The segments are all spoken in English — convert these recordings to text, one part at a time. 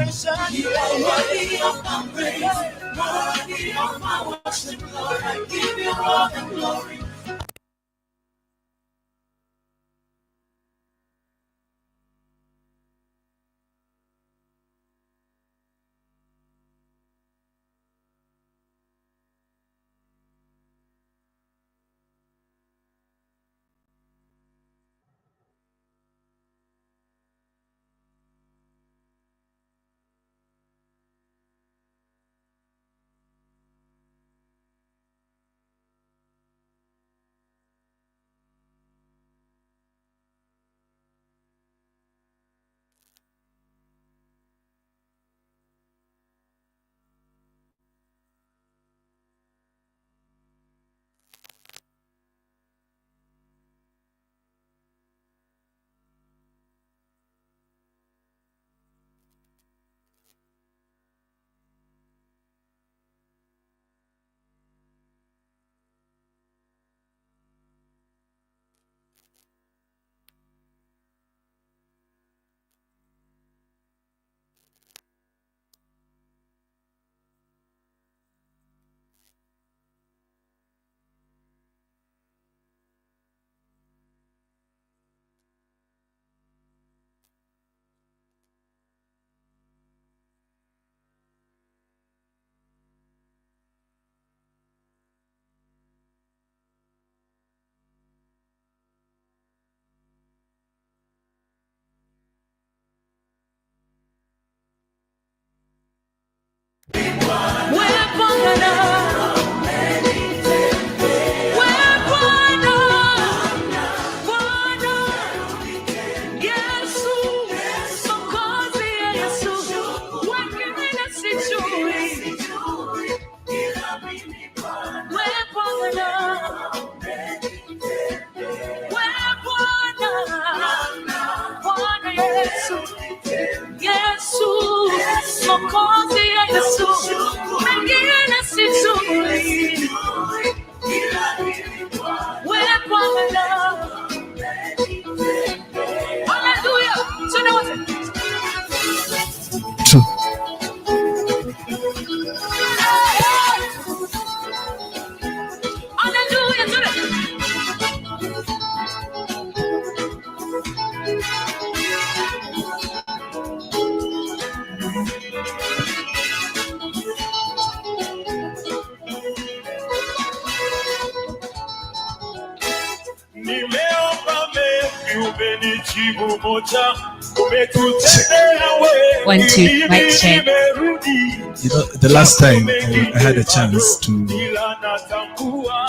You are worthy of my praise, worthy of my worship, Lord. I give you all the glory. One, two, mic check. You know, the last time I had a chance to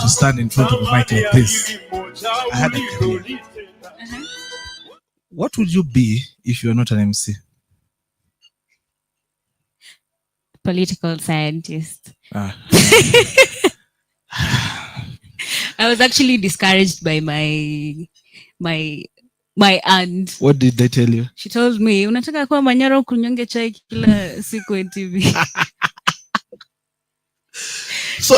stand in front of a mic like this, I had a career. What would you be if you are not an MC? Political scientist. I was actually discouraged by my aunt. What did they tell you? She told me, unataka kuwa Manyara kunyonge chai kila siku TV. So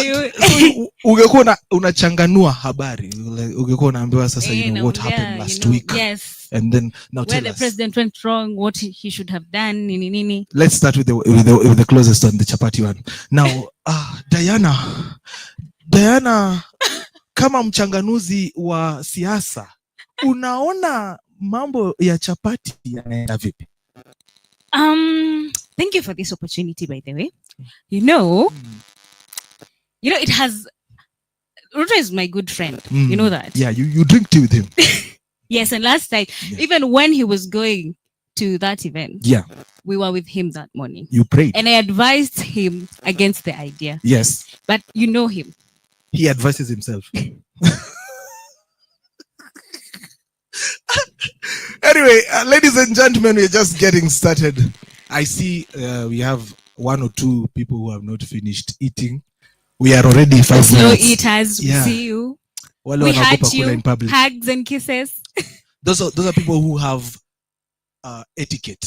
ungekuwa unachanganua habari, ungekuwa unaambiwa sasa, you know what happened last week. Yes. And then now where the president went wrong, what he should have done, nini. Let's start with the closest one, the chapati one. Now, Diana, kama mchanganuzi wa siasa, unaona mambo ya chapati yanaenda vipi? Thank you for this opportunity, by the way. You know, it has. Ruto is my good friend. You know that. Yeah, you drink tea with him. Yes, and last night, even when he was going to that event, we were with him that morning. You prayed. And I advised him against the idea. Yes. But you know him. He advises himself. Anyway, ladies and gentlemen, we're just getting started. I see we have one or two people who have not finished eating. We are already 5 minutes. Slow eaters, see you. We hurt you. In public. Hugs and kisses. Those are people who have etiquette.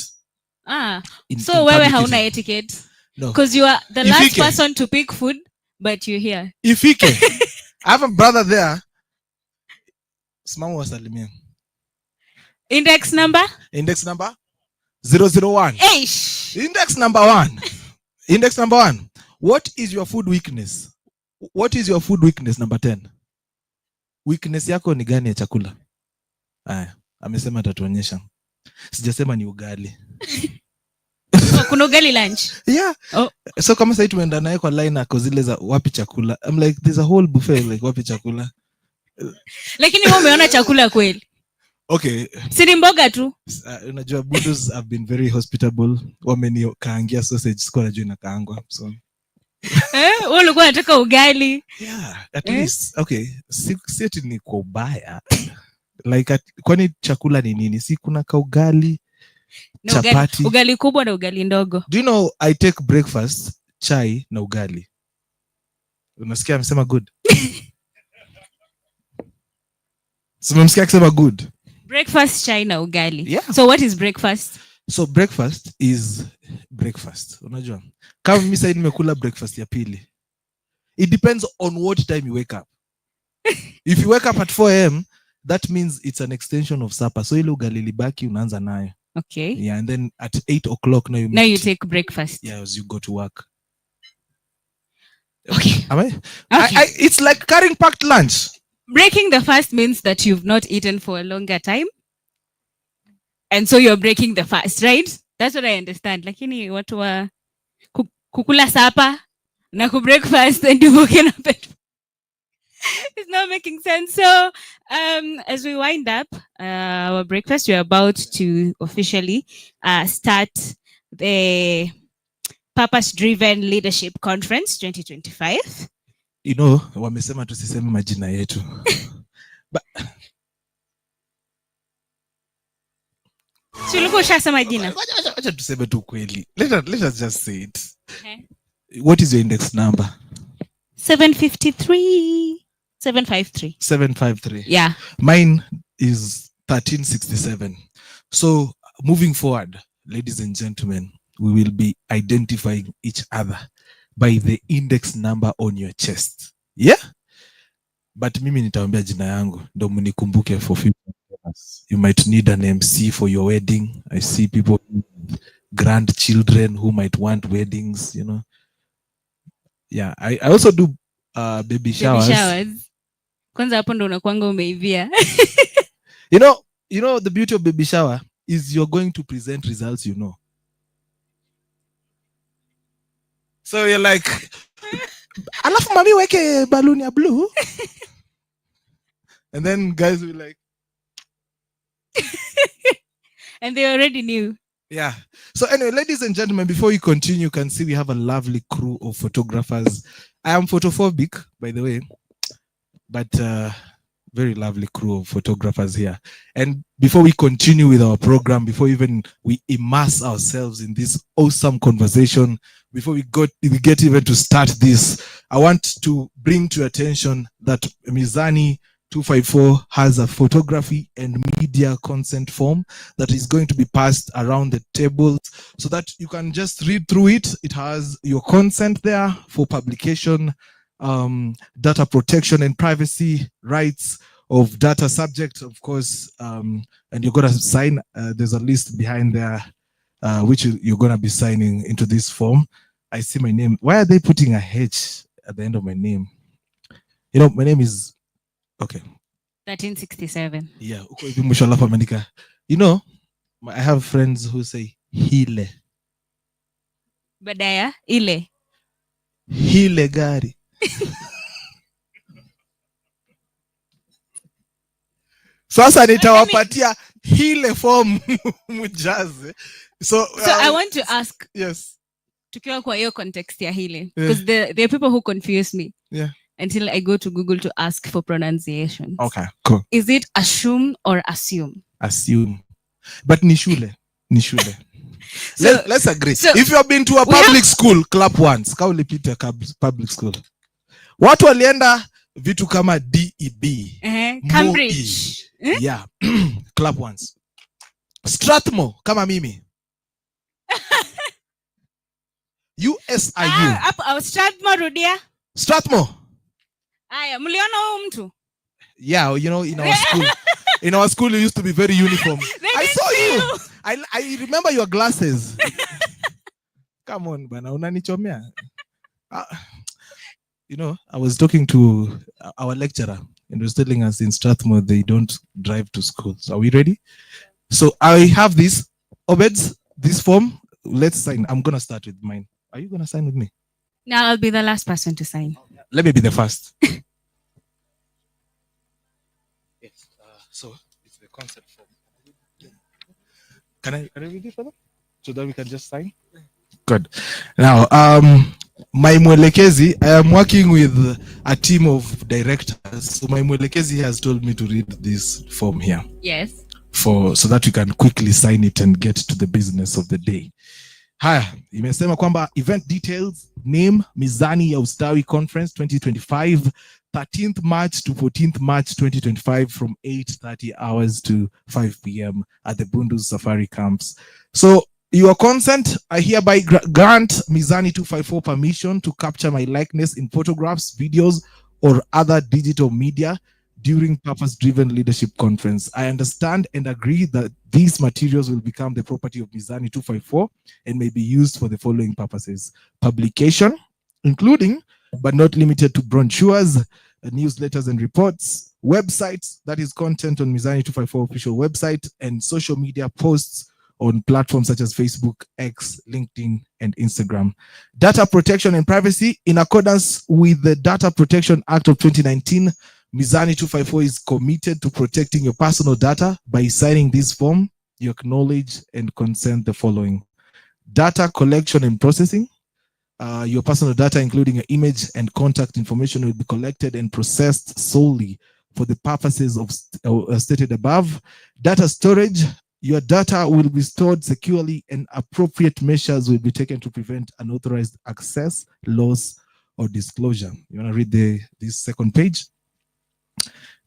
So wewe hauna etiquette? No. Because you are the last person to pick food, but you're here. Ifike. I have a brother there. Simama wasalimia. Index number? 001. Eish. Index number 1. Index number 1. What is your food weakness? What is your food weakness? Number 10. Weakness yako ni gani ya chakula? Aya, amesema atatuonyesha. Sijasema ni ugali. Kuna ugali lunch. Yeah. Oh. So kama sasa tumeenda naye kwa line ako zile za wapi chakula. I'm like there's a whole buffet like wapi chakula. Lakini wewe umeona chakula kweli? Okay. Si ni mboga tu. Unajua Budus have been very hospitable. Wamenikaangia sausage sikuwa najua inakaangwa. So Wewe ulikuwa unataka ugali. yeah, at least okay. Si ati ni kwa ubaya. Like kwani chakula ni nini? Si kuna ka ugali, chapati. Ugali kubwa na ugali ndogo. Do you know I take breakfast chai na ugali. Unasikia amesema good? Simemsikia akisema good. Breakfast chai na ugali. Yeah. So what is breakfast? So breakfast is breakfast. Unajua? Kama mimi sasa nimekula breakfast ya pili. It depends on what time you wake up. If you wake up at 4 a.m, that means it's an extension of supper. So ile ugali libaki unaanza nayo. Okay. Yeah, and then at 8 o'clock now you take breakfast. Yeah, as you go to work. Okay. Am I? Okay. It's like carrying packed lunch. Breaking the fast means that you've not eaten for a longer time. And so you're breaking the fast, right? That's what I understand. Lakini watu wa kukula sapa na ku breakfast and you've woken up at it's not making sense. So as we wind up our breakfast, we're about to officially start the Purpose-Driven Leadership Conference 2025. You know, wamesema tusiseme majina yetu. Ulikuwa ushasema jina. Acha tuseme tu kweli. Let us just say it. Okay. What is your index number? 753. 753. 753. Yeah. Mine is 1367. So moving forward, ladies and gentlemen, we will be identifying each other by the index number on your chest. Yeah? But mimi nitaambia jina yangu ndo mnikumbuke for future. You might need an MC for your wedding. I see people with grandchildren who might want weddings, you know. Yeah, I also do baby showers. Baby showers. Kwanza hapo ndo unakuanga umeivia. You know the beauty of baby shower is you're going to present results, you know. So you're like, alafu mami weke balloon ya blue. And then guys will like and they already knew. Yeah. So anyway, ladies and gentlemen, before we continue, you can see we have a lovely crew of photographers. I am photophobic, by the way, but very lovely crew of photographers here. And before we continue with our program, before even we immerse ourselves in this awesome conversation, before we get even to start this, I want to bring to your attention that Mizani 254 has a photography and media consent form that is going to be passed around the table so that you can just read through it. It has your consent there for publication, data protection and privacy rights of data subject, of course, and you're going to sign. There's a list behind there, which you're going to be signing into this form. I see my name. Why are they putting a H at the end of my name? You know, my name is okay. 1367. Yeah. You know, I have friends who say hile. Badaya, ile. Hile gari. Sasa nitawapatia hile form mujaze. So I want to ask. Yes. Tukiwa kwa hiyo context ya hile. Because there are people who confuse me. Yeah. Until I go to Google to ask for pronunciation. Okay, cool. Is it assume or assume? Assume. But nishule. So, let's agree. So, if you have been to a public school, clap once. Kauli pita public school. Watu walienda vitu kama DEB. Cambridge. Yeah. Clap once. Strathmore kama mimi. USIU. Strathmore rudia. Strathmore. Aya, mliona huyu mtu? Yeah, you know, in our school. In our school, you used to be very uniform. I saw you. I remember your glasses. Come on, bana, unanichomea. You know, I was talking to our lecturer and he was telling us in Strathmore they don't drive to school. So are we ready? So I have this, Obeds, this form. Let's sign. I'm gonna start with mine. Are you gonna sign with me? Now I'll be the last person to sign. Let me be the first. Yes. So it's the concept form. Can I read it for them so that we can just sign? Good. Now, my mwelekezi, I am working with a team of directors. So my mwelekezi has told me to read this form here. Yes. So that we can quickly sign it and get to the business of the day. Haya, imesema kwamba event details, name Mizani ya Ustawi Conference 2025, 13th March to 14th March 2025 from 8:30 hours to 5 p.m. at the Bundus Safari Camps. So your consent, I hereby grant Mizani 254 permission to capture my likeness in photographs, videos, or other digital media during purpose-driven leadership conference. I understand and agree that these materials will become the property of Mizani 254 and may be used for the following purposes: publication, including but not limited to brochures, newsletters and reports, websites, that is content on Mizani 254 official website, and social media posts on platforms such as Facebook, X, LinkedIn, and Instagram. Data protection and privacy. In accordance with the Data Protection Act of 2019, Mizani 254 is committed to protecting your personal data. By signing this form, you acknowledge and consent the following: data collection and processing. Your personal data, including your image and contact information, will be collected and processed solely for the purposes of stated above. Data storage. Your data will be stored securely and appropriate measures will be taken to prevent unauthorized access, loss, or disclosure. You want to read this second page?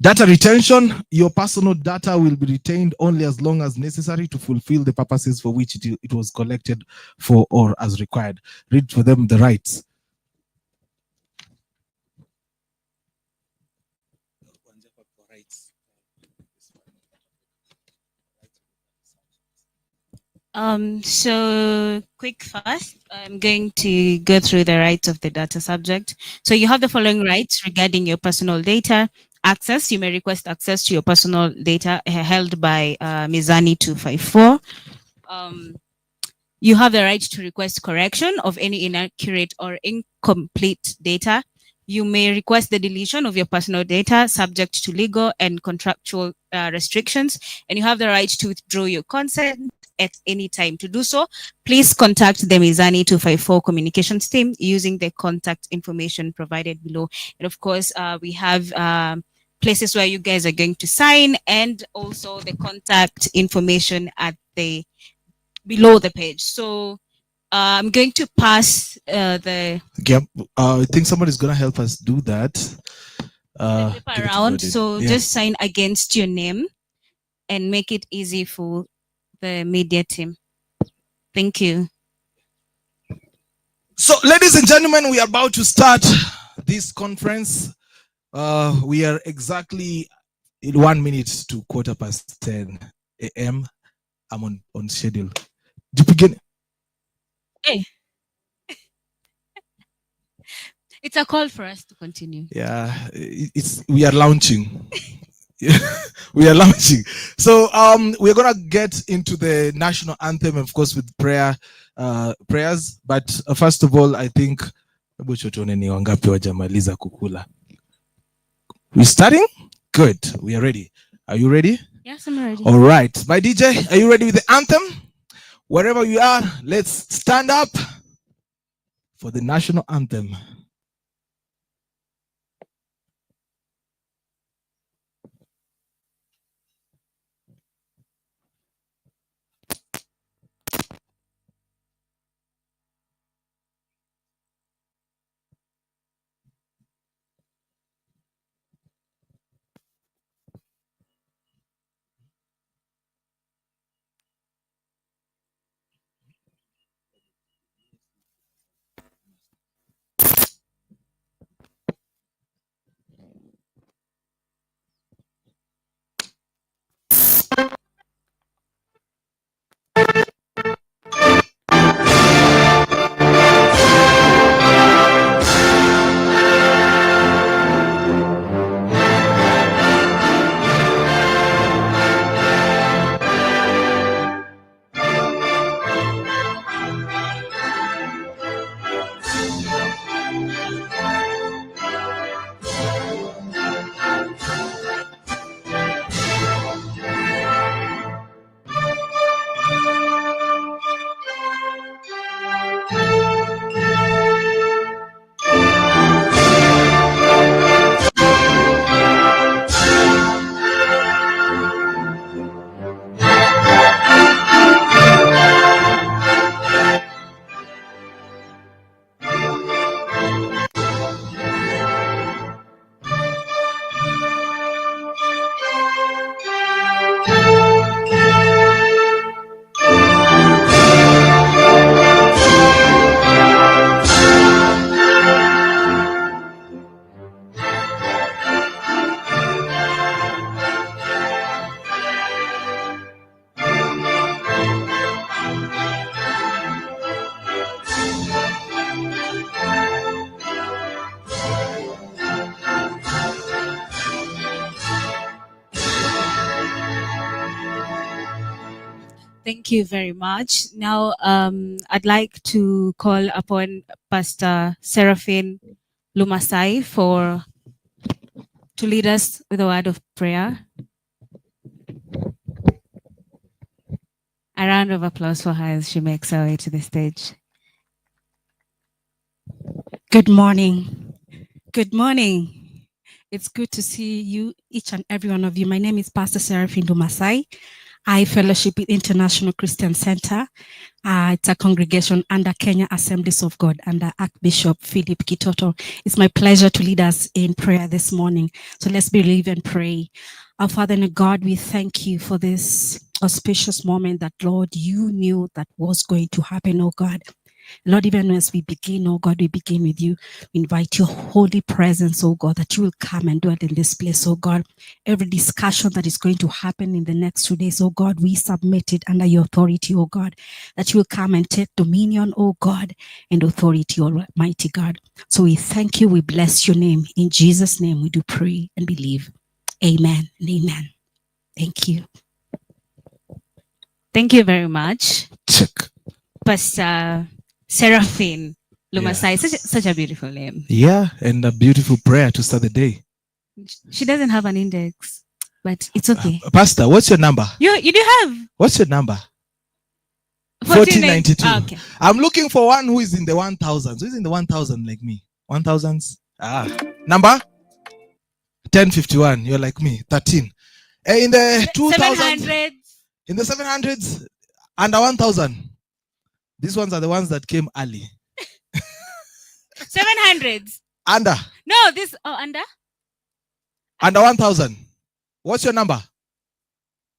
Data retention. Your personal data will be retained only as long as necessary to fulfill the purposes for which it was collected for or as required. Read for them the rights. So quick first, I'm going to go through the rights of the data subject. So you have the following rights regarding your personal data. Access, you may request access to your personal data held by Mizani 254. You have the right to request correction of any inaccurate or incomplete data. You may request the deletion of your personal data subject to legal and contractual restrictions, and you have the right to withdraw your consent at any time. To do so, please contact the Mizani 254 communications team using the contact information provided below. And of course, we have places where you guys are going to sign, and also the contact information at the below the page. So I'm going to pass the Yeah, I think somebody's gonna help us do that. paper around. So just sign against your name and make it easy for the media team. Thank you. So, ladies and gentlemen, we are about to start this conference. We are exactly in 1 minute to 10:15 a.m. I'm on schedule. Do you begin? Hey. It's a call for us to continue. Yeah, we are launching. We are launching. So we're gonna get into the national anthem, of course, with prayers. But first of all, I think we're starting. Good. We are ready. Are you ready? Yes, I'm ready. All right. My DJ, are you ready with the anthem? Wherever you are, let's stand up for the national anthem. Thank you very much. Now, I'd like to call upon Pastor Seraphine Lumasai to lead us with a word of prayer. A round of applause for her as she makes her way to the stage. Good morning. Good morning. It's good to see you, each and every one of you. My name is Pastor Seraphine Lumasai. I fellowship with International Christian Center. It's a congregation under Kenya Assemblies of God, under Archbishop Philip Kitoto. It's my pleasure to lead us in prayer this morning. So let's believe and pray. Our Father and God, we thank you for this auspicious moment that, Lord, you knew that was going to happen, oh God. Lord, even as we begin, oh God, we begin with you. We invite your holy presence, oh God, that you will come and dwell in this place, oh God. Every discussion that is going to happen in the next 2 days, oh God, we submit it under your authority, oh God, that you will come and take dominion, oh God, and authority, Almighty God. So we thank you, we bless your name. In Jesus' name we do pray and believe. Amen and amen. Thank you. Thank you very much, Check. Pastor Seraphine Lumasai. Such a beautiful name. Yeah, and a beautiful prayer to start the day. She doesn't have an index, but it's okay. Pastor, what's your number? You do have What's your number? 1492. 1492. Okay. I'm looking for one who is in the 1000s. Who is in the 1000 like me? 1000s? Number? 1051. You're like me. 13. In the 2000s? 700. In the 700s? Under 1000. These ones are the ones that came early. 700s. Under. No, this under. Under 1000. What's your number?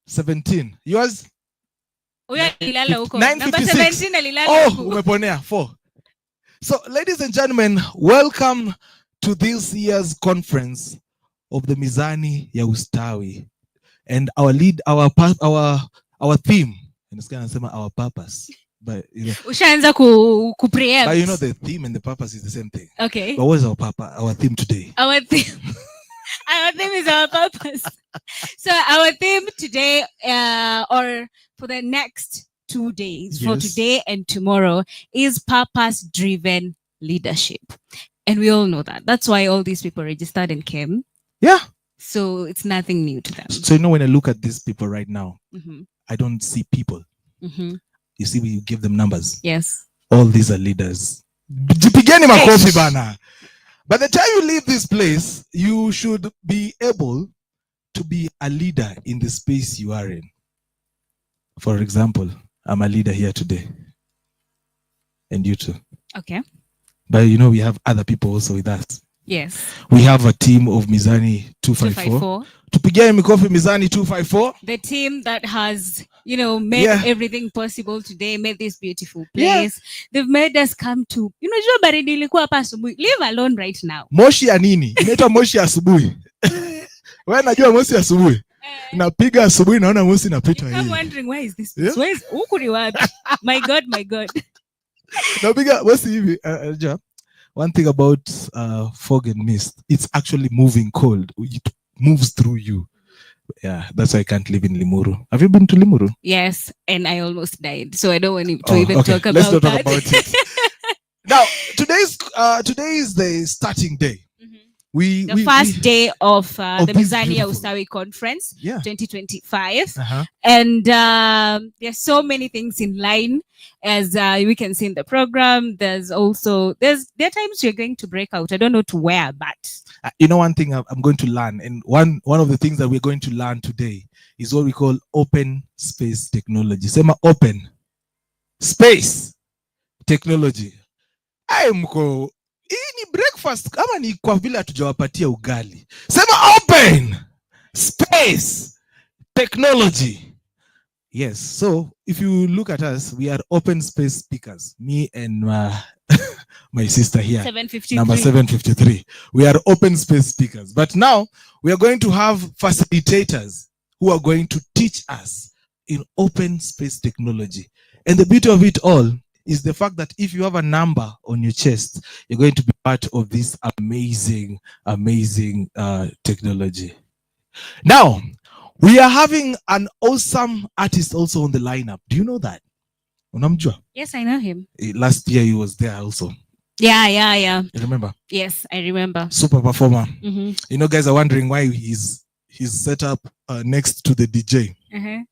17. Yours? Number 956. 17 alilala Oh, huko. umeponea. 4. So, ladies and gentlemen, welcome to this year's conference of the Mizani ya Ustawi. And our theme, and it's gonna say our purpose. But you know, Ushaanza kupreempt. but you know the theme and the purpose is the same thing. Okay. But what is our theme today? Our theme is our purpose. So our theme today, or for the next 2 days, for Yes. today and tomorrow, is purpose-driven leadership. And we all know that. That's why all these people registered and came. Yeah. So it's nothing new to them. So you know, when I look at these people right now, Mm-hmm. I don't see people. Mm-hmm. You see, we give them numbers. Yes. All these are leaders. Jipigeni makofi bana. By the time you leave this place, you should be able to be a leader in the space you are in. For example, I'm a leader here today. And you too. Okay. But you know, we have other people also with us. Yes. We have a team of Mizani 254. Tupigeni mikofi Mizani 254. The team that has, made everything possible today, made this beautiful place. Yeah. They've made us come to, jua baridi ilikuwa hapa asubuhi. Leave alone right now. Moshi ya nini? Inaitwa moshi ya asubuhi. Wewe najua moshi asubuhi. Napiga asubuhi naona moshi inapita hivi. I'm wondering why is this? Yeah? Where is huku ni wapi? My God. Napiga moshi hivi. One thing about fog and mist, it's actually moving cold. It moves through you. Yeah, that's why I can't live in Limuru. Have you been to Limuru? Yes, and I almost died. So I don't want to even talk about that. Let's not talk about it. Now, today is the starting day. Mm-hmm. The first day of the Mizani ya Ustawi Conference 2025. Uh-huh. And there's so many things in line, as we can see in the program. There are times you're going to break out. I don't know to where, but one thing I'm going to learn, and one of the things that we're going to learn today is what we call open space technology. Sema open space technology. Hii ni breakfast kama ni kwa vile hatujawapatia ugali. Sema open space technology. Yes, so if you look at us, we are open space speakers. Me and my sister here, 753. Number 753. We are open space speakers. But now we are going to have facilitators who are going to teach us in open space technology. And the beauty of it all is the fact that if you have a number on your chest, you're going to be part of this amazing technology. Now, We are having an awesome artist also on the lineup. Do you know that? Unamjua? Yes, I know him. Last year he was there also. Yeah. You remember? Yes, I remember. Super performer. Mm-hmm. You know, guys are wondering why he's set up next to the DJ. Uh-huh.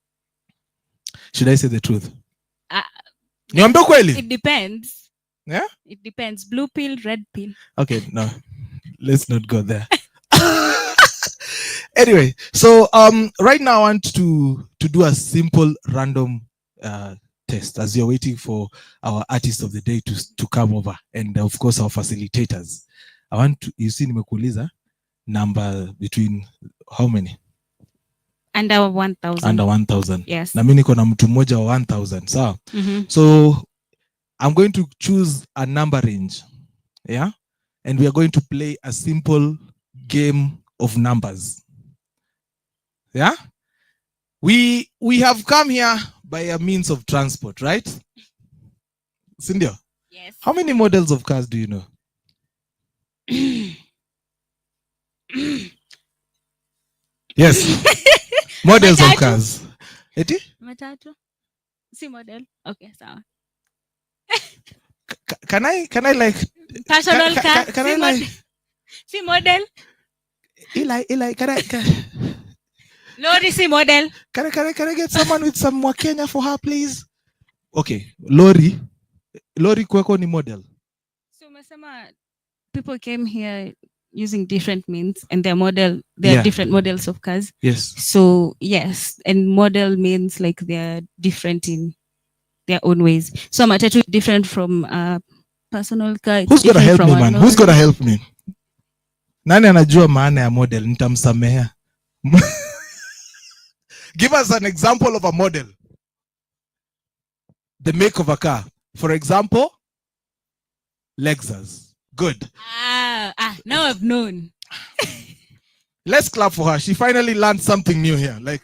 Should I say the truth? It kweli? depends. Yeah? It depends. Blue pill, red pill. Okay, no. Let's not go there. Anyway, so right now I want to do a simple random test as you're waiting for our artist of the day to come over, and of course our facilitators. I want to, you see, nimekuuliza number between how many? Under 1,000. Under 1,000. Yes. Na mimi niko na mtu mmoja wa 1,000. Sawa? Mm-hmm. So I'm going to choose a number range. Yeah? And we are going to play a simple game of numbers. Yeah? We have come here by a means of transport, right? Cindy? Yes. How many models of cars do you know? Yes. Models of cars. Eti? Matatu. Si model. Okay, sawa. Can I like personal car? Can I like si model? Eli, can I Lori si model. Can I get someone with some Wakenya for her, please? Okay, Lori kweko ni model. So umesema people came here using different means, and there are different models of cars. Yes. So yes, and model means like they're different in their own ways. So matatu is different from personal car. Who's gonna help me, man? Who's gonna help me? Nani anajua maana ya model? Nitamsamehea. Give us an example of a model. The make of a car. For example, Lexus. Good. Now I've known. Let's clap for her. She finally learned something new here. Like,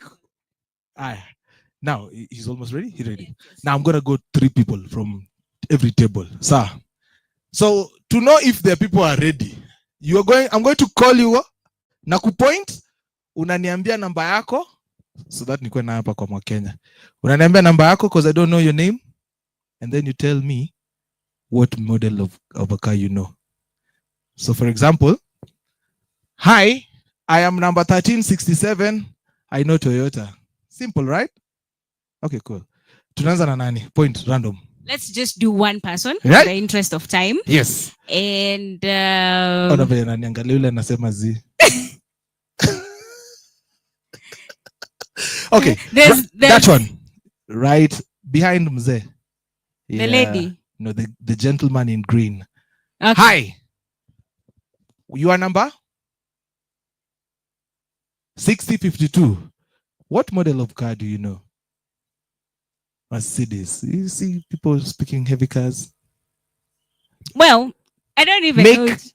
now he's almost ready. He ready. Yes. Now I'm gonna go 3 people from every table, sir. So to know if the people are ready, I'm going to call you. Na kupoint, unaniambia namba yako, so that nikuwe na hapa kwa Mwakenya. Unaniambia namba yako because I don't know your name, and then you tell me what model of a car you know. So for example, hi, I am number 1367. I know Toyota. Simple, right? Okay, cool. Tunaanza na nani? Point random. Let's just do one person, right? In the interest of time. Yes. And ona vile ananiangalia yule anasema zi. Okay. There's that one. Right behind mzee. The lady. No, the gentleman in green. Okay. Hi. Your number? 6052. What model of car do you know? Mercedes. You see people speaking heavy cars. Well, I don't even know it.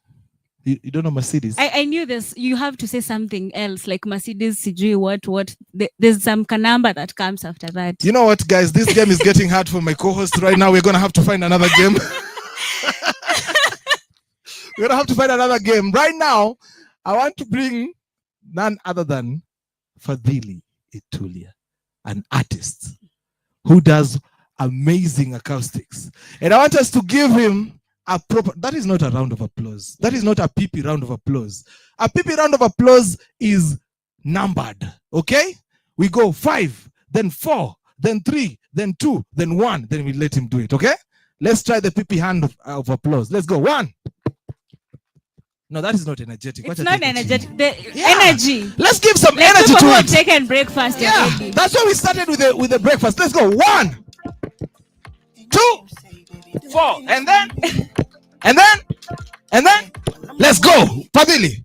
You don't know Mercedes? I knew this. You have to say something else, like Mercedes, CG, what. There's some number that comes after that. You know what, guys? This game is getting hard for my co-host right now. We're going to have to find another game. We're going to have to find another game. Right now, I want to bring none other than Fadhili Itulia, an artist who does amazing acoustics. And I want us to give him a proper, that is not a round of applause. That is not a pee round of applause. A pee round of applause is numbered, okay? We go 5, then 4, then 3, then 2, then 1, then we let him do it, okay? Let's try the pee hand of applause. Let's go. 1. No, that is not energetic. It's not energetic. Energy. Let's give some like energy to people who it. have taken breakfast. Yeah, already. That's why we started with the breakfast. Let's go. 1, 2, 4, and then, let's go. Fadhili.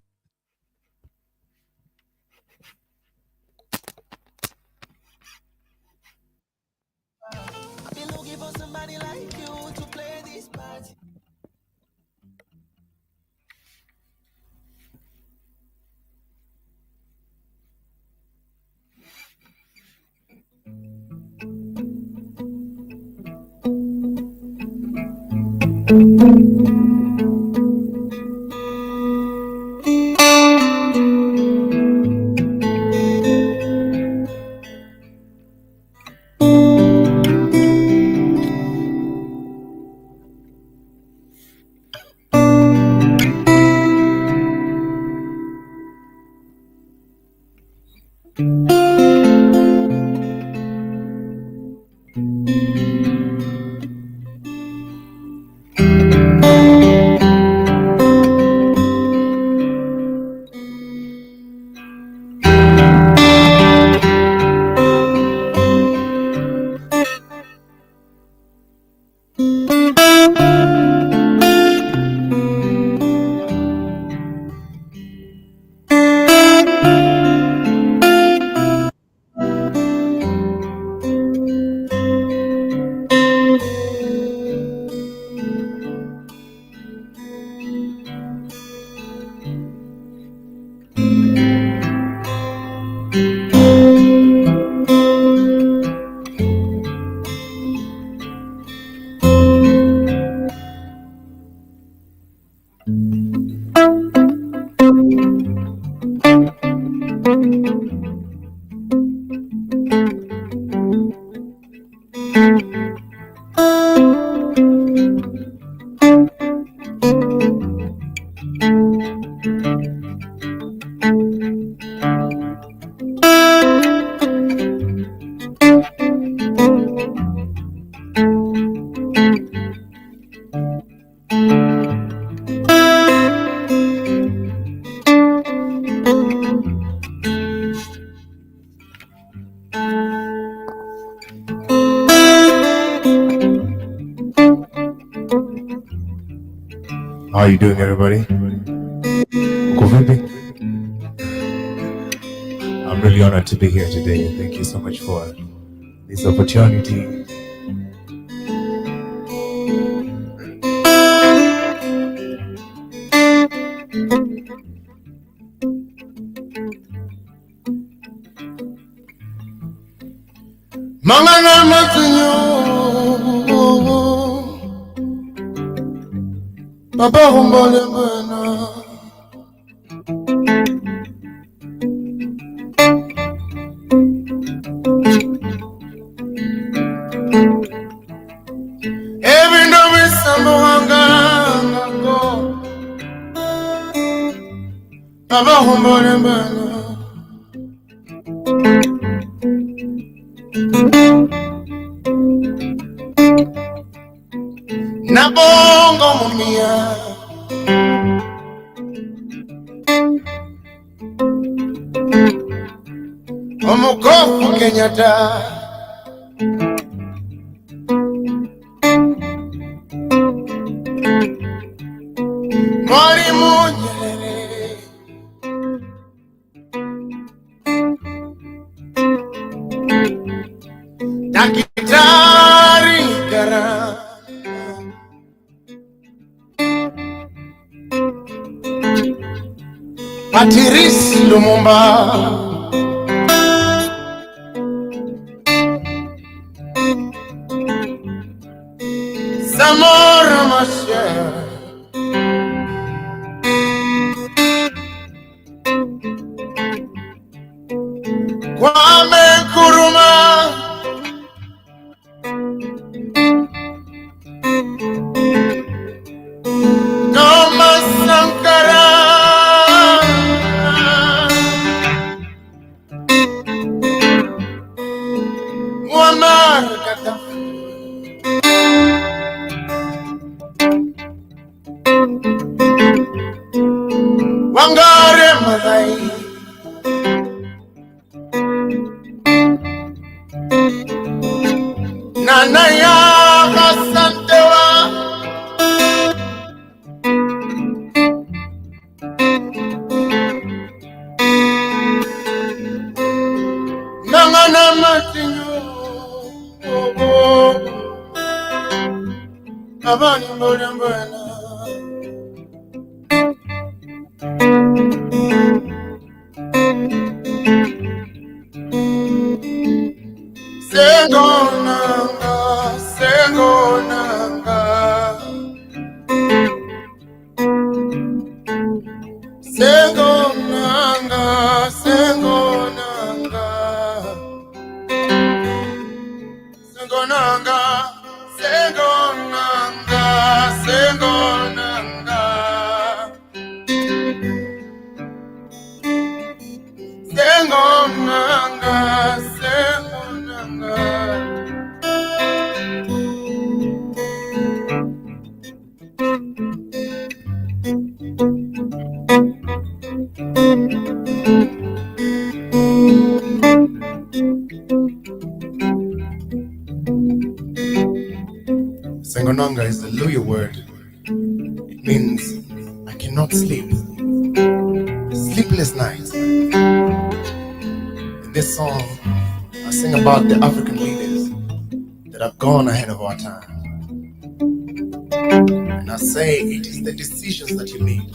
How are you doing, everybody? I'm really honored to be here today. Thank you so much for this opportunity. Mangana matinyo, Papa humbole mwana. Every no we samuanga go, Papa humbole mwana. Nabongo mumia, Omukofu Kenyatta, Mwalimu Nyerere, Daktari Garang, Patrice Lumumba, Samora Machel, Kwame Nkrumah, Thomas Sankara, Muammar Gaddafi, Wangari Maathai, Nana Yahasantewa, Nangana Matinyo, Abani Mbona. Sengonanga, Sengonanga, Sengonanga, Sengonanga, Sengonanga, Sengonanga, Sengonanga, Sengonanga, Sengonanga. Sengonanga is the Luya word. It means I cannot sleep. Sleepless nights. In this song, I sing about the African leaders that have gone ahead of our time. And I say it is the decisions that you made.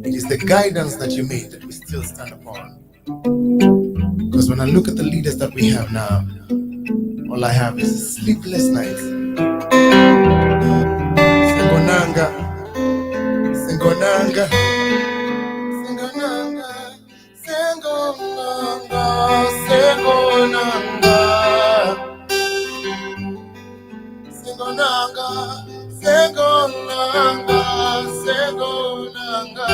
It is the guidance that you made that we still stand upon. Because when I look at the leaders that we have now, all I have is sleepless nights. Sengonanga, Sengonanga, Sengonanga, Sengonanga, Sengonanga. Sengonanga, Sengonanga, Sengonanga.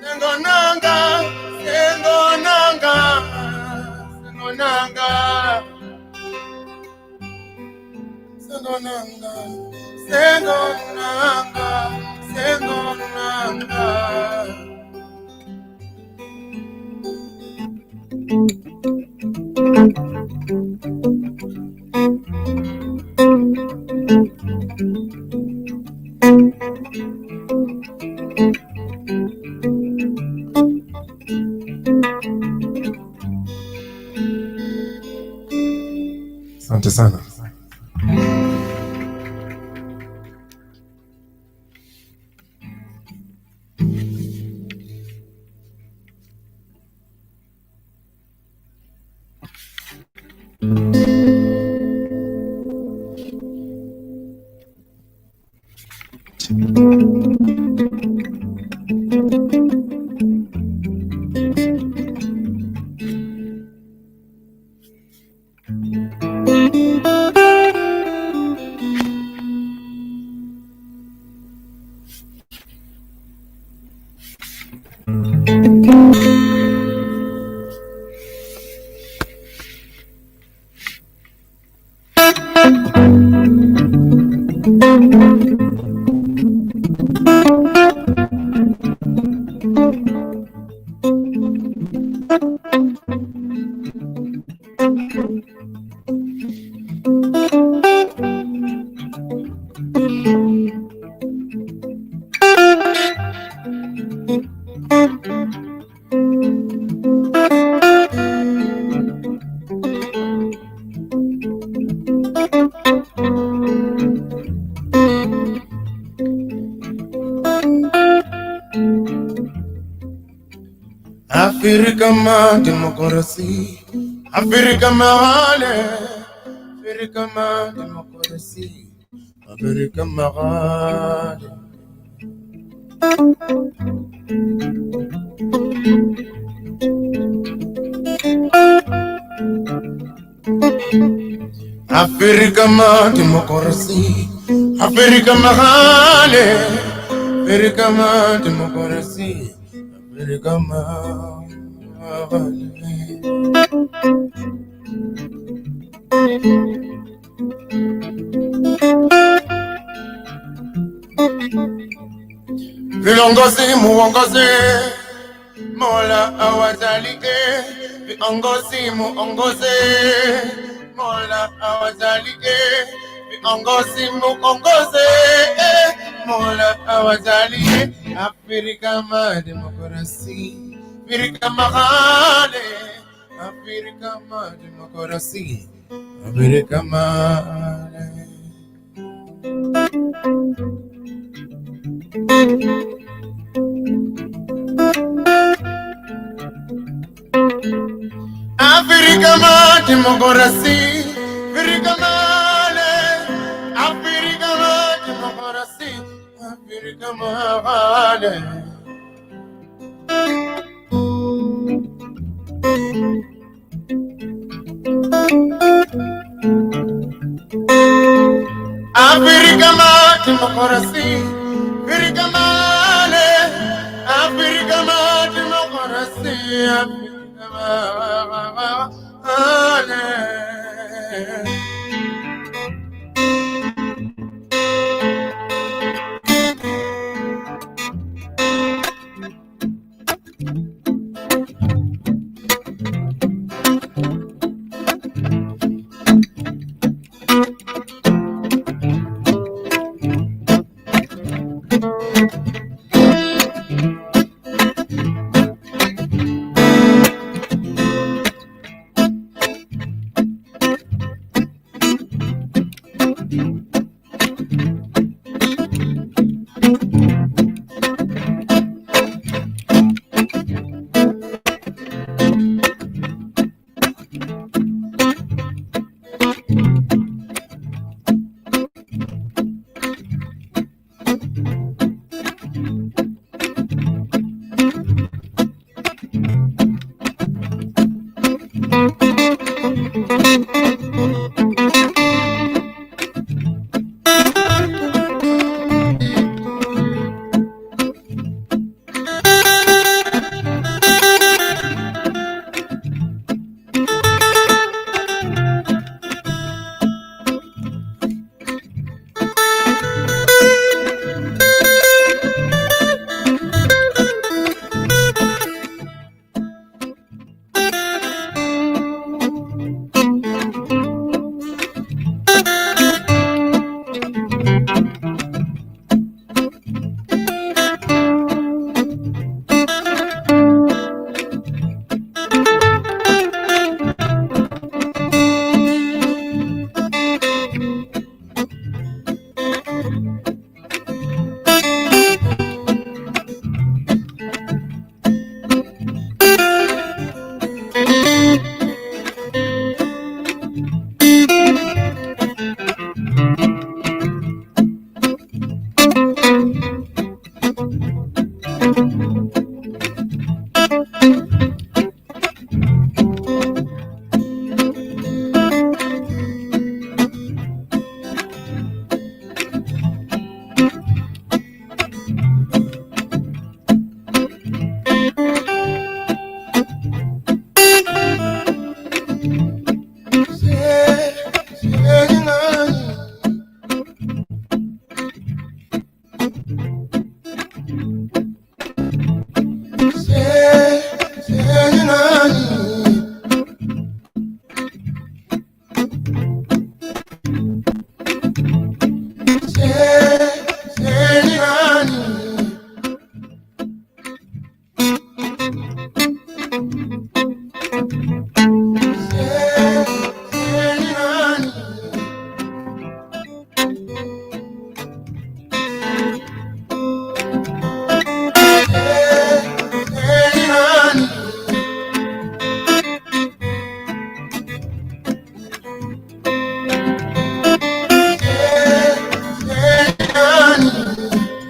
Sengonanga, Sengonanga, Sengonanga. Sengonanga, Sengonanga, Sengonanga. Asante sana. Afrika ma demokrasi, Afrika ma hale, Afrika ma demokrasi, Afrika ma hale. Afrika ma demokrasi, Afrika ma hale, Afrika ma demokrasi, Afrika ma hale. Viongozi muongoze, Mola awazalike. Viongozi muongoze, Mola awazalike. Viongozi muongoze, Mola awazalike. Afrika ma demokrasi, Afrika ma hale, Afrika ma demokrasi, Afrika ma hale. Afrika ma demokrasi, Afrika ma hale, Afrika ma demokrasi, Afrika ma hale. Afrika ma demokrasi, Afrika ma hale, Afrika ma demokrasi, Afrika ma hale. Thank you.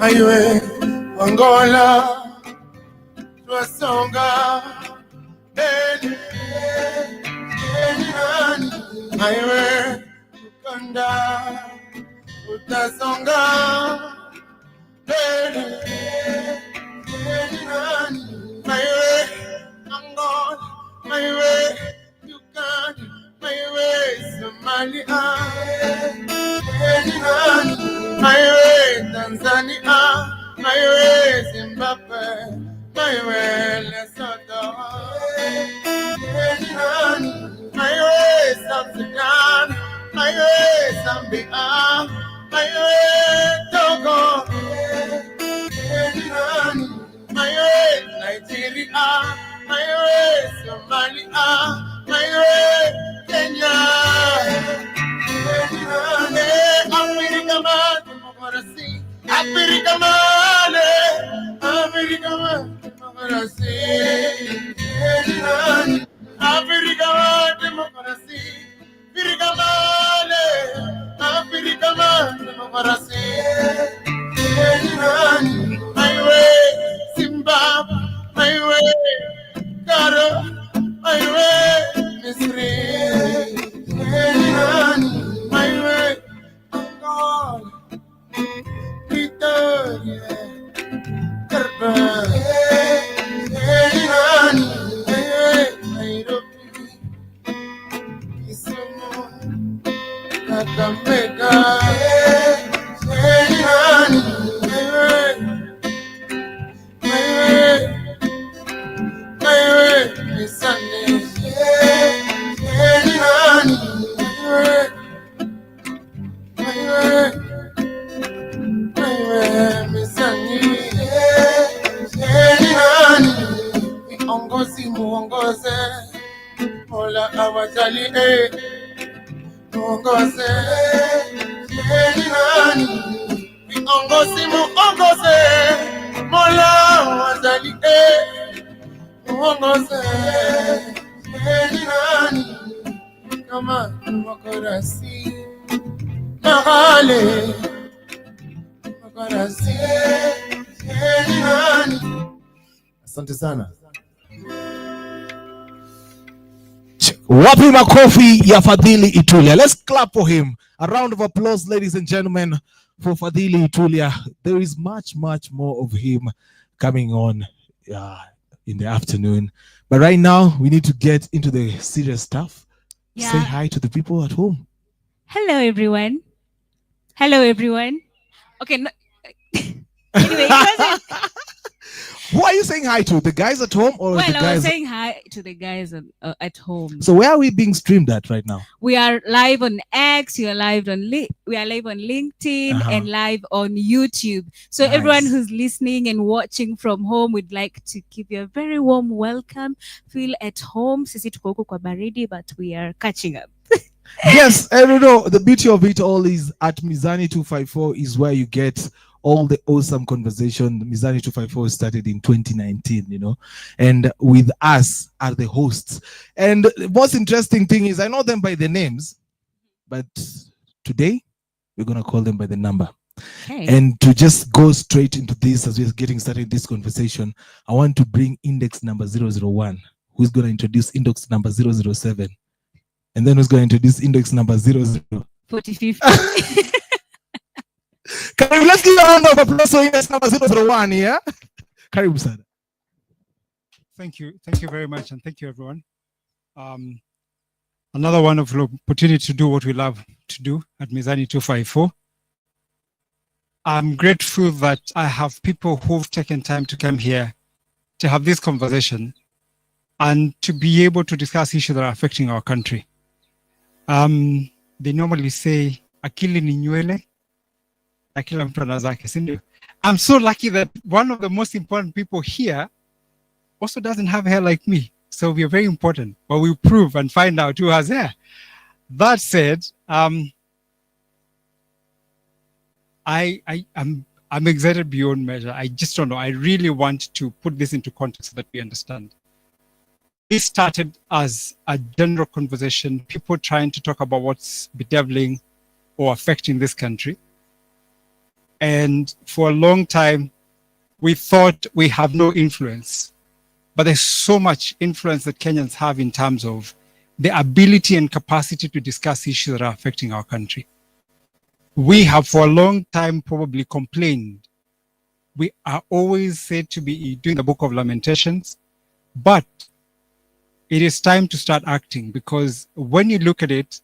Aiwe, Angola, Twasonga, Aiwe, Uganda, Utasonga, Aiwe, Angola, Aiwe, Uganda, Aiwe, Somalia, Aiwe, Tanzania, Aiwe, Zimbabwe, Aiwe, Lesotho, Aiwe, South Sudan, Aiwe, Zambia, Aiwe, Togo, Aiwe, Nigeria, Aiwe, Somalia, Aiwe, Kenya, America, democracy, Africa, Africa, democracy, Africa, democracy, Africa, democracy, my way, Zimbabwe, my way, Ghana, my way, Misri, my way, Angola, Victoria, Durban, Nairobi, Kisumu, Kakamega, Mizani, muongoze, Mola awajalie, muongoze, muongoze, Mola awajalie, muongoze, kama demokrasi, mahali demokrasi, asante sana. Wapi makofi ya Fadhili Itulia. Let's clap for him. A round of applause, ladies and gentlemen, for Fadhili Itulia. There is much more of him coming on in the afternoon. But right now, we need to get into the serious stuff. Yeah. Say hi to the people at home. Hello, everyone. Hello, everyone. Okay. No, anyway, it wasn't. Who are you saying hi to? The guys at home or the guys? Well, I was saying hi to the guys at home. So where are we being streamed at right now? We are live on X. We are live on LinkedIn and live on YouTube. So Nice. Everyone who's listening and watching from home, we'd like to give you a very warm welcome. Feel at home. Sisi tuko huku kwa baridi, but we are catching up. Yes, and you know, the beauty of it all is at Mizani 254 is where you get all the awesome conversation. Mizani 254 started in 2019, you know, and with us are the hosts. And the most interesting thing is I know them by the names, but today we're going to call them by the number. Okay. And to just go straight into this as we're getting started this conversation, I want to bring index number 001, who's going to introduce index number 007. And then who's going to introduce index number 4050. Let's give a round of applause for index number 001 here. Karibu sana. Thank you very much, and thank you everyone. Another wonderful opportunity to do what we love to do at Mizani 254. I'm grateful that I have people who've taken time to come here to have this conversation and to be able to discuss issues that are affecting our country. They normally say, akili ni nywele, akila mtu ana zake, si ndio? I'm so lucky that one of the most important people here also doesn't have hair like me. So we are very important, but we'll prove and find out who has hair. That said, I'm excited beyond measure. I just don't know. I really want to put this into context so that we understand. This started as a general conversation, people trying to talk about what's bedeviling or affecting this country. And for a long time, we thought we have no influence. But there's so much influence that Kenyans have in terms of the ability and capacity to discuss issues that are affecting our country. We have for a long time probably complained. We are always said to be doing the Book of Lamentations, but it is time to start acting, because when you look at it,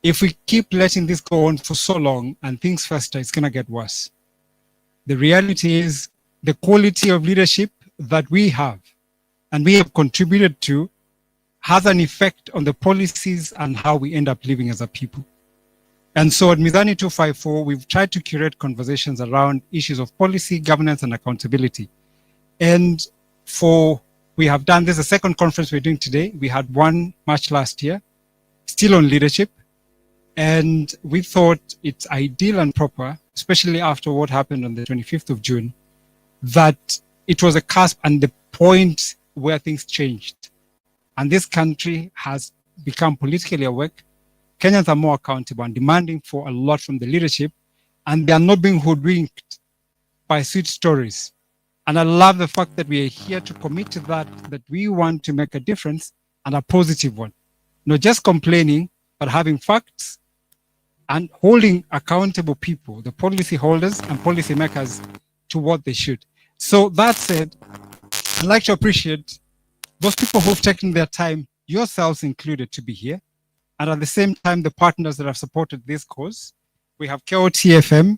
if we keep letting this go on for so long and things fester, it's going to get worse. The reality is the quality of leadership that we have and we have contributed to has an effect on the policies and how we end up living as a people. And so at Mizani 254, we've tried to curate conversations around issues of policy, governance, and accountability. And we have done this, the second conference we're doing today. We had one much last year, still on leadership. And we thought it's ideal and proper, especially after what happened on the 25th of June, that it was a cusp and the point where things changed. And this country has become politically awake. Kenyans are more accountable and demanding for a lot from the leadership, and they are not being hoodwinked by sweet stories. And I love the fact that we are here to commit to that we want to make a difference, and a positive one. Not just complaining, but having facts and holding accountable people, the policy holders and policymakers, to what they should. So that said, I'd like to appreciate those people who've taken their time, yourselves included, to be here. And at the same time, the partners that have supported this cause. We have KOTFM,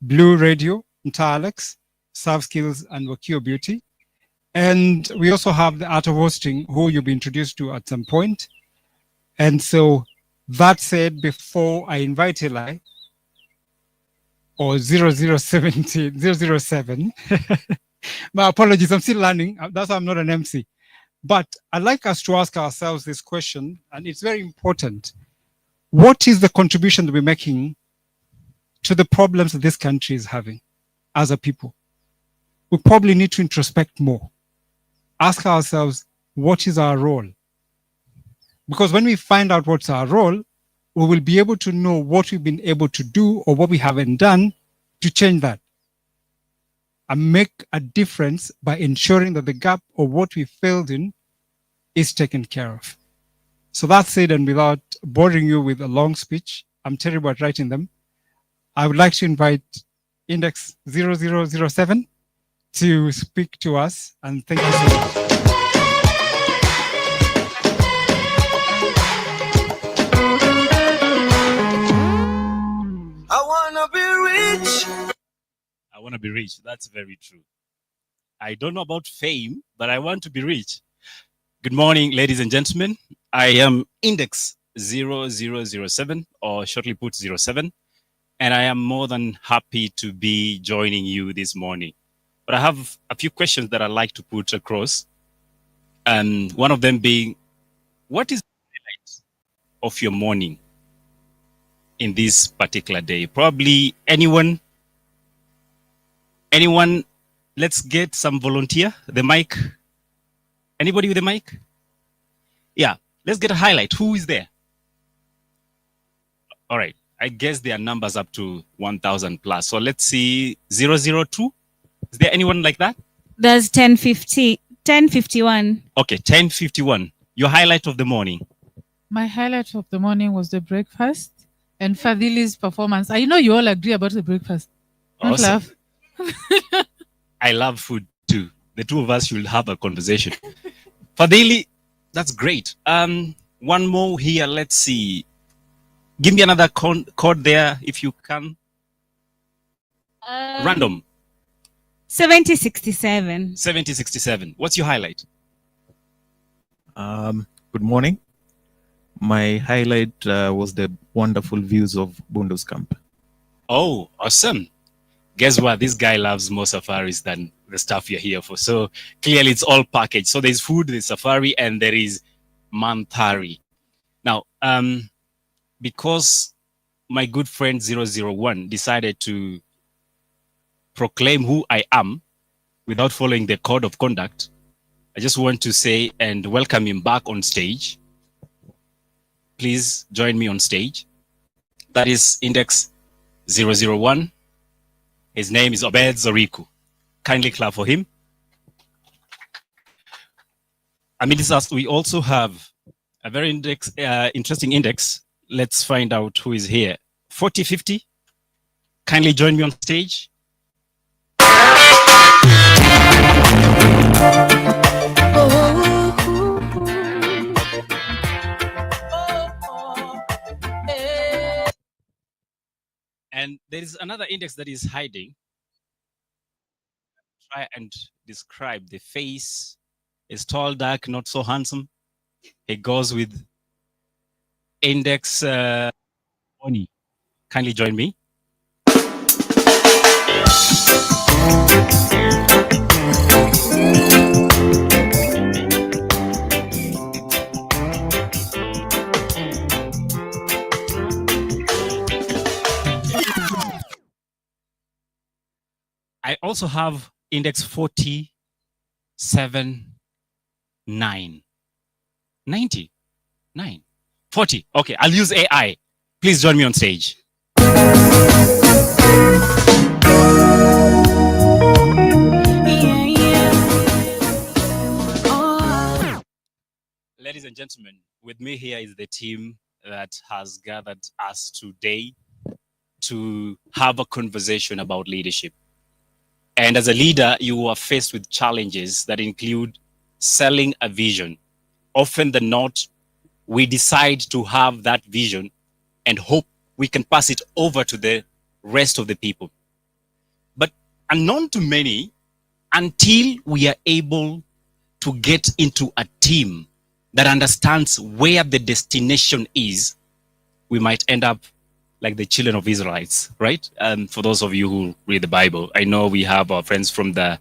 Blue Radio, Alex, Serve Skills, and Wakio Beauty. And we also have the Art of Hosting, who you'll be introduced to at some point. And so that said, before I invite Eli, or 007, my apologies, I'm still learning. That's why I'm not an MC. But I'd like us to ask ourselves this question, and it's very important. What is the contribution that we're making to the problems that this country is having as a people? We probably need to introspect more. Ask ourselves, what is our role? Because when we find out what's our role, we will be able to know what we've been able to do or what we haven't done to change that and make a difference by ensuring that the gap or what we failed in is taken care of. So that said, and without boring you with a long speech, I'm terrible at writing them, I would like to invite Index 0007 to speak to us, and thank you so much. I wanna be rich. I want to be rich. That's very true. I don't know about fame, but I want to be rich. Good morning, ladies and gentlemen. I am Index 0007, or shortly put 07, and I am more than happy to be joining you this morning. But I have a few questions that I'd like to put across, and one of them being, what is the highlight of your morning in this particular day? Probably anyone, let's get some volunteer, the mic. Anybody with a mic? Yeah, let's get a highlight. Who is there? All right, I guess there are numbers up to 1,000 plus. So let's see, 002. Is there anyone like that? There's 1051. Okay, 1051. Your highlight of the morning. My highlight of the morning was the breakfast and Fadili's performance. I know you all agree about the breakfast. Don't Awesome. laugh. I love food too. The two of us should have a conversation. Fadili, that's great. One more here. Let's see. Give me another code there if you can. Random. 7067. 7067. What's your highlight? Good morning. My highlight was the wonderful views of Bundo's camp. Oh, awesome. Guess what? This guy loves more safaris than the stuff you're here for. So clearly it's all packaged. So there's food, there's safari, and there is mandhari. Now, because my good friend 001 decided to proclaim who I am without following the code of conduct, I just want to say and welcome him back on stage. Please join me on stage. That is Index 001. His name is Obed Zoriku. Kindly clap for him. Amidst us, we also have a very interesting index. Let's find out who is here. 4050. Kindly join me on stage. And there is another index that is hiding. Try and describe the face. Is tall, dark, not so handsome. He goes with index Oni. Kindly join me. I also have index 47.9. 90. 9. 40. Okay, I'll use AI. Please join me on stage. Ladies and gentlemen, with me here is the team that has gathered us today to have a conversation about leadership. And as a leader, you are faced with challenges that include selling a vision. Often than not, we decide to have that vision and hope we can pass it over to the rest of the people. But unknown to many, until we are able to get into a team that understands where the destination is, we might end up like the children of Israelites, right? For those of you who read the Bible, I know we have our friends from the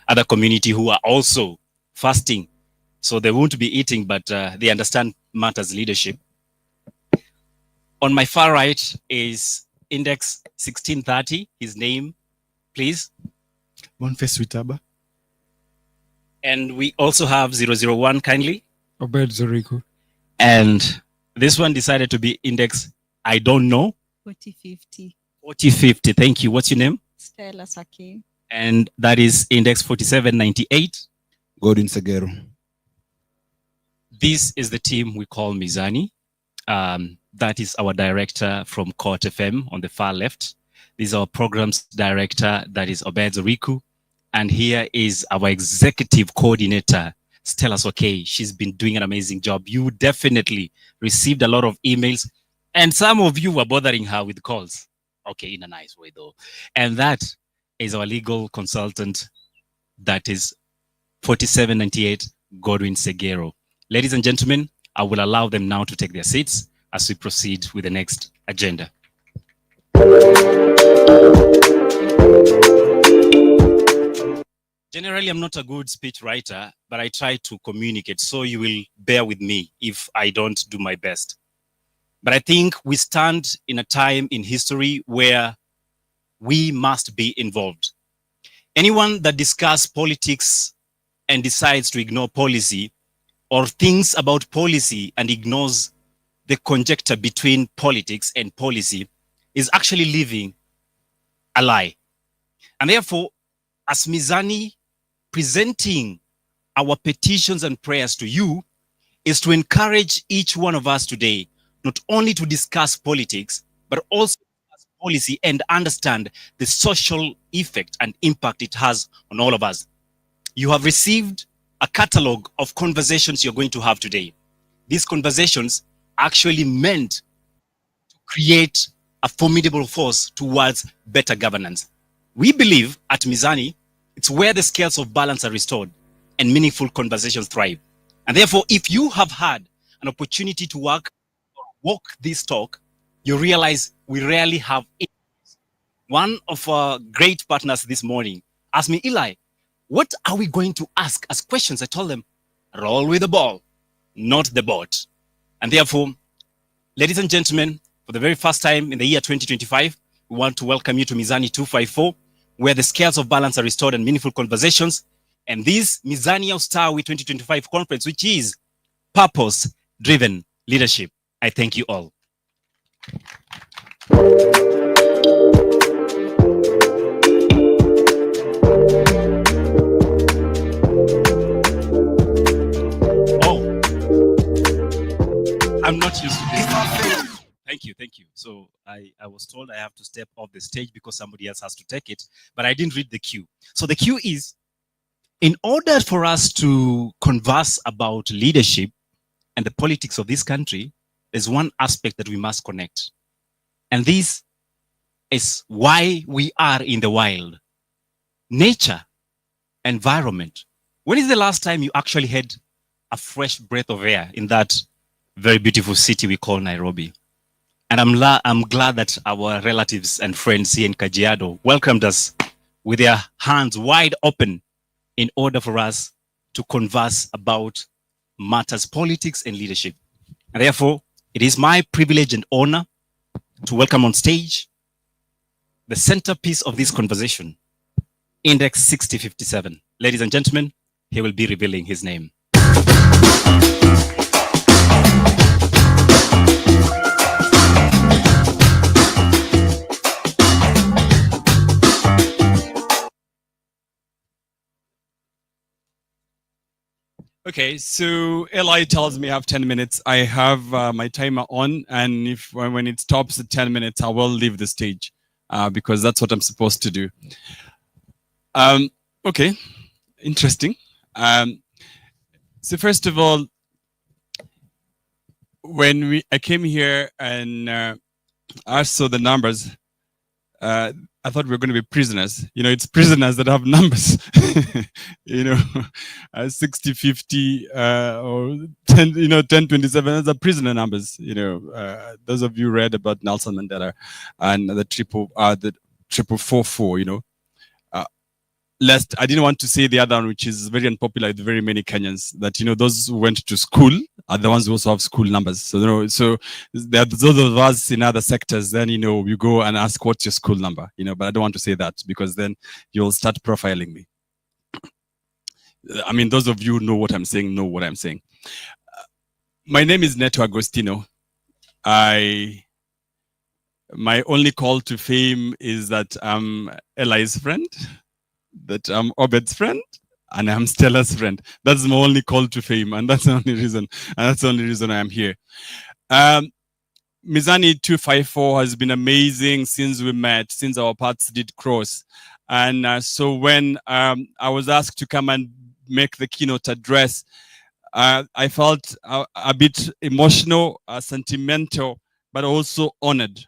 other community who are also fasting. So they won't be eating, but they understand matters leadership. On my far right is index 1630. His name, please. Boniface Witaba. And we also have 001, kindly. Obed Zoriku. And this one decided to be index, I don't know. 4050. 4050, thank you. What's your name? Stella Saki. And that is index 4798. Godwin Segero. This is the team we call Mizani. That is our director from Court FM on the far left. This is our programs director, that is Obed Zoriku. And here is our executive coordinator, Stella Soke. She's been doing an amazing job. You definitely received a lot of emails, and some of you were bothering her with calls. Okay, in a nice way though. And that is our legal consultant, that is 4798, Godwin Segero. Ladies and gentlemen, I will allow them now to take their seats as we proceed with the next agenda. Generally, I'm not a good speech writer, but I try to communicate, so you will bear with me if I don't do my best. But I think we stand in a time in history where we must be involved. Anyone that discusses politics and decides to ignore policy, or thinks about policy and ignores the conjecture between politics and policy, is actually living a lie. And therefore, as Mizani, presenting our petitions and prayers to you is to encourage each one of us today, not only to discuss politics, but also discuss policy and understand the social effect and impact it has on all of us. You have received a catalog of conversations you're going to have today. These conversations are actually meant to create a formidable force towards better governance. We believe at Mizani, it's where the scales of balance are restored and meaningful conversations thrive. And therefore, if you have had an opportunity to walk this talk, you realize we rarely have it. One of our great partners this morning asked me, Eli, what are we going to ask as questions? I told them, roll with the ball, not the boat. And therefore, ladies and gentlemen, for the very first time in the year 2025, we want to welcome you to Mizani 254, where the scales of balance are restored and meaningful conversations. And this Mizani Ustawi 2025 conference, which is purpose-driven leadership. I thank you all. I'm not used to this. Thank you, thank you. So I was told I have to step off the stage because somebody else has to take it, but I didn't read the cue. So the cue is, in order for us to converse about leadership and the politics of this country, there's one aspect that we must connect. And this is why we are in the wild. Nature, environment. When is the last time you actually had a fresh breath of air in that very beautiful city we call Nairobi? And I'm glad that our relatives and friends here in Kajiado welcomed us with their hands wide open in order for us to converse about matters, politics, and leadership. And therefore, it is my privilege and honor to welcome on stage the centerpiece of this conversation, Index 6057. Ladies and gentlemen, he will be revealing his name. Okay, so Eli tells me I have 10 minutes. I have my timer on, and if when it stops at 10 minutes, I will leave the stage because that's what I'm supposed to do. Okay, interesting. So first of all, when I came here and I saw the numbers, I thought we were going to be prisoners. You know, it's prisoners that have numbers. You know, 60, 50, or 10, you know, 10, 27, those are prisoner numbers. You know, those of you read about Nelson Mandela and the triple 444, you know. Lest I didn't want to say the other one, which is very unpopular with very many Kenyans, that, you know, those who went to school are the ones who also have school numbers. So, you know, so there are those of us in other sectors, then, you know, you go and ask, what's your school number? You know, but I don't want to say that because then you'll start profiling me. I mean, those of you who know what I'm saying, know what I'm saying. My name is Neto Agostino. My only call to fame is that I'm Eli's friend, that I'm Obed's friend, and I'm Stella's friend. That's my only call to fame, and that's the only reason. And that's the only reason I am here. Mizani 254 has been amazing since we met, since our paths did cross. And so when I was asked to come and make the keynote address, I felt a bit emotional, sentimental, but also honored.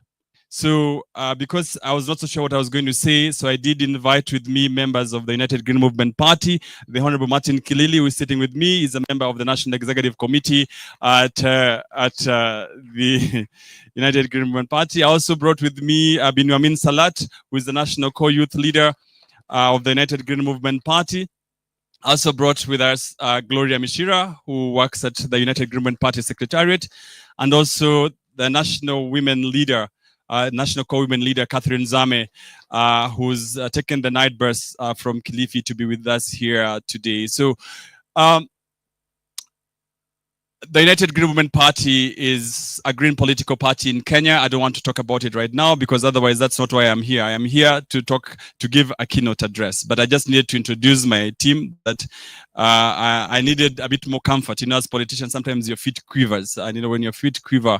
So because I was not so sure what I was going to say, so I did invite with me members of the United Green Movement Party. The Honorable Martin Kilili, who is sitting with me, is a member of the National Executive Committee at the United Green Movement Party. I also brought with me Binuamin Salat, who is the National Co-Youth Leader of the United Green Movement Party. Also brought with us Gloria Mishira, who works at the United Green Movement Party Secretariat, and also the National Women Leader, National Co-Women Leader Catherine Zame, who's taken the night bus from Kilifi to be with us here today. So the United Green Movement Party is a green political party in Kenya. I don't want to talk about it right now because otherwise that's not why I'm here. I am here to give a keynote address, but I just needed to introduce my team that I needed a bit more comfort. You know, as politicians, sometimes your feet quivers, and you know, when your feet quiver,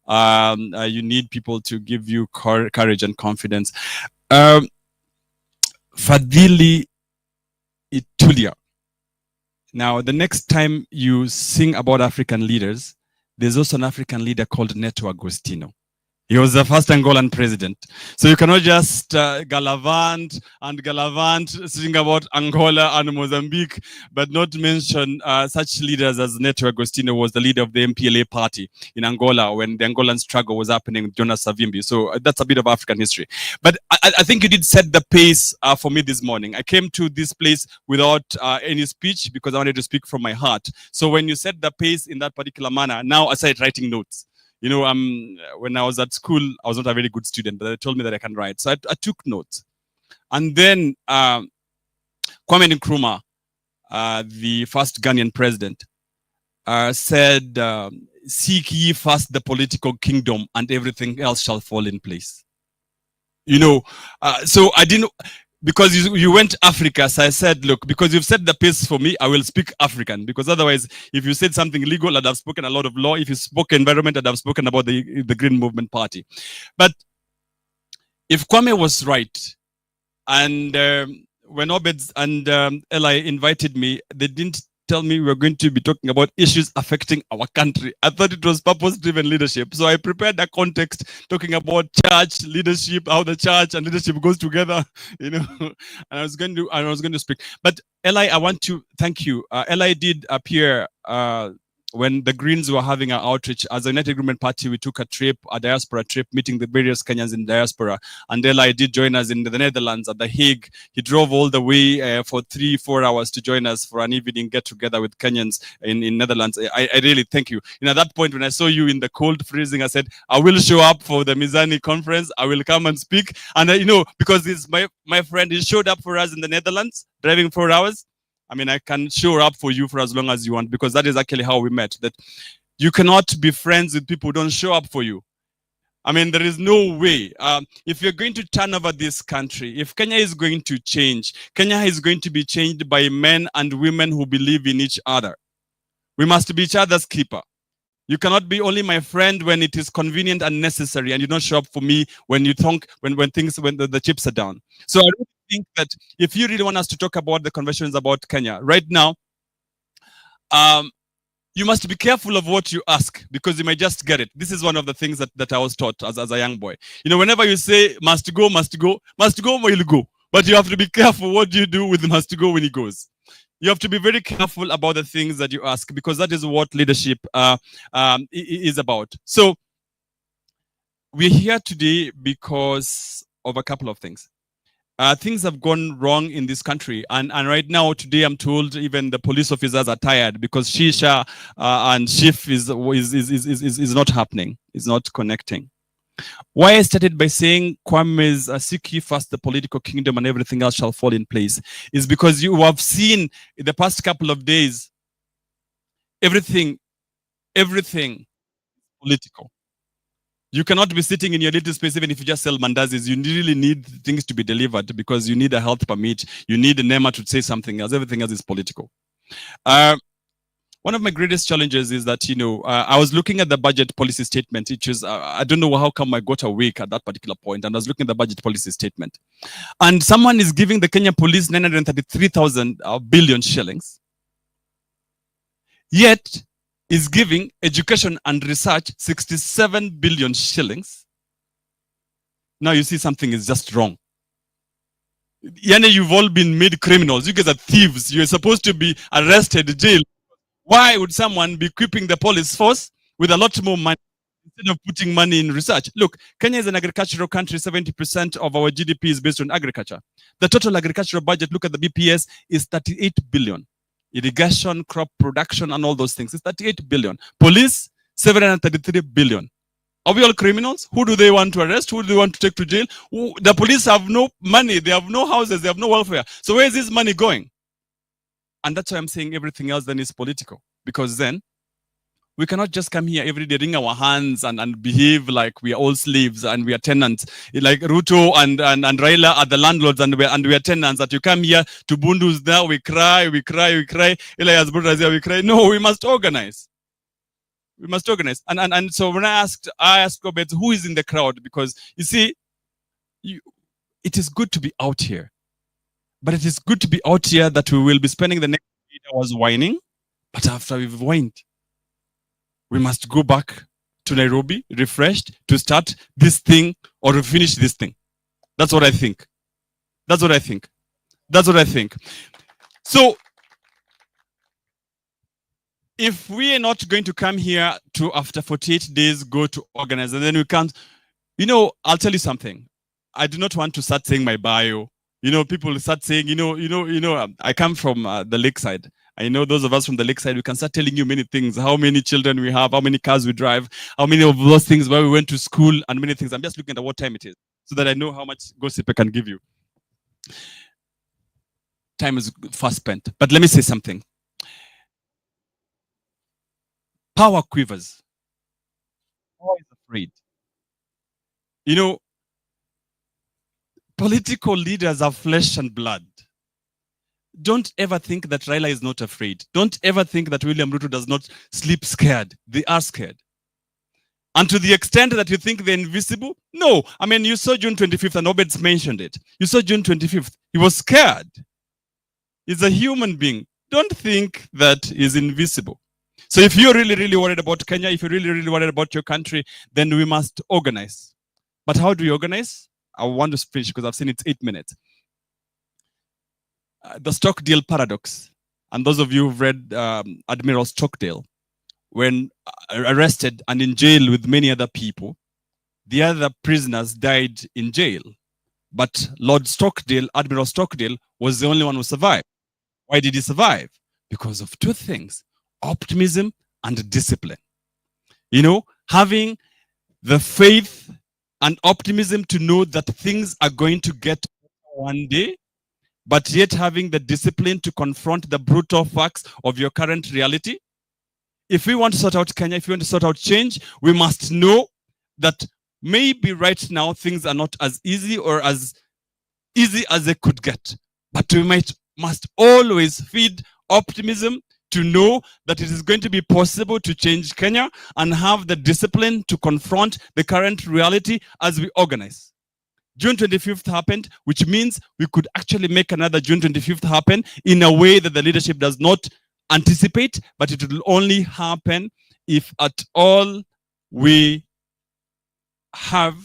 you need people to give you courage and confidence. Fadhili Itulia. Now, the next time you sing about African leaders, there's also an African leader called Neto Agostino. He was the first Angolan president. So you cannot just galavant, sing about Angola and Mozambique, but not mention such leaders as Neto Agostino was the leader of the MPLA party in Angola when the Angolan struggle was happening with Jonas Savimbi. So that's a bit of African history. But I think you did set the pace for me this morning. I came to this place without any speech because I wanted to speak from my heart. So when you set the pace in that particular manner, now I started writing notes. You know, when I was at school, I was not a very good student, but they told me that I can write. So I took notes. And then Kwame Nkrumah, the first Ghanaian president, said, seek ye first the political kingdom and everything else shall fall in place. You know, so I didn't, because you went Africa, so I said, look, because you've set the pace for me, I will speak African. Because otherwise, if you said something legal, I'd have spoken a lot of law. If you spoke environment, I'd have spoken about the Green Movement Party. But if Kwame was right, and when Obed and Eli invited me, they didn't tell me we were going to be talking about issues affecting our country. I thought it was purpose-driven leadership. So I prepared a context talking about church leadership, how the church and leadership goes together, you know. And I was going to speak. But Eli, I want to thank you. Eli did appear when the Greens were having an outreach. As a United Agreement Party, we took a diaspora trip, meeting the various Kenyans in diaspora. And Eli did join us in the Netherlands at The Hague. He drove all the way for 3-4 hours to join us for an evening get-together with Kenyans in Netherlands. I really thank you. At that point, when I saw you in the cold freezing, I said, I will show up for the Mizani conference. I will come and speak. And, because it's my friend, he showed up for us in the Netherlands, driving 4 hours. I mean, I can show up for you for as long as you want, because that is actually how we met. That you cannot be friends with people who don't show up for you. I mean, there is no way. If you're going to turn over this country, if Kenya is going to change, Kenya is going to be changed by men and women who believe in each other. We must be each other's keeper. You cannot be only my friend when it is convenient and necessary, and you don't show up for me when you think when the chips are down. So I really think that if you really want us to talk about the conversations about Kenya right now, you must be careful of what you ask, because you might just get it. This is one of the things that I was taught as a young boy. Whenever you say must go, will go. But you have to be careful what you do with must go when he goes. You have to be very careful about the things that you ask, because that is what leadership is about. So we're here today because of a couple of things. Things have gone wrong in this country, and right now, today, I'm told even the police officers are tired because Shisha and Shif is not happening. It's not connecting. Why I started by saying Kwame's seek ye first the political kingdom and everything else shall fall in place is because you have seen in the past couple of days everything political. You cannot be sitting in your little space even if you just sell mandazis. You really need things to be delivered because you need a health permit. You need a NEMA to say something else. Everything else is political. One of my greatest challenges is that, I was looking at the budget policy statement, which is, I don't know how come I got awake at that particular point, and I was looking at the budget policy statement. And someone is giving the Kenya police 933,000 billion shillings, yet is giving education and research 67 billion shillings. Now you see something is just wrong. Yani, you've all been made criminals. You guys are thieves. You're supposed to be arrested, jailed. Why would someone be equipping the police force with a lot more money instead of putting money in research? Look, Kenya is an agricultural country. 70% of our GDP is based on agriculture. The total agricultural budget, look at the BPS, is 38 billion. Irrigation, crop production, and all those things. It's 38 billion. Police, 733 billion. Are we all criminals? Who do they want to arrest? Who do they want to take to jail? The police have no money. They have no houses. They have no welfare. So where is this money going? And that's why I'm saying everything else then is political. Because then we cannot just come here every day, wring our hands and behave like we are all slaves and we are tenants. Like Ruto and Raila are the landlords and we are tenants. That you come here to Bundus now, we cry. Elias brothers here, we cry. No, we must organize. We must organize. And so when I asked Obed, who is in the crowd? Because you see, it is good to be out here. But it is good to be out here that we will be spending the next 8 hours whining. But after we've whined, we must go back to Nairobi, refreshed, to start this thing or to finish this thing. That's what I think. That's what I think. That's what I think. So, if we are not going to come here to, after 48 days, go to organize, and then we can't, I'll tell you something. I do not want to start saying my bio. People start saying, I come from the lakeside. I know those of us from the lakeside, we can start telling you many things, how many children we have, how many cars we drive, how many of those things, where we went to school, and many things. I'm just looking at what time it is so that I know how much gossip I can give you. Time is fast spent. But let me say something. Power quivers. Power is afraid. political leaders are flesh and blood. Don't ever think that Raila is not afraid. Don't ever think that William Ruto does not sleep scared. They are scared. And to the extent that you think they're invisible, no. I mean, you saw June 25th, and Obed's mentioned it. You saw June 25th. He was scared. He's a human being. Don't think that he's invisible. So if you're really, really worried about Kenya, if you're really, really worried about your country, then we must organize. But how do we organize? I want to finish because I've seen it's 8 minutes. The Stockdale paradox. And those of you who've read Admiral Stockdale, when arrested and in jail with many other people, the other prisoners died in jail. But Lord Stockdale, Admiral Stockdale, was the only one who survived. Why did he survive? Because of two things: optimism and discipline. You know, having the faith and optimism to know that things are going to get one day, but yet having the discipline to confront the brutal facts of your current reality. If we want to sort out Kenya, if we want to sort out change, we must know that maybe right now things are not as easy or as easy as they could get. But we must always feed optimism to know that it is going to be possible to change Kenya and have the discipline to confront the current reality as we organize. June 25th happened, which means we could actually make another June 25th happen in a way that the leadership does not anticipate, but it will only happen if at all we have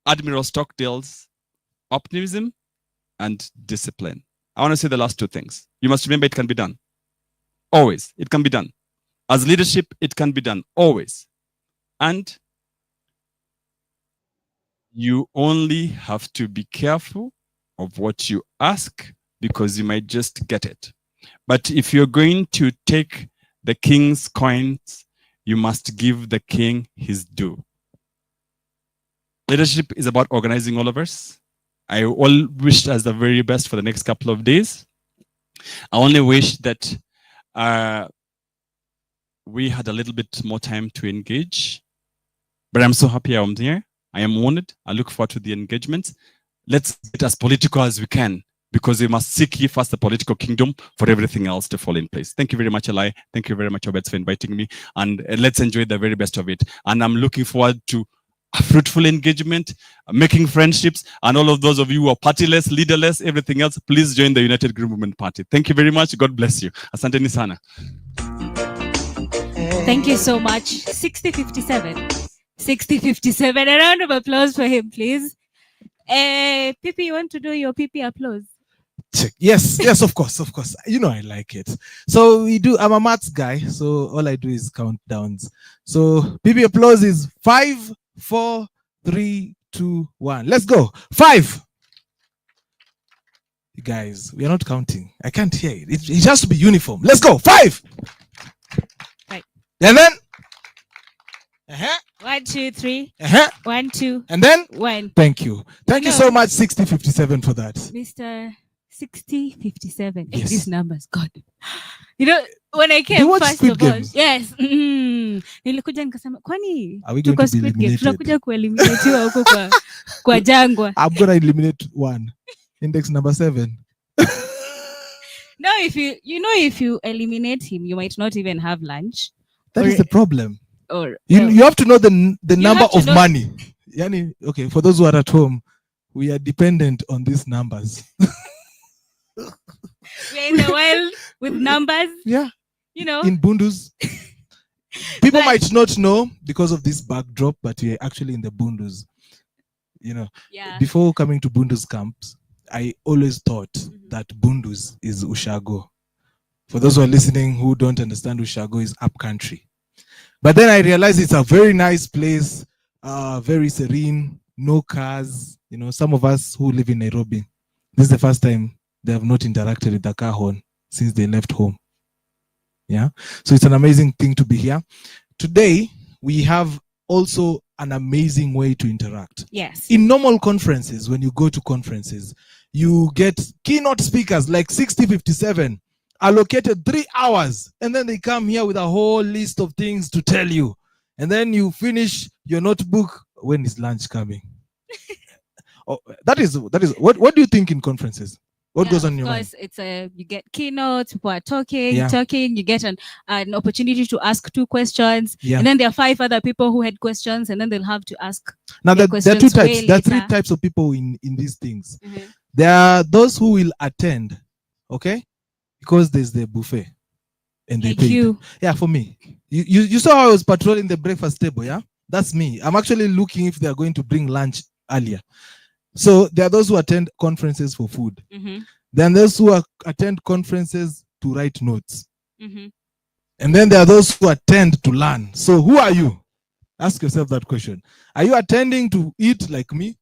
Admiral Stockdale's optimism and discipline. I want to say the last two things. You must remember it can be done. Always. It can be done. As leadership, it can be done. Always. And you only have to be careful of what you ask, because you might just get it. But if you're going to take the king's coins, you must give the king his due. Leadership is about organizing all of us. I all wish us the very best for the next couple of days. I only wish that we had a little bit more time to engage. But I'm so happy I'm here. I am honored. I look forward to the engagement. Let's get as political as we can, because we must seek ye first the political kingdom for everything else to fall in place. Thank you very much, Eli. Thank you very much, Obed, for inviting me. And let's enjoy the very best of it. And I'm looking forward to a fruitful engagement, making friendships, and all of those of you who are partyless, leaderless, everything else, please join the United Green Movement Party. Thank you very much. God bless you. Asanteni sana. Thank you so much. 6057. 6057. A round of applause for him, please. Pipi, you want to do your Pipi applause? Yes, yes, of course, of course. You know I like it. So we do. I'm a maths guy, so all I do is countdowns. So Pipi applause is 5, 4, 3, 2, 1. Let's go. 5. You guys, we are not counting. I can't hear it. It has to be uniform. Let's go. 5. Right. And then. 1, 2, 3. 1, 2. And then 1. Thank you. Thank you so much, 6057, for that. Mr. 6057. Yes. These numbers, God. You know, when I You came watch first Squid of all, Games? yes. Nilikuja nikasema, kwani Are we going tuko to be Squid Game, eliminated? tunakuja kueliminatiwa huko kwa jangwa. I'm gonna eliminate 1. Index number 7. No, if you eliminate him, you might not even have lunch. That is the problem. Or You have to know the number have to of know- money. Yani, okay, for those who are at home, we are dependent on these numbers. we're in the world with numbers. Yeah. You know. In Bundus. People might not know because of this backdrop, but we're actually in the Bundus. You know, Yeah. before coming to Bundus camps, I always thought that Bundus is Ushago. For those who are listening who don't understand, Ushago is up country. But then I realized it's a very nice place, very serene, no cars. You know, some of us who live in Nairobi, this is the first time they have not interacted with the car horn since they left home. Yeah. So it's an amazing thing to be here. Today, we have also an amazing way to interact. Yes. In normal conferences, when you go to conferences, you get keynote speakers like 6057 allocated 3 hours, and then they come here with a whole list of things to tell you. And then you finish your notebook. When is lunch coming? Oh, that is what do you think in conferences? What goes on in of your mind? course, it's you get keynotes, people are talking, Yeah. you get an opportunity to ask 2 questions, Yeah. and then there are 5 other people who had questions, and then they'll have to ask Now their there are 2 questions types. way There are 3 later. types of people in these things. Mhm. There are those who will attend, okay, because there's the buffet, and they Like paid. you. Yeah, for me, you saw how I was patrolling the breakfast table. Yeah, that's me. I'm actually looking if they are going to bring lunch earlier. So there are those who attend conferences for food. Mhm. Then there's who attend conferences to write notes. Mhm. And then there are those who attend to learn. So who are you? Ask yourself that question. Are you attending to eat like me?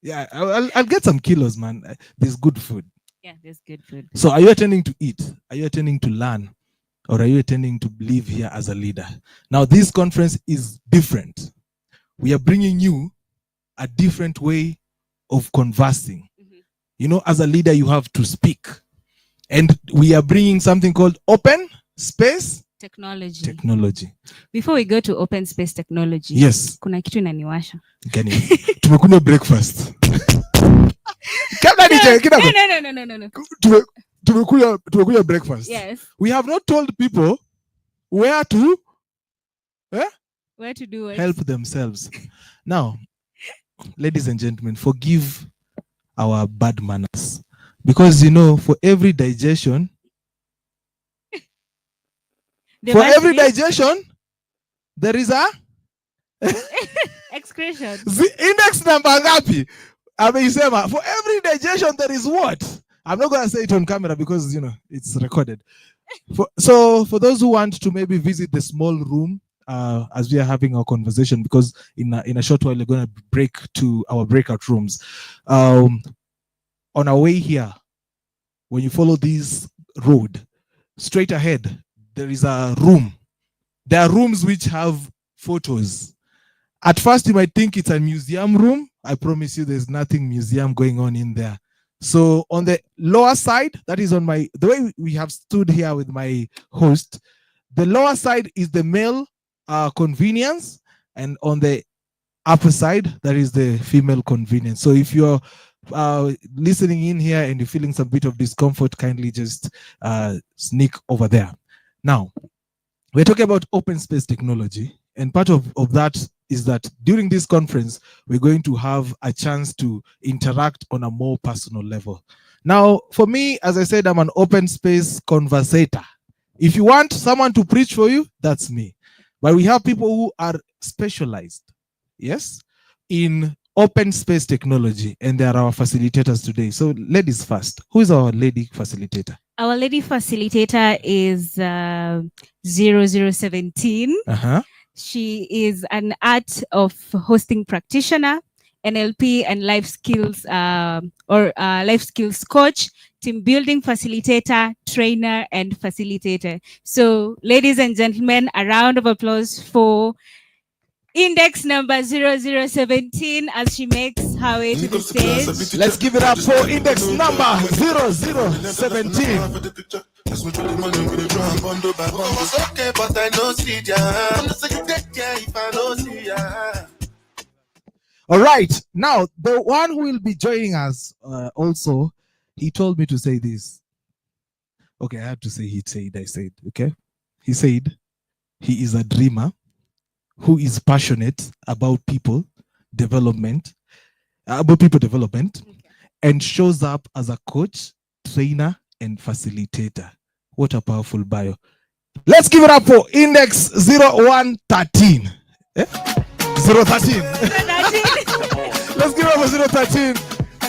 Yeah, I'll get some kilos, man. There's good food. Yeah, there's good food. So are you attending to eat? Are you attending to learn? Or are you attending to live here as a leader? Now, this conference is different. We are bringing you a different way of conversing. You know, as a leader, you have to speak. And we are bringing something called open space technology. Before we go to open space technology, Yes. kuna kitu inaniwasha. Tumekunywa breakfast. No. Tumekunywa breakfast. Yes. We have not told people where to do it. Help themselves. Now, ladies and gentlemen, forgive our bad manners. Because, you know, for every digestion, there is a excretion. Index number ngapi? Ameisema, for every digestion, there is what? I'm not going to say it on camera because, you know, it's recorded. So for those who want to maybe visit the small room, as we are having our conversation, because in a short while we're going to break to our breakout rooms. On our way here, when you follow this road, straight ahead, there is a room. There are rooms which have photos. At first, you might think it's a museum room. I promise you there's nothing museum going on in there. So on the lower side, that is on the way we have stood here with my host, the lower side is the male convenience, and on the upper side, that is the female convenience. So if you're listening in here and you're feeling some bit of discomfort, kindly just sneak over there. Now, we're talking about open space technology, and part of that is that during this conference, we're going to have a chance to interact on a more personal level. Now, for me, as I said, I'm an open space conversator. If you want someone to preach for you, that's me. But we have people who are specialized, yes, in open space technology, and they are our facilitators today. So ladies first. Who is our lady facilitator? Our lady facilitator is 0017. She is an art of hosting practitioner, NLP and life skills life skills coach, team building facilitator, trainer, and facilitator. So, ladies and gentlemen, a round of applause for index number 0017 as she makes her way to the stage. Let's give it up for index number 0017. All right. Now, the one who will be joining us also, he told me to say this. Okay, I have to say I said, okay? He said he is a dreamer who is passionate about people development, and shows up as a coach, trainer, and facilitator. What a powerful bio. Let's give it up for index 0113. 013. Let's give it up for 013.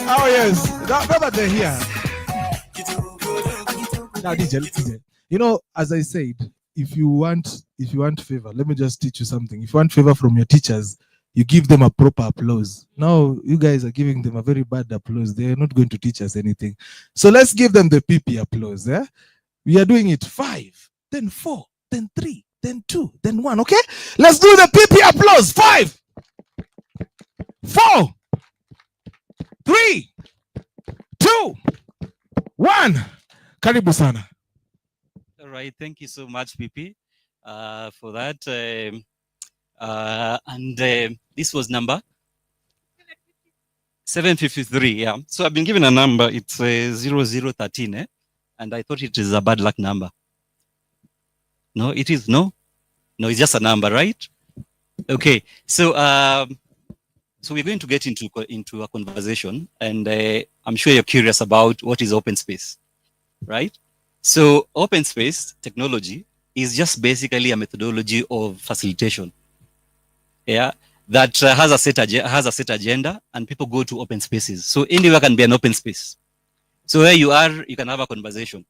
Oh, yes. Now that they're here. Now, DJ. You know, as I said, if you want favor, let me just teach you something. If you want favor from your teachers, you give them a proper applause. Now, you guys are giving them a very bad applause. They're not going to teach us anything. So let's give them the PP applause. Eh? We are doing it 5, then 4, then 3, then 2, then 1. Okay? Let's do the PP applause. 5, 4, 3, 2, 1. Karibu sana. All right, thank you so much, PP, for that. And this was number 753, yeah. So I've been given a number. It's 0013, and I thought it is a bad luck number. No, it is no, it's just a number, right? Okay. So so we're going to get into a conversation, and I'm sure you're curious about what is open space, right? So open space technology is just basically a methodology of facilitation, yeah, that has a set agenda, and people go to open spaces. So anywhere can be an open space. So where you are, you can have a conversation,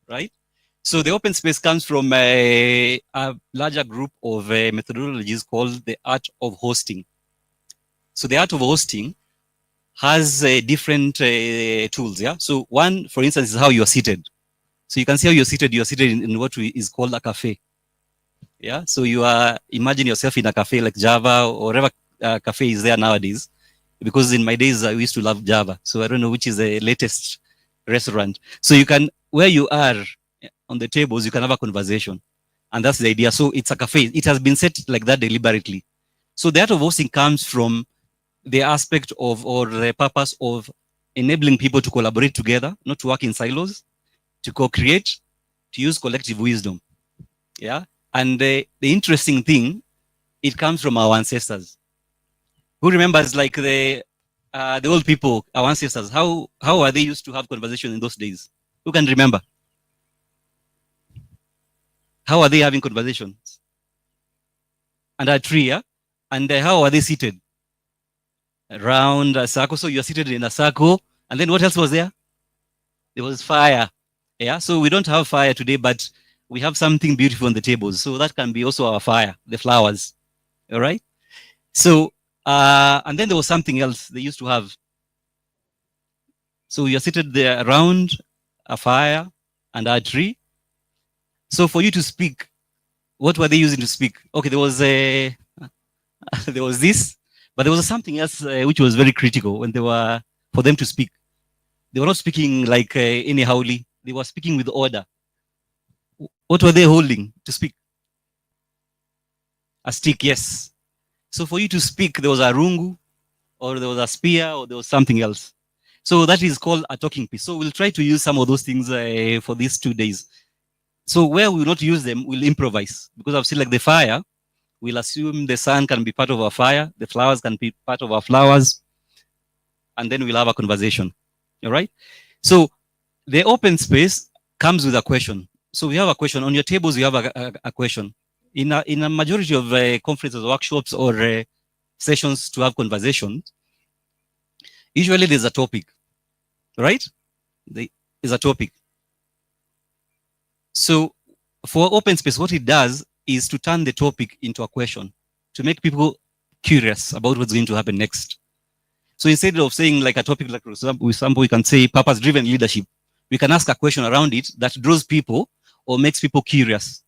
right? So the open space comes from a larger group of methodologies called the art of hosting. So the art of hosting has different tools, yeah? So one, for instance, is how you are seated. So you can see how you're seated. You're seated in what is called a cafe. Yeah. So you are, imagine yourself in a cafe like Java or whatever cafe is there nowadays. Because in my days, I used to love Java. So I don't know which is the latest restaurant. So you can, where you are on the tables, you can have a conversation. And that's the idea. So it's a cafe. It has been set like that deliberately. So the art of hosting comes from the aspect of, or the purpose of enabling people to collaborate together, not to work in silos, to co-create, to use collective wisdom. Yeah. And the interesting thing, it comes from our ancestors. Who remembers, like the old people, our ancestors, how are they used to have conversation in those days? Who can remember? How are they having conversations? Under a tree, yeah? And how are they seated? Around a circle. So you're seated in a circle. And then what else was there? There was fire. Yeah, so we don't have fire today, but we have something beautiful on the tables. So that can be also our fire, the flowers. All right? So, and then there was something else they used to have. So you're seated there around a fire and a tree. So for you to speak, what were they using to speak? Okay, there was there was this, but there was something else which was very critical when they were, for them to speak. They were not speaking like anyhowly. They were speaking with order. What were they holding to speak? A stick, yes. So for you to speak, there was a rungu, or there was a spear, or there was something else. So that is called a talking piece. So we'll try to use some of those things for these 2 days. So where we will not use them, we'll improvise. Because I've seen like the fire, we'll assume the sun can be part of our fire, the flowers can be part of our flowers, and then we'll have a conversation. All right? So the open space comes with a question. So we have a question. On your tables, you have a question. In a majority of conferences, workshops, or sessions to have conversations, usually there's a topic, right? There's a topic. So for open space, what it does is to turn the topic into a question, to make people curious about what's going to happen next. So instead of saying like a topic, like for example, we can say purpose-driven leadership. We can ask a question around it that draws people or makes people curious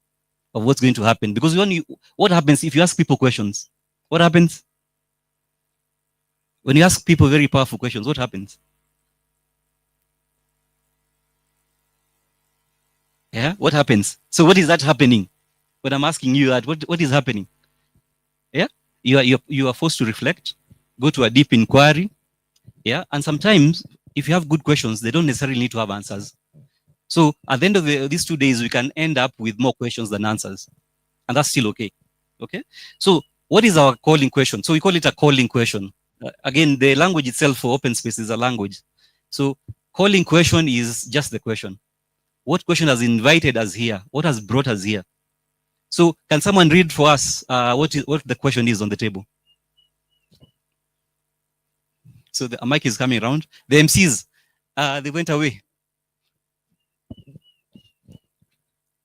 of what's going to happen. Because what happens if you ask people questions? What happens? When you ask people very powerful questions, what happens? Yeah, what happens? So what is that happening? When I'm asking you that, what is happening? Yeah, you are forced to reflect, go to a deep inquiry. Yeah, and sometimes if you have good questions, they don't necessarily need to have answers. So at the end of these 2 days, we can end up with more questions than answers, and that's still okay. Okay. So what is our calling question? So we call it a calling question. Again, the language itself for open space is a language. So calling question is just the question. What question has invited us here? What has brought us here? So can someone read for us what the question is on the table? So the mic is coming around. The MCs, they went away.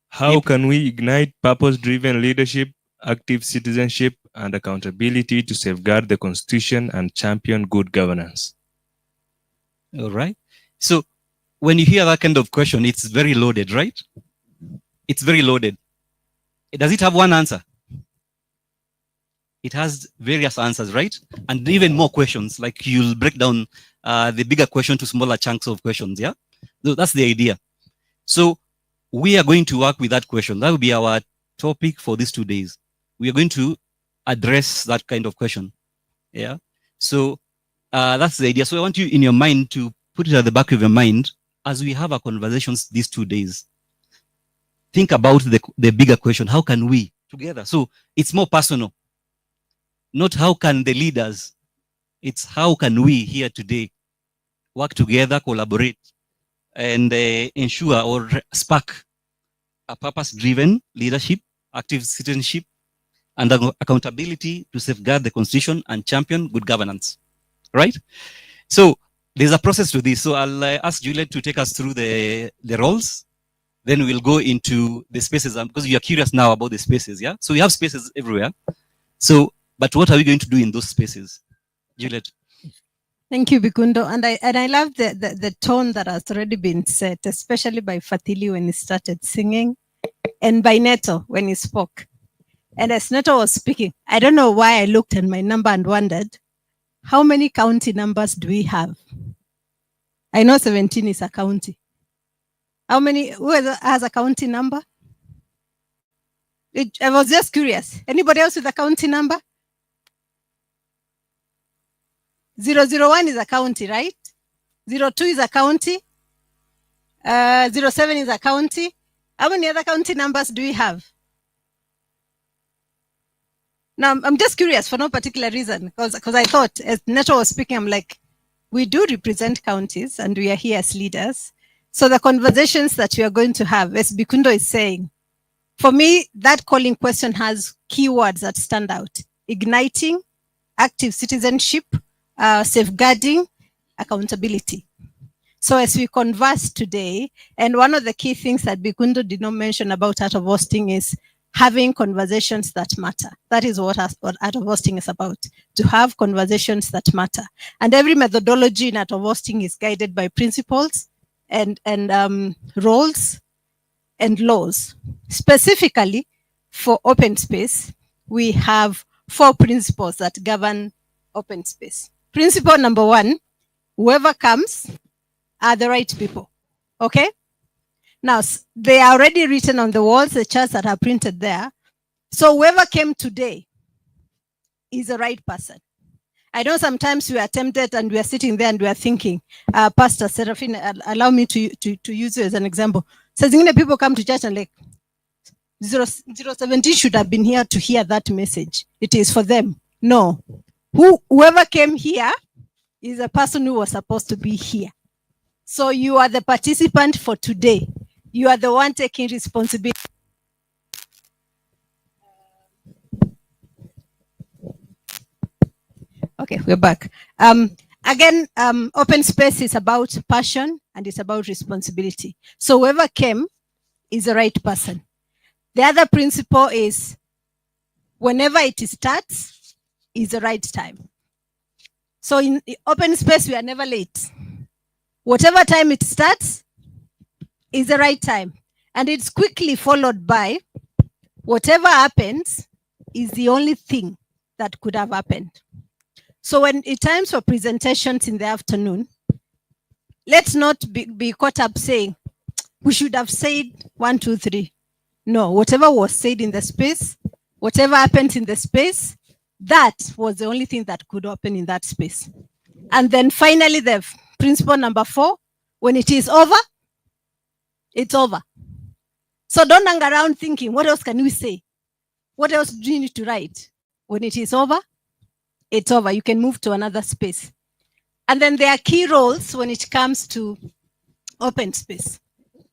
How can we ignite purpose-driven leadership, active citizenship, and accountability to safeguard the Constitution and champion good governance? All right. So when you hear that kind of question, it's very loaded, right? It's very loaded. Does it have one answer? It has various answers, right? And even more questions, like you'll break down the bigger question to smaller chunks of questions, yeah? So that's the idea. So we are going to work with that question. That will be our topic for these 2 days. We are going to address that kind of question, yeah? So That's the idea. So I want you in your mind to put it at the back of your mind as we have our conversations these 2 days. Think about the bigger question. How can we together? So it's more personal. Not how can the leaders, it's how can we here today work together, collaborate, and ensure or spark a purpose-driven leadership, active citizenship, and accountability to safeguard the Constitution and champion good governance, right? So there's a process to this. So I'll ask Juliet to take us through the roles. Then we'll go into the spaces, because you are curious now about the spaces, yeah? So we have spaces everywhere. So, but what are we going to do in those spaces? Juliet. Thank you, Bikundo. And I love the tone that has already been set, especially by Fatili when he started singing, and by Neto when he spoke. And as Neto was speaking, I don't know why I looked at my number and wondered, how many county numbers do we have? I know 17 is a county. How many, who has a county number? I was just curious. Anybody else with a county number? 001 is a county, right? 02 is a county. 07 is a county. How many other county numbers do we have? Now, I'm just curious for no particular reason, because I thought, as Neto was speaking, I'm like, we do represent counties and we are here as leaders. So the conversations that we are going to have, as Bikundo is saying, for me, that calling question has keywords that stand out: igniting, active citizenship, safeguarding, accountability. So as we converse today, and one of the key things that Bikundo did not mention about Art of Hosting is having conversations that matter. That is what Art of Hosting is about, to have conversations that matter. And every methodology in Art of Hosting is guided by principles and roles and laws. Specifically for open space, we have 4 principles that govern open space. Principle number 1, whoever comes are the right people. Okay? Now, they are already written on the walls, the charts that are printed there. So whoever came today is the right person. I know sometimes we are tempted and we are sitting there and we are thinking, Pastor Seraphine, allow me to use you as an example. So people come to church and like, 017 should have been here to hear that message. It is for them. No. Whoever came here is a person who was supposed to be here. So you are the participant for today. You are the one taking responsibility. Okay, we're back. Again, open space is about passion and it's about responsibility. So whoever came is the right person. The other principle is whenever it starts is the right time. So in open space, we are never late. Whatever time it starts is the right time. And it's quickly followed by whatever happens is the only thing that could have happened. So when it's times for presentations in the afternoon, let's not be caught up saying, we should have said 1, 2, 3. No, whatever was said in the space, whatever happened in the space, that was the only thing that could happen in that space. And then finally, the principle number 4, when it is over, it's over. So don't hang around thinking, what else can we say? What else do you need to write? When it is over, it's over. You can move to another space. And then there are key roles when it comes to open space.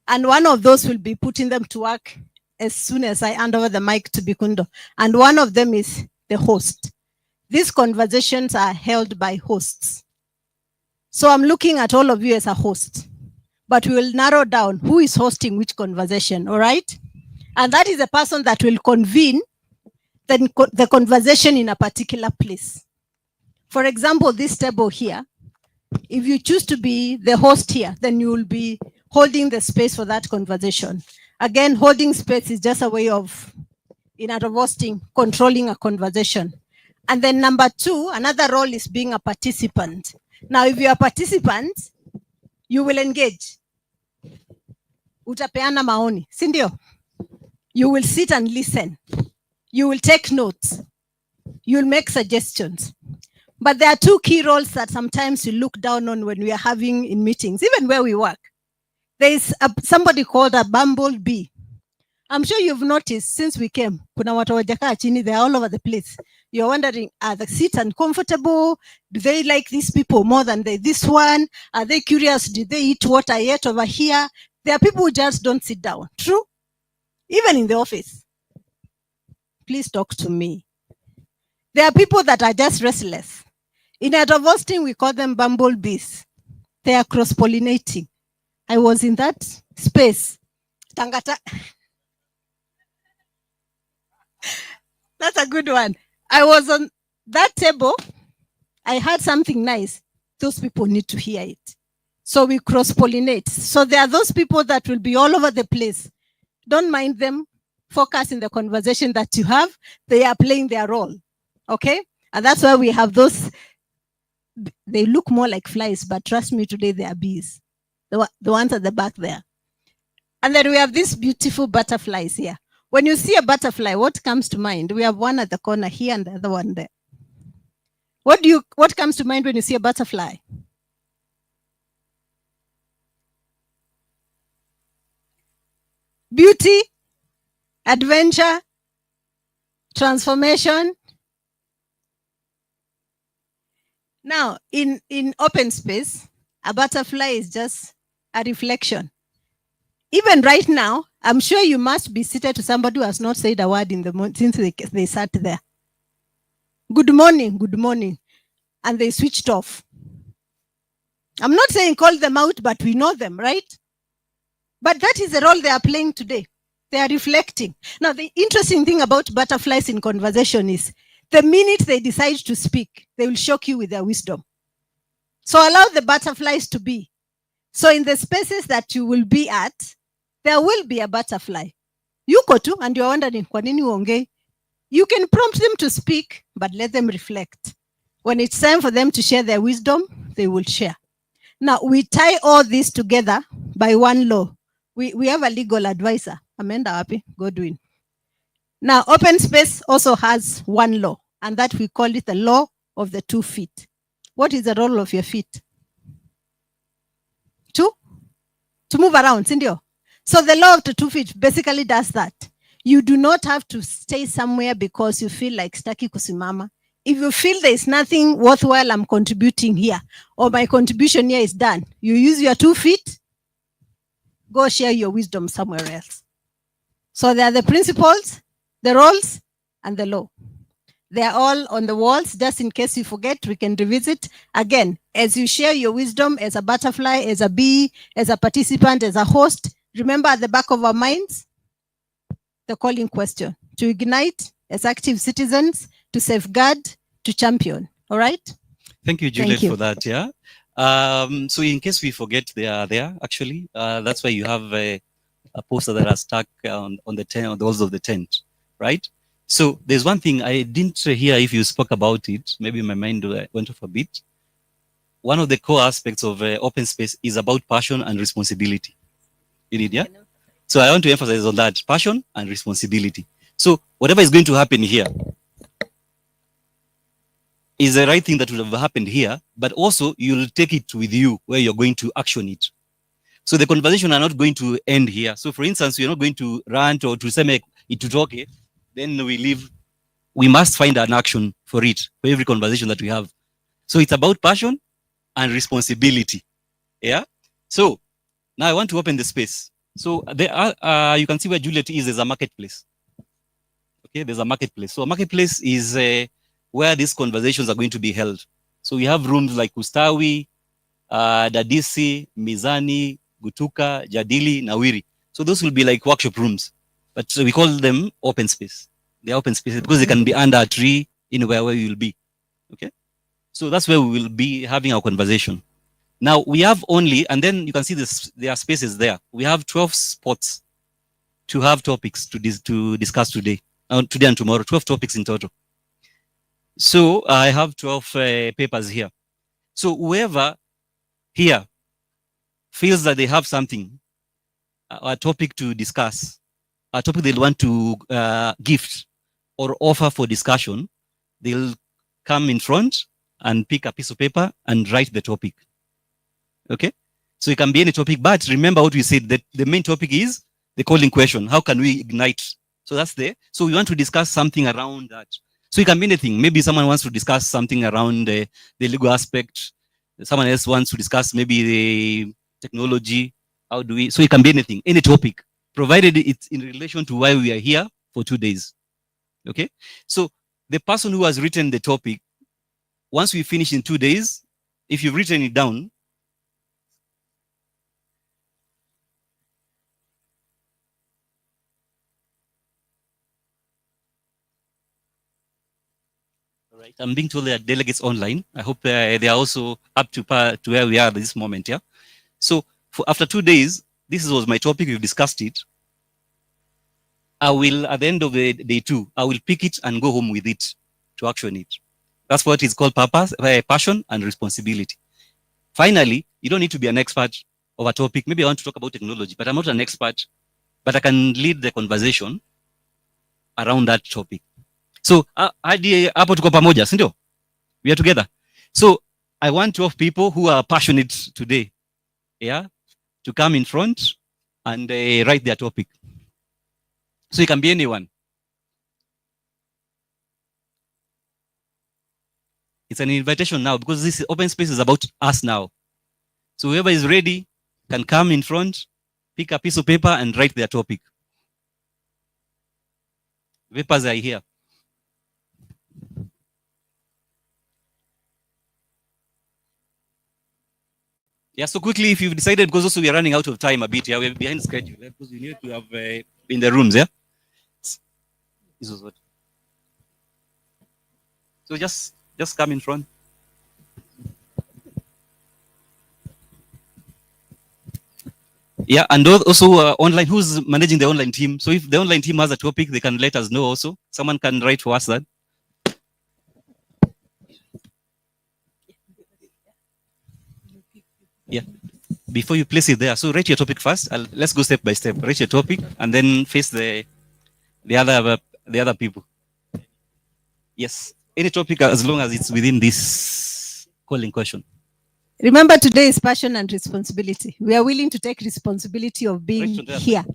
And one of those will be putting them to work as soon as I hand over the mic to Bikundo. And one of them is the host. These conversations are held by hosts. So I'm looking at all of you as a host, but we will narrow down who is hosting which conversation, all right? And that is the person that will convene the conversation in a particular place. For example, this table here, if you choose to be the host here, then you will be holding the space for that conversation. Again, holding space is just a way of, in Art of Hosting, controlling a conversation. And then number 2, another role is being a participant. Now, if you're a participant, you will engage. Utapeana maoni, sindio? You will sit and listen. You will take notes. You'll make suggestions. But there are two key roles that sometimes we look down on when we are having in meetings, even where we work. There is somebody called a bumblebee. I'm sure you've noticed since we came, kuna watu hawajakaa chini, they're all over the place. You're wondering, are the seats uncomfortable? Do they like these people more than this one? Are they curious? Did they eat what I ate over here? There are people who just don't sit down. True? Even in the office. Please talk to me. There are people that are just restless. In Adovosting, we call them bumblebees. They are cross-pollinating. I was in that space. Tangata. That's a good one. I was on that table. I heard something nice. Those people need to hear it. So we cross-pollinate. So there are those people that will be all over the place. Don't mind them. Focus in the conversation that you have. They are playing their role. Okay? And that's why we have those. They look more like flies, but trust me, today they are bees. The ones at the back there. And then we have these beautiful butterflies here. When you see a butterfly, what comes to mind? We have one at the corner here and the other one there. What comes to mind when you see a butterfly? Beauty, adventure, transformation. Now, in open space, a butterfly is just a reflection. Even right now, I'm sure you must be seated to somebody who has not said a word in the morning since they sat there. Good morning, good morning. And they switched off. I'm not saying call them out, but we know them, right? But that is the role they are playing today. They are reflecting. Now, the interesting thing about butterflies in conversation is the minute they decide to speak, they will shock you with their wisdom. So allow the butterflies to be. So in the spaces that you will be at, there will be a butterfly. You go to, and you're wondering, kwa nini uongei? You can prompt them to speak, but let them reflect. When it's time for them to share their wisdom, they will share. Now, we tie all this together by one law. We have a legal advisor, Amanda Happy, Godwin. Now, open space also has one law, and that we call it the law of the 2 feet. What is the role of your feet? To move around, Cindy. So the law of the 2 feet basically does that. You do not have to stay somewhere because you feel like staki kusimama. If you feel there is nothing worthwhile I'm contributing here, or my contribution here is done, you use your 2 feet, go share your wisdom somewhere else. So there are the principles, the roles, and the law. They are all on the walls. Just in case you forget, we can revisit. Again, as you share your wisdom as a butterfly, as a bee, as a participant, as a host, remember at the back of our minds, the calling question: to ignite as active citizens, to safeguard, to champion. All right? Thank you, Juliet, Thank you. for that. Yeah. So in case we forget, they are there, actually. That's why you have a poster that are stuck on the tent, on the walls of the tent, right? So there's one thing I didn't hear if you spoke about it. Maybe my mind went off a bit. One of the core aspects of open space is about passion and responsibility. You need, yeah? So I want to emphasize on that, passion and responsibility. So whatever is going to happen here is the right thing that would have happened here, but also you'll take it with you where you're going to action it. So the conversation are not going to end here. So for instance, you're not going to rant or to say it to talk, then we leave. We must find an action for it, for every conversation that we have. So it's about passion and responsibility. Yeah. So now I want to open the space. So there are, you can see where Juliet is. There's a marketplace. Okay, there's a marketplace. So a marketplace is where these conversations are going to be held. So we have rooms like Ustawi, Dadisi, Mizani, Gutuka, Jadili, Nawiri. So those will be like workshop rooms, but we call them open space. They're open spaces because they can be under a tree, anywhere where you will be. Okay, so that's where we will be having our conversation. Now we have only, and then you can see this, there are spaces there. We have 12 spots to have topics to discuss today and tomorrow. 12 topics in total. So I have 12 papers here. So whoever here feels that they have something, a topic to discuss, a topic they want to gift or offer for discussion, they'll come in front and pick a piece of paper and write the topic. Okay? So it can be any topic, but remember what we said, that the main topic is the calling question. How can we ignite? So that's there. So we want to discuss something around that. So it can be anything. Maybe someone wants to discuss something around the legal aspect. Someone else wants to discuss maybe the technology. How do we? So it can be anything, any topic, provided it's in relation to why we are here for 2 days. Okay? So the person who has written the topic, once we finish in 2 days, if you've written it down, right. I'm being told there are delegates online. I hope they are also up to where we are at this moment. Yeah. So after 2 days, this was my topic. We've discussed it. I will, at the end of the day 2, I will pick it and go home with it to action it. That's what is called purpose, passion, and responsibility. Finally, you don't need to be an expert of a topic. Maybe I want to talk about technology, but I'm not an expert. But I can lead the conversation around that topic. So hadi hapo tuko pamoja, si ndio? We are together. So I want 12 people who are passionate today, yeah, to come in front and write their topic. So it can be anyone. It's an invitation now because this open space is about us now. So whoever is ready can come in front, pick a piece of paper and write their topic. Papers are here. Yeah, so quickly, if you've decided, because also we are running out of time a bit, yeah, we're behind schedule, because we need to have in the rooms, yeah? This was what? So just come in front. Yeah, and also online, who's managing the online team? So if the online team has a topic, they can let us know also. Someone can write for us that. Yeah. Before you place it there, so write your topic first. Let's go step by step. Write your topic and then face the other people. Yes, any topic as long as it's within this calling question. Remember, today is passion and responsibility. We are willing to take responsibility of being here.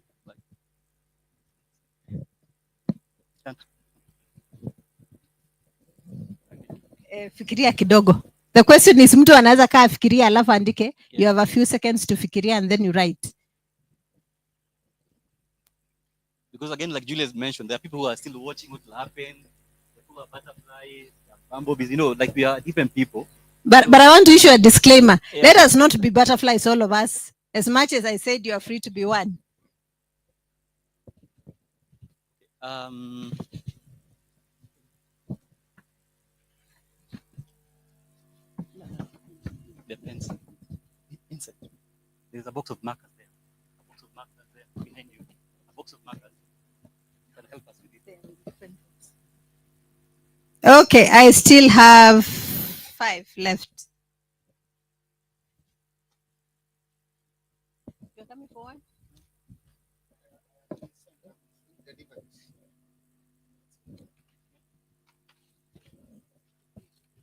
Fikiria kidogo. The question is, mtu anaweza kaa fikiria alafu andike. You have a few seconds to fikiria and then you write. Because again, like Julius mentioned, there are people who are still watching what will happen. People are butterflies, bumblebees, you know, like we are different people. But I want to issue a disclaimer. Yeah. Let us not be butterflies, all of us. As much as I said, you are free to be one. Depends. Inside. There's a box of markers there. A box of markers there behind you. A box of markers. You can help us with it. Okay, I still have 5 left. You're coming for one?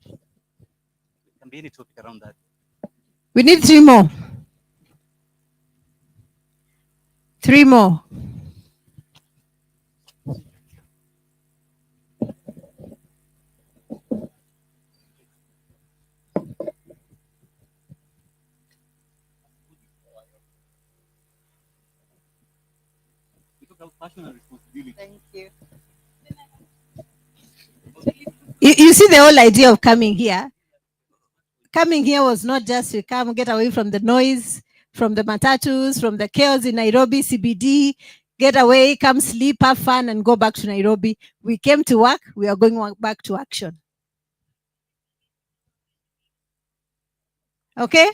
It can be any topic around that. We need 3 more. 3 more. Passion and responsibility. Thank you. You see the whole idea of coming here. Coming here was not just to come get away from the noise, from the matatus, from the chaos in Nairobi, CBD, get away, come sleep, have fun, and go back to Nairobi. We came to work, we are going back to action. Okay?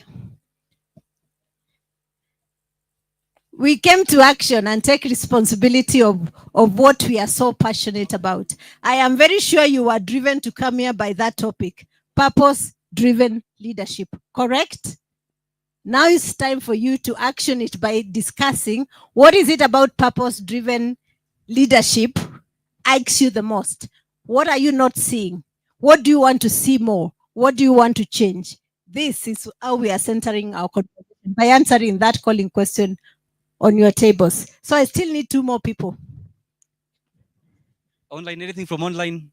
We came to action and take responsibility of what we are so passionate about. I am very sure you are driven to come here by that topic, purpose-driven leadership, correct? Now it's time for you to action it by discussing what is it about purpose-driven leadership irks you the most? What are you not seeing? What do you want to see more? What do you want to change? This is how we are centering our conversation, by answering that calling question on your tables. So I still need 2 more people. Online, anything from online?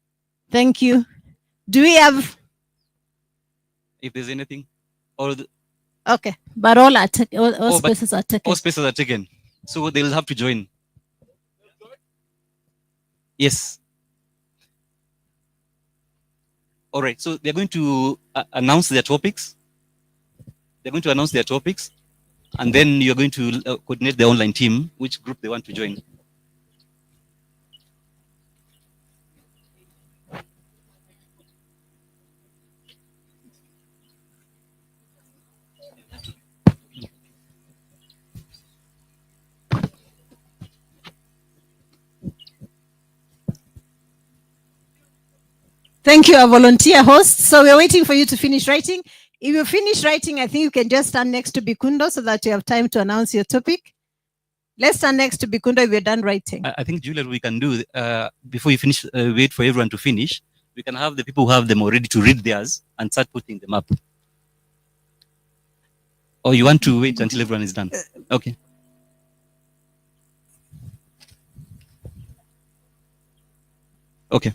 Thank you. Do we have? If there's anything, or Okay, but all are all Oh, but spaces are taken. all spaces are taken, so they'll have to join. Yes. All right. So they're going to announce their topics. They're going to announce their topics, and then you're going to coordinate the online team, which group they want to join. Thank you, our volunteer host. So we're waiting for you to finish writing. If you finish writing, I think you can just stand next to Bikundo so that you have time to announce your topic. Let's stand next to Bikundo if you're done writing. I think, Julia, we can do, before you finish, wait for everyone to finish. We can have the people who have them already to read theirs and start putting them up. Or you want to wait until everyone is done? Okay. Okay.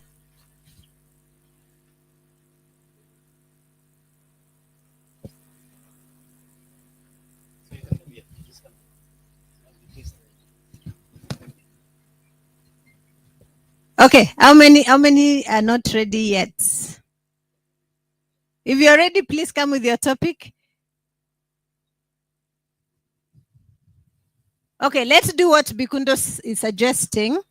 Okay, how many are not ready yet? If you're ready, please come with your topic. Okay, let's do what Bikundo is suggesting.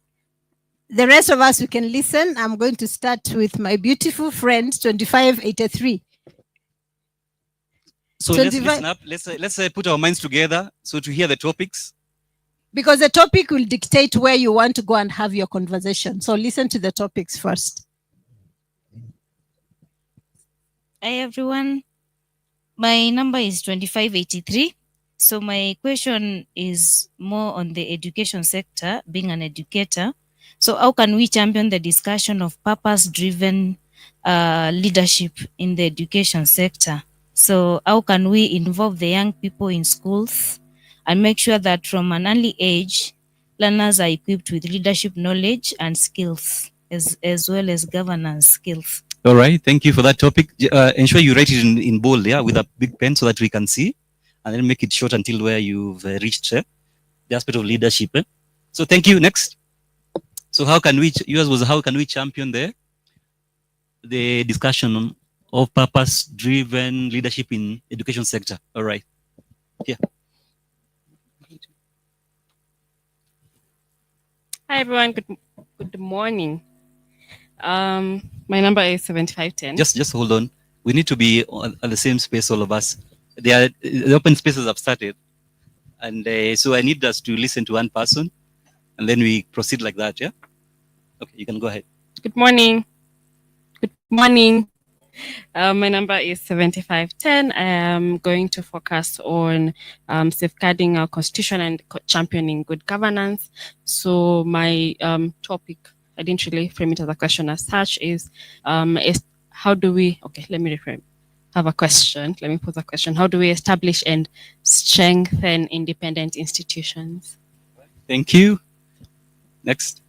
The rest of us, we can listen. I'm going to start with my beautiful friend, 2583. So let's listen up. Let's put our minds together so to hear the topics. Because the topic will dictate where you want to go and have your conversation. So listen to the topics first. Hi everyone, my number is 2583. So my question is more on the education sector, being an educator. So how can we champion the discussion of purpose-driven leadership in the education sector? So how can we involve the young people in schools and make sure that from an early age, learners are equipped with leadership knowledge and skills, as well as governance skills? All right. Thank you for that topic. Ensure you write it in bold, yeah, with a big pen so that we can see, and then make it short until where you've reached the aspect of leadership. So thank you. Next. So how can we, yours was how can we champion the discussion of purpose-driven leadership in education sector? All right. Yeah. Hi everyone, good morning. My number is 7510. Just hold on. We need to be at the same space, all of us. The open spaces have started, and so I need us to listen to one person, and then we proceed like that. Yeah. Okay, you can go ahead. Good morning. Good morning. My number is 7510. I am going to focus on safeguarding our constitution and championing good governance. So my topic, I didn't really frame it as a question as such, is how do we, okay, let me reframe. Have a question. Let me pose a question. How do we establish and strengthen independent institutions? Thank you. Next.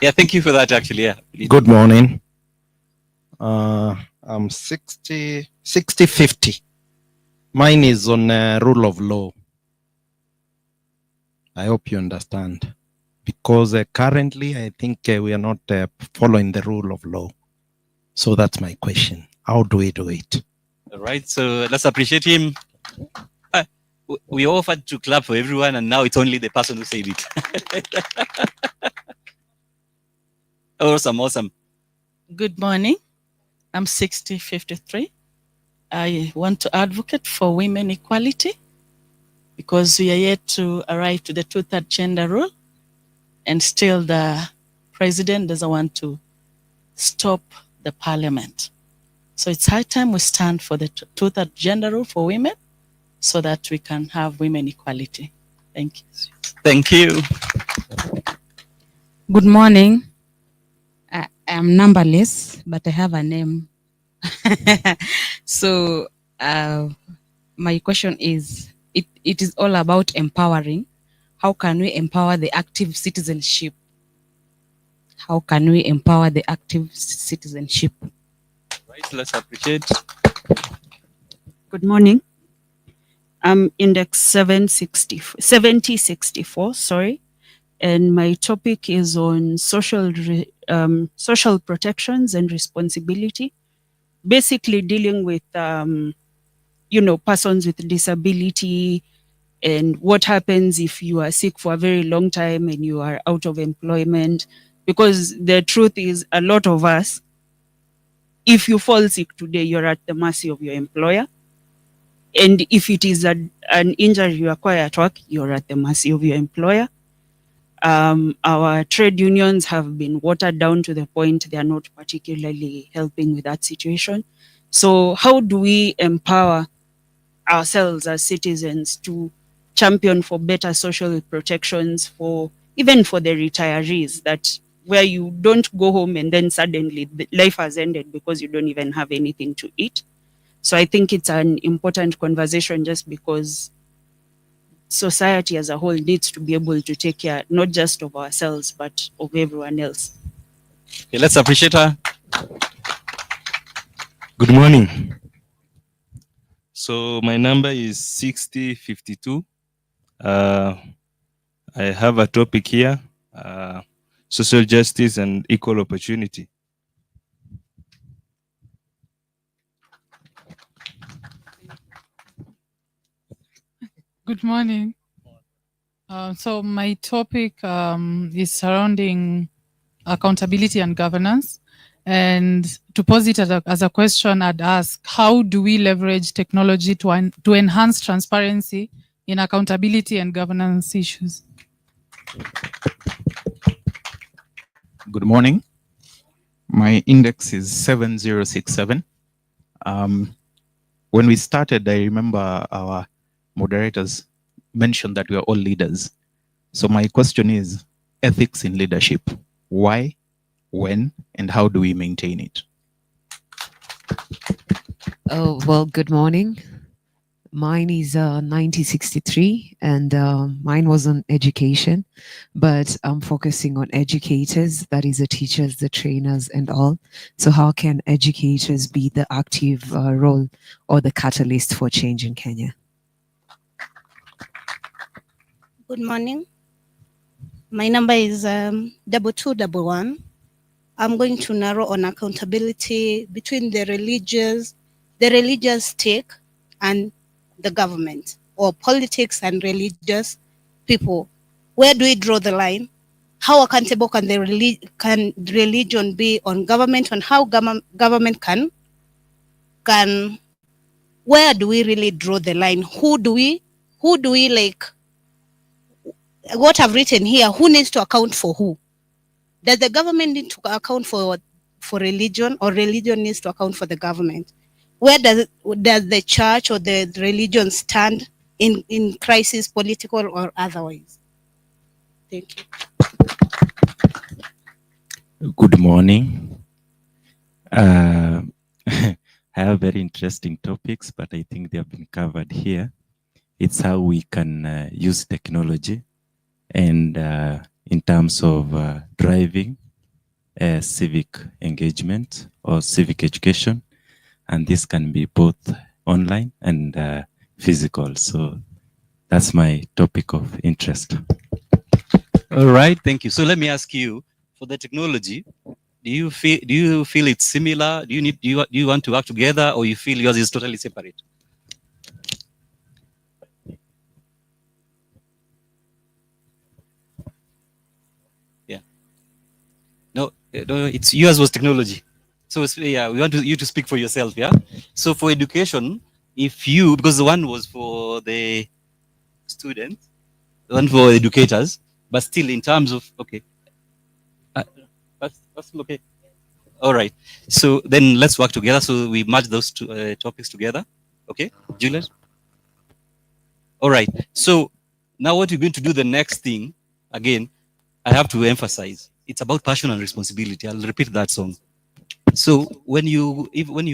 Yeah, thank you for that, actually. Yeah. Good morning. I'm 60-50. Mine is on rule of law. I hope you understand. Because currently, I think we are not following the rule of law. So that's my question. How do we do it? All right, so let's appreciate him. We offered to clap for everyone, and now it's only the person who said it. Awesome, awesome. Good morning. I'm 60-53. I want to advocate for women equality because we are yet to arrive to the 2/3 gender rule, and still the president doesn't want to stop the parliament. So it's high time we stand for the 2/3 gender rule for women so that we can have women equality. Thank you. Thank you. Good morning. am numberless, but I have a name. So my question is, it is all about empowering. How can we empower the active citizenship? How can we empower the active citizenship? Right, let's appreciate. Good morning. I'm index 7064, sorry. And my topic is on social protections and responsibility. Basically dealing with, persons with disability and what happens if you are sick for a very long time and you are out of employment. Because the truth is, a lot of us, if you fall sick today, you're at the mercy of your employer. And if it is an injury you acquire at work, you're at the mercy of your employer. Our trade unions have been watered down to the point they are not particularly helping with that situation. So how do we empower ourselves as citizens to champion for better social protections even for the retirees, that where you don't go home and then suddenly life has ended because you don't even have anything to eat? So I think it's an important conversation, just because society as a whole needs to be able to take care not just of ourselves, but of everyone else. Okay, let's appreciate her. Good morning. So my number is 6052. I have a topic here, social justice and equal opportunity. Good morning. So my topic is surrounding accountability and governance. And to pose it as a question, I'd ask, how do we leverage technology to enhance transparency in accountability and governance issues? Good morning. My index is 7067. When we started, I remember our moderators mentioned that we are all leaders. So my question is ethics in leadership. Why, when, and how do we maintain it? Oh, well, good morning. Mine is 1963, and mine was on education, but I'm focusing on educators, that is the teachers, the trainers, and all. So how can educators be the active role or the catalyst for change in Kenya? Good morning. My number is 2211. I'm going to narrow on accountability between the religious stake and the government, or politics and religious people. Where do we draw the line? How accountable can religion be on government, on how government can, where do we really draw the line? Who do we like, what I've written here, who needs to account for who? Does the government need to account for religion, or religion needs to account for the government? Where does the church or the religion stand in crisis, political or otherwise? Thank you. Good morning. I have very interesting topics, but I think they have been covered here. It's how we can use technology and in terms of driving civic engagement or civic education. And this can be both online and physical. So that's my topic of interest. All right, thank you. So let me ask you, for the technology, do you feel it's similar? Do you want to work together, or you feel yours is totally separate? Yeah. No, it's yours was technology. So yeah, we want you to speak for yourself. Yeah. So for education, because the one was for the students, the one for educators, but still in terms of, okay. That's okay. All right. So then let's work together. So we merge those two topics together. Okay, Juliet? All right. So now what you're going to do, the next thing, again, I have to emphasize, It's about passion and responsibility. I'll repeat that song. So when you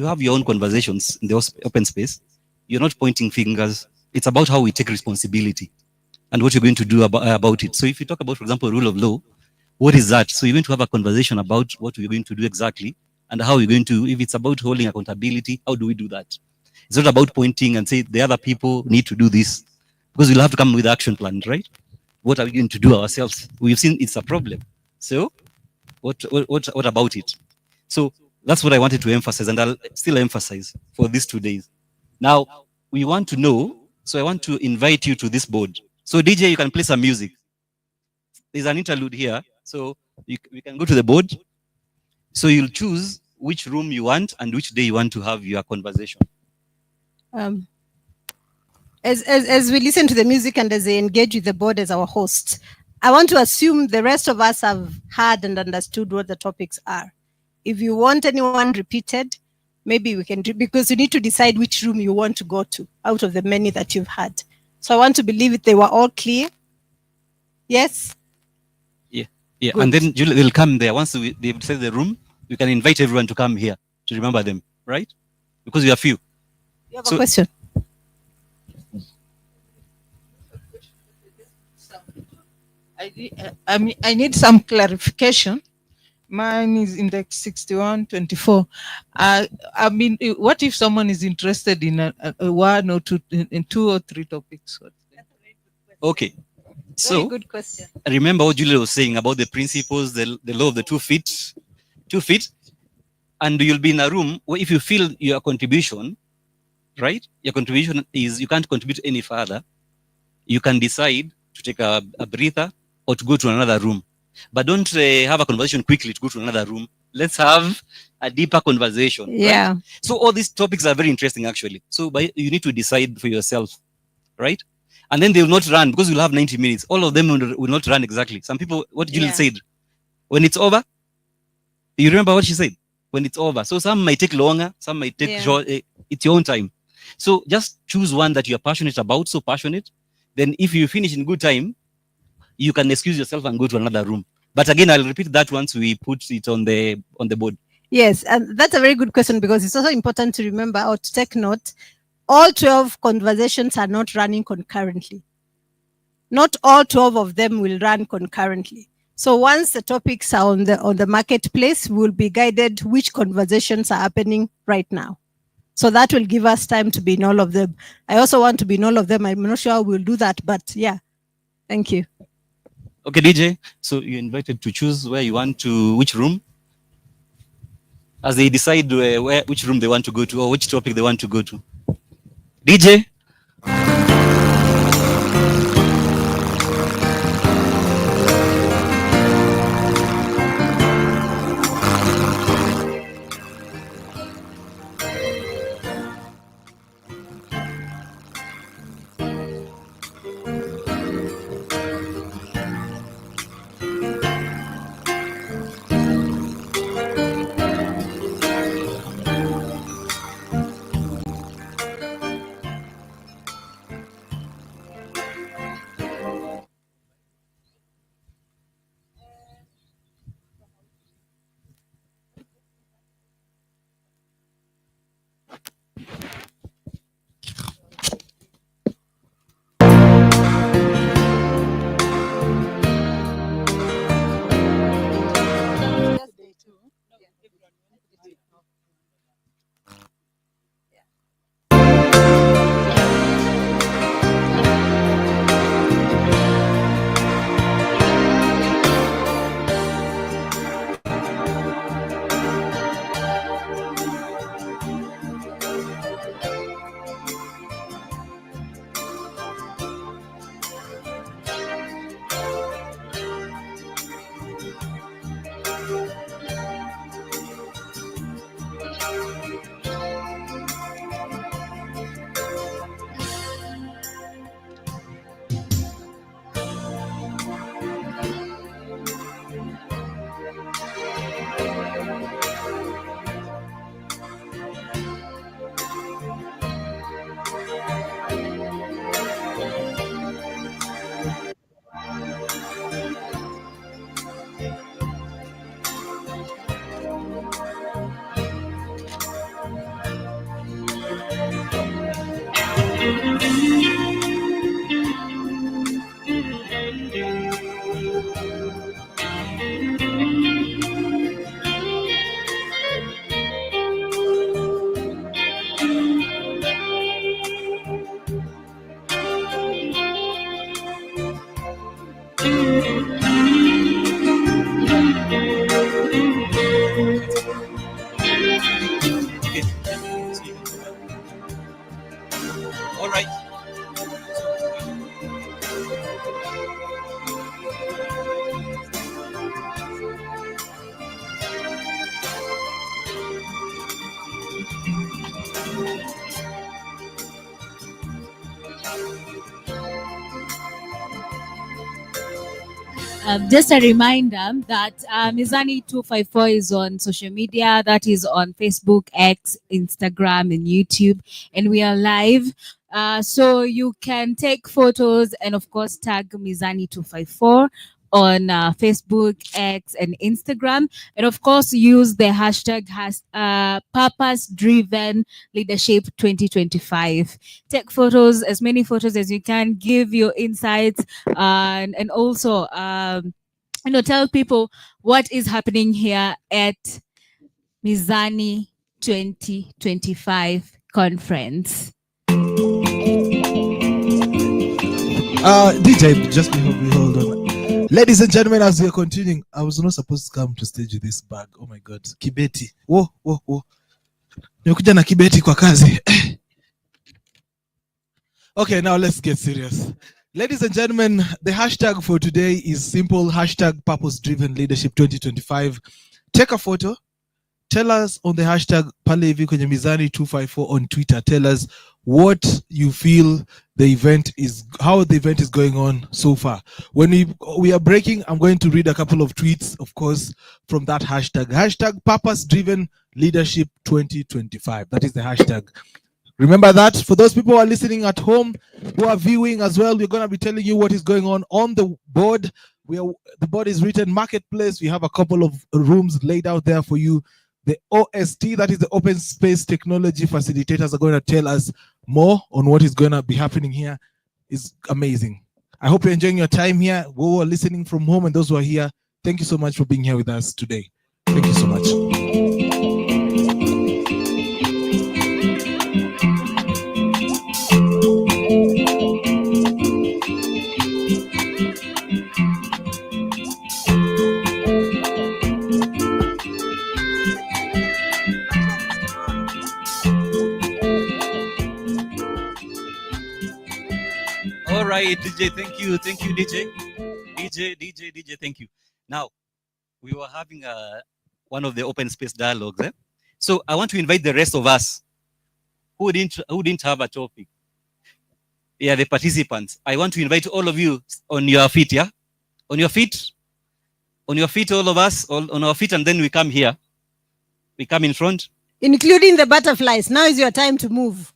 have your own conversations in the open space, you're not pointing fingers. It's about how we take responsibility and what you're going to do about it. So if you talk about, for example, rule of law, what is that? So you're going to have a conversation about what we're going to do exactly and how you're going to, if it's about holding accountability, how do we do that? It's not about pointing and say the other people need to do this, because we'll have to come with action plan, right? What are we going to do ourselves? We've seen it's a problem. So what about it? So that's what I wanted to emphasize, and I'll still emphasize for these 2 days. Now, we want to know, so I want to invite you to this board. So DJ, you can play some music. There's an interlude here. So we can go to the board. So you'll choose which room you want and which day you want to have your conversation. As we listen to the music and as they engage with the board as our hosts, I want to assume the rest of us have heard and understood what the topics are. If you want anyone repeated, maybe we can do, because you need to decide which room you want to go to out of the many that you've had. So I want to believe it, they were all clear. Yes? Yeah, Good. and then they'll come there. Once they've said the room, you can invite everyone to come here to remember them, right? Because we are few. You have a question? I need some clarification. Mine is index 6124. I mean, what if someone is interested in a one or two, in 2 or 3 topics? Okay. So, Very good question. remember what Julia was saying about the principles, the law of the 2 feet, 2 feet, and you'll be in a room where if you feel your contribution, right? Your contribution is, you can't contribute any further. You can decide to take a breather or to go to another room. But don't have a conversation quickly to go to another room. Let's have a deeper conversation. Yeah. Right? So all these topics are very interesting, actually. So you need to decide for yourself, right? And then they will not run because you'll have 90 minutes. All of them will not run exactly. Some people, what Julie said, when it's over, you remember what she said? When it's over. So some might take longer, some might take short. It's your own time. So just choose one that you're passionate about, so passionate. Then if you finish in good time, you can excuse yourself and go to another room. But again, I'll repeat that once we put it on the board. Yes, and that's a very good question, because it's also important to remember or to take note, all 12 conversations are not running concurrently. Not all 12 of them will run concurrently. So once the topics are on the marketplace, we'll be guided which conversations are happening right now. So that will give us time to be in all of them. I also want to be in all of them. I'm not sure we'll do that, but yeah. Thank you. Okay, DJ. So you're invited to choose where you want to, which room, as they decide which room they want to go to or which topic they want to go to. DJ. All right. Just a reminder that Mizani 254 is on social media. That is on Facebook, X, Instagram, and YouTube. And we are live. So you can take photos and, of course, tag Mizani 254 on Facebook, X, and Instagram. And, of course, use the hashtag Purpose Driven Leadership 2025. Take photos, as many photos as you can, give your insights, and also tell people what is happening here at Mizani 2025 conference. DJ, just hold on. Ladies and gentlemen, as we are continuing, I was not supposed to come to stage with this bag. Oh my God, Kibeti. Whoa. Nimekuja na Kibeti kwa kazi. Okay, now let's get serious. Ladies and gentlemen, the hashtag for today is simple, hashtag Purpose Driven Leadership 2025. Take a photo. Tell us on the hashtag Palevi kwenye Mizani 254 on Twitter. Tell us what you feel the event is, how the event is going on so far. When we are breaking, I'm going to read a couple of tweets, of course, from that hashtag. Hashtag Purpose Driven Leadership 2025. That is the hashtag. Remember that. For those people who are listening at home, who are viewing as well, we're going to be telling you what is going on the board. The board is written Marketplace. We have a couple of rooms laid out there for you. The OST, that is the Open Space Technology Facilitators, are going to tell us more on what is going to be happening here. It's amazing. I hope you're enjoying your time here. Who are listening from home and those who are here, thank you so much for being here with us today. Thank you so much. All right, DJ, thank you, DJ, thank you. Now, we were having one of the open space dialogues. So I want to invite the rest of us who didn't have a topic. Yeah, the participants. I want to invite all of you on your feet, yeah? On your feet, all of us, all on our feet, and then we come here. We come in front. Including the butterflies. Now is your time to move.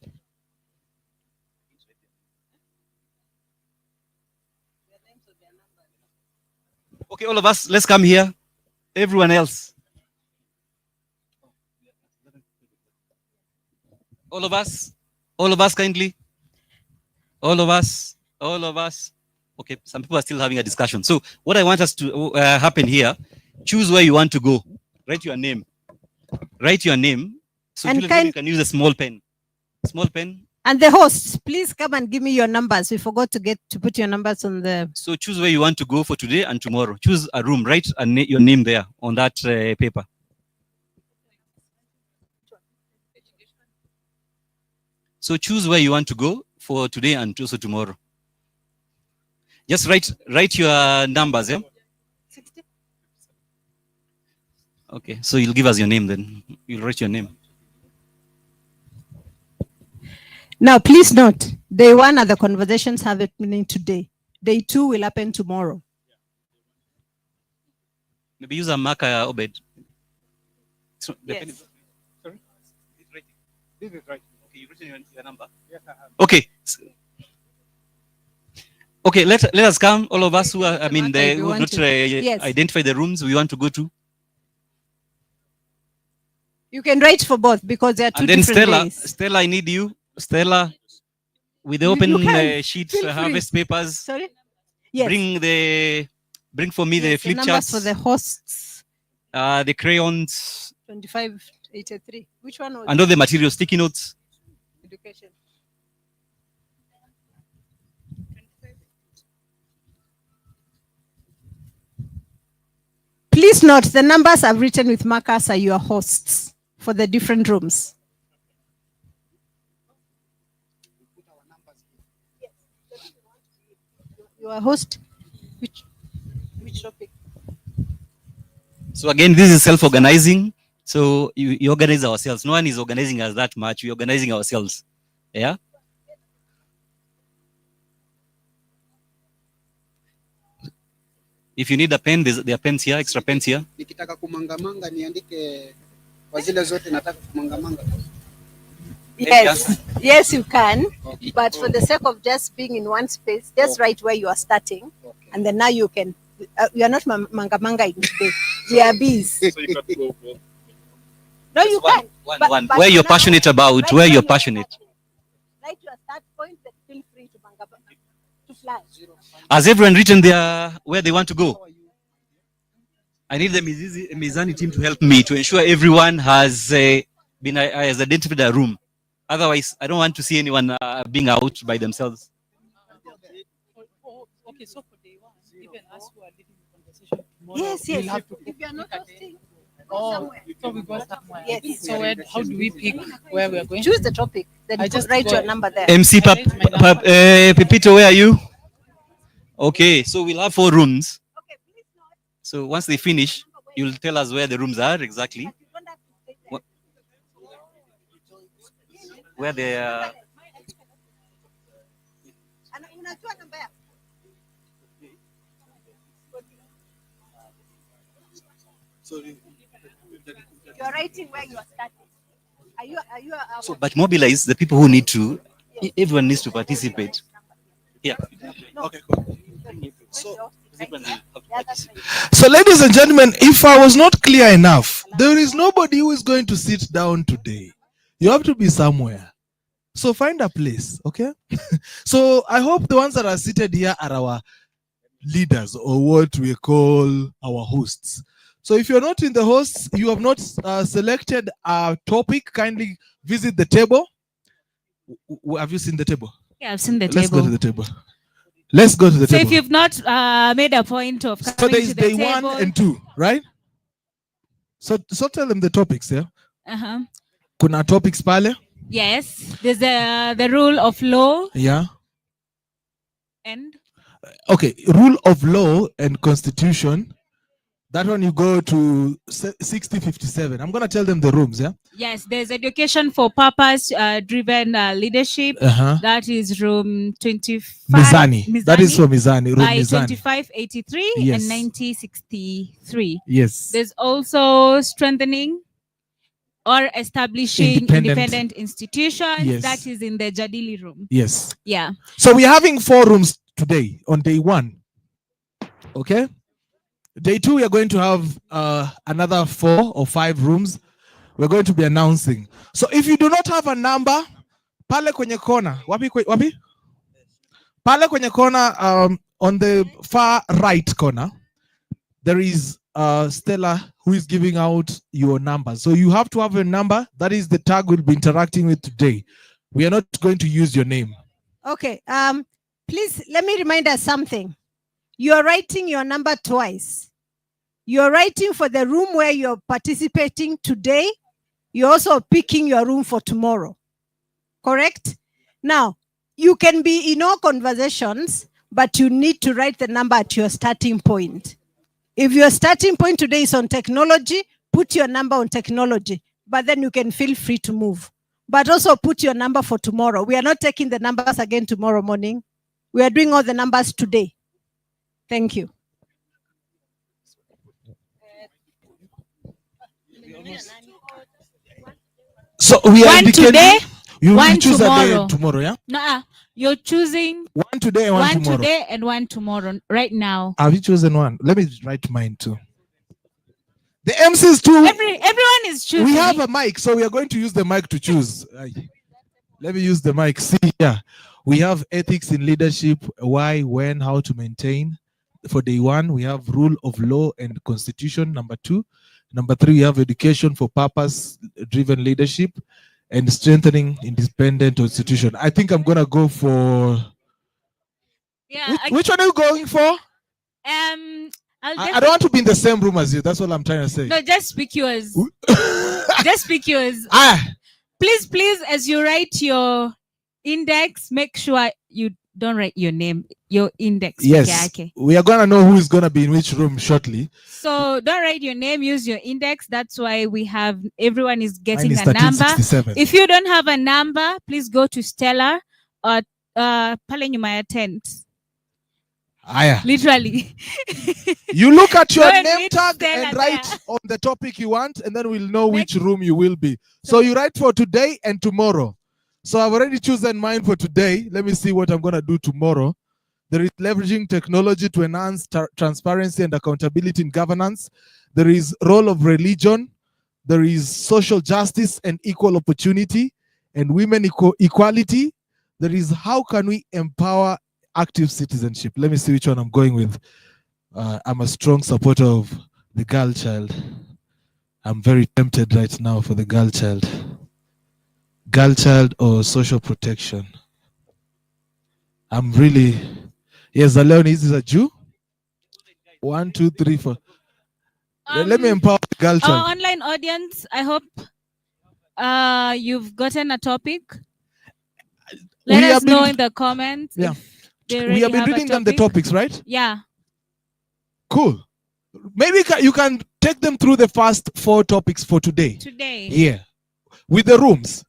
Okay, all of us, let's come here. Everyone else. All of us kindly. All of us. Okay, some people are still having a discussion. So what I want us to happen here, choose where you want to go. Write your name. So you can use a small pen. And the hosts, please come and give me your numbers. We forgot to put your numbers on the... So choose where you want to go for today and tomorrow. Choose a room, write your name there on that paper. So choose where you want to go for today and also tomorrow. Just write your numbers, yeah? Okay, so you'll give us your name then. You'll write your name. Now, please note, day one are the conversations happening today. Day two will happen tomorrow. Maybe use a marker, Obed. Yes. Sorry? This is right. Okay, you've written your number? Yes, I have. Okay. Okay, let us come, all of us who are, who not Yes. identify the rooms we want to go to. You can write for both because there are two And then different days. Stella, I need you. Stella, with the You open can. sheet Feel free. harvest papers. Sorry? Yes. Bring for me the Yes, flip numbers charts. for the hosts. The crayons. 2583. Which one was And all the materials, sticky notes. education? Please note the numbers I've written with markers are your hosts for the different rooms. Your host, which topic? So again, this is self-organizing. So you organize ourselves. No one is organizing us that much. We're organizing ourselves. Yeah. If you need a pen, there are pens here, extra pens here. Nikitaka kumangamanga niandike kwa zile zote nataka kumangamanga. Yes, yes, you can. But for the sake of just being in one space, just write where you are starting, and then now you can. You are not manga today. We are bees. So you can go. No, you can. One. Where you're passionate about, where you're passionate. Write your start point, then feel free to fly. Has everyone written where they want to go? I need the Mizani team to help me to ensure everyone has identified a room. Otherwise, I don't want to see anyone being out by themselves. Okay, so for day one, even us who are leading the conversation tomorrow, Yes, we'll yes. have to If you are not hosting, Oh, so we go somewhere. Yes. So how do we pick where we are going? Choose the topic. Then I just write go- your number there. MC Pepito, where are you? Okay, so we'll have 4 rooms. So once they finish, you'll tell us where the rooms are exactly. Where they are. You're writing where you are starting. Are you So, but mobilize the people who need to. Everyone needs to participate. Yeah. Okay, cool. So, ladies and gentlemen, if I was not clear enough, there is nobody who is going to sit down today. You have to be somewhere. So find a place, okay? So I hope the ones that are seated here are our leaders, or what we call our hosts. So if you're not in the hosts, you have not selected a topic, kindly visit the table. Have you seen the table? Yeah, I've seen the Let's go table. to the table. Let's go to the So table. if you've not made a point of So coming there's to the day table, 1 and 2, right? So tell them the topics, yeah? uh-huh. Kuna topics pale? Yes, there's the rule of law Yeah. and Okay, rule of law and constitution. That one you go to 6057. I'm gonna tell them the rooms, yeah? yes, there's education for purpose driven leadership. Uh-huh. That is room 25. Mizani. That is for Mizani. Room By Mizani. 2583 Yes. and 9063. Yes. There's also strengthening or establishing independent institutions. Yes. That is in the Jadili room. Yes. Yeah. So we're having 4 rooms today on day 1. Okay. Day 2, we are going to have another 4 or 5 rooms. We're going to be announcing. So if you do not have a number, pale kwenye kona. Wapi? Pale kwenye kona, on the far right corner, there is Stella who is giving out your number. So you have to have a number. That is the tag we'll be interacting with today. We are not going to use your name. Okay. Please let me remind us something. You are writing your number twice. You're writing for the room where you're participating today. You're also picking your room for tomorrow. Correct? Now, you can be in all conversations, but you need to write the number at your starting point. If your starting point today is on technology, put your number on technology, but then you can feel free to move. But also put your number for tomorrow. We are not taking the numbers again tomorrow morning. We are doing all the numbers today. Thank you. So we are One today, you will one choose tomorrow. a day tomorrow, yeah? Nah, you're choosing One today and one tomorrow. today and one tomorrow right now. Have you chosen one? Let me write mine too. The MCs too. Everyone is choosing. We have a mic, so we are going to use the mic to choose. Let me use the mic. See, yeah. We have ethics in leadership, why, when, how to maintain. For day 1, we have rule of law and constitution, number 2. Number 3, we have education for purpose-driven leadership and strengthening independent institution. I think I'm going to go for... Yeah. Which one are you going for? I don't want to be in the same room as you. That's what I'm trying to say. No, just because. Just because. Please, as you write your index, make sure you don't write your name, your index. Yes, we are going to know who is going to be in which room shortly. So don't write your name, use your index. That's why we have, everyone is getting Mine is a number. 1367. If you don't have a number, please go to Stella or pale nyuma ya tent. Aya. Literally. You look at your Go and name meet tag Stella and write there. on the topic you want, and then we'll know which room you will be. So you write for today and tomorrow. So I've already chosen mine for today. Let me see what I'm going to do tomorrow. There is leveraging technology to enhance transparency and accountability in governance. There is role of religion. There is social justice and equal opportunity and women equality. There is how can we empower active citizenship. Let me see which one I'm going with. I'm a strong supporter of the girl child. I'm very tempted right now for the girl child. Girl child or social protection. I'm really... Yes, the Leonis is a Jew. 1, 2, 3, 4. Let me empower the girl child. Our online audience, I hope you've gotten a topic. Let us know in the comments. Yeah. They We have been have a reading them the topics, right? Yeah. Cool. Maybe you can take them through the first 4 topics for today. Today. Yeah. With the rooms.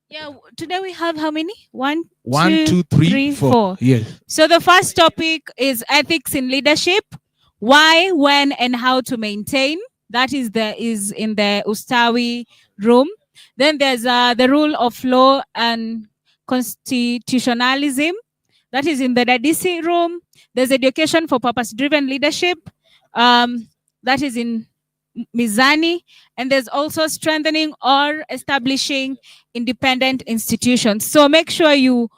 Yeah. Today we have how many? 1, 2, 3, 4. Yes. So the first topic is ethics in leadership. Why, when, and how to maintain. That is in the Ustawi room. Then there's the rule of law and constitutionalism. That is in the Dadisi room. There's education for purpose-driven leadership. That is in Mizani. And there's also strengthening or establishing independent institutions. So make sure you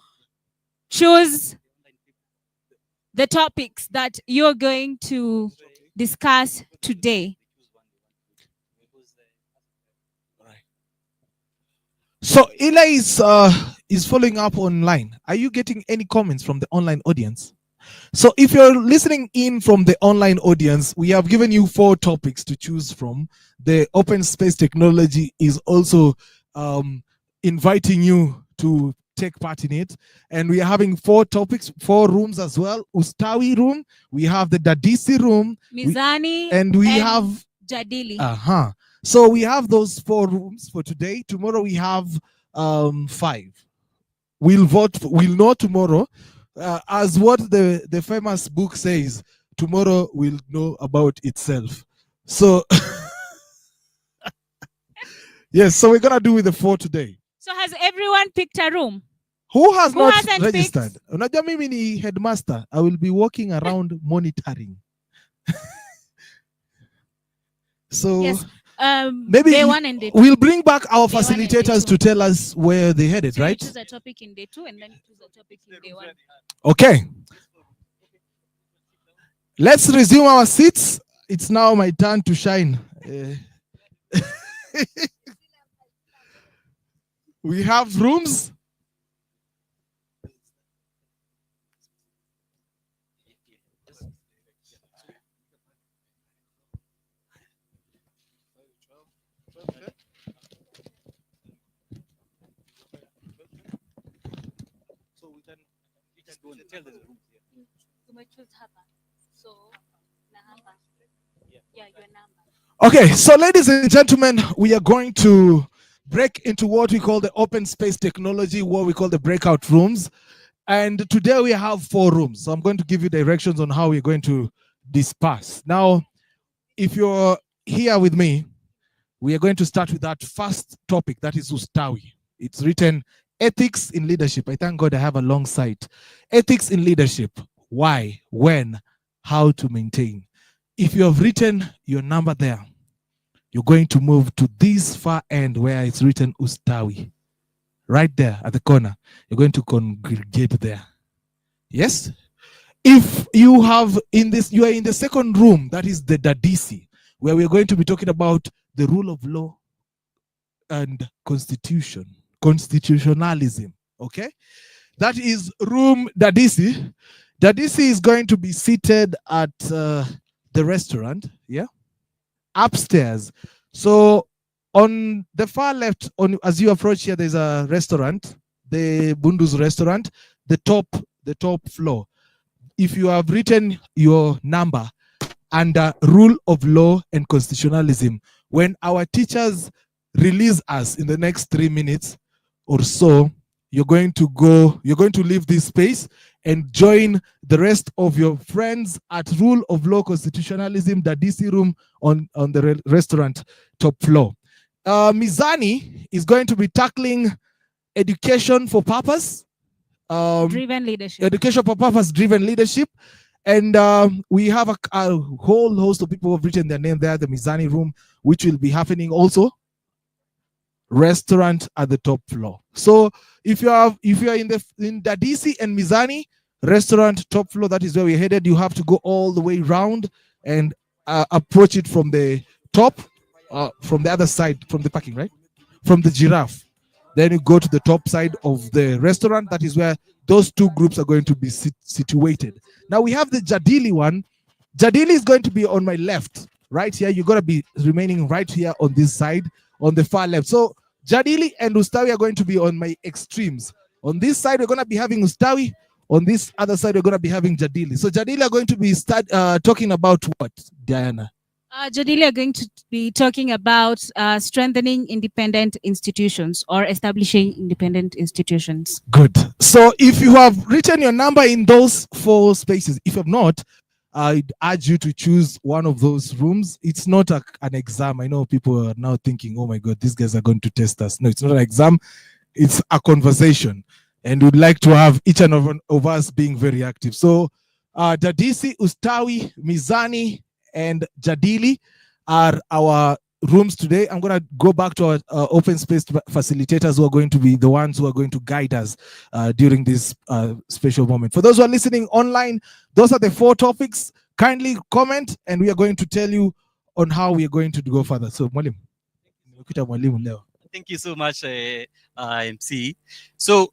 choose the topics that you're going to discuss today. So Eli is following up online. Are you getting any comments from the online audience? So if you're listening in from the online audience, we have given you 4 topics to choose from. The open space technology is also inviting you to take part in it. And we are having 4 topics, 4 rooms as well. Ustawi room, we have the Dadisi room, Mizani, and we have Jadili. So we have those 4 rooms for today. Tomorrow we have 5. We'll know tomorrow. As what the famous book says, tomorrow will know about itself. So yes, so we're gonna do with the 4 today. So has everyone picked a room? Who has not hasn't registered? Unajua mimi ni headmaster. I will be walking around monitoring. So yes. Maybe day 1 and day 2. we'll bring back our Day 1 and day facilitators 2. to tell us where they headed, So right? choose a topic in day 2 and then choose a topic in day 1. Okay. Let's resume our seats. It's now my turn to shine. We have rooms. Okay, so ladies and gentlemen, we are going to break into what we call the open space technology, what we call the breakout rooms. And today we have 4 rooms. So I'm going to give you directions on how we're going to disperse. Now, if you're here with me, we are going to start with that first topic, that is Ustawi. It's written ethics in leadership. I thank God I have a long site. Ethics in leadership. Why, when, how to maintain. If you have written your number there, you're going to move to this far end where it's written Ustawi. right there at the corner. You're going to congregate there. Yes? If you have you are in the second room, that is the Dadisi, where we're going to be talking about the rule of law and constitutionalism. Okay? That is room Dadisi. Dadisi is going to be seated at the restaurant, yeah, upstairs. So on the far left, as you approach here, there's a restaurant, the Bundu's restaurant, the top floor. If you have written your number under rule of law and constitutionalism, when our teachers release us in the next 3 minutes or so, you're going to leave this space and join the rest of your friends at rule of law constitutionalism, the DC room on the restaurant top floor. Mizani is going to be tackling education for purpose. Driven leadership. Education for purpose driven leadership. And we have a whole host of people who have written their name there, the Mizani room, which will be happening also. Restaurant at the top floor. So if you are in the DC and Mizani, restaurant top floor, that is where we're headed. You have to go all the way round and approach it from the top, from the other side, from the parking, right? From the giraffe. Then you go to the top side of the restaurant. That is where those two groups are going to be situated. Now we have the Jadili one. Jadili is going to be on my left, right here. You're going to be remaining right here on this side, on the far left. So Jadili and Ustawi are going to be on my extremes. On this side, we're going to be having Ustawi. On this other side, we're going to be having Jadili. So Jadili are going to be talking about what, Diana? Jadili are going to be talking about strengthening independent institutions or establishing independent institutions. Good. So if you have written your number in those 4 spaces, if you have not, I'd urge you to choose one of those rooms. It's not an exam. I know people are now thinking, oh my God, these guys are going to test us. No, it's not an exam. It's a conversation. And we'd like to have each and every of us being very active. So Dadisi, Ustawi, Mizani, and Jadili are our rooms today. I'm going to go back to our open space facilitators who are going to be the ones who are going to guide us during this special moment. For those who are listening online, those are the 4 topics. Kindly comment and we are going to tell you on how we are going to go further. So, Mwalimu. Thank you so much, MC. So,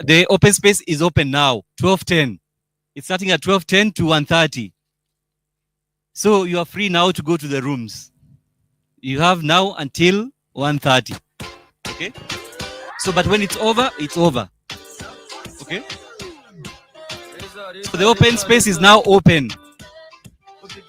the open space is open now, 12:10. It's starting at 12:10 to 1:30. So, you are free now to go to the rooms. You have now until 1:30. Okay? So, but when it's over, it's over. Okay? So, the open space is now open. Oh, baby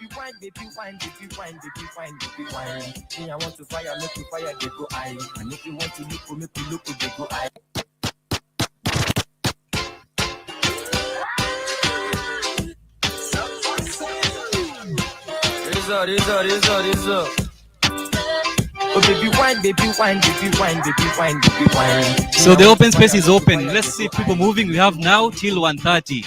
wine, baby wine, baby wine, baby wine, baby wine. So the open space is open. Let's see people moving. We have now till 1:30.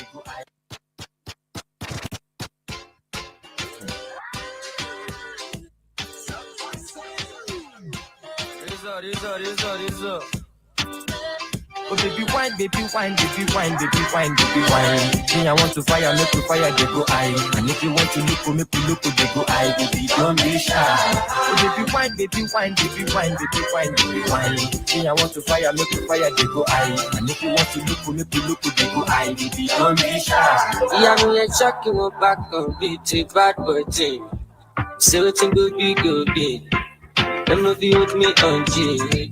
Oh, baby wine, baby wine, baby wine, baby wine, baby wine. Me, I want to fire, make you fire, they go high. And if you want to look, make you look, they go high. Baby, don't be shy. Oh, baby wine, baby wine, baby wine, baby wine, baby wine. Me, I want to fire, make you fire, they go high. And if you want to look, make you look, they go high. Baby, don't be shy. Yeah, me a chucking my back on beat a bad boy thing. Say what you go be, go be. Them no be with me on G.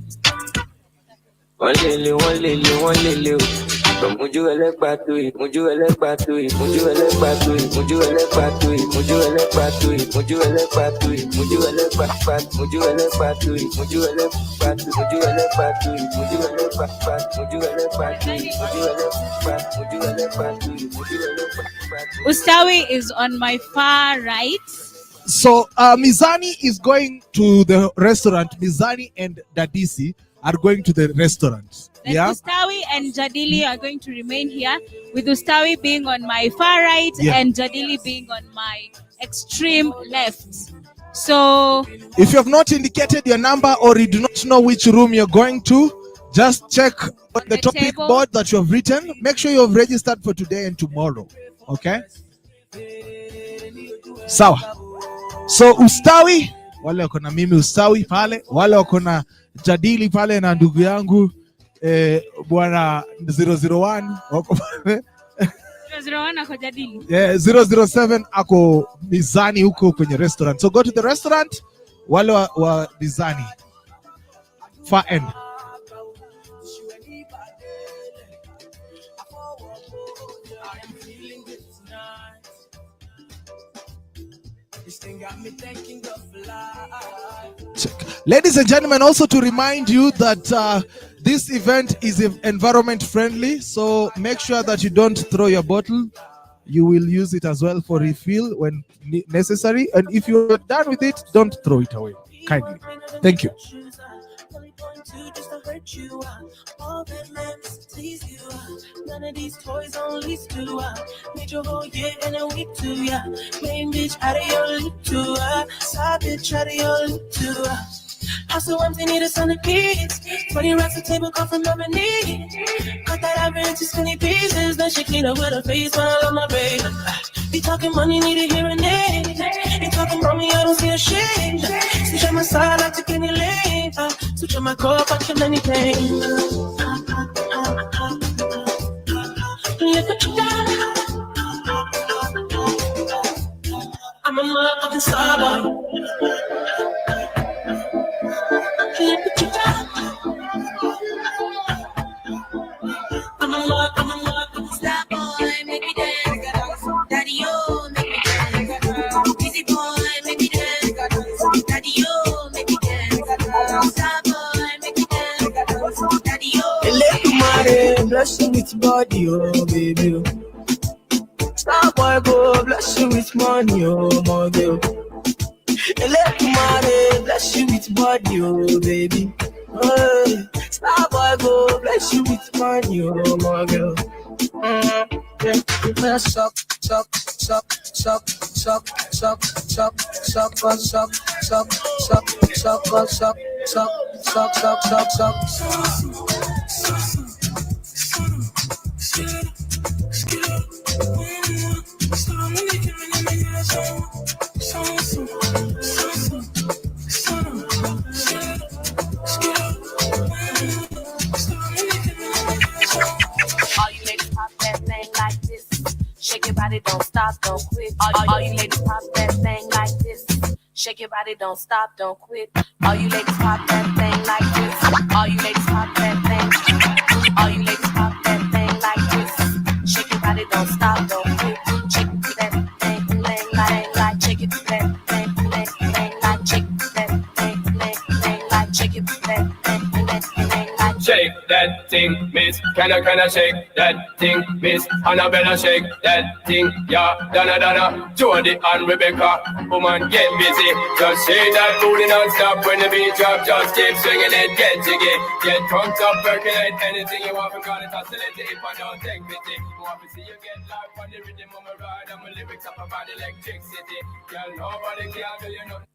One lily. From Muju Elecbatui, Muju Elecbatui, Muju Elecbatui, Muju Elecbatui, Muju Elecbatui, Muju Elecbatui, Muju Elecbatui, Muju Elecbatui, Muju Elecbatui, Muju Elecbatui, Muju Elecbatui, Muju Elecbatui, Muju Elecbatui, Muju Elecbatui. Ustawi is on my far right. So Mizani is going to the restaurant. Mizani and Dadisi are going to the restaurant. Then Yeah. Ustawi and Jadili are going to remain here, with Ustawi being on my far right and Jadili being on my extreme left. So If you have not indicated your number or you do not know which room you're going to, Just check the topic table. board that you have written. Make sure you have registered for today and tomorrow. Okay? Sawa. So Ustawi, wale wako na mimi Ustawi pale, wale wako na jadili pale na ndugu yangu bwana 001 wako pale. 001 ako jadili. Yeah, 007 ako Mizani huko kwenye restaurant. So go to the restaurant, wale wa Mizani. Far end. Check. Ladies and gentlemen, also to remind you that this event is environment friendly, so make sure that you don't throw your bottle. You will use it as well for refill when necessary, and if you're done with it, don't throw it away, kindly. Thank you. All that matters please you. None of these toys on lease to made your whole year in a week too. Main bitch out of your loop too. Side bitch out of your loop too. House so empty, need a son of kids. 20 racks a table come from Lemonade. Cut that average into skinny pieces. Then she clean up with her face while on my brain. You talking money, need a hearing aid. You talking about me, I don't see a shade. Switch on my side, I take any lane. Switch on my core, I kill anything. Look what you got. I'm a motherfucking star boy. Look what you got. I'm a motherfucking star boy. Make me dance. Daddy, oh, make me dance. Easy boy, make me dance. Daddy, oh, make me dance. Star boy, make me dance. Daddy, oh. Elecumare, bless you with body, oh baby. Star boy, go bless you with money, oh my girl. Elecumare, bless you with body, oh baby. Hey, Star boy, go bless you with money, oh my girl. Yeah, suck, suck, suck, suck, suck, suck, suck, suck, suck, suck, suck, suck, suck, suck, suck, suck, suck. All you ladies pop that thing like this. Shake your body, don't stop, don't quit. All you ladies pop that thing like this. Shake your body, don't stop, don't quit. All you ladies pop that thing like this. All you ladies pop that thing. All you ladies pop that thing like this. Shake your body, don't stop, don't quit. Shake that thing, like, shake it, that thing, like, shake that thing, like, shake it, that thing, like. Shake that thing, miss. Can I shake that thing, miss? Annabella, shake that thing, yeah. Donna, Jody and Rebecca. Woman, get busy. Just shake that booty non-stop when the beat drop. Just keep swinging it, get jiggy. Get drunk up, percolate anything you want. Call it oscillate if I don't take pity. Want to see you get live on the rhythm of my ride. And my lyrics up about electricity. Girl, nobody can do you nothing.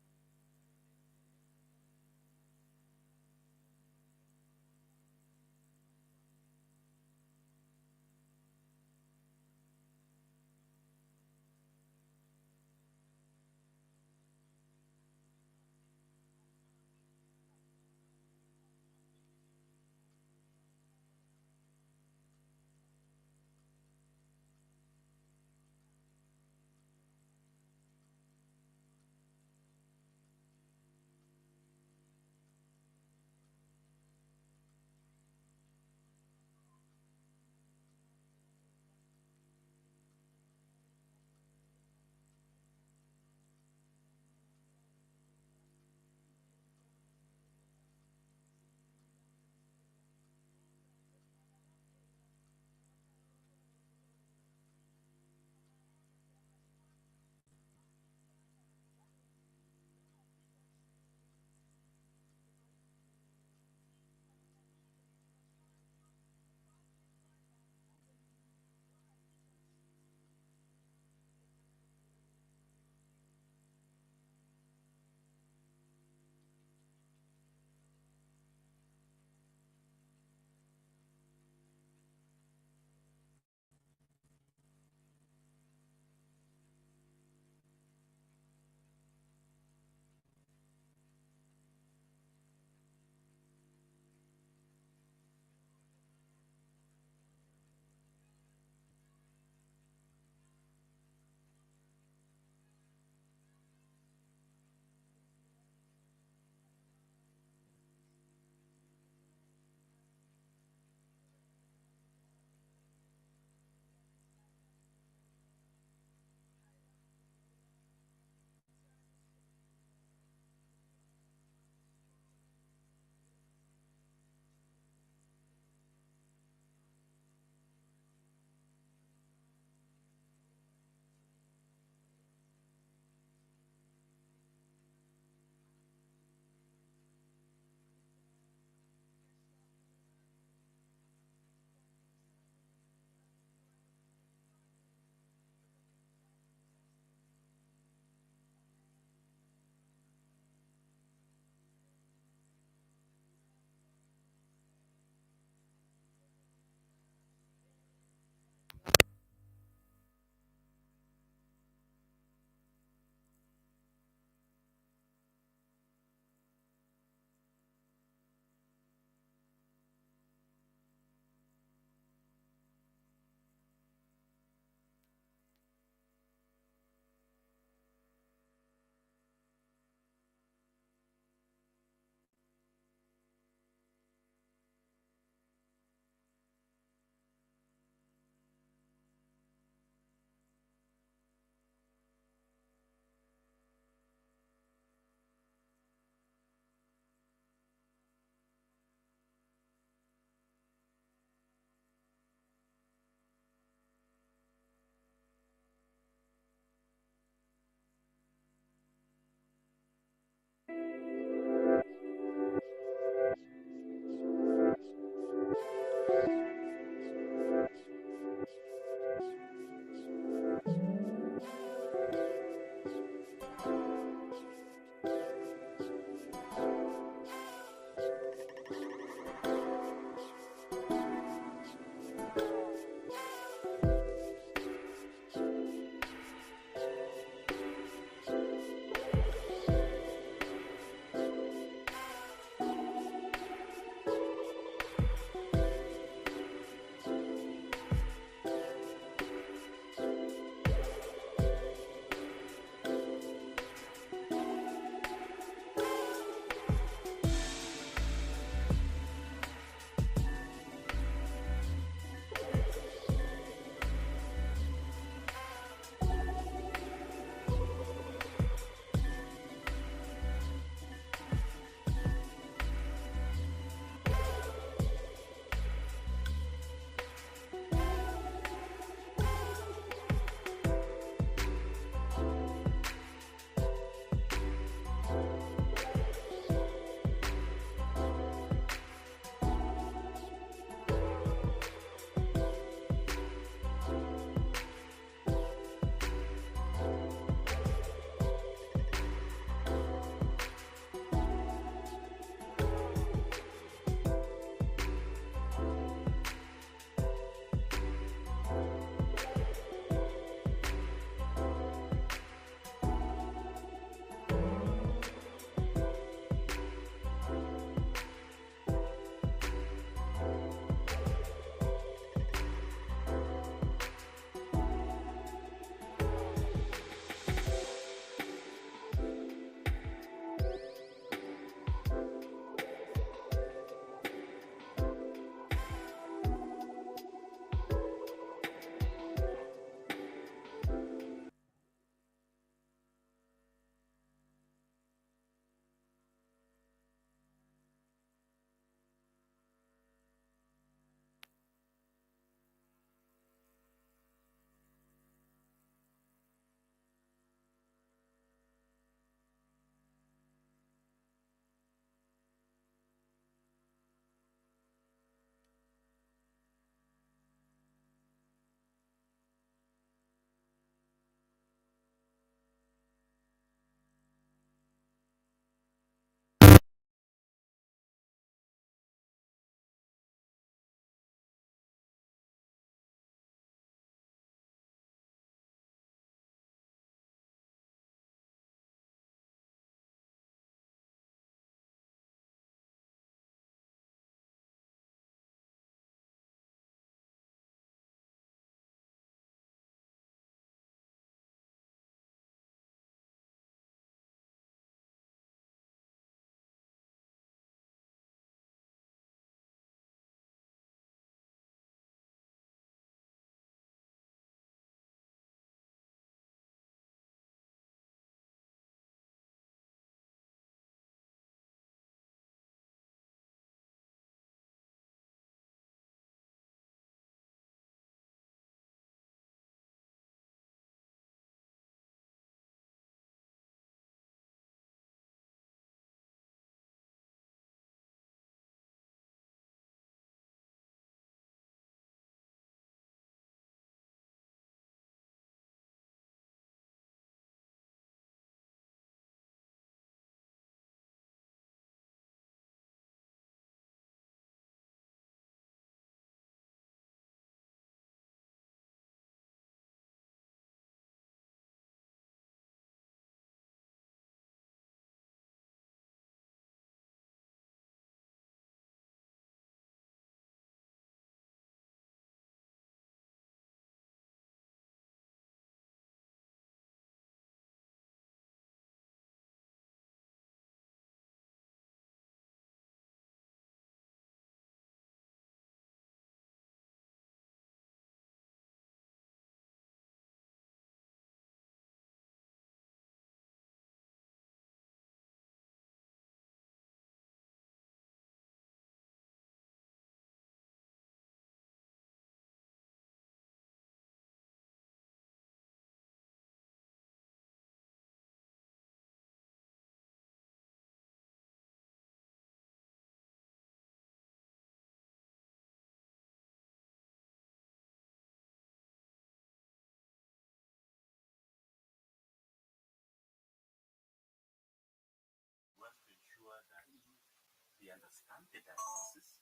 they understand the diagnosis.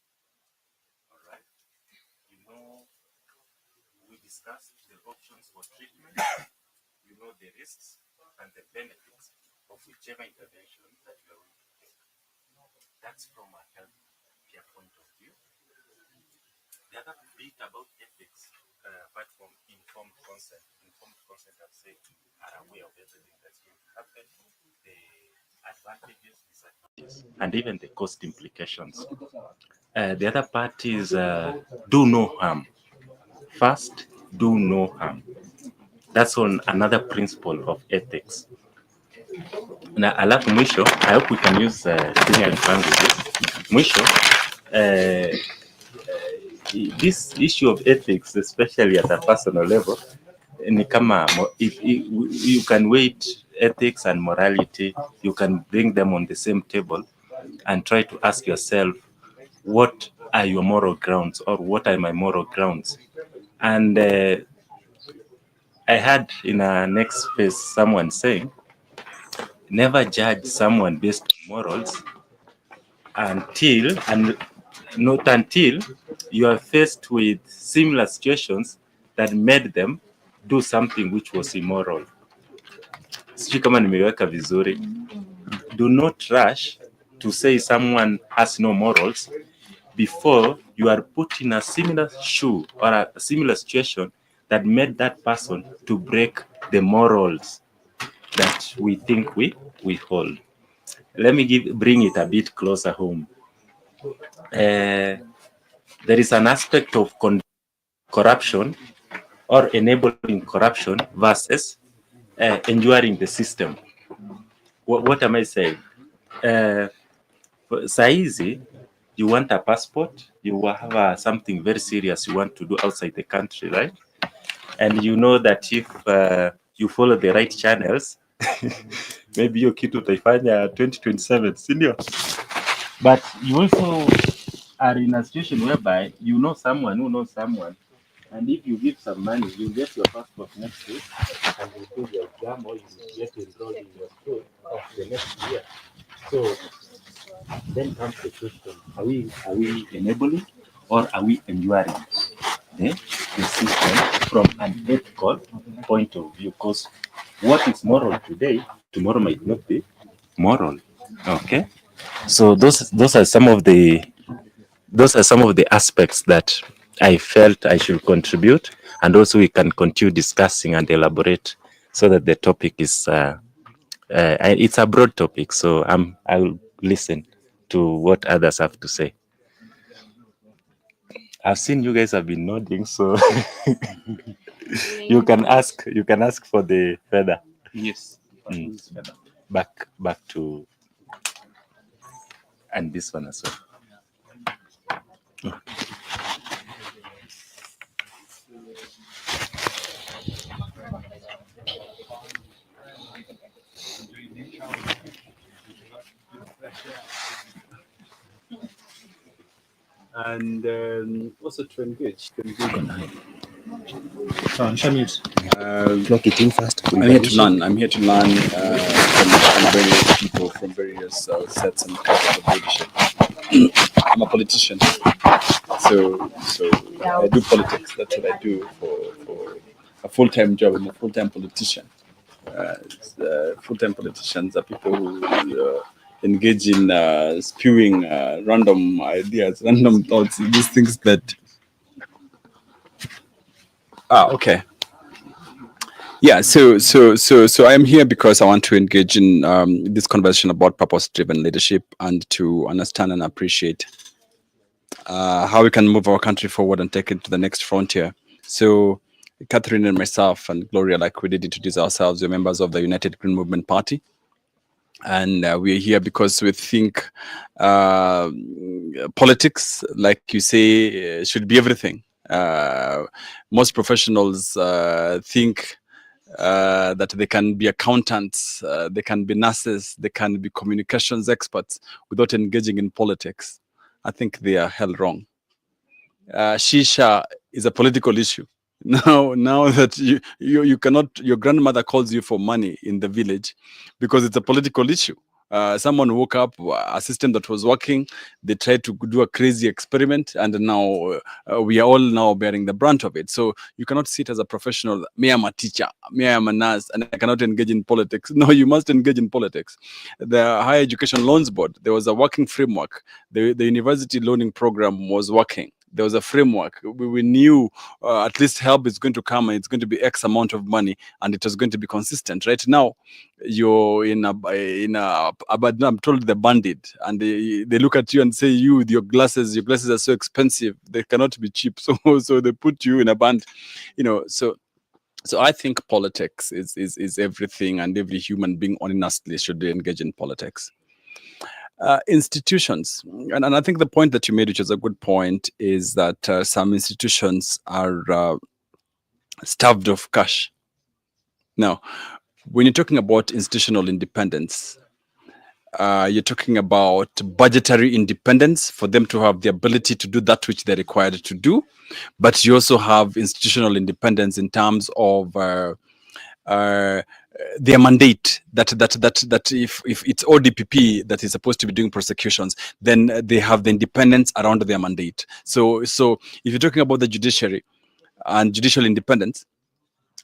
All right. You know, we discussed the options for treatment. You know the risks and the benefits of whichever intervention that you are going to take. That's from a health care point of view. The other bit about ethics, apart from informed consent, I've said, are aware of everything that's going to happen, the advantages, disadvantages, and even the cost implications. The other part is do no harm. First, do no harm. That's on another principle of ethics. Na alafu mwisho, I hope we can use Kenyan languages. Mwisho, this issue of ethics, especially at a personal level, ni kama if you can weight ethics and morality, you can bring them on the same table and try to ask yourself, what are your moral grounds, or what are my moral grounds? And I heard in a next phase someone saying, never judge someone based on morals not until you are faced with similar situations that made them do something which was immoral. Sijui kama nimeweka vizuri. Do not rush to say someone has no morals before you are put in a similar shoe or a similar situation that made that person to break the morals that we think we hold. Let me bring it a bit closer home. There is an aspect of corruption or enabling corruption versus enduring the system. What am I saying? Saizi, you want a passport, you have something very serious you want to do outside the country, right? And you know that if you follow the right channels, maybe hiyo kitu utaifanya 2027, sindio? But you also are in a situation whereby you know someone who knows someone, and if you give some money, you get your passport next week, and you do your exam, or you get enrolled in your school of the next year. So then comes the question: Are we enabling, or are we enduring the system from an ethical point of view? Because what is moral today, tomorrow might not be moral. Okay, so those are some of the aspects that I felt I should contribute, and also we can continue discussing and elaborate so that the topic is it's a broad topic. So I will listen to what others have to say. I've seen you guys have been nodding, so you can ask for the feather. Yes. Back to, and this one as well. And also to engage. Clock it in fast. I'm here to learn. From various people from various sets and kinds of leadership. I'm a politician, so I do politics. That's what I do for a full-time job. I'm a full-time politician. Full-time politicians are people who engage in spewing random ideas, random thoughts, these things that. Okay. Yeah, so I'm here because I want to engage in this conversation about purpose-driven leadership and to understand and appreciate how we can move our country forward and take it to the next frontier. So Catherine and myself and Gloria, like we did introduce ourselves, we're members of the United Green Movement Party. And we're here because we think politics, like you say, should be everything. Most professionals think that they can be accountants, they can be nurses, they can be communications experts without engaging in politics. I think they are hell wrong. Shisha is a political issue. Now that you cannot, your grandmother calls you for money in the village because it's a political issue. Someone woke up a system that was working. They tried to do a crazy experiment, and now we are all now bearing the brunt of it. So you cannot sit as a professional. Me, I'm a teacher. Me, I'm a nurse, and I cannot engage in politics. No, you must engage in politics. The Higher Education Loans Board, there was a working framework. The university loaning program was working. There was a framework. We knew at least help is going to come, and it's going to be X amount of money, and it was going to be consistent. Right now, you're in a but I'm told the bandit, and they look at you and say, you with your glasses are so expensive, they cannot be cheap. So they put you in a band, So I think politics is everything, and every human being honestly should engage in politics. Institutions, and I think the point that you made, which is a good point, is that some institutions are starved of cash. Now, when you're talking about institutional independence, you're talking about budgetary independence for them to have the ability to do that which they're required to do, but you also have institutional independence in terms of their mandate, that if it's ODPP that is supposed to be doing prosecutions, then they have the independence around their mandate. So if you're talking about the judiciary and judicial independence,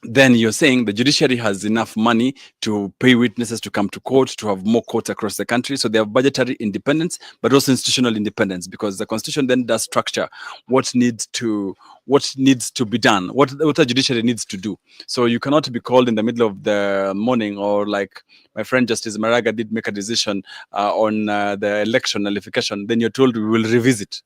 then you're saying the judiciary has enough money to pay witnesses to come to court, to have more courts across the country. So they have budgetary independence, but also institutional independence, because the constitution then does structure what needs to be done, what the judiciary needs to do. So you cannot be called in the middle of the morning, or like my friend Justice Maraga did make a decision on the election nullification. Then you're told we will revisit.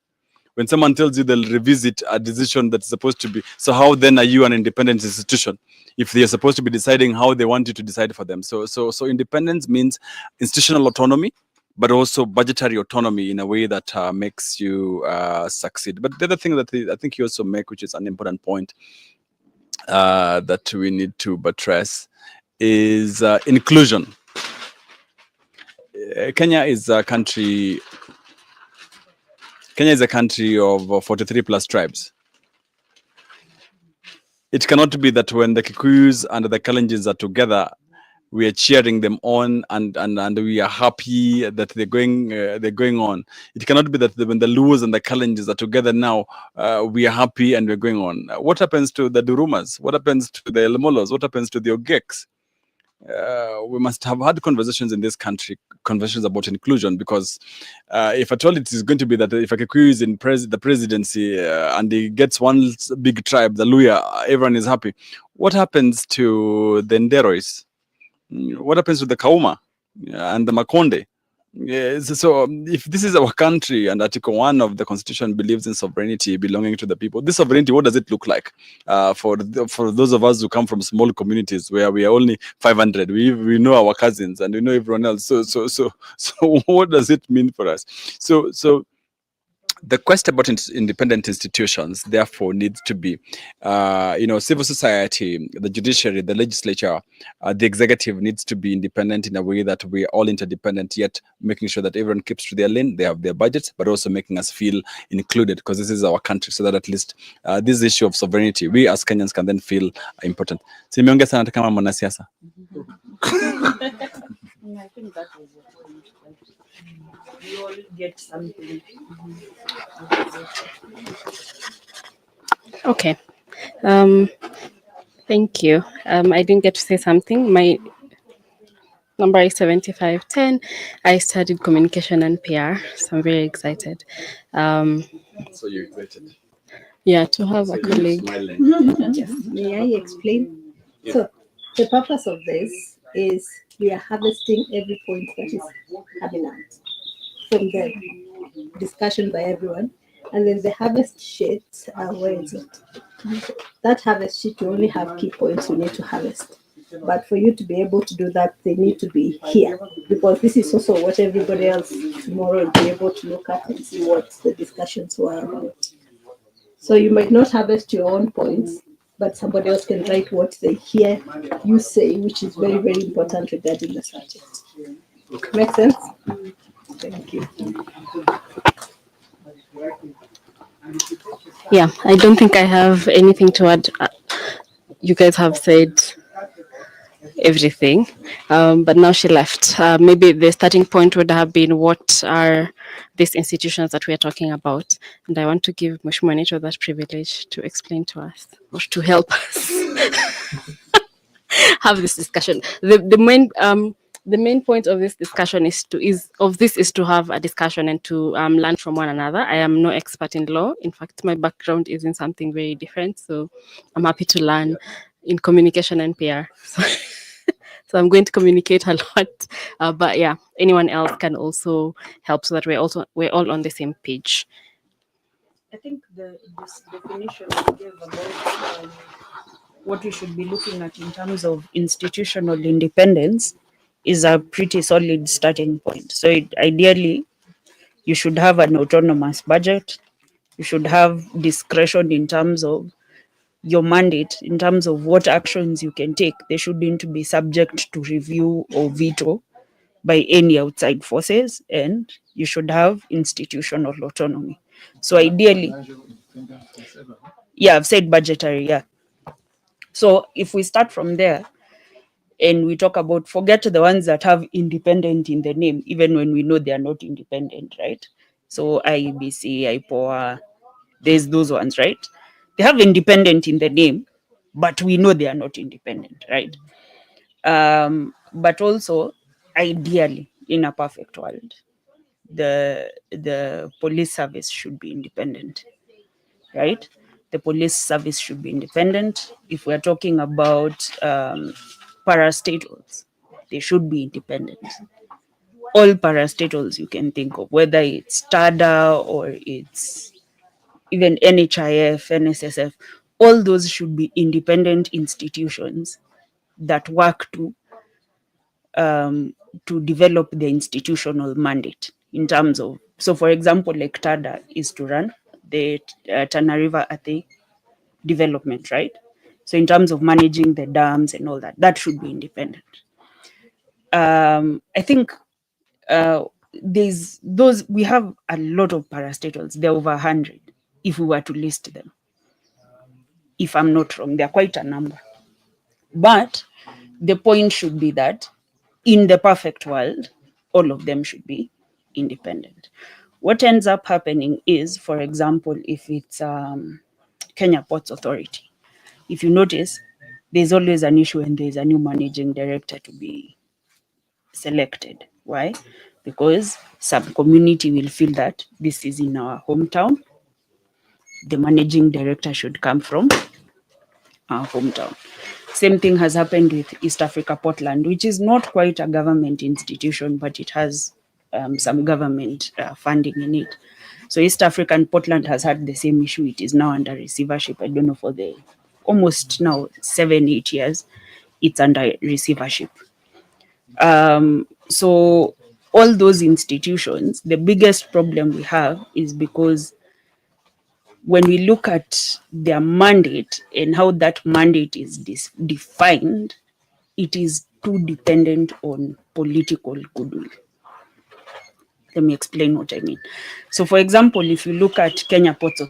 When someone tells you they'll revisit a decision that's supposed to be, so how then are you an independent institution if they're supposed to be deciding how they want you to decide for them? So independence means institutional autonomy, but also budgetary autonomy in a way that makes you succeed. But the other thing that I think you also make, which is an important point that we need to buttress, is inclusion. Kenya is a country of 43 plus tribes. It cannot be that when the Kikuyus and the Kalenjins are together, we are cheering them on and we are happy that they're going on. It cannot be that when the Luos and the Kalenjins are together now, we are happy and we're going on. What happens to the Durumas? What happens to the Elmolos? What happens to the Ogeks? We must have had conversations in this country, conversations about inclusion, because if at all it is going to be that if a Kikuyu is in the presidency and he gets one big tribe, the Luya, everyone is happy. What happens to the Nderois? What happens to the Kauma and the Makonde? Yes, so if this is our country and Article 1 of the Constitution believes in sovereignty belonging to the people, this sovereignty, what does it look like for those of us who come from small communities where we are only 500? We know our cousins and we know everyone else. So what does it mean for us? So the quest about independent institutions, therefore, needs to be, civil society, the judiciary, the legislature, the executive needs to be independent in a way that we are all interdependent, yet making sure that everyone keeps to their lane, they have their budgets, but also making us feel included, because this is our country, so that at least this issue of sovereignty, we as Kenyans can then feel important. Simeonge sana kama mwanasiasa. I think that was the point. We all get something. Okay. Thank you. I didn't get to say something. My number is 7510. I studied communication and PR, so I'm very excited. So you're excited? Yeah, to have So a you're colleague. smiling. Yes. May I explain? Yeah. So the purpose of this is we are harvesting every point that is coming out from the discussion by everyone. And then the harvest sheet, where is it? That harvest sheet, you only have key points you need to harvest. But for you to be able to do that, they need to be here, because this is also what everybody else tomorrow will be able to look at and see what the discussions were about. So you might not harvest your own points, but somebody else can write what they hear you say, which is very, very important regarding the subject. Make sense? Thank you. Yeah, I don't think I have anything to add. You guys have said everything. But now she left. Maybe the starting point would have been what are these institutions that we are talking about, and I want to give Mheshimiwa that privilege to explain to us or to help us have this discussion. The main point of this discussion is to have a discussion and to learn from one another. I am no expert in law. In fact, my background is in something very different. So I'm happy to learn in communication and PR. So I'm going to communicate a lot. But yeah, anyone else can also help so that we're all on the same page. I think this definition you gave about what we should be looking at in terms of institutional independence is a pretty solid starting point. So ideally, you should have an autonomous budget. You should have discretion in terms of your mandate, in terms of what actions you can take. They shouldn't be subject to review or veto by any outside forces, and you should have institutional autonomy. So ideally, yeah, I've said budgetary, yeah. So if we start from there and we talk about, forget the ones that have independent in the name, even when we know they are not independent, right? So IEBC, IPOA, there's those ones, right? They have independent in the name, but we know they are not independent, right? But also, ideally, in a perfect world, the police service should be independent, right? The police service should be independent. If we're talking about parastatals, they should be independent. All parastatals you can think of, whether it's TADA or it's even NHIF, NSSF, all those should be independent institutions that work to develop the institutional mandate in terms of, so for example, like TADA is to run the Tana River Athi development, right? So in terms of managing the dams and all that, that should be independent. I think there's those, we have a lot of parastatals. There are over 100 if we were to list them. If I'm not wrong, they're quite a number. But the point should be that in the perfect world, all of them should be independent. What ends up happening is, for example, if it's Kenya Ports Authority, if you notice, there's always an issue when there's a new managing director to be selected. Why? Because some community will feel that this is in our hometown. The managing director should come from our hometown. Same thing has happened with East Africa Portland, which is not quite a government institution, but it has some government funding in it. So East African Portland has had the same issue. It is now under receivership. I don't know, for the almost now 7-8 years, it's under receivership. So all those institutions, the biggest problem we have is because when we look at their mandate and how that mandate is defined, it is too dependent on political goodwill. Let me explain what I mean. So, for example, if you look at Kenya Ports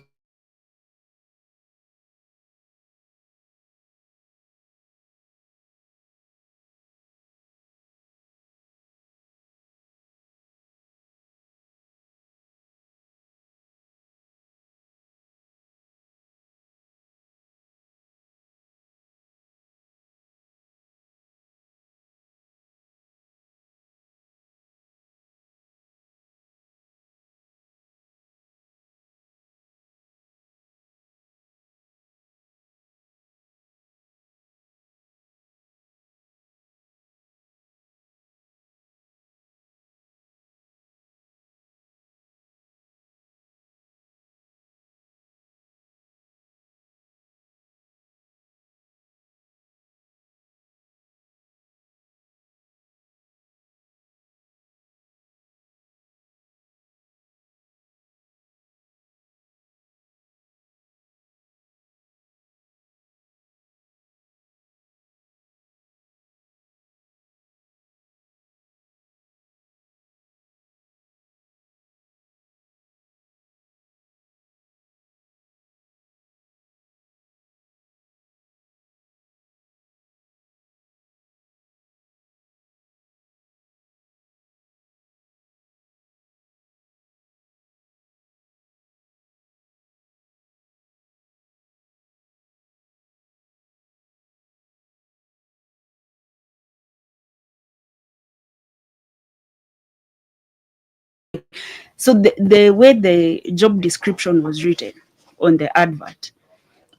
So the way the job description was written on the advert,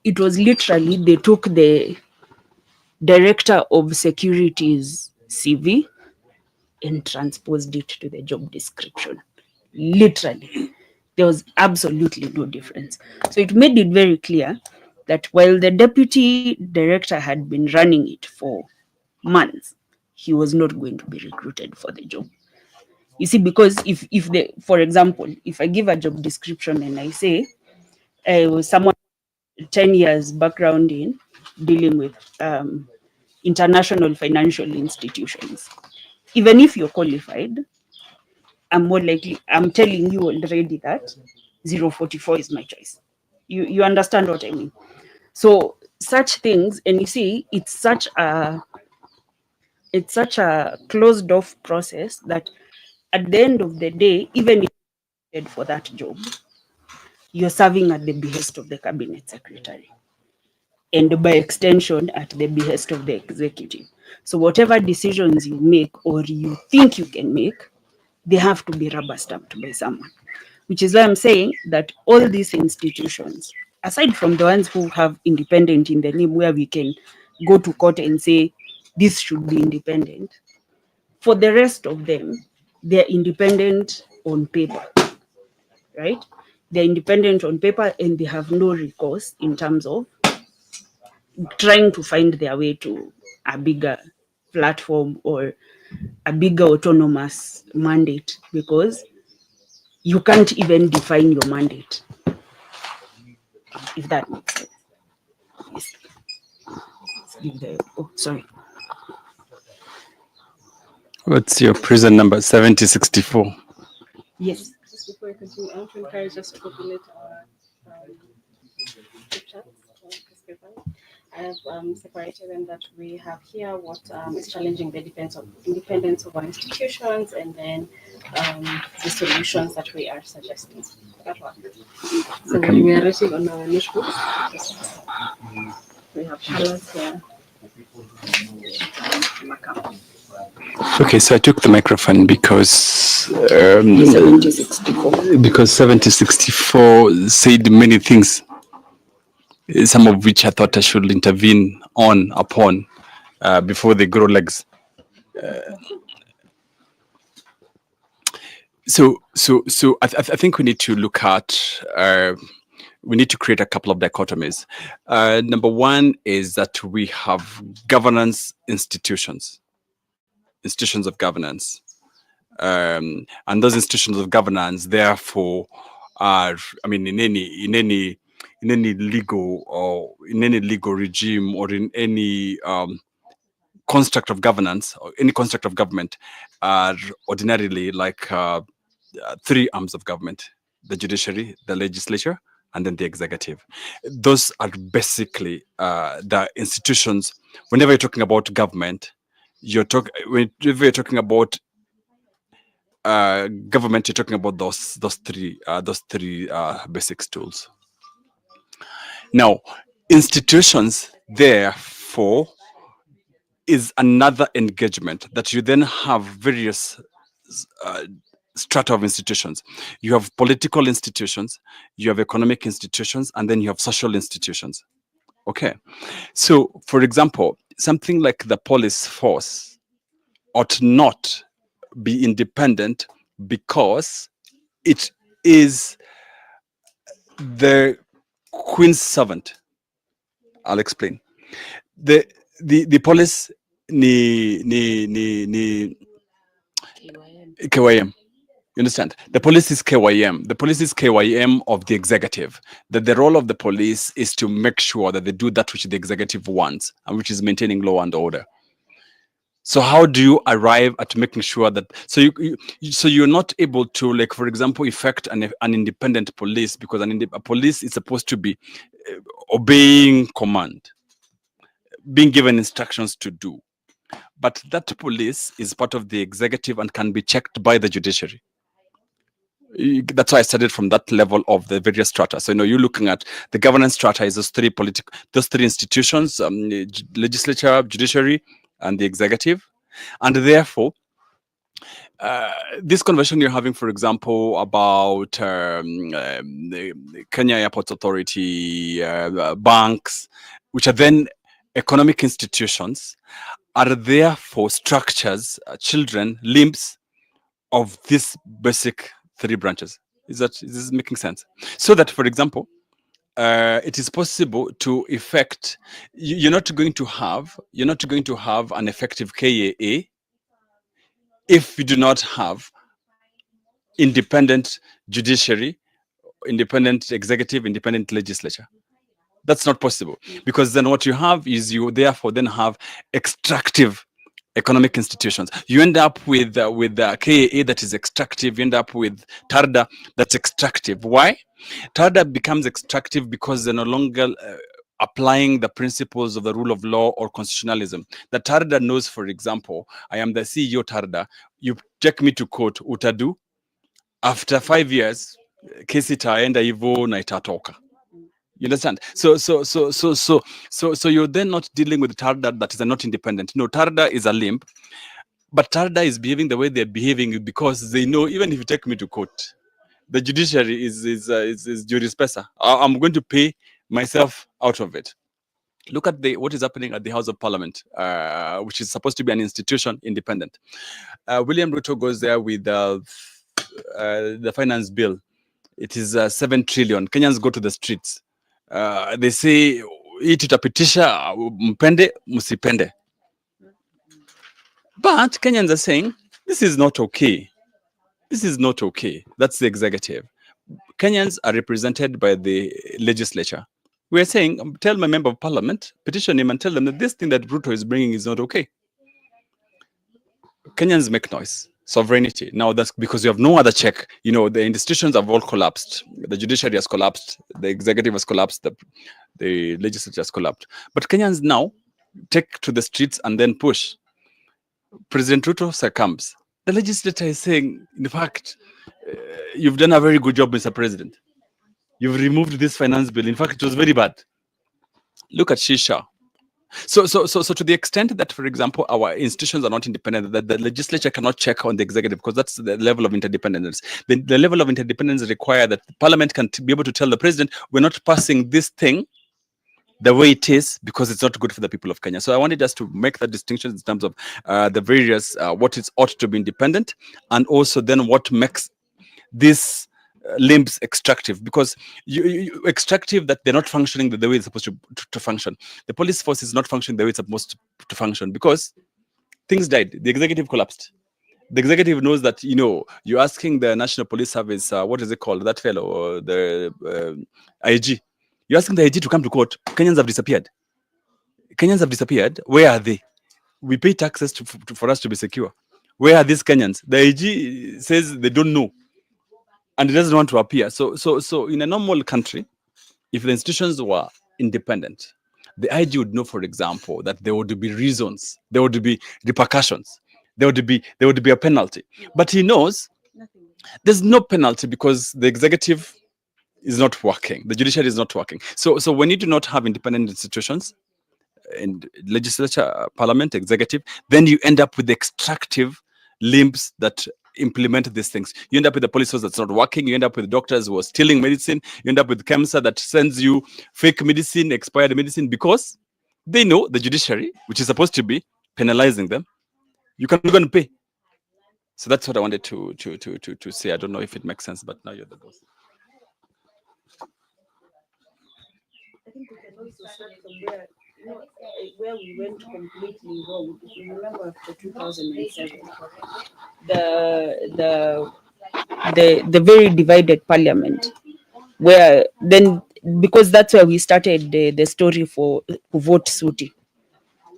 it was literally they took the director of security's CV and transposed it to the job description. Literally, there was absolutely no difference. So it made it very clear that while the deputy director had been running it for months, he was not going to be recruited for the job. You see, because if the, for example, if I give a job description and I say someone 10 years background in dealing with international financial institutions, even if you're qualified, I'm telling you already that 044 is my choice. You understand what I mean? So such things, and you see, it's such a closed off process that at the end of the day, even if you're for that job, you're serving at the behest of the cabinet secretary, and by extension at the behest of the executive. So whatever decisions you make or you think you can make, they have to be rubber stamped by someone. Which is why I'm saying that all these institutions, aside from the ones who have independent in the name, where we can go to court and say this should be independent, for the rest of them, they're independent on paper, right? They're independent on paper and they have no recourse in terms of trying to find their way to a bigger platform or a bigger autonomous mandate, because you can't even define your mandate, if that makes sense. Yes. Let's give the, oh, sorry. What's your prison number? 7064. Yes. Just before we continue, I want to encourage us to populate our chats. I have separated them that we have here what is challenging the independence of our institutions, and then the solutions that we are suggesting. That one. So Okay. we are writing on our notebooks. We have colors here. Okay, so I took the microphone because 7064 said many things, some of which I thought I should intervene upon before they grow legs. So I think we need to look at. We need to create a couple of dichotomies. Number one is that we have governance institutions of governance, and those institutions of governance, therefore, are, I mean, in any legal or in any legal regime or in any construct of governance or any construct of government, are ordinarily like three arms of government: the judiciary, the legislature, and then the executive. Those are basically the institutions. Whenever you're talking about government, whenever you're talking about government, you're talking about those three basic tools. Now, institutions, therefore, is another engagement that you then have various strata of institutions. You have political institutions, you have economic institutions, and then you have social institutions. Okay. So, for example, something like the police force ought not be independent because it is the Queen's servant. I'll explain. The police ni KYM. You understand? The police is KYM. The police is KYM of the executive. That the role of the police is to make sure that they do that which the executive wants, and which is maintaining law and order. So how do you arrive at making sure that so you're not able to, like, for example, effect an independent police, because a police is supposed to be obeying command, being given instructions to do, but that police is part of the executive and can be checked by the judiciary. That's why I started from that level of the various strata. So you're looking at the governance strata is those three institutions: legislature, judiciary, and the executive. And therefore, this conversation you're having, for example, about the Kenya Airports Authority, banks, which are then economic institutions, are there for structures, children, limbs of these basic three branches. Is this making sense? So that, for example, it is possible to effect. You're not going to have an effective KAA if you do not have independent judiciary, independent executive, independent legislature. That's not possible, because then what you have is you therefore then have extractive economic institutions. You end up with the KAA that is extractive. You end up with TARDA that's extractive. Why? TARDA becomes extractive because they're no longer applying the principles of the rule of law or constitutionalism. The TARDA knows, for example, I am the CEO TARDA. You take me to court, utadu. After 5 years, kesi itaenda hivyo na itatoka. You understand? So you're then not dealing with TARDA that is not independent. No, TARDA is a limb, but TARDA is behaving the way they're behaving because they know even if you take me to court, the judiciary is juris pesa. I'm going to pay myself out of it. Look at what is happening at the House of Parliament, which is supposed to be an institution independent. William Ruto goes there with the finance bill. It is 7 trillion. Kenyans go to the streets. They say, hii tutapitisha, mpende, musipende. But Kenyans are saying, this is not okay. This is not okay. That's the executive. Kenyans are represented by the legislature. We're saying, tell my member of parliament, petition him and tell them that this thing that Ruto is bringing is not okay. Kenyans make noise. Sovereignty. Now that's because you have no other check. You know, the institutions have all collapsed. The judiciary has collapsed. The executive has collapsed. The legislature has collapsed. But Kenyans now take to the streets and then push. President Ruto succumbs. The legislature is saying, in fact, you've done a very good job, Mr. President. You've removed this finance bill. In fact, it was very bad. Look at Shisha. So to the extent that, for example, our institutions are not independent, that the legislature cannot check on the executive, because that's the level of interdependence. The level of interdependence requires that the parliament can be able to tell the president, we're not passing this thing the way it is because it's not good for the people of Kenya. So I wanted us to make that distinction in terms of the various, what is ought to be independent, and also then what makes this limbs extractive, because you extractive that they're not functioning the way it's supposed to function. The police force is not functioning the way it's supposed to function because things died. The executive collapsed. The executive knows that, you know, you're asking the National Police Service, what is it called, that fellow, or the IG. You're asking the IG to come to court. Kenyans have disappeared. Kenyans have disappeared. Where are they? We pay taxes for us to be secure. Where are these Kenyans? The IG says they don't know, and it doesn't want to appear. So in a normal country, if the institutions were independent, the IG would know, for example, that there would be reasons, there would be repercussions, there would be a penalty. But he knows there's no penalty because the executive is not working, the judiciary is not working. So when you do not have independent institutions, in legislature, parliament, executive, then you end up with the extractive limbs that implement these things. You end up with the police force that's not working. You end up with doctors who are stealing medicine. You end up with KEMSA that sends you fake medicine, expired medicine, because they know the judiciary, which is supposed to be penalizing them, you can go and pay. So that's what I wanted to say. I don't know if it makes sense, but now you're the boss. I think we can also start from where, you know, where we went completely wrong. If you remember after 2007, the very divided parliament, where then, because that's where we started the story for vote Suti.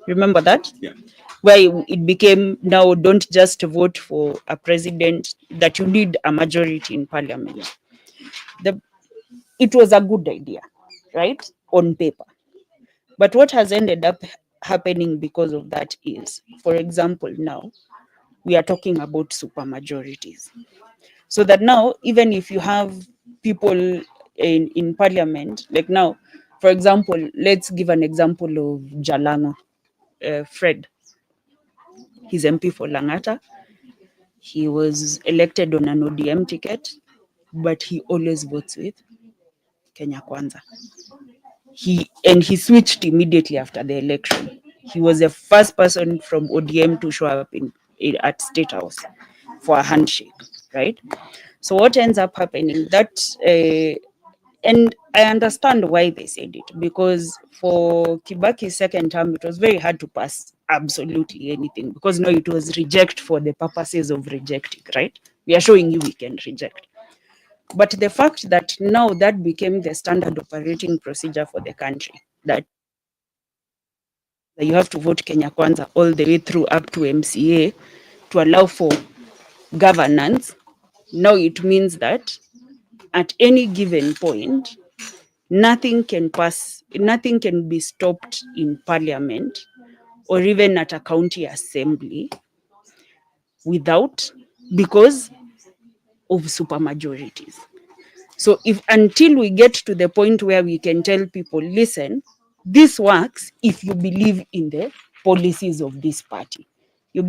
Remember that? Yeah. Where it became, now don't just vote for a president, that you need a majority in parliament. It was a good idea, right, on paper. But what has ended up happening because of that is, for example, now we are talking about supermajorities. So that now, even if you have people in parliament, like now, for example, let's give an example of Jalano, Fred. He's MP for Langata. He was elected on an ODM ticket, but he always votes with Kenya Kwanza. He switched immediately after the election. He was the first person from ODM to show up at State House for a handshake, right? So what ends up happening that, and I understand why they said it, because for Kibaki's second term, it was very hard to pass absolutely anything, because no, it was reject for the purposes of rejecting, right? We are showing you we can reject. But the fact that now that became the standard operating procedure for the country, that you have to vote Kenya Kwanza all the way through up to MCA to allow for governance, now it means that at any given point, nothing can pass, nothing can be stopped in parliament or even at a county assembly because of supermajorities. So until we get to the point where we can tell people, listen, this works if you believe in the policies of this party. You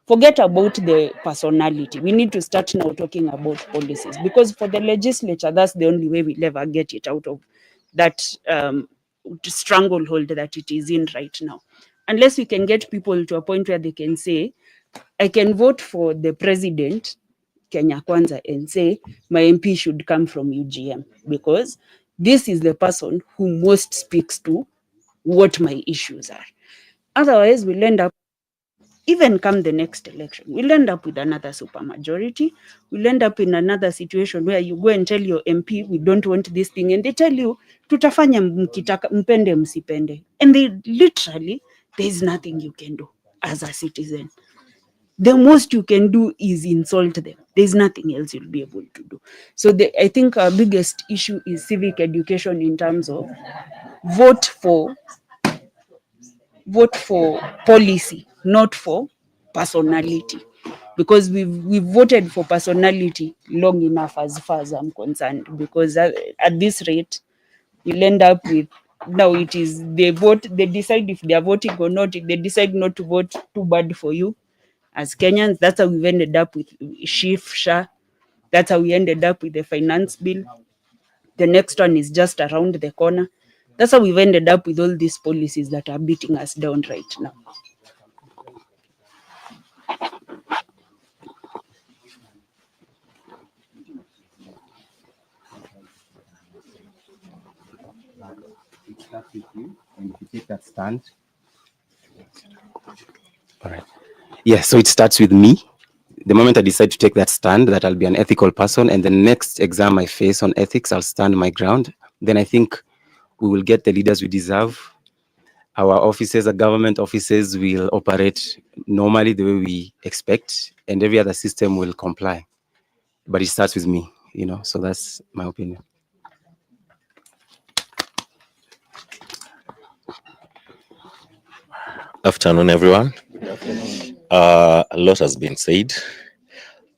forget about the personality. We need to start now talking about policies, because for the legislature, that's the only way we'll ever get it out of that stranglehold that it is in right now. Unless we can get people to a point where they can say, I can vote for the president, Kenya Kwanza, and say my MP should come from UGM because this is the person who most speaks to what my issues are. Otherwise, we'll end up, even come the next election, we'll end up with another supermajority. We'll end up in another situation where you go and tell your MP, we don't want this thing, and they tell you, tutafanya mkitaka, mpende msipende. And literally, there's nothing you can do as a citizen. The most you can do is insult them. There's nothing else you'll be able to do. So I think our biggest issue is civic education in terms of vote for policy, not for personality. Because we've voted for personality long enough as far as I'm concerned. Because at this rate, we'll end up with, now it is they decide if they are voting or not. If they decide not to vote, too bad for you. As Kenyans, that's how we've ended up with SHA. That's how we ended up with the finance bill. The next one is just around the corner. That's how we've ended up with all these policies that are beating us down right now. With you, and if you take that stand. All right. Yeah, so it starts with me. The moment I decide to take that stand, that I'll be an ethical person, and the next exam I face on ethics, I'll stand my ground. Then I think we will get the leaders we deserve. Our offices, our government offices, will operate normally the way we expect, and every other system will comply. But it starts with me, so that's my opinion. Afternoon, everyone. A lot has been said.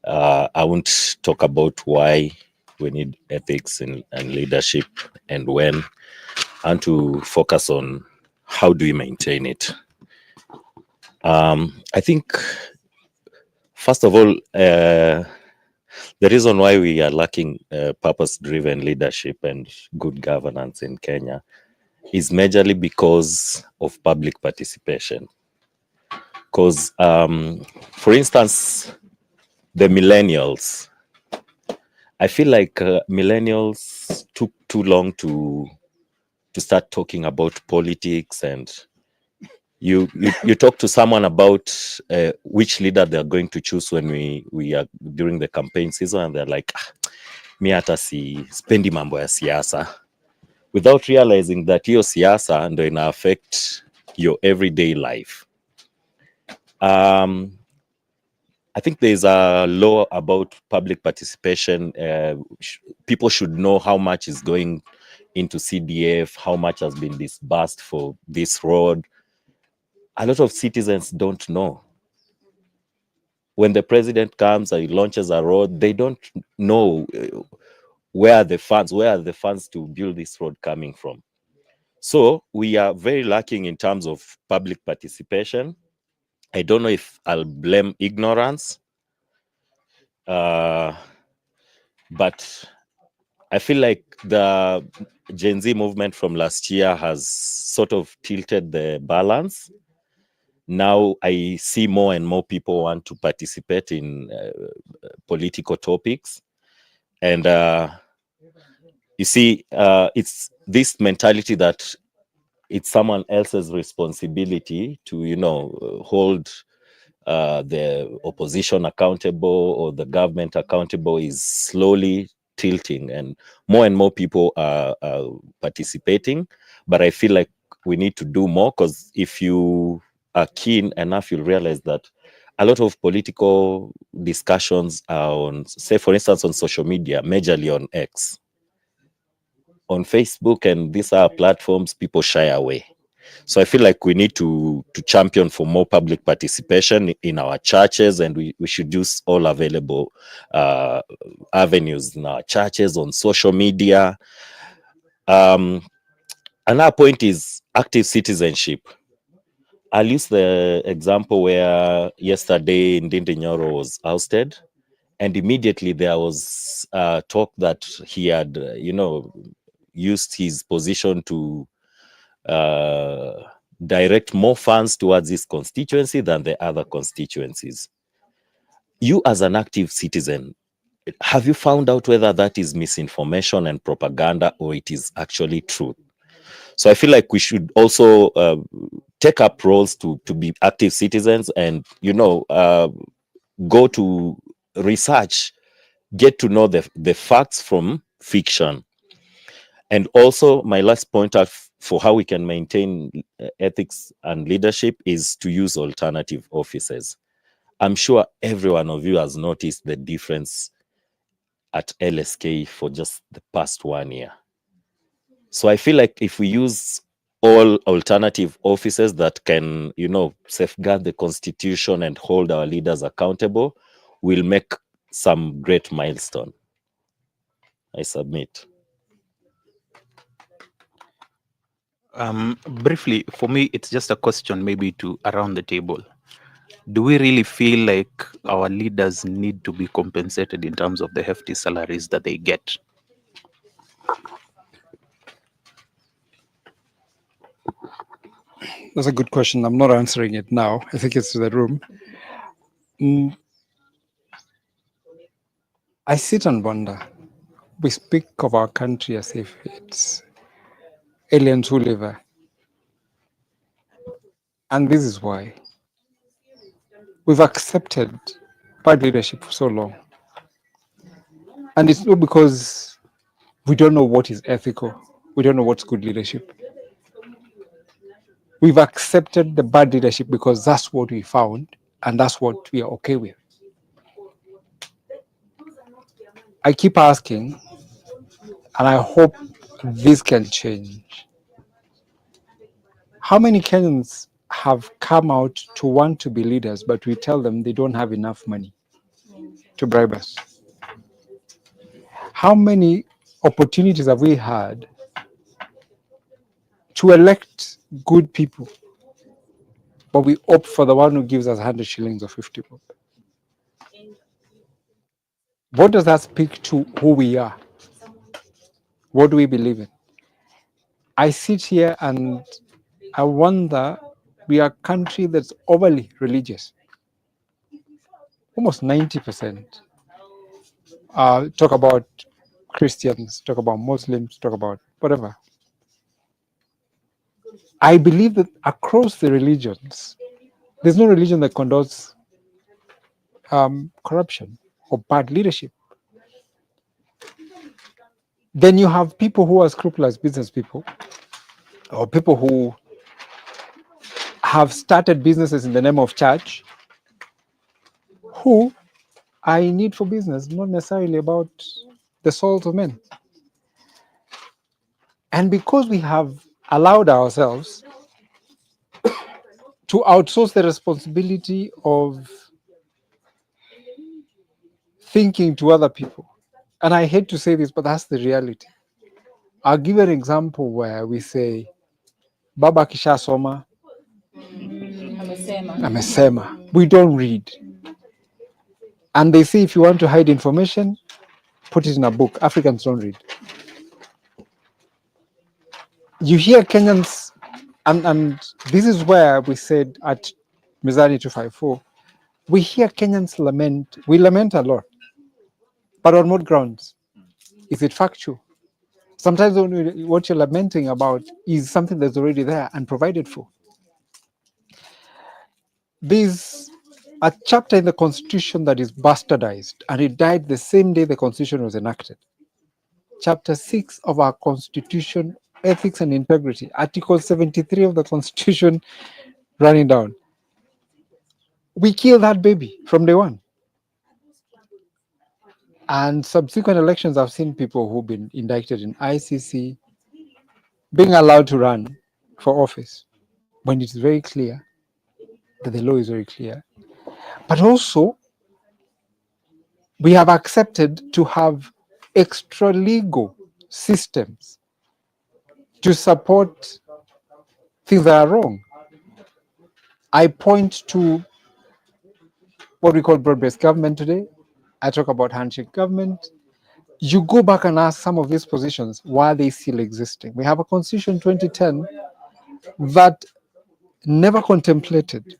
I won't talk about why we need ethics and leadership and when, and to focus on how do we maintain it. I think, first of all, the reason why we are lacking purpose-driven leadership and good governance in Kenya is majorly because of public participation. Because, for instance, the millennials, I feel like millennials took too long to start talking about politics, and you talk to someone about which leader they're going to choose when we are during the campaign season, and they're like, mi hata spendi mambo ya siasa, without realizing that hiyo siasa ndo ina affect your everyday life. I think there's a law about public participation. People should know how much is going into CDF, how much has been disbursed for this road. A lot of citizens don't know. When the president comes and he launches a road, they don't know where are the funds to build this road coming from. So we are very lacking in terms of public participation. I don't know if I'll blame ignorance, But I feel like the Gen Z movement from last year has sort of tilted the balance. Now I see more and more people want to participate in political topics. And you see, it's this mentality that it's someone else's responsibility to, hold the opposition accountable or the government accountable is slowly tilting, and more people are participating. But I feel like we need to do more, because if you are keen enough, you'll realize that a lot of political discussions are on, say, for instance, on social media, majorly on X. On Facebook and these other platforms, people shy away. So I feel like we need to champion for more public participation in our churches, and we should use all available avenues in our churches, on social media. Another point is active citizenship. I'll use the example where yesterday Ndindi Nyoro was ousted, and immediately there was talk that he had, used his position to direct more funds towards this constituency than the other constituencies. You as an active citizen, have you found out whether that is misinformation and propaganda, or it is actually true? So I feel like we should also take up roles to be active citizens, and go to research, get to know the facts from fiction. And also, my last point out for how we can maintain ethics and leadership is to use alternative offices. I'm sure every one of you has noticed the difference at LSK for just the past 1 year. So I feel like if we use all alternative offices that can, safeguard the constitution and hold our leaders accountable, we'll make some great milestone. I submit. Briefly, for me, it's just a question maybe to around the table. Do we really feel like our leaders need to be compensated in terms of the hefty salaries that they get? That's a good question. I'm not answering it now. I think it's to the room. I sit and wonder. We speak of our country as if it's aliens who live there. And this is why. We've accepted bad leadership for so long. And it's not because we don't know what is ethical. We don't know what's good leadership. We've accepted the bad leadership because that's what we found, and that's what we are okay with. I keep asking, and I hope this can change. How many Kenyans have come out to want to be leaders, but we tell them they don't have enough money to bribe us? How many opportunities have we had to elect good people, but we opt for the one who gives us 100 shillings or 50 bob? What does that speak to who we are? What do we believe in? I sit here and I wonder, we are a country that's overly religious. Almost 90%. Talk about Christians, talk about Muslims, talk about whatever. I believe that across the religions, there's no religion that condones corruption or bad leadership. Then you have people who are scrupulous business people, or people who have started businesses in the name of church, who are in need for business, not necessarily about the souls of men. And because we have allowed ourselves to outsource the responsibility of thinking to other people, and I hate to say this, but that's the reality. I'll give an example where we say, Baba Kisha Soma, Amesema. We don't read. And they say if you want to hide information, put it in a book. Africans don't read. You hear Kenyans, and this is where we said at Mizani 254, we hear Kenyans lament. We lament a lot, but on what grounds? Is it factual? Sometimes what you're lamenting about is something that's already there and provided for. There's a chapter in the Constitution that is bastardized, and it died the same day the Constitution was enacted. Chapter 6 of our Constitution, Ethics and Integrity, Article 73 of the Constitution running down. We killed that baby from day one. And subsequent elections, I've seen people who've been indicted in ICC being allowed to run for office when it's very clear that the law is very clear. But also, we have accepted to have extra legal systems to support things that are wrong. I point to what we call broad-based government today. I talk about handshake government. You go back and ask some of these positions, why are they still existing? We have a constitution 2010 that never contemplated.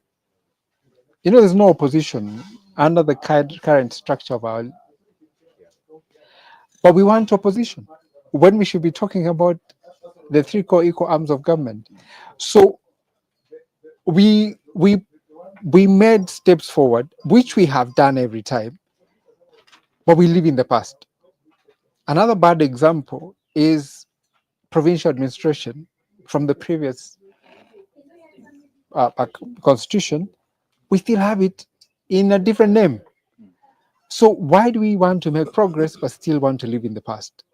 You know, there's no opposition under the current structure of our, but we want opposition when we should be talking about the three core equal arms of government. So we made steps forward, which we have done every time, but we live in the past. Another bad example is provincial administration from the previous constitution. We still have it in a different name. So why do we want to make progress but still want to live in the past?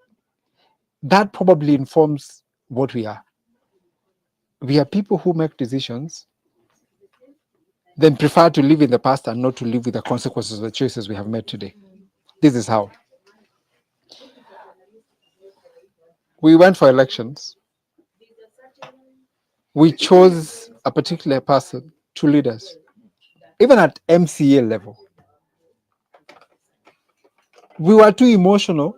That probably informs what we are. We are people who make decisions, then prefer to live in the past and not to live with the consequences of the choices we have made today. This is how. We went for elections. We chose a particular person to lead us, even at MCA level. We were too emotional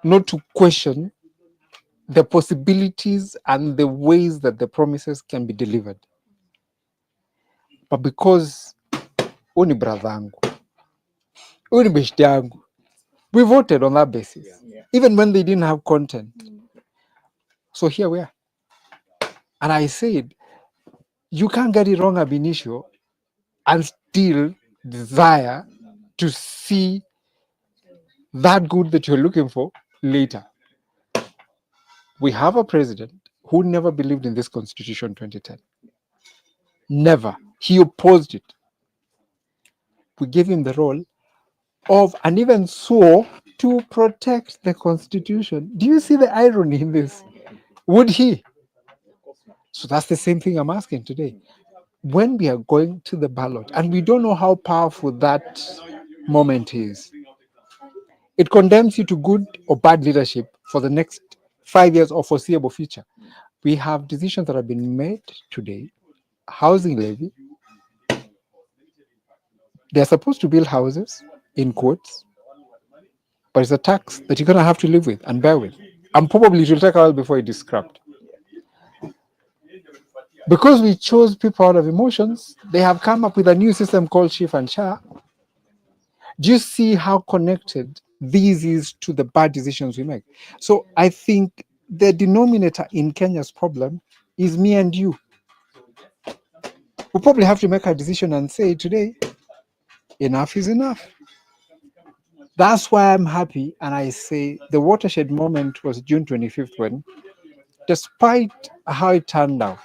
not to question the possibilities and the ways that the promises can be delivered. But because uni brother yangu, uni beshte yangu, we voted on that basis, even when they didn't have content. So here we are. And I said, you can't get it wrong ab initio and still desire to see that good that you're looking for later. We have a president who never believed in this constitution 2010. Never. He opposed it. We gave him the role of, and even swore to protect the constitution. Do you see the irony in this? Would he? So that's the same thing I'm asking today. When we are going to the ballot and we don't know how powerful that moment is, it condemns you to good or bad leadership for the next 5 years or foreseeable future. We have decisions that have been made today. Housing levy. They're supposed to build houses, in quotes, but it's a tax that you're going to have to live with and bear with. And probably it will take a while before it is scrapped. Because we chose people out of emotions, they have come up with a new system called Chief and Cha. Do you see how connected this is to the bad decisions we make? So I think the denominator in Kenya's problem is me and you. We probably have to make a decision and say today, enough is enough. That's why I'm happy, and I say the watershed moment was June 25th when, despite how it turned out,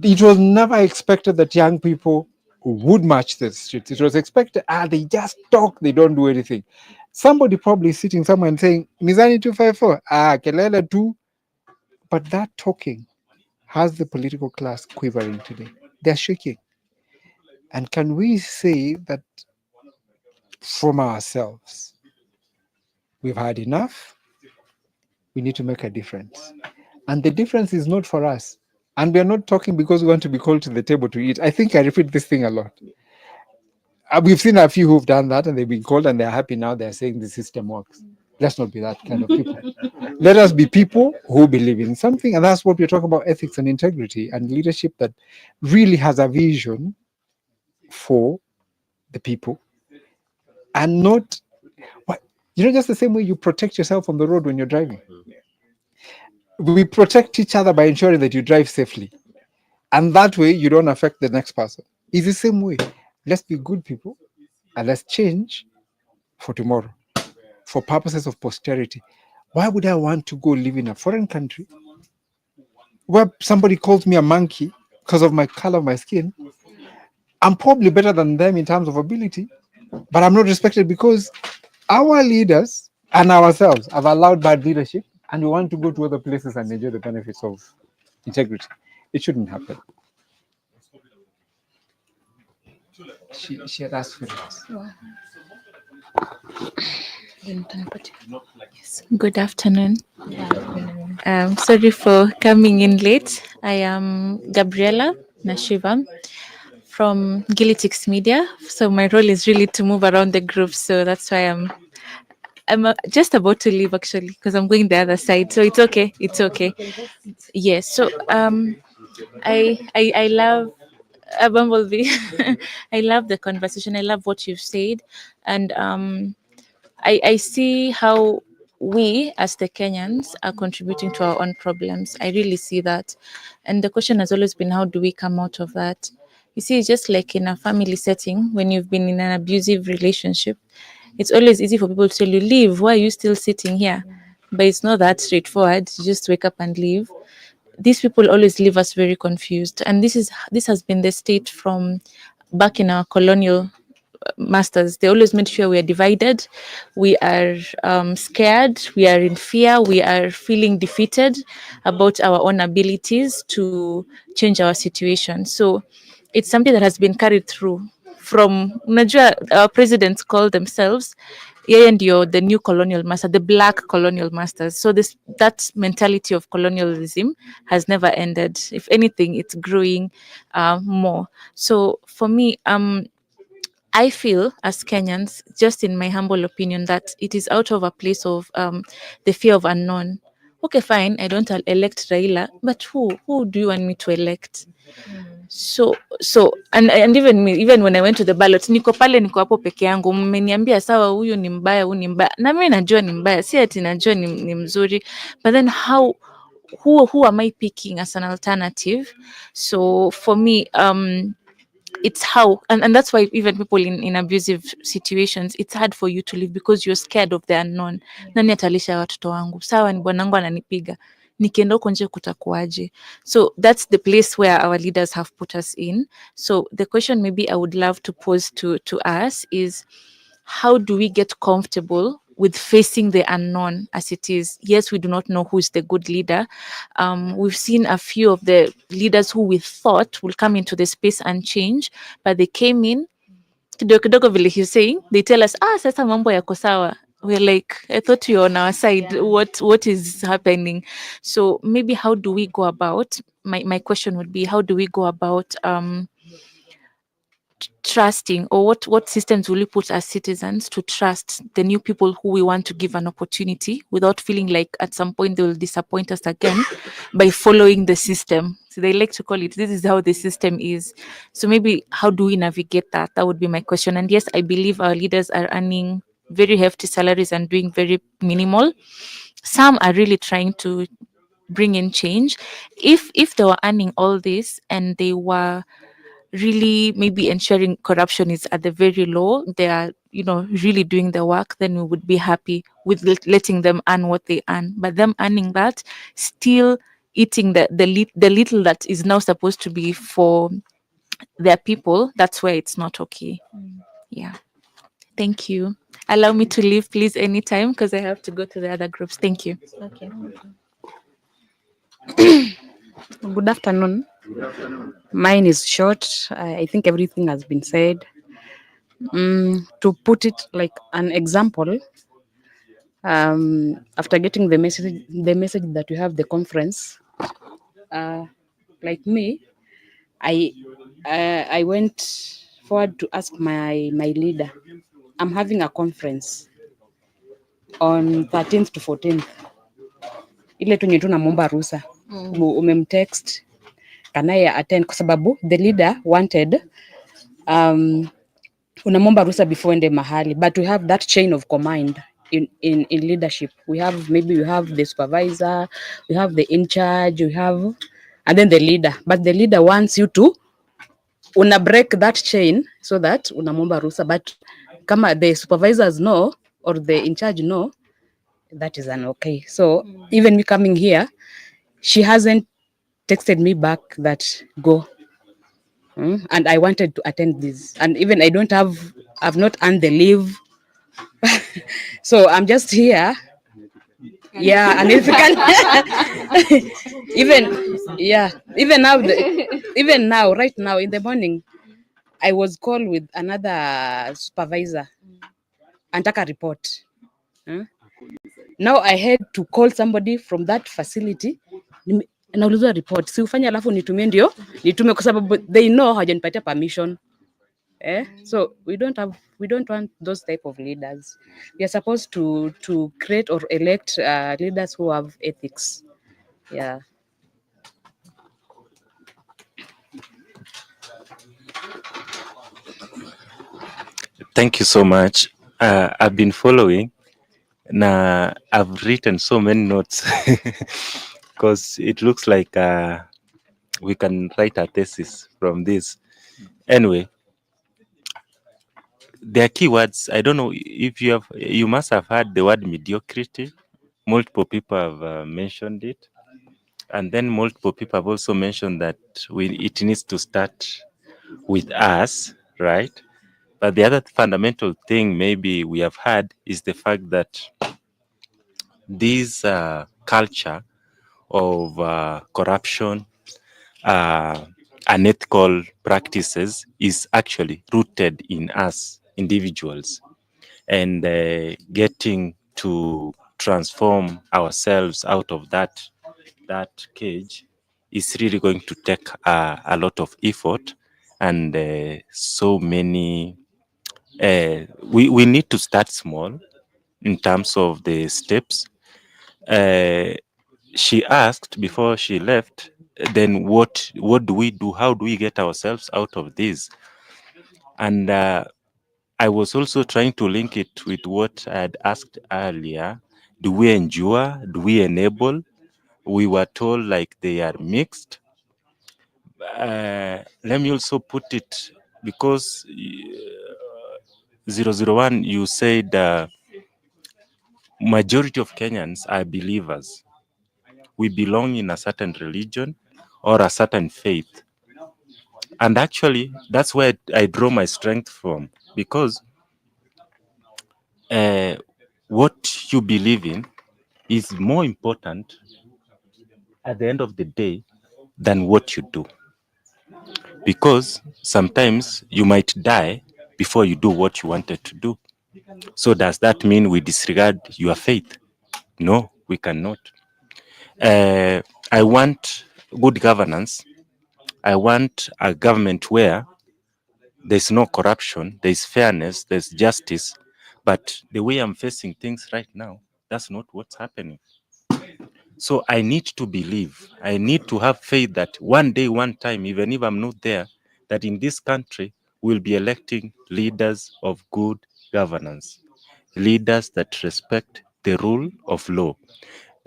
it was never expected that young people would march the streets. It was expected, they just talk, they don't do anything. Somebody probably sitting somewhere and saying, Mizani 254, kelele tu. But that talking has the political class quivering today. They're shaking. And can we say that from ourselves, we've had enough, we need to make a difference. And the difference is not for us. And we are not talking because we want to be called to the table to eat. I think I repeat this thing a lot. We've seen a few who've done that and they've been called and they're happy now. They're saying the system works. Let's not be that kind of people. Let us be people who believe in something, and that's what we're talking about: ethics and integrity and leadership that really has a vision for the people, and not what just the same way you protect yourself on the road when you're driving. We protect each other by ensuring that you drive safely, and that way you don't affect the next person. It's the same way. Let's be good people and let's change for tomorrow, for purposes of posterity. Why would I want to go live in a foreign country where somebody calls me a monkey because of my color of my skin? I'm probably better than them in terms of ability, but I'm not respected because our leaders and ourselves have allowed bad leadership, and we want to go to other places and enjoy the benefits of integrity. It shouldn't happen. She had asked for it. Yes. Good afternoon. Sorry for coming in late. I am Gabriela Nashiva from Gilitix Media. So my role is really to move around the group. So that's why I'm just about to leave actually because I'm going the other side. So it's okay. It's okay. Yes. So I love Bumblebee. I love the conversation. I love what you've said, and I see how we as the Kenyans are contributing to our own problems. I really see that. And the question has always been, how do we come out of that? You see, just like in a family setting, when you've been in an abusive relationship, it's always easy for people to tell you, leave, why are you still sitting here? But it's not that straightforward. You just wake up and leave. These people always leave us very confused. And this has been the state from back in our colonial masters. They always made sure we are divided, we are scared, we are in fear, we are feeling defeated about our own abilities to change our situation. So it's something that has been carried through from unajua, our presidents call themselves yeye ndio the new colonial master, the black colonial masters. So that mentality of colonialism has never ended. If anything, it's growing more. So for me, I feel as Kenyans, just in my humble opinion, that it is out of a place of the fear of unknown. Okay, fine, I don't elect Raila, but who do you want me to elect? So and even when I went to the ballot, niko hapo peke yangu, mmeniambia sawa, huyu ni mbaya, huyu ni mbaya, na mimi najua ni mbaya, si ati najua ni mzuri, but then who am I picking as an alternative? So for me, it's how and that's why even people in abusive situations, it's hard for you to live because you're scared of the unknown. Nani atalisha watoto wangu? Sawa, ni bwanangu ananipiga, nikienda huko nje kutakuaje? So that's the place where our leaders have put us in. So the question maybe I would love to pose to us is, how do we get comfortable with facing the unknown as it is? Yes, we do not know who is the good leader. We've seen a few of the leaders who we thought will come into the space and change, but they came in, kidogo kidogo vile he's saying, they tell us, sasa mambo yako sawa. We're like, I thought you're on our side. What is happening? So maybe how do we go about, my question would be, how do we go about trusting, or what systems will we put as citizens to trust the new people who we want to give an opportunity without feeling like at some point they will disappoint us again by following the system? So they like to call it, this is how the system is. So maybe how do we navigate that? That would be my question. And yes, I believe our leaders are earning very hefty salaries and doing very minimal. Some are really trying to bring in change. If they were earning all this and they were really maybe ensuring corruption is at the very low, they are really doing the work, then we would be happy with letting them earn what they earn. But them earning that, still eating the little that is now supposed to be for their people, that's where it's not okay. Yeah, thank you. Allow me to leave please anytime because I have to go to the other groups. Thank you. Okay. Good afternoon. Mine is short. I think everything has been said. To put it like an example, after getting the message that you have the conference, like me, I went forward to ask my leader. I'm having a conference on 13th to 14th. Ile tu nyetu namomba ruhusa. Umemtext, can I attend? Kwa sababu the leader wanted unamomba ruhusa before ende mahali, but we have that chain of command in leadership. We have the supervisor, we have the in charge, and then the leader. But the leader wants you to una break that chain so that unamomba ruhusa, but kama the supervisors know or the in charge know, that is an okay. So even me coming here, she hasn't texted me back that go. And I wanted to attend this, and even I've not earned the leave. So I'm just here. Yeah, and if you can even now, right now in the morning, I was called with another supervisor and take a report. Now I had to call somebody from that facility. Naulizwa report, si ufanye alafu nitume kwa sababu they know hajanipatia permission. So we don't want those type of leaders. We are supposed to create or elect leaders who have ethics. Yeah. Thank you so much. I've been following. Now, I've written so many notes because it looks like we can write a thesis from this. Anyway, there are keywords. I don't know if you must have heard the word mediocrity. Multiple people have mentioned it. And then multiple people have also mentioned that it needs to start with us, right? But the other fundamental thing maybe we have had is the fact that this culture of corruption, unethical practices is actually rooted in us individuals, and getting to transform ourselves out of that cage is really going to take a lot of effort, and so many we need to start small in terms of the steps. She asked before she left, then what do we do? How do we get ourselves out of this? And I was also trying to link it with what I had asked earlier. Do we endure? Do we enable? We were told like they are mixed. Let me also put it, because 001, you said majority of Kenyans are believers. We belong in a certain religion or a certain faith. And actually, that's where I draw my strength from, because what you believe in is more important at the end of the day than what you do. Because sometimes you might die before you do what you wanted to do. So does that mean we disregard your faith? No, we cannot. I want good governance. I want a government where there's no corruption, there's fairness, there's justice. But the way I'm facing things right now, that's not what's happening. So I need to believe, I need to have faith that one day, one time, even if I'm not there, that in this country, we'll be electing leaders of good governance, leaders that respect the rule of law,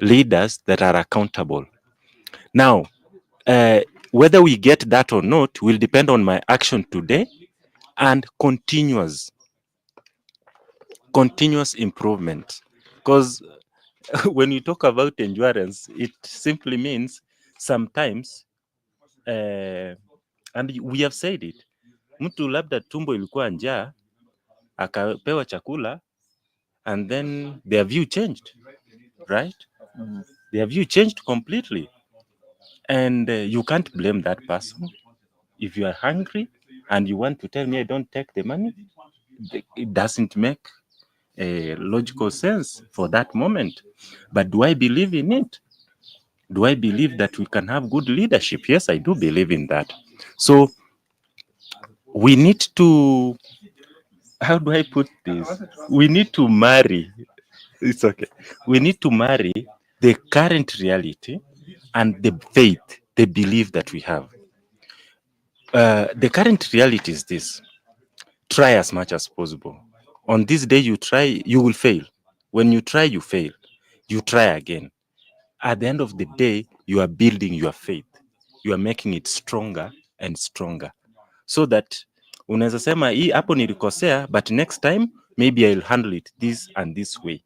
leaders that are accountable. Now, whether we get that or not will depend on my action today and continuous improvement. Because when you talk about endurance, it simply means sometimes, and we have said it, mtu labda tumbo ilikuwa njaa akapewa chakula, and then their view changed, right? Their view changed completely, and you can't blame that person. If you are hungry and you want to tell me I don't take the money, it doesn't make a logical sense for that moment. But do I believe in it? Do I believe that we can have good leadership? Yes, I do believe in that. So we need to, how do I put this? We need to marry. It's okay. We need to marry the current reality and the faith, the belief that we have. The current reality is this: try as much as possible. On this day, you try, you will fail. When you try, you fail. You try again. At the end of the day, you are building your faith. You are making it stronger and stronger, so that unaweza sema hii hapo nilikosea, but next time maybe I'll handle it this and this way.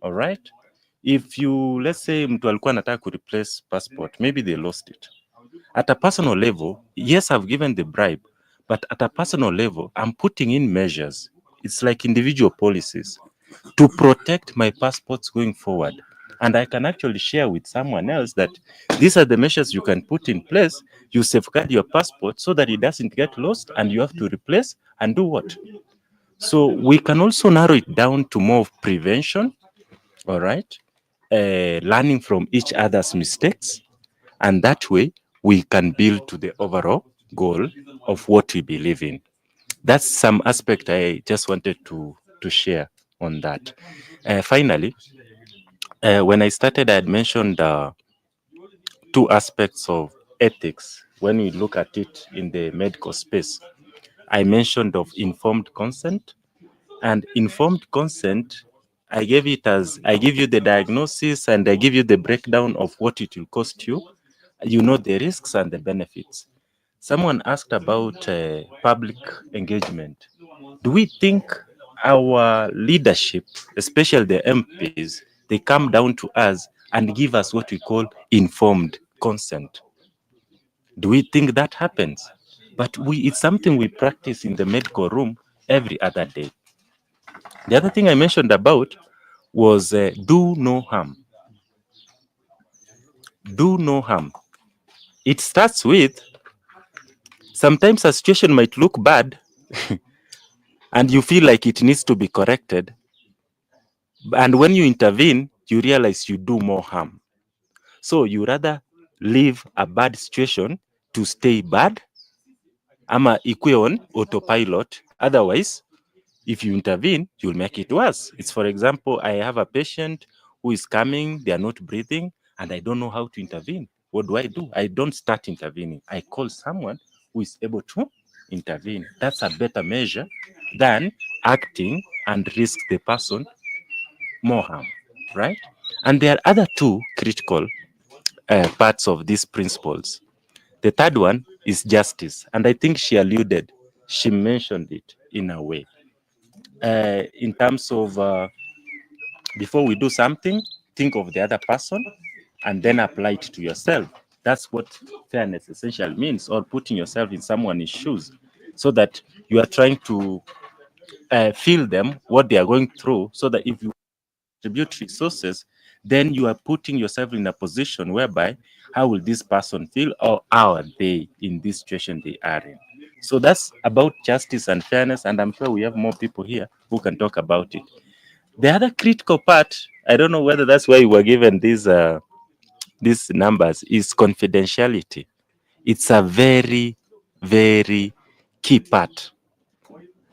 All right? If you, let's say mtu alikuwa anataka ku replace passport, maybe they lost it. At a personal level, yes, I've given the bribe, but at a personal level, I'm putting in measures. It's like individual policies to protect my passports going forward. And I can actually share with someone else that these are the measures you can put in place. You safeguard your passport so that it doesn't get lost and you have to replace and do what? So we can also narrow it down to more of prevention, all right? Learning from each other's mistakes. And that way we can build to the overall goal of what we believe in. That's some aspect I just wanted to share on that. Finally, when I started, I had mentioned two aspects of ethics when we look at it in the medical space. I mentioned of informed consent, and informed consent, I gave it as I give you the diagnosis and I give you the breakdown of what it will cost you. You know the risks and the benefits. Someone asked about public engagement. Do we think our leadership, especially the MPs, they come down to us and give us what we call informed consent? Do we think that happens? But it's something we practice in the medical room every other day. The other thing I mentioned about was do no harm. Do no harm. It starts with sometimes a situation might look bad and you feel like it needs to be corrected. And when you intervene, you realize you do more harm. So you rather leave a bad situation to stay bad, ama ikue on autopilot. Otherwise, if you intervene, you'll make it worse. It's, for example, I have a patient who is coming, they are not breathing, and I don't know how to intervene. What do? I don't start intervening. I call someone who is able to intervene. That's a better measure than acting and risk the person more harm, right? And there are other two critical parts of these principles. The third one is justice. And I think she mentioned it in a way. In terms of before we do something, think of the other person and then apply it to yourself. That's what fairness essentially means, or putting yourself in someone's shoes so that you are trying to feel them, what they are going through, so that if you contribute resources, then you are putting yourself in a position whereby how will this person feel, or how are they in this situation they are in. So that's about justice and fairness, and I'm sure we have more people here who can talk about it. The other critical part, I don't know whether that's why we were given these numbers, is confidentiality. It's a very, very key part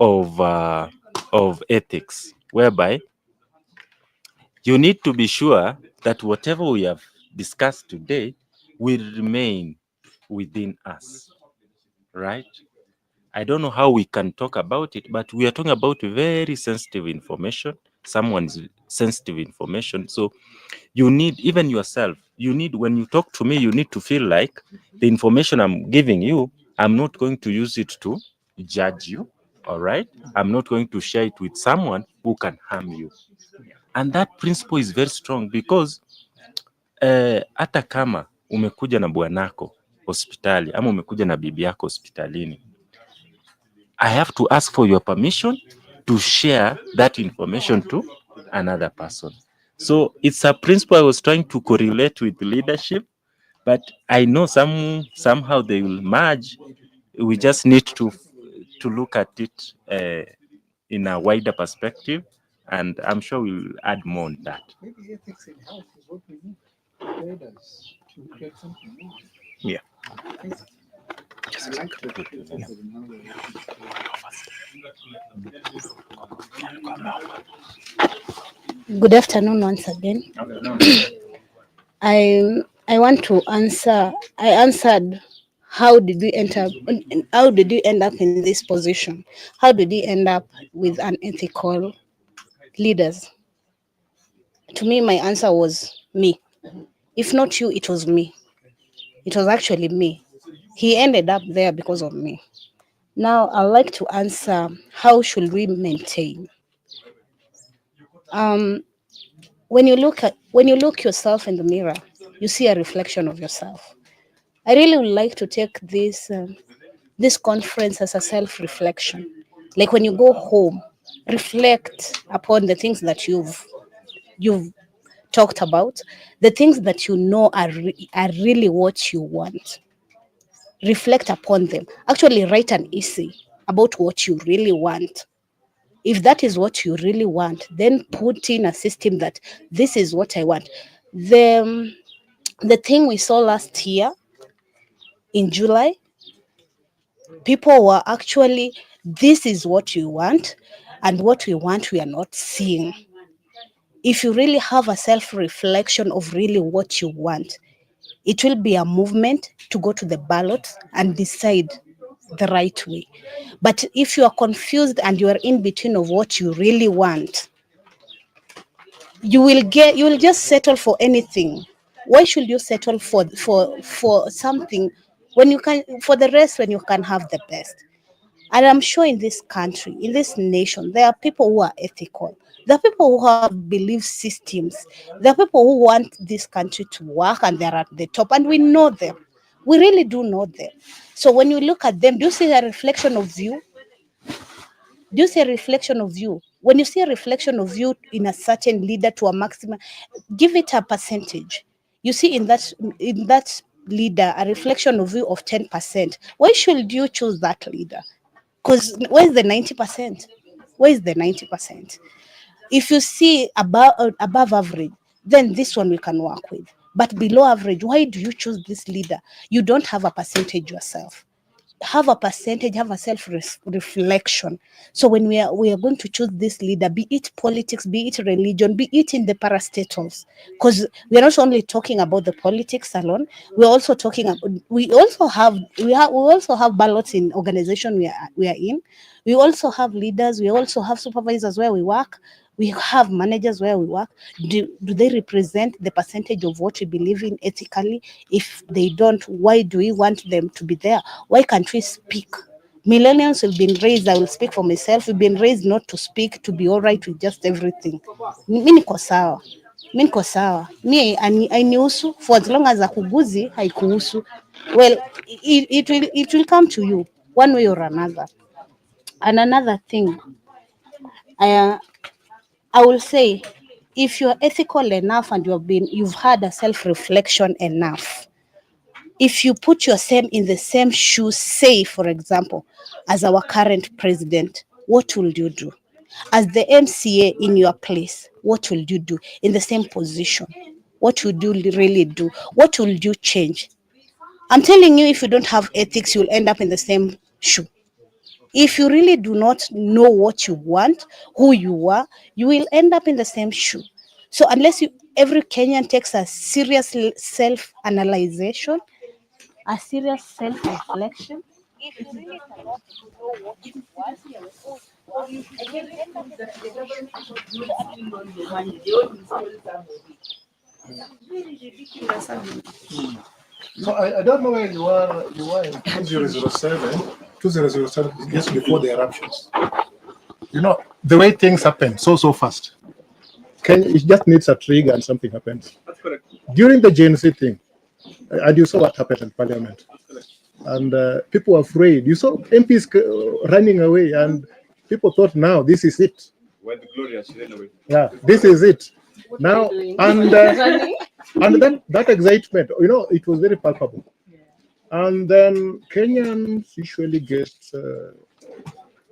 of ethics, whereby you need to be sure that whatever we have discussed today will remain within us, right? I don't know how we can talk about it, but we are talking about very sensitive information, someone's sensitive information. So you need, even yourself, you need, when you talk to me, you need to feel like the information I'm giving you, I'm not going to use it to judge you, all right? I'm not going to share it with someone who can harm you. And that principle is very strong because hata kama umekuja na bwanako hospitali ama umekuja na bibi yako hospitalini, I have to ask for your permission to share that information to another person. So it's a principle I was trying to correlate with leadership, but I know somehow they will merge. We just need to look at it in a wider perspective, and I'm sure we'll add more on that. Maybe ethics in health is what we need. Leaders to create something more. Yeah. Good afternoon once again. I want to answer. I answered. How did we enter? How did you end up in this position? How did you end up with unethical leaders? To me, my answer was me. If not you, it was me. It was actually me. He ended up there because of me. Now, I'd like to answer, how should we maintain? When you look yourself in the mirror, you see a reflection of yourself. I really would like to take this conference as a self-reflection. Like when you go home, reflect upon the things that you've talked about, the things that you know are really what you want. Reflect upon them. Actually, write an essay about what you really want. If that is what you really want, then put in a system that this is what I want. The thing we saw last year in July, people were actually, this is what you want, and what we want, we are not seeing. If you really have a self-reflection of really what you want, it will be a movement to go to the ballot and decide the right way. But if you are confused and you are in between of what you really want, you will just settle for anything. Why should you settle for something when you can, for the rest, when you can have the best? And I'm sure in this country, in this nation, there are people who are ethical. There are people who have belief systems. There are people who want this country to work, and they're at the top, and we know them. We really do know them. So when you look at them, do you see a reflection of you? Do you see a reflection of you? When you see a reflection of you in a certain leader to a maximum, give it a percentage. You see in that leader a reflection of you of 10%. Why should you choose that leader? Because where's the 90%? Where is the 90%? If you see above average, then this one we can work with. But below average, why do you choose this leader? You don't have a percentage yourself. Have a percentage, have a self-reflection. So when we are going to choose this leader, be it politics, be it religion, be it in the parastatals, because we are not only talking about the politics alone, we're also talking about, we also have ballots in organization we are in. We also have leaders, we also have supervisors where we work. We have managers where we work. Do they represent the percentage of what we believe in ethically? If they don't, why do we want them to be there? Why can't we speak? Millennials have been raised, I will speak for myself, we've been raised not to speak, to be all right with just everything. Mi niko sawa. Mi niko sawa. Mi hainihusu, for as long as akuguzi, haikuhusu. Well, it will come to you one way or another. And another thing, I will say, if you're ethical enough and you've had a self-reflection enough, if you put yourself in the same shoes, say, for example, as our current president, what will you do? As the MCA in your place, what will you do? In the same position, what would you really do? What will you change? I'm telling you, if you don't have ethics, you'll end up in the same shoe. If you really do not know what you want, who you are, you will end up in the same shoe. So unless every Kenyan takes a serious self-analyzation, a serious self-reflection, if you really cannot know what you want, you will end up in the same shoe. So I don't know where you were in 2007, 2007, just before the eruptions. You know, the way things happen so fast. It just needs a trigger and something happens. That's correct. During the Gen Z thing, and you saw what happened in Parliament. And people were afraid. You saw MPs running away, and people thought, now this is it. Where the glorious ran away. Yeah, this is it. Now, and that excitement, you know, it was very palpable. And then Kenyans usually get,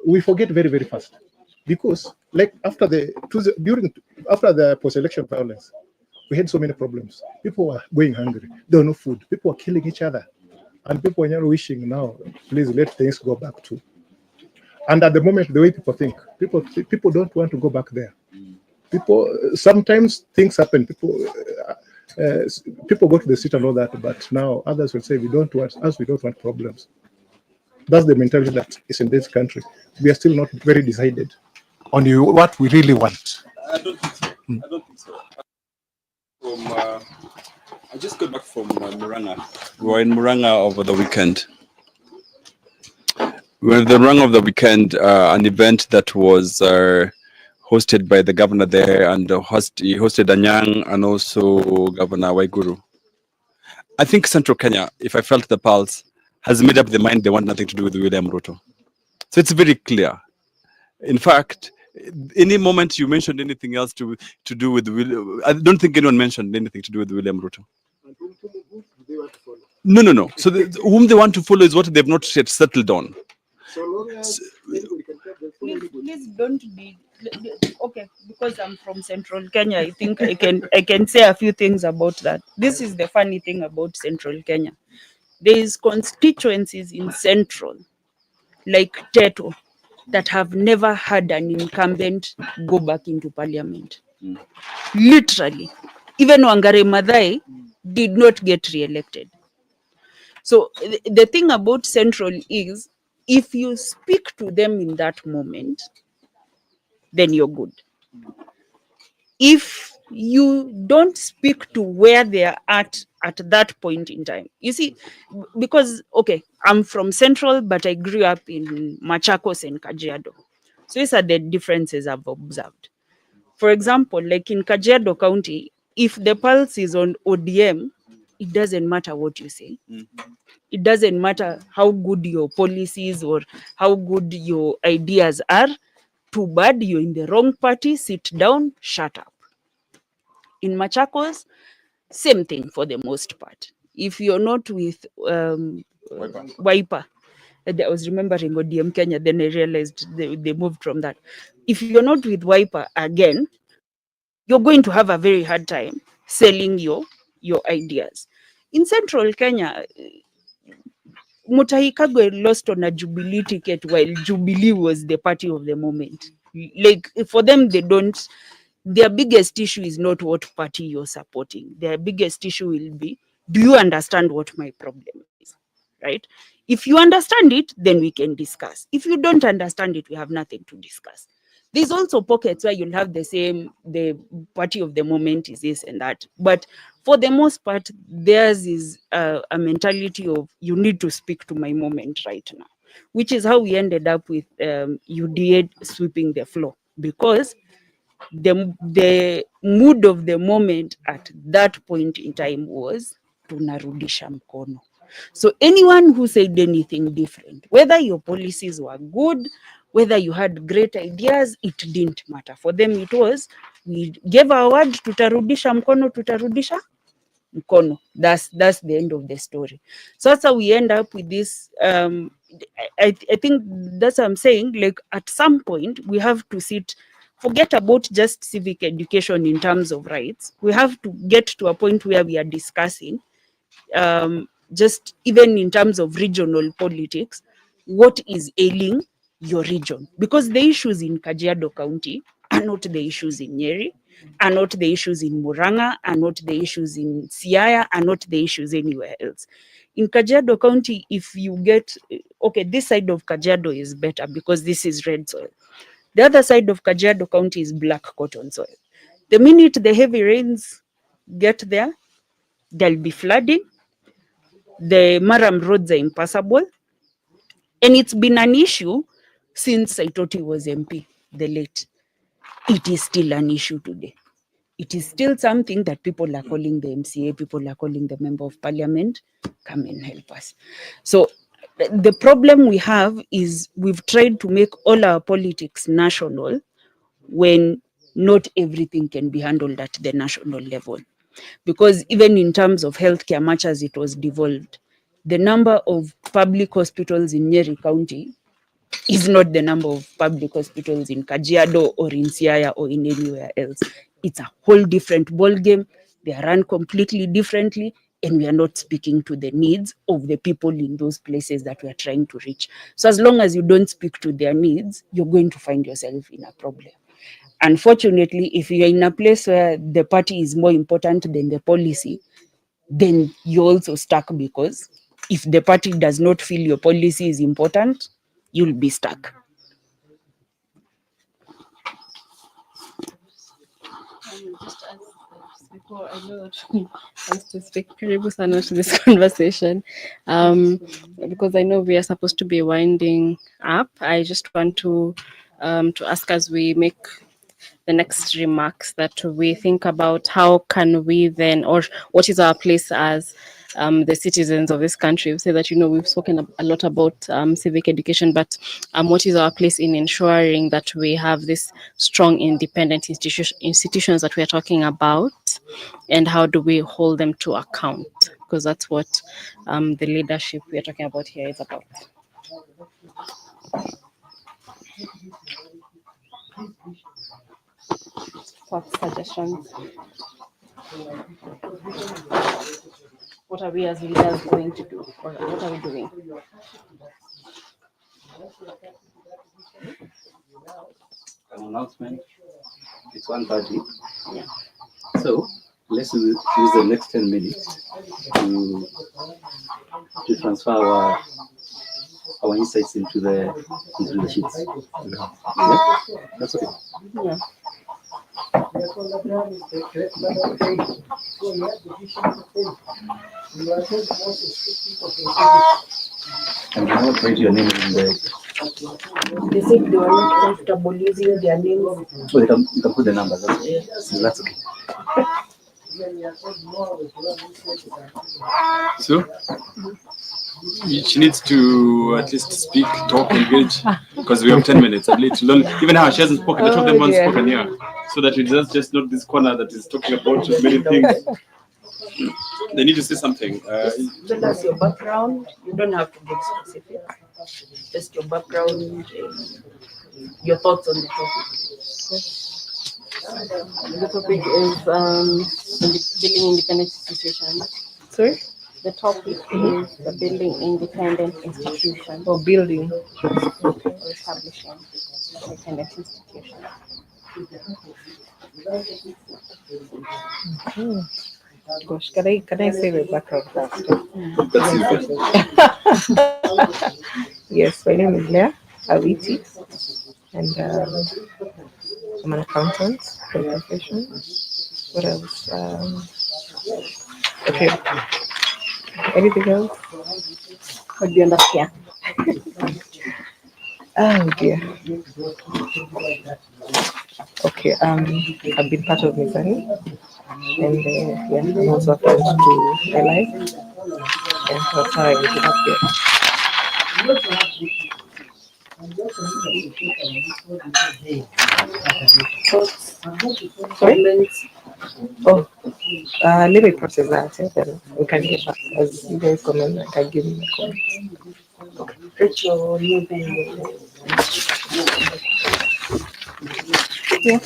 we forget very, very fast. Because like after the post-election violence, we had so many problems. People were going hungry. There was no food. People were killing each other. And people are wishing now, please let things go back to. And at the moment, the way people think, people don't want to go back there. People sometimes things happen. People go to the city and all that, but now others will say we don't want problems. That's the mentality that is in this country. We are still not very decided on what we really want. I don't think so. I don't think so. I just got back from Muranga. We were in Muranga over the weekend. With the Muranga of the weekend, an event that was hosted by the governor there, and he hosted Anyang and also Governor Waiguru. I think Central Kenya, if I felt the pulse, has made up their mind they want nothing to do with William Ruto. So it's very clear. In fact, any moment you mentioned anything else to do with William, I don't think anyone mentioned anything to do with William Ruto. No. So whom they want to follow is what they've not yet settled on. Please don't be okay, because I'm from Central Kenya. I think I can say a few things about that. This is the funny thing about Central Kenya. There is constituencies in Central, like Teto, that have never had an incumbent go back into parliament. Literally, even Wangare Maathai did not get re-elected. So the thing about Central is, if you speak to them in that moment, then you're good. If you don't speak to where they are at that point in time, you see, because, okay, I'm from Central, but I grew up in Machakos and Kajiado. So these are the differences I've observed. For example, like in Kajiado County, if the pulse is on ODM, it doesn't matter what you say. It doesn't matter how good your policies or how good your ideas are. Too bad, you're in the wrong party, sit down, shut up. In Machakos, same thing for the most part. If you're not with Wiper, I was remembering ODM Kenya, then I realized they moved from that. If you're not with Wiper again, you're going to have a very hard time selling your ideas. In Central Kenya, Mutahi Kagwe lost on a Jubilee ticket while Jubilee was the party of the moment. Like, for them, their biggest issue is not what party you're supporting. Their biggest issue will be, do you understand what my problem is? Right? If you understand it, then we can discuss. If you don't understand it, we have nothing to discuss. There's also pockets where you'll have the party of the moment is this and that. But for the most part, theirs is a mentality of, you need to speak to my moment right now, which is how we ended up with UDA sweeping the floor, because the mood of the moment at that point in time was tunarudisha mkono. So anyone who said anything different, whether your policies were good, whether you had great ideas, it didn't matter. For them, it was, we gave our word, tutarudisha mkono, tutarudisha mkono. That's the end of the story. So that's how we end up with this. I think that's what I'm saying. Like, at some point, we have to forget about just civic education in terms of rights. We have to get to a point where we are discussing, just even in terms of regional politics, what is ailing your region. Because the issues in Kajiado County are not the issues in Nyeri, are not the issues in Muranga, are not the issues in Siaya, are not the issues anywhere else. In Kajiado County, if you get, okay, this side of Kajiado is better because this is red soil. The other side of Kajiado County is black cotton soil. The minute the heavy rains get there, there'll be flooding. The Maram roads are impassable. And it's been an issue since I thought he was MP, the late. It is still an issue today. It is still something that people are calling the MCA, people are calling the Member of Parliament, come and help us. So the problem we have is we've tried to make all our politics national when not everything can be handled at the national level. Because even in terms of healthcare, much as it was devolved, the number of public hospitals in Nyeri County is not the number of public hospitals in Kajiado or in Siaya or in anywhere else. It's a whole different ballgame. They are run completely differently. and we are not speaking to the needs of the people in those places that we are trying to reach. So as long as you don't speak to their needs, you're going to find yourself in a problem. Unfortunately, if you're in a place where the party is more important than the policy, then you're also stuck, because if the party does not feel your policy is important, you'll be stuck. Just as before, I know that wants to speak. Karibu sana to this conversation, because I know we are supposed to be winding up. I just want to ask, as we make the next remarks, that we think about how can we then, or what is our place as the citizens of this country. We say that, we've spoken a lot about civic education, but what is our place in ensuring that we have this strong, independent institutions that we are talking about, and how do we hold them to account? Because that's what the leadership we are talking about here is about. What suggestions? What are we as leaders going to do? Or what are we doing? An announcement. It's 1:30. Yeah. So let's use the next 10 minutes to transfer our insights into the sheets. Yeah? That's okay. Yeah. And do not write your name in the. They said they were not comfortable using their names. So you can put the numbers. That's okay. So she needs to at least speak, talk, engage, because we have 10 minutes at least. Even now, she hasn't spoken. The two of them haven't spoken here, so that it does just not this corner that is talking about many things. They need to say something. Tell us your background. You don't have to get specific. Just your background, your thoughts on the topic. The topic is building independent institutions. Sorry? The topic is the building independent institution. Or building. Or establishing independent institution. Gosh, can I say my background first? Yes, my name is Leah Awiti, and I'm an accountant by profession. What else? Okay. Anything else? What do you understand? Oh dear. Okay. I've been part of Mizani, and yeah, I'm also a friend to my life, and that's how I ended up here. Sorry? Oh, let me process that, and then we can get back. As you guys comment, I can give you my comment. Okay. Rachel, Yeah.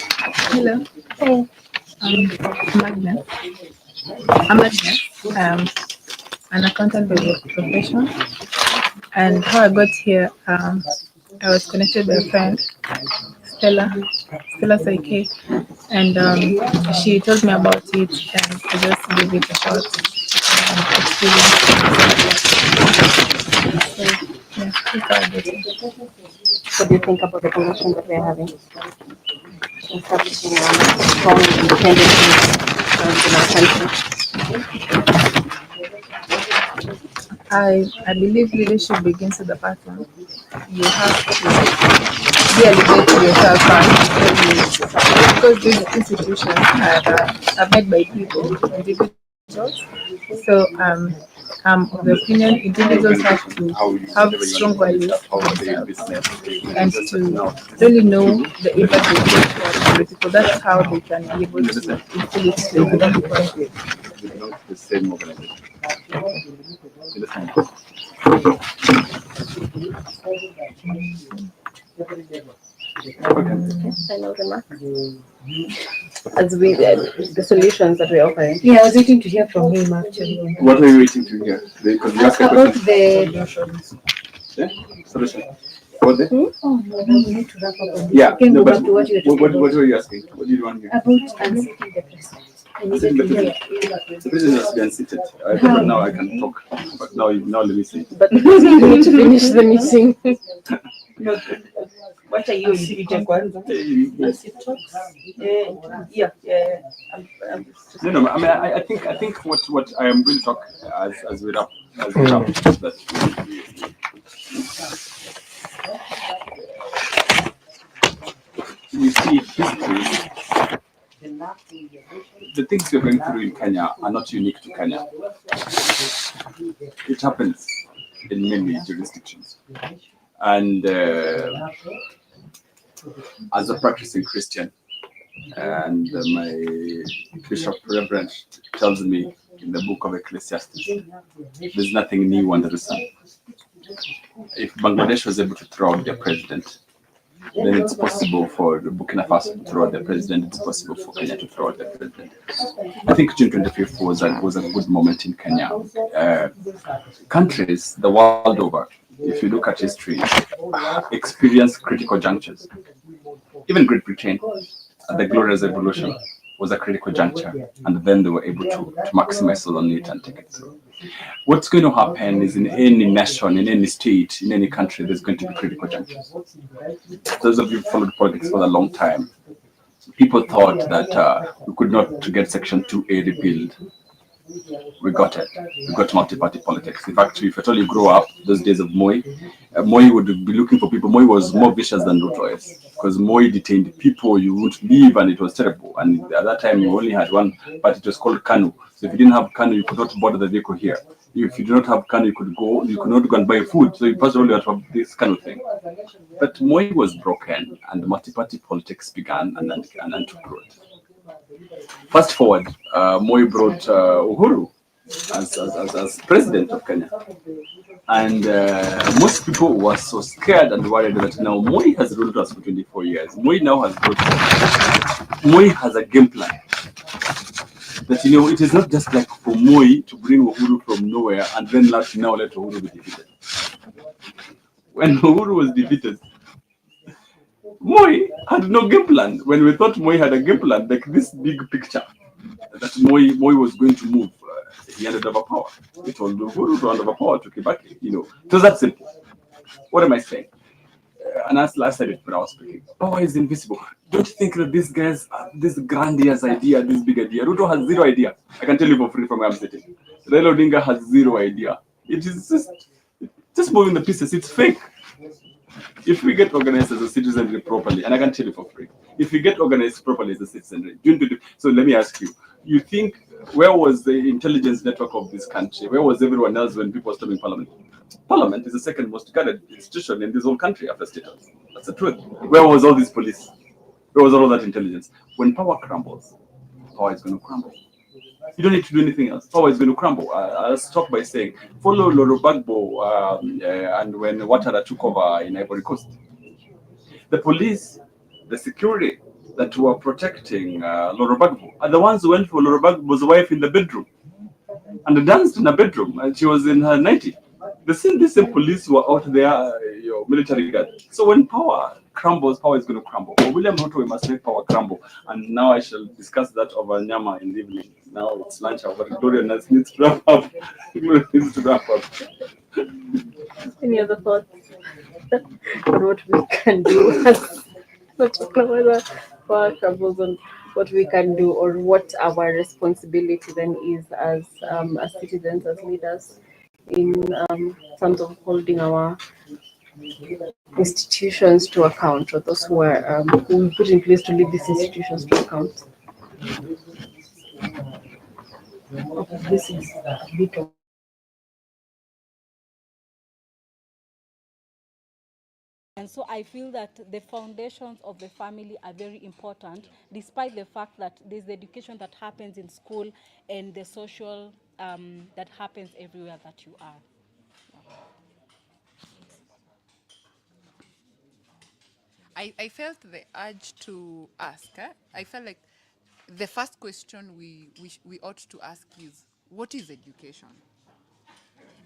Hello. Hey. Magna. I'm Agnes. An accountant by profession. And how I got here, I was connected by a friend, Stella Saike, and she told me about it, and I just gave it a shot. Experience. So, yeah, that's how I got it. What do you think about the conversation that we're having? Establishing a strong independent in our country. I believe leadership begins at the bottom. You have to be a leader to yourself first, because these institutions are made by people, individuals. So of the opinion, individuals have to have strong values for themselves and to really know the impact they take on other people. That's how they can be able to instill it to everyone. The same organization. Okay, final remark. As we the solutions that we're offering. Yeah, I was waiting to hear from him actually. What are you waiting to hear? Because you asked a About question. the Solution. What the? oh no, no, we need to wrap up on this. Yeah. We can No, go but back to what you were talking what about. were you asking? What do you want here? About unseating the president. I needed to hear. The president has been seated. But now I can talk. But now let me say. But you need to finish the meeting. No, what are you repeating kwanza? As he talks. Yeah. No, no. I mean, I think what I am going to talk as we wrap is that we see history. The things we're going through in Kenya are not unique to Kenya. It happens in many jurisdictions, and as a practicing Christian, and my bishop reverend tells me in the book of Ecclesiastes, there's nothing new under the sun. If Bangladesh was able to throw out their president, then it's possible for Burkina Faso to throw out their president. It's possible for Kenya to throw out their president. I think June 25th was a good moment in Kenya. Countries the world over, if you look at history, experience critical junctures. Even Great Britain, the Glorious Revolution, was a critical juncture, and then they were able to maximize on it and take it through. What's going to happen is in any nation, in any state, in any country, there's going to be critical junctures. Those of you who followed politics for a long time, people thought that we could not get Section 2A repealed. We got it. We got multi-party politics. In fact, if at all you grow up, those days of Moi, Moi would be looking for people. Moi was more vicious than Ruto is, because Moi detained people. You would leave, and it was terrible. And at that time, you only had one party. It was called KANU. So if you didn't have KANU, you could not board the vehicle here. If you did not have KANU, you could not go and buy food. So you first of all, you had to have this kind of thing. But Moi was broken, and multi-party politics began and took root. Fast forward, Moi brought Uhuru as president of Kenya. And most people were so scared and worried that now Moi has ruled us for 24 years. Moi now has Moi has a game plan. That, it is not just like for Moi to bring Uhuru from nowhere and then now let Uhuru be defeated. When Uhuru was defeated, Moi had no game plan. When we thought Moi had a game plan, like this big picture, that Moi was going to move, he handed over power. He told Uhuru to hand over power to Kibaki. It was that simple. What am I saying? And as last said it when I was speaking, power is invisible. Don't think that these guys, this grandiose idea, this big idea. Ruto has zero idea. I can tell you for free from where I'm sitting. Raila Odinga has zero idea. It is just moving the pieces. It's fake. If we get organized as a citizenry properly, and I can tell you for free, if we get organized properly as a citizenry, so let me ask you think, where was the intelligence network of this country? Where was everyone else when people were storming Parliament? Parliament is the second most guarded institution in this whole country after State House. That's the truth. Where was all this police? Where was all that intelligence? When power crumbles, power is going to crumble. You don't need to do anything else. Power is going to crumble. I'll stop by saying, follow Loro Gbagbo and when Ouattara took over in Ivory Coast. The police, the security that were protecting Loro Gbagbo are the ones who went for Loro Gbagbo's wife in the bedroom and danced in a bedroom, and she was in her 90. The same police were out there, military guard. So when power crumbles, power is going to crumble. For William Ruto, we must make power crumble. And now I shall discuss that over Nyama in the evening. Now it's lunch hour, but Gloria needs to wrap up. Needs to wrap up. Any other thoughts on what we can do? Not talking about the power troubles and what we can do, or what our responsibility then is as citizens, as leaders, in terms of holding our institutions to account, or those who are who we put in place to lead these institutions to account. This is a bit of And so I feel that the foundations of the family are very important, despite the fact that there's the education that happens in school and the social that happens everywhere that you are. I felt the urge to ask. I felt like the first question we ought to ask is, what is education?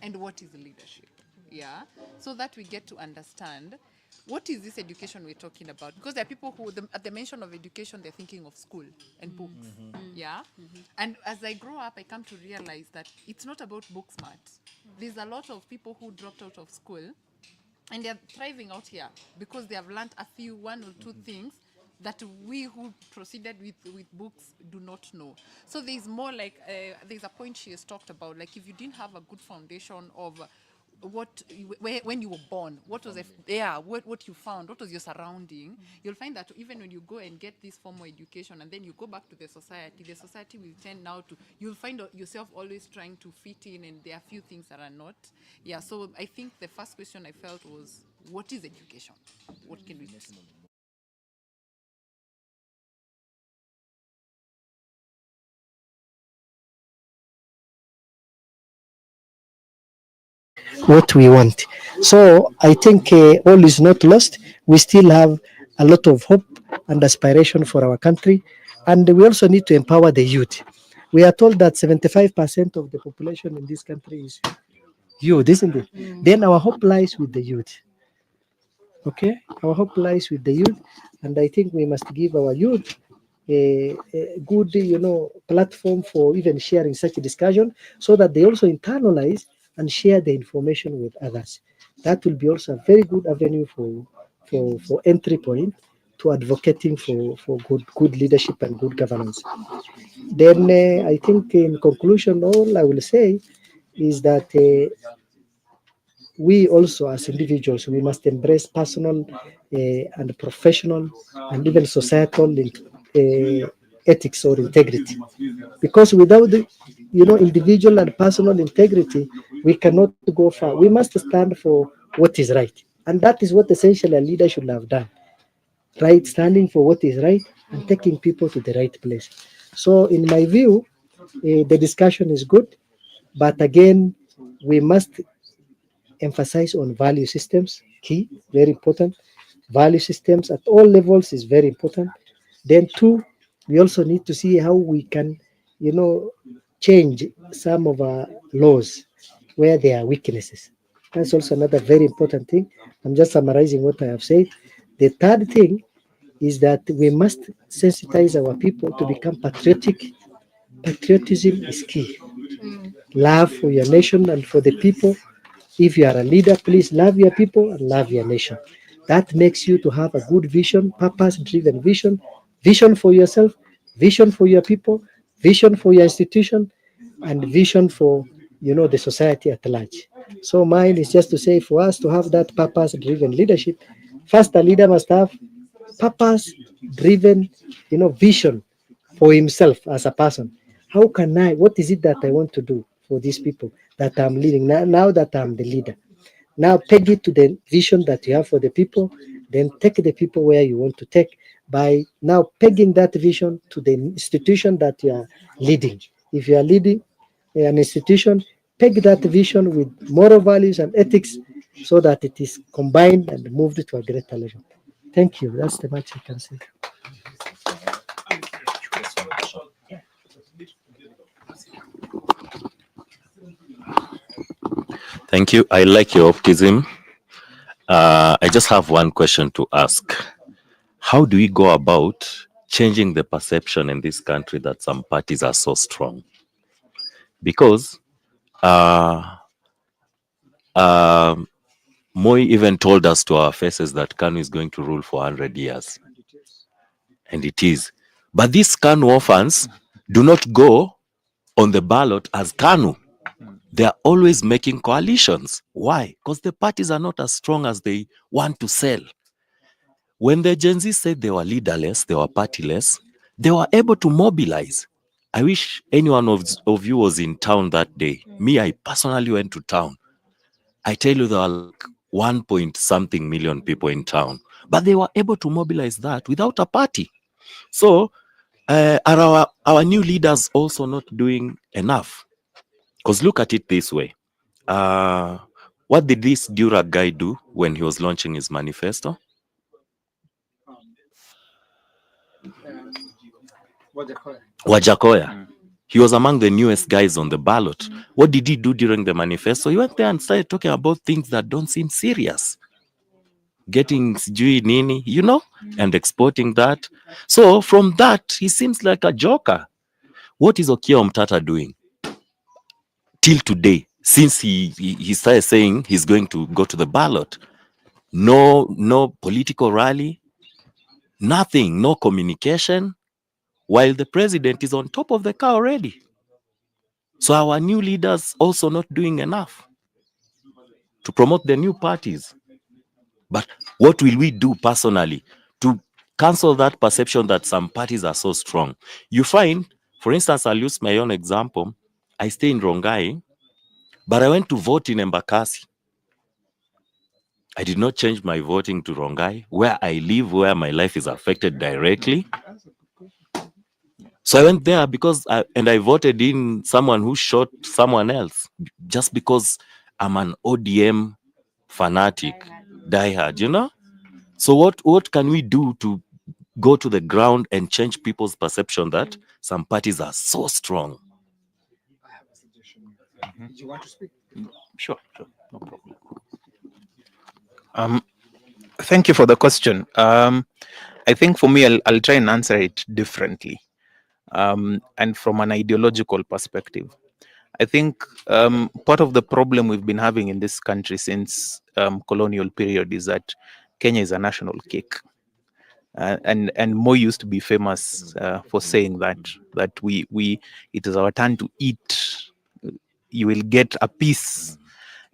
And what is leadership? Yeah, so that we get to understand what is this education we're talking about, because there are people who at the mention of education they're thinking of school and books. Yeah, and as I grow up I come to realize that it's not about book smart. There's a lot of people who dropped out of school and they're thriving out here because they have learned a few, one or two things that we who proceeded with books do not know. So there's more like, there's a point she has talked about, like if you didn't have a good foundation of when you were born, what was what you found, what was your surrounding, you'll find that even when you go and get this formal education and then you go back to the society will tend now to, you'll find yourself always trying to fit in, and there are few things that are not. Yeah, so I think the first question I felt was, what is education? What can we do? what we want. So I think all is not lost. We still have a lot of hope and aspiration for our country, and we also need to empower the youth. We are told that 75% of the population in this country is youth, isn't it? Then our hope lies with the youth. Okay, our hope lies with the youth, and I think we must give our youth a good, platform for even sharing such a discussion, so that they also internalize and share the information with others. That will be also a very good avenue for entry point to advocating for good leadership and good governance. Then I think in conclusion, all I will say is that we also as individuals we must embrace personal and professional and even societal ethics or integrity, because without the individual and personal integrity we cannot go far. We must stand for what is right, and that is what essentially a leader should have done, right? Standing for what is right and taking people to the right place. So in my view, the discussion is good, but again we must emphasize on value systems, key, very important. Value systems at all levels is very important. Then two, we also need to see how we can, change some of our laws where there are weaknesses. That's also another very important thing. I'm just summarizing what I have said. The third thing is that we must sensitize our people to become patriotic. Patriotism is key. Love for your nation and for the people. If you are a leader, please love your people and love your nation. That makes you to have a good vision, purpose-driven vision, vision for yourself, vision for your people, vision for your institution, and vision for the society at large. So mine is just to say, for us to have that purpose-driven leadership, first a leader must have purpose-driven, vision for himself as a person. How can I? What is it that I want to do for these people that I'm leading now that I'm the leader? Now peg it to the vision that you have for the people, then take the people where you want to take by now pegging that vision to the institution that you are leading. If you are leading an institution, peg that vision with moral values and ethics so that it is combined and moved to a greater level. Thank you. That's the much I can say. Thank you. I like your optimism. I just have one question to ask. How do we go about changing the perception in this country that some parties are so strong? Because Moi even told us to our faces that KANU is going to rule for 100 years. And it is. But these KANU orphans do not go on the ballot as KANU. They are always making coalitions. Why? Because the parties are not as strong as they want to sell. When the Gen Z said they were leaderless, they were partyless, they were able to mobilize. I wish any one of you was in town that day. Me, I personally went to town. I tell you, there were like 1 point something million people in town. But they were able to mobilize that without a party. So, are our new leaders also not doing enough? Because look at it this way. What did this Dura guy do when he was launching his manifesto? Wajakoya. He was among the newest guys on the ballot. What did he do during the manifesto? He went there and started talking about things that don't seem serious. Getting sijui nini, and exporting that. So from that, he seems like a joker. What is Okia Omtata doing till today? Since he started saying he's going to go to the ballot, no political rally, nothing, no communication, while the president is on top of the car already. So our new leaders also not doing enough to promote the new parties. But what will we do personally to cancel that perception that some parties are so strong? You find, for instance, I'll use my own example. I stay in Rongai, but I went to vote in Embakasi. I did not change my voting to Rongai, where I live, where my life is affected directly. So I went there because I voted in someone who shot someone else just because I'm an ODM fanatic, diehard. So what can we do to go to the ground and change people's perception that some parties are so strong? Did you want to speak? Sure, no problem. Thank you for the question. I think for me, I'll try and answer it differently, and from an ideological perspective. I think part of the problem we've been having in this country since colonial period is that Kenya is a national cake. And Mo used to be famous for saying that we it is our turn to eat. You will get a piece,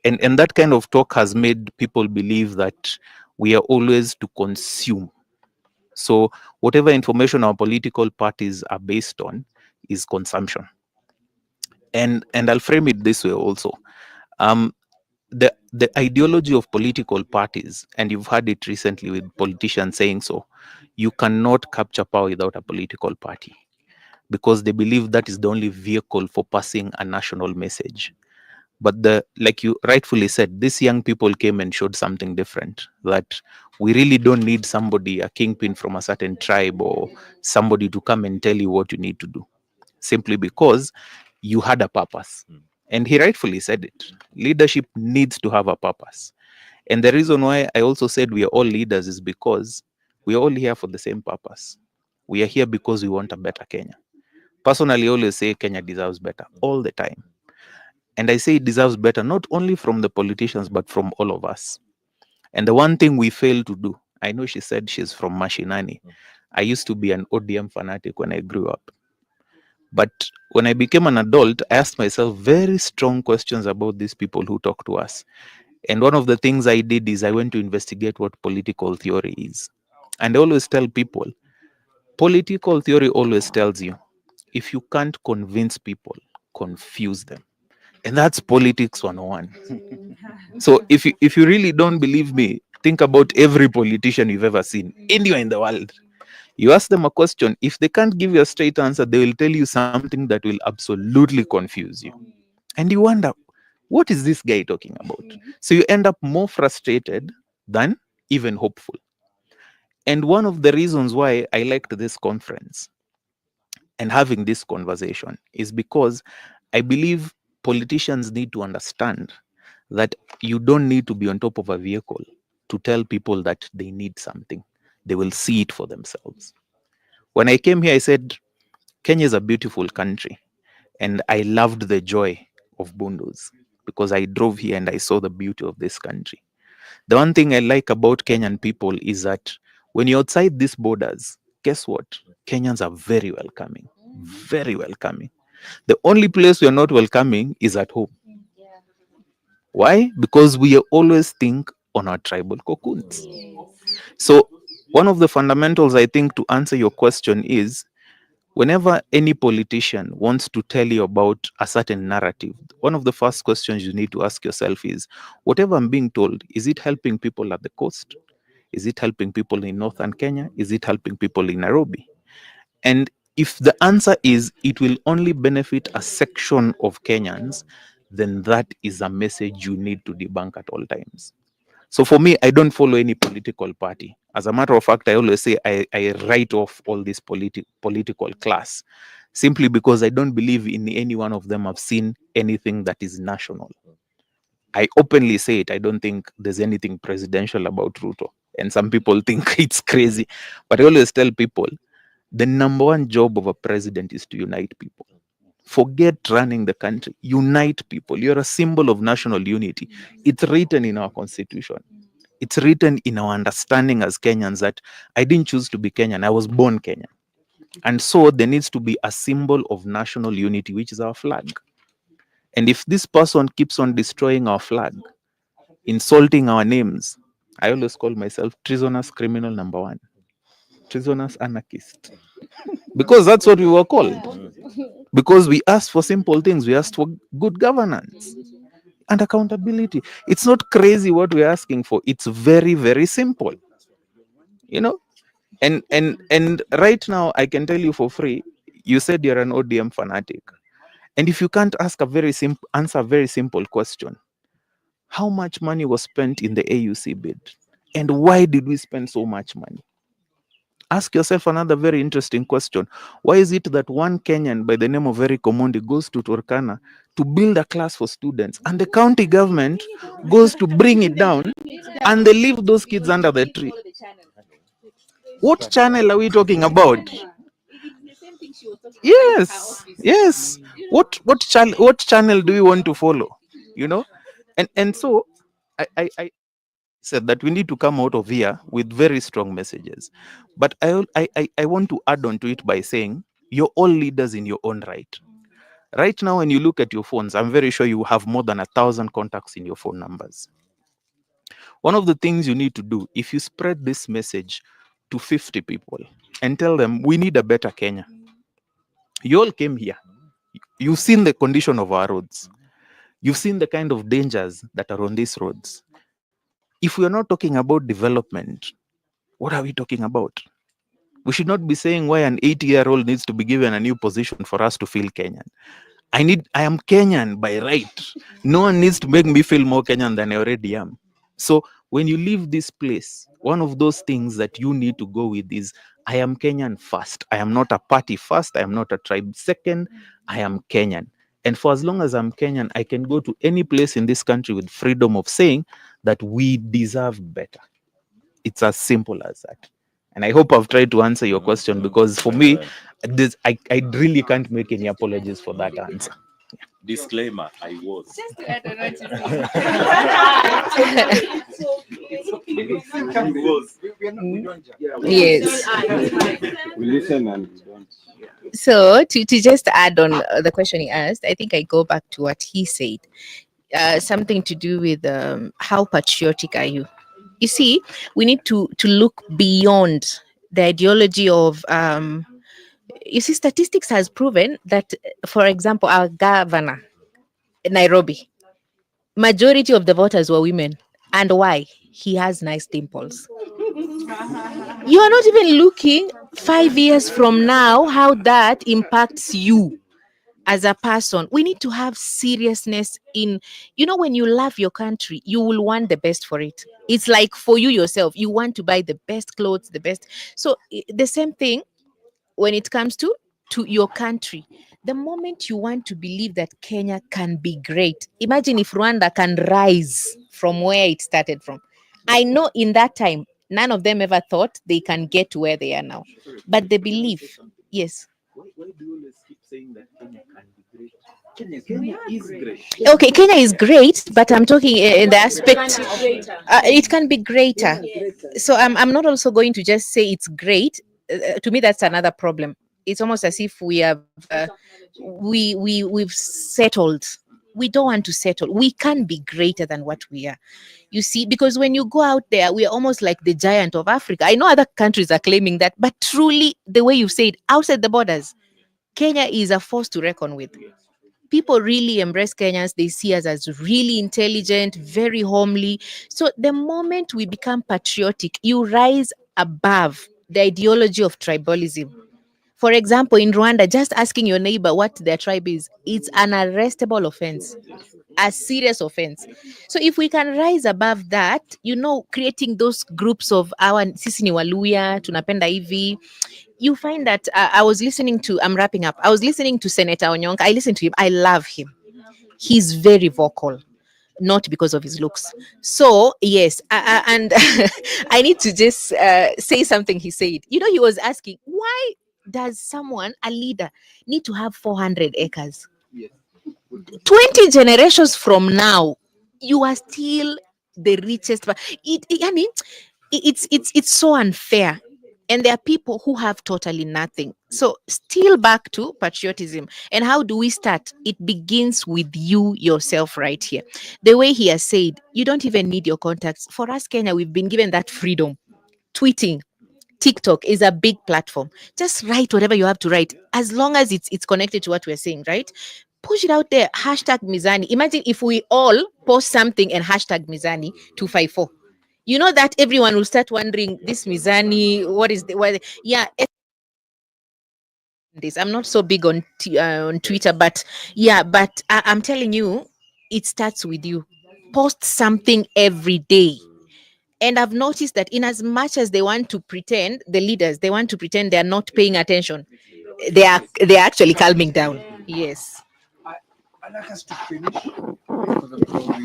and that kind of talk has made people believe that we are always to consume. So whatever information our political parties are based on is consumption. And I'll frame it this way also. The ideology of political parties, and you've heard it recently with politicians saying so, you cannot capture power without a political party, because they believe that is the only vehicle for passing a national message. But like you rightfully said, these young people came and showed something different, that we really don't need somebody, a kingpin from a certain tribe, or somebody to come and tell you what you need to do, simply because you had a purpose. And he rightfully said it. Leadership needs to have a purpose. And the reason why I also said we are all leaders is because we are all here for the same purpose. We are here because we want a better Kenya. Personally, I always say Kenya deserves better all the time. And I say it deserves better, not only from the politicians, but from all of us. And the one thing we fail to do, I know she said she's from Mashinani. I used to be an ODM fanatic when I grew up. But when I became an adult, I asked myself very strong questions about these people who talk to us. And one of the things I did is I went to investigate what political theory is. And I always tell people, political theory always tells you, if you can't convince people, confuse them. And that's politics 101. So if you really don't believe me, think about every politician you've ever seen anywhere in the world. You ask them a question, if they can't give you a straight answer, they will tell you something that will absolutely confuse you. And you wonder, what is this guy talking about? So you end up more frustrated than even hopeful. And one of the reasons why I liked this conference and having this conversation is because I believe politicians need to understand that you don't need to be on top of a vehicle to tell people that they need something. They will see it for themselves. When I came here, I said, Kenya is a beautiful country. And I loved the joy of Bundus because I drove here and I saw the beauty of this country. The one thing I like about Kenyan people is that when you're outside these borders, guess what? Kenyans are very welcoming, very welcoming. The only place we are not welcoming is at home. Why? Because we always think on our tribal cocoons. So one of the fundamentals, I think, to answer your question is, whenever any politician wants to tell you about a certain narrative, one of the first questions you need to ask yourself is, whatever I'm being told, is it helping people at the coast? Is it helping people in northern Kenya? Is it helping people in Nairobi? And if the answer is it will only benefit a section of Kenyans, then that is a message you need to debunk at all times. So for me, I don't follow any political party. As a matter of fact, I always say I write off all this political class simply because I don't believe in any one of them. I've seen anything that is national. I openly say it. I don't think there's anything presidential about Ruto. And some people think it's crazy. But I always tell people the number one job of a president is to unite people. Forget running the country. Unite people. You're a symbol of national unity. It's written in our constitution. It's written in our understanding as Kenyans that I didn't choose to be Kenyan. I was born Kenyan. And so there needs to be a symbol of national unity, which is our flag. And if this person keeps on destroying our flag, insulting our names, I always call myself treasonous criminal number one, treasonous anarchist. Because that's what we were called. Because we asked for simple things. We asked for good governance and accountability. It's not crazy what we're asking for. It's very, very simple. You know? And right now I can tell you for free, you said you're an ODM fanatic. And if you can't answer a very simple question, how much money was spent in the AUC bid? And why did we spend so much money? Ask yourself another very interesting question. Why is it that one Kenyan by the name of Eric Omondi goes to Turkana to build a class for students and the county government goes to bring it down and they leave those kids under the tree? What channel are we talking about? Yes. What channel do we want to follow? You know? And so I said that we need to come out of here with very strong messages. But I want to add on to it by saying you're all leaders in your own right. Right now, when you look at your phones, I'm very sure you have more than 1,000 contacts in your phone numbers. One of the things you need to do, if you spread this message to 50 people and tell them we need a better Kenya. You all came here. You've seen the condition of our roads. You've seen the kind of dangers that are on these roads. If we are not talking about development, what are we talking about? We should not be saying why an 80-year-old needs to be given a new position for us to feel Kenyan. I am Kenyan by right. No one needs to make me feel more Kenyan than I already am. So when you leave this place, one of those things that you need to go with is I am Kenyan first. I am not a party first. I am not a tribe second. I am Kenyan. And for as long as I'm Kenyan, I can go to any place in this country with freedom of saying that we deserve better. It's as simple as that. And I hope I've tried to answer your question because for me, I really can't make any apologies for that answer. Disclaimer, I was. Just to add on what you Yes. We listen and we don't. So to just add on the question he asked, I think I go back to what he said. Something to do with how patriotic are you? You see, we need to look beyond the ideology of. You see, statistics has proven that, for example, our governor, Nairobi, majority of the voters were women. And why? He has nice dimples. You are not even looking 5 years from now how that impacts you as a person. We need to have seriousness in, when you love your country, you will want the best for it. It's like for you yourself, you want to buy the best clothes, the best. So the same thing when it comes to your country. The moment you want to believe that Kenya can be great, imagine if Rwanda can rise from where it started from. I know in that time, none of them ever thought they can get to where they are now. But they believe, yes. Why do you always keep saying that Kenya can be great? Kenya is great. Okay, Kenya is great, but I'm talking in the aspect it can be greater. So I'm not also going to just say it's great. To me, that's another problem. It's almost as if we have we've settled. We don't want to settle. We can be greater than what we are. You see, because when you go out there, we are almost like the giant of Africa. I know other countries are claiming that, but truly, the way you say it, outside the borders, Kenya is a force to reckon with. People really embrace Kenyans. They see us as really intelligent, very homely. So the moment we become patriotic, you rise above the ideology of tribalism. For example, in Rwanda, just asking your neighbor what their tribe is, it's an arrestable offense. a serious offense. So if we can rise above that, creating those groups of our sisi ni Waluya, tunapenda hivi, you find that I'm wrapping up. I was listening to Senator Onyonka. I listen to him. I love him. He's very vocal, not because of his looks. So yes, and I need to just say something he said. He was asking, why does a leader, need to have 400 acres? 20 generations from now, you are still the richest. I mean, it's so unfair. And there are people who have totally nothing. So still back to patriotism. And how do we start? It begins with you yourself right here. The way he has said, you don't even need your contacts. For us, Kenya, we've been given that freedom. Tweeting, TikTok is a big platform. Just write whatever you have to write, as long as it's connected to what we're saying, right? Push it out there. Hashtag Mizani. Imagine if we all post something and hashtag Mizani 254. You know that everyone will start wondering, this Mizani, what is the what? Yeah. This I'm not so big on Twitter, but yeah, but I'm telling you, it starts with you. Post something every day. And I've noticed that in as much as they want to pretend, the leaders, they want to pretend they're not paying attention, they're actually calming down. Yes. I'd like us to finish.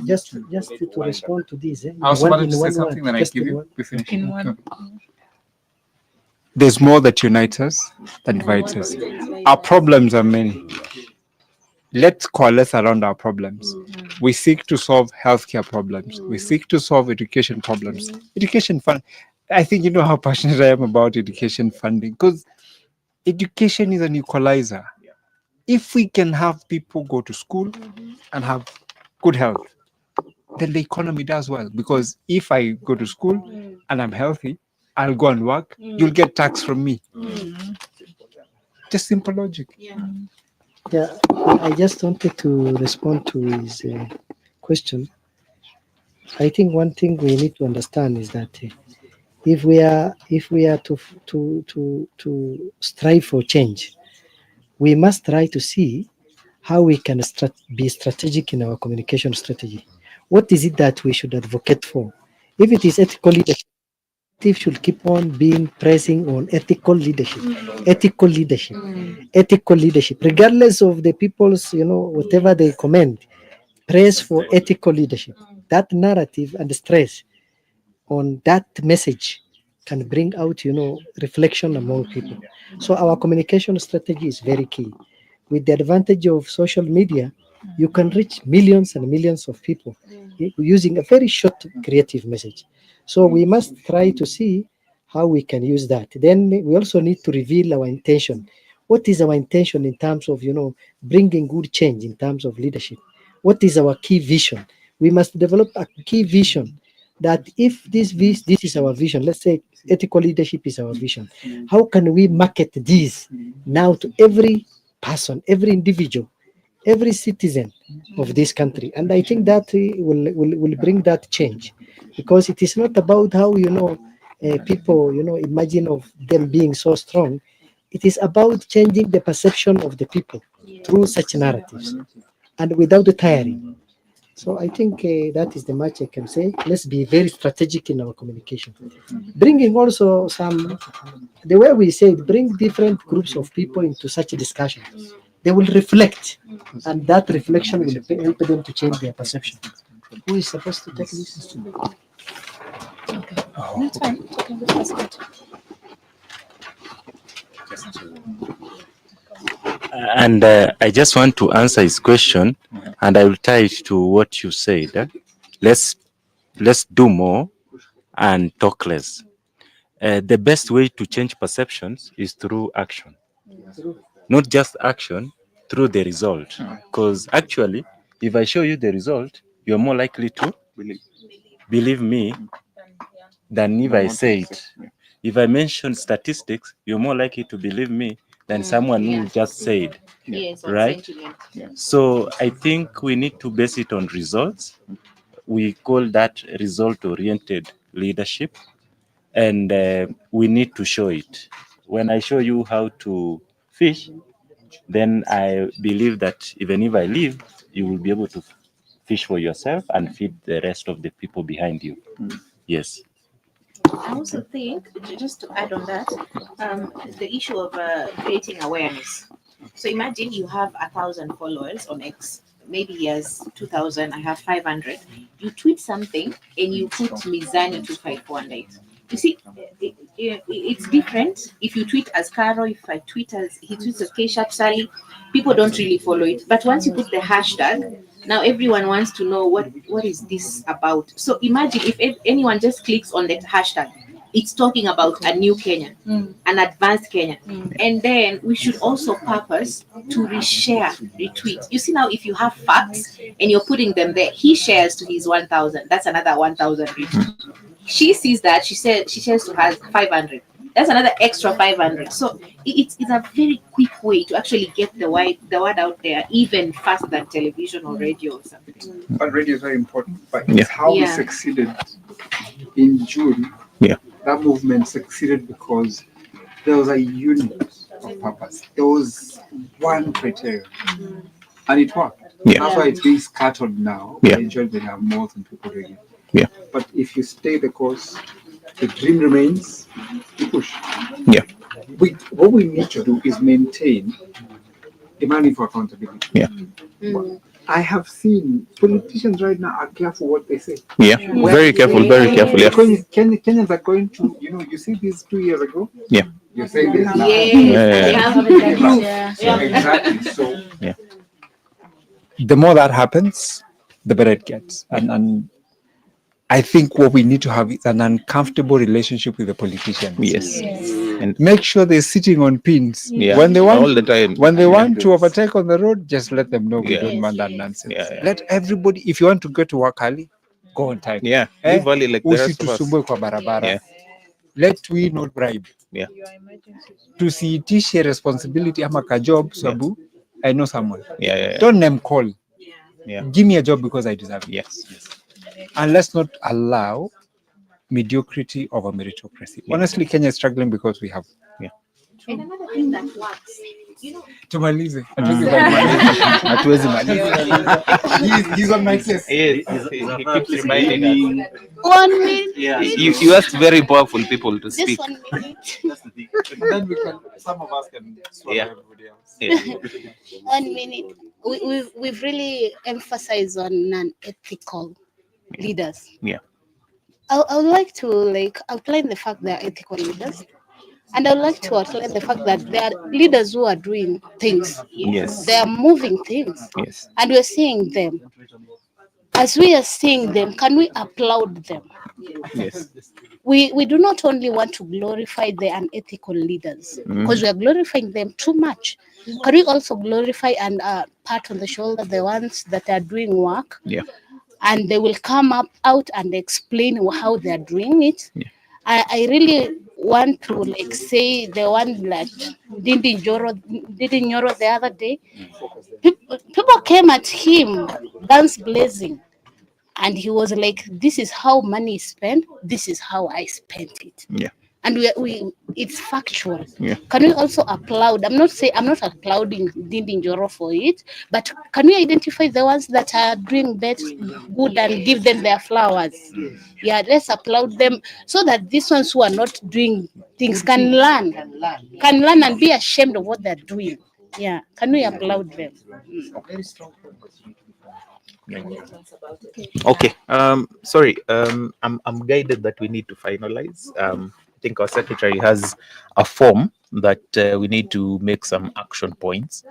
Just to respond to this, I was about to say something that I just give in you. one. We finish. In one. There's more that unites us than divides us. Our problems are many. Let's coalesce around our problems. We seek to solve healthcare problems. We seek to solve education problems. Education fund. I think you know how passionate I am about education funding, because education is an equalizer. If we can have people go to school and have good health, then the economy does well. Because if I go to school and I'm healthy, I'll go and work. You'll get tax from me. Just simple logic. Yeah, I just wanted to respond to his question. I think one thing we need to understand is that if we are to strive for change, we must try to see how we can be strategic in our communication strategy. What is it that we should advocate for? If it is ethical leadership, it should keep on being pressing on ethical leadership, ethical leadership, ethical leadership, regardless of the people's, whatever they comment. Press for ethical leadership. That narrative and stress on that message can bring out, reflection among people. So our communication strategy is very key. With the advantage of social media, you can reach millions and millions of people using a very short creative message. So we must try to see how we can use that. Then we also need to reveal our intention. What is our intention in terms of, bringing good change in terms of leadership? What is our key vision? We must develop a key vision that if this is our vision, let's say ethical leadership is our vision, how can we market this now to every person, every individual, every citizen of this country? And I think that will bring that change, because it is not about how people imagine of them being so strong. It is about changing the perception of the people through such narratives and without tiring. So I think that is the much I can say. Let's be very strategic in our communication. Bringing also the way we say it, bring different groups of people into such a discussion. They will reflect, and that reflection will help them to change their perception. Who is supposed to take this? That's fine. Okay, that's good. And I just want to answer his question, and I will tie it to what you said. Let's do more and talk less. The best way to change perceptions is through action, not just action, through the result. Because actually, if I show you the result, you're more likely to believe me than if I say it. If I mention statistics, you're more likely to believe me than someone who just said, right? So I think we need to base it on results. We call that result-oriented leadership, and we need to show it. When I show you how to fish, then I believe that even if I leave, you will be able to fish for yourself and feed the rest of the people behind you. Yes. I also think, just to add on that, the issue of creating awareness. So imagine you have 1,000 followers on X. Maybe he has 2,000. I have 500. You tweet something and you put Mizani 254 under it. You see, it's different if you tweet as Caro. If I tweet as he tweets as K Sharp Sally, people don't really follow it. But once you put the hashtag, now everyone wants to know what is this about. So imagine if anyone just clicks on that hashtag, it's talking about a new Kenyan, an advanced Kenyan. And then we should also purpose to reshare, retweet. You see now, if you have facts and you're putting them there, he shares to his 1,000. That's another 1,000 retweet. She sees that, she shares to her 500. That's another extra 500. So it's a very quick way to actually get the word out there, even faster than television or radio or something. But radio is very important. But it's how we succeeded in June. Yeah. That movement succeeded because there was a unit of purpose. There was one criteria. And it worked. Yeah. That's why it's being scattered now. Yeah. I enjoy that there are more than people doing it. Yeah. But if you stay the course, the dream remains, you push. Yeah. What we need to do is maintain demanding for accountability. Yeah. I have seen politicians right now are careful what they say. Yeah. Very careful, very careful. Yeah. Because Kenyans are going to, you see this 2 years ago? Yeah. You're saying this now. Yeah. So exactly. So yeah. The more that happens, the better it gets. And I think what we need to have is an uncomfortable relationship with the politicians. Yes. And make sure they're sitting on pins. Yeah. When they want all the time. when they want to overtake on the road, just let them know we Yeah. don't want that nonsense. Yeah. Let everybody, if you want to go to work early, go on time. Yeah. Live early like the rest of us. Usitusumbue kwa barabara. Yeah. Let we not bribe. Yeah. Tusiitishe responsibility ama ka job sababu I know someone. Yeah. Don't name call. Yeah. Give me a job because I deserve it. Yes. And let's not allow mediocrity over meritocracy. Honestly, Kenya is struggling because we have. Yeah. And another thing that works, Tumalize. Hatuwezi maliza. He's on my case. Yes. He keeps reminding us. 1 minute. Yeah. You asked very powerful people to speak. Just 1 minute. And then some of us can swallow everybody else. Yeah. 1 minute. We've really emphasized on non-ethical leaders. Yeah. I would like to outline the fact they are ethical leaders, and I would like to outline the fact that they are leaders who are doing things. Yes. They are moving things. Yes. And we're seeing them. As we are seeing them, can we applaud them? Yes. We do not only want to glorify the unethical leaders because we are glorifying them too much. Can we also glorify and pat on the shoulder the ones that are doing work? Yeah. And they will come out and explain how they are doing it. Yeah. I really want to say the one that Dindi Nyoro the other day. People came at him, guns blazing. And he was like, this is how money is spent. This is how I spent it. Yeah. And we it's factual. Yeah. Can we also applaud? I'm not applauding Dindi Njoro for it, but can we identify the ones that are doing good and give them their flowers? Yeah, let's applaud them so that these ones who are not doing things can learn and be ashamed of what they're doing. Yeah, can we applaud them? Okay. Sorry. I'm guided that we need to finalize. I think our secretary has a form that we need to make some action points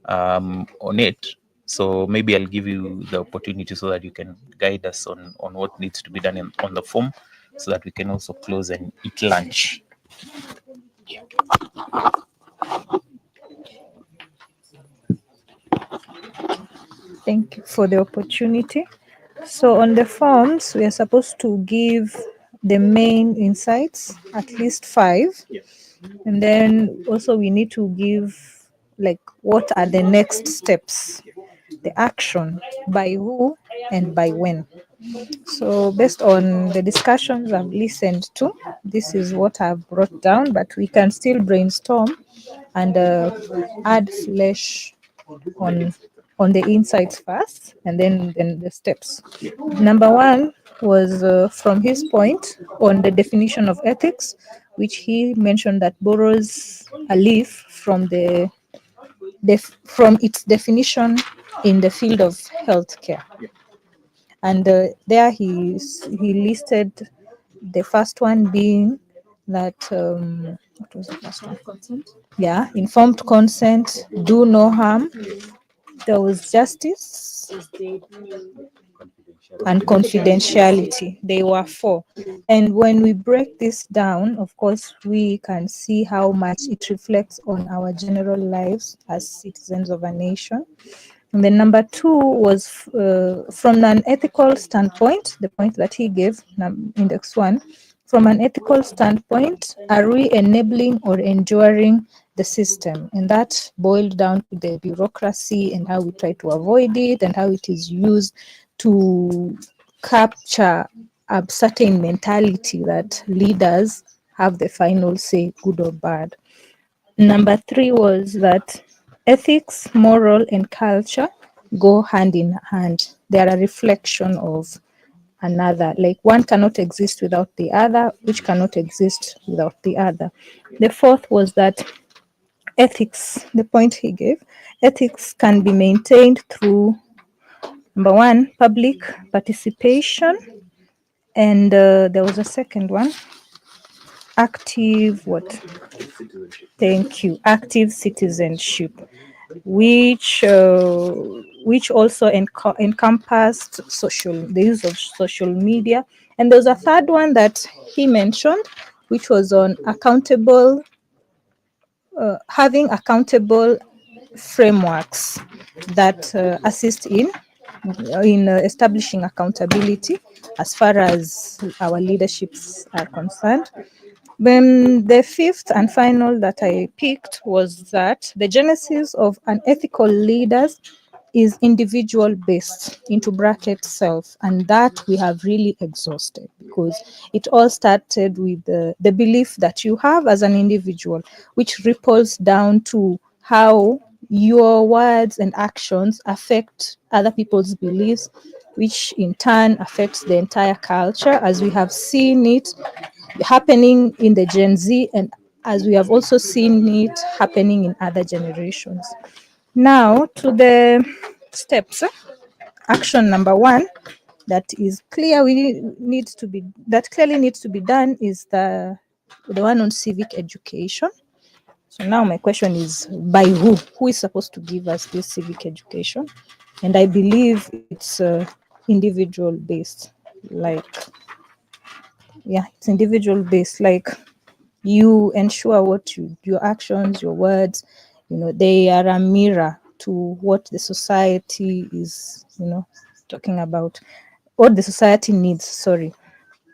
on it. So maybe I'll give you the opportunity so that you can guide us on what needs to be done on the form, so that we can also close and eat lunch. Thank you for the opportunity. So on the forms, we are supposed to give the main insights, at least 5. And then also we need to give what are the next steps, the action, by who and by when. So based on the discussions I've listened to, this is what I've brought down, but we can still brainstorm and add flesh on on the insights first, and then the steps. Number one was from his point on the definition of ethics, which he mentioned that borrows a leaf from from its definition in the field of healthcare. And there he listed the first one being that what was the first one? Consent. Yeah, informed consent, do no harm. There was justice and confidentiality. They were four. And when we break this down, of course, we can see how much it reflects on our general lives as citizens of a nation. And then number two was from an ethical standpoint, the point that he gave, index one, from an ethical standpoint, are we enabling or enduring the system? And that boiled down to the bureaucracy and how we try to avoid it and how it is used to capture a certain mentality that leaders have the final say, good or bad. Number three was that ethics, moral, and culture go hand in hand. They are a reflection of another. Like one cannot exist without the other, which cannot exist without the other. The fourth was that ethics, the point he gave, ethics can be maintained through number one, public participation, and there was a second one, active what? Thank you, active citizenship, which also encompassed the use of social media. And there was a third one that he mentioned, which was on having accountable frameworks that assist in establishing accountability as far as our leaderships are concerned. Then the fifth and final that I picked was that the genesis of an ethical leaders is individual based, into bracket self, and that we have really exhausted because it all started with the belief that you have as an individual, which ripples down to how your words and actions affect other people's beliefs, which in turn affects the entire culture, as we have seen it happening in the Gen Z and as we have also seen it happening in other generations. Now to the steps. Action number one that is clear that clearly needs to be done is the one on civic education. So now my question is, by who? Who is supposed to give us this civic education? And I believe it's individual based. It's individual based. Like you ensure your actions, your words, they are a mirror to what the society is, talking about, what the society needs. Sorry.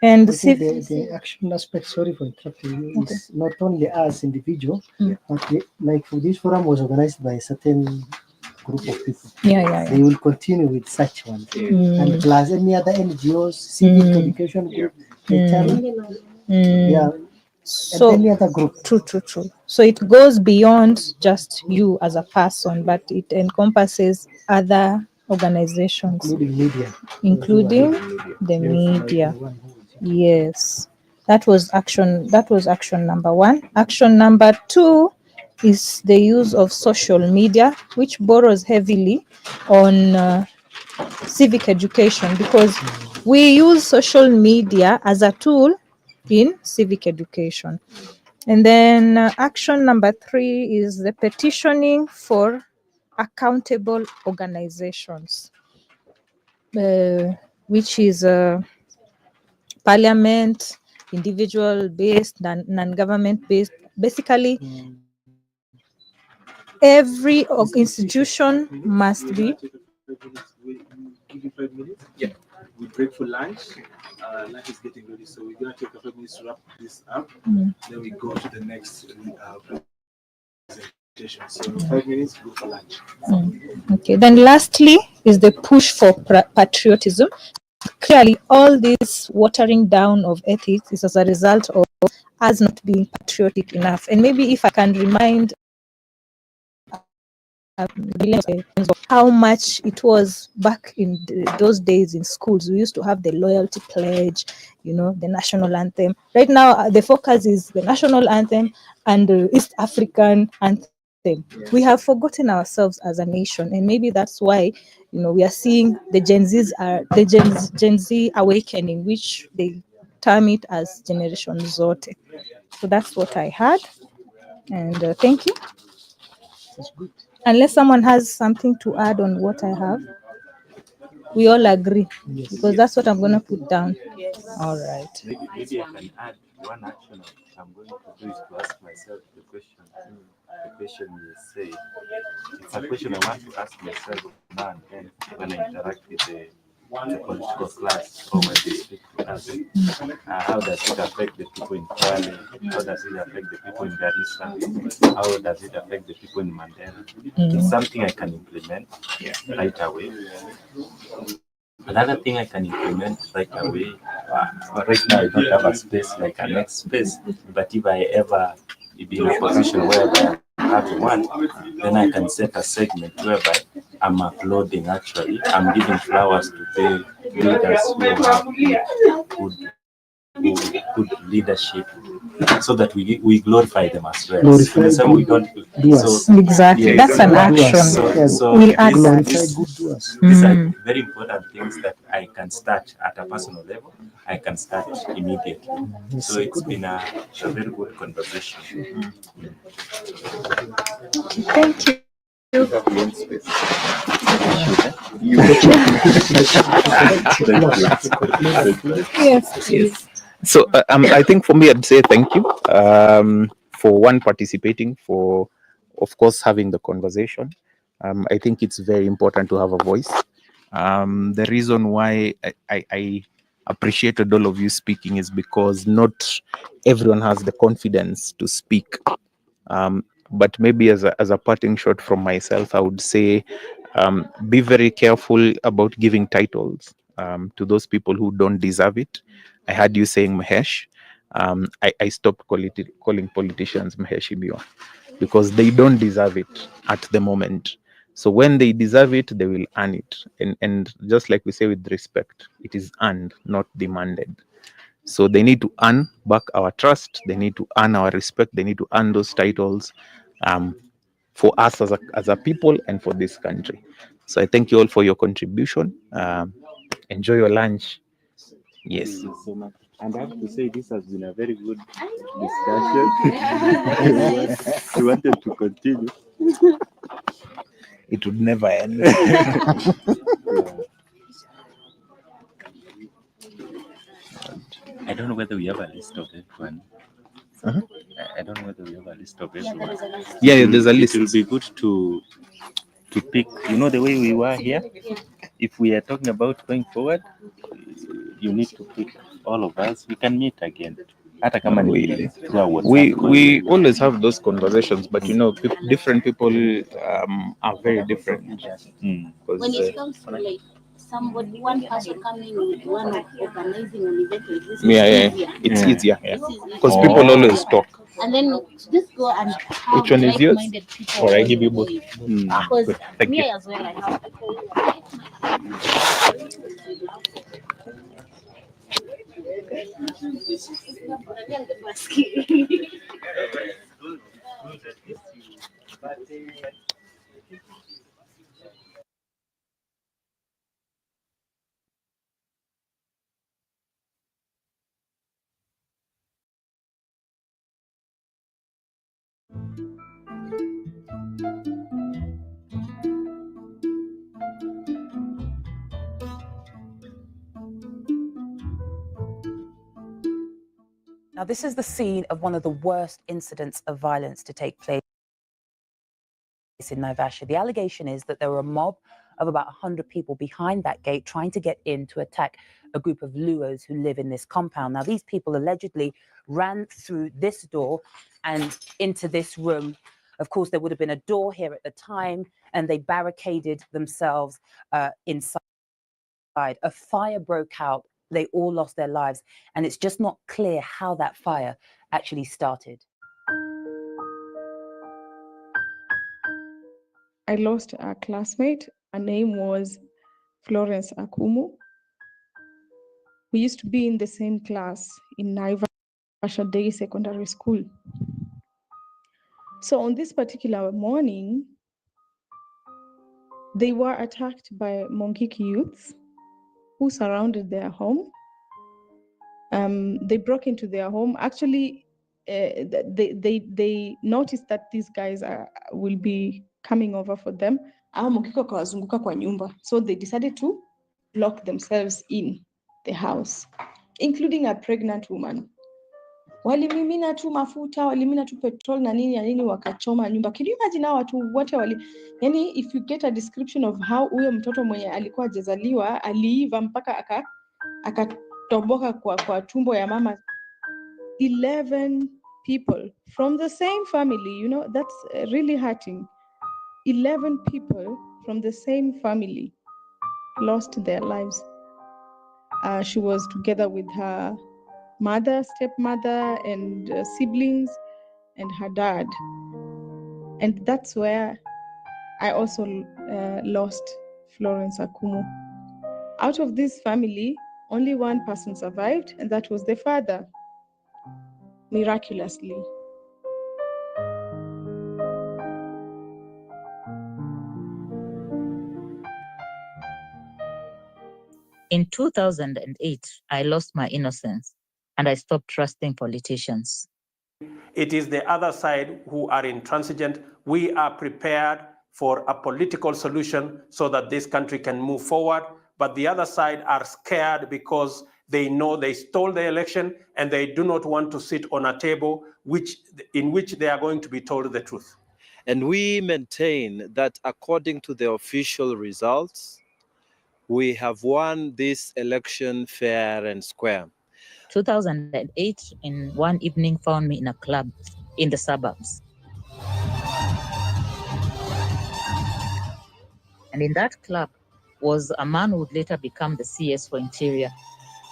And I think the action aspect, sorry for interrupting you, is not only as individual, but like this forum was organized by a certain group of people. They will continue with such one. And plus any other NGOs, civic education group, so and any other group. True. So it goes beyond just you as a person, but it encompasses other organizations, including media, including the media. Yes, that was action number one. Action number two is the use of social media, which borrows heavily on civic education, because we use social media as a tool in civic education. And then action number three is the petitioning for accountable organizations, which is parliament, individual based, non-government based. Basically, every institution must be. Give you 5 minutes. Yeah. We break for lunch. Lunch is getting ready, so we're gonna take a 5 minutes to wrap this up. Then we go to the next presentation. So 5 minutes, go for lunch. Okay. Then lastly is the push for patriotism. Clearly, all this watering down of ethics is as a result of us not being patriotic enough. And maybe if I can remind how much it was back in those days in schools. We used to have the loyalty pledge, the national anthem. Right now, the focus is the national anthem and the East African anthem. We have forgotten ourselves as a nation, and maybe that's why, we are seeing the Gen Z awakening, which they term it as Generation Zote. So that's what I had, and thank you. Unless someone has something to add on what I have, we all agree, because that's what I'm going to put down. All right. Maybe I can add one action I'm going to do is to ask myself the question. The question you say, it's a question I want to ask myself now and then when I interact with the political class or when they speak to us. How does it affect the people in Kwale? How does it affect the people in Garissa? How does it affect the people in Mandela? It's something I can implement right away. Another thing I can implement right away, right now I don't have a space like a next space, but if I ever be in a position whereby I'm having one, then I can set a segment whereby I'm uploading actually, I'm giving flowers to the leaders who have good leadership, so that we glorify them as well. Glorify So we don't. doers. So Exactly. yes, That's an action. So We'll add that. Glorify good doers. these are very important things that I can start at a personal level. I can start immediately. So it's been a very good conversation. Thank you. Yes. Yes. So I think for me, I'd say thank you for one participating, for of course having the conversation. I think it's very important to have a voice. The reason why I appreciated all of you speaking is because not everyone has the confidence to speak. But maybe as a parting shot from myself, I would say be very careful about giving titles to those people who don't deserve it. I heard you saying Mahesh. I stopped calling politicians Maheshimiwa because they don't deserve it at the moment. So when they deserve it, they will earn it. And just like we say with respect, it is earned, not demanded. So they need to earn back our trust. They need to earn our respect. They need to earn those titles for us as a people and for this country. So I thank you all for your contribution. Enjoy your lunch. Yes. Thank you so much. And I have to say, this has been a very good discussion. We wanted to continue. It would never end. I don't know whether we have a list of everyone. I don't know whether we have a list of everyone. Yeah, there's a list. It will be good to pick, the way we were here. If we are talking about going forward, you need to pick all of us. We can meet again. We always have those conversations, but different people are very different. When it comes to like somebody, one person coming with one of organizing an event like this, It's easier, because easier. people always talk. And then just go and have Which one is yours? like-minded people. Or I give you both. Because Good. Thank me you. as well, I have people who are like-minded. Now, this is the scene of one of the worst incidents of violence to take place in Naivasha. The allegation is that there were a mob of about 100 people behind that gate trying to get in to attack a group of Luos who live in this compound. Now, these people allegedly ran through this door and into this room. Of course, there would have been a door here at the time, and they barricaded themselves inside. A fire broke out. They all lost their lives, and it's just not clear how that fire actually started. I lost a classmate. Her name was Florence Akumu. We used to be in the same class in Naivasha Day Secondary School. So on this particular morning, they were attacked by Mongiki youths who surrounded their home. They broke into their home. Actually, they noticed that these guys will be coming over for them. So they decided to lock themselves in the house, including a pregnant woman. Walimimina tu mafuta, walimimina tu petrol na nini wakachoma nyumba. Can you imagine how watu wote yani if you get a description of how huyo mtoto mwenye alikuwa hajazaliwa aliiva mpaka akatoboka kwa tumbo ya mama. 11 people from the same family, you know, that's really hurting. 11 people from the same family lost their lives. She was together with her mother, stepmother, and siblings, and her dad. And that's where I also lost Florence Akumu. Out of this family, only one person survived, and that was the father, miraculously. In 2008, I lost my innocence and I stopped trusting politicians. It is the other side who are intransigent. We are prepared for a political solution so that this country can move forward, but the other side are scared because they know they stole the election and they do not want to sit on a table in which they are going to be told the truth. And we maintain that according to the official results, we have won this election fair and square. 2008, in one evening, found me in a club in the suburbs. And in that club was a man who would later become the CS for Interior,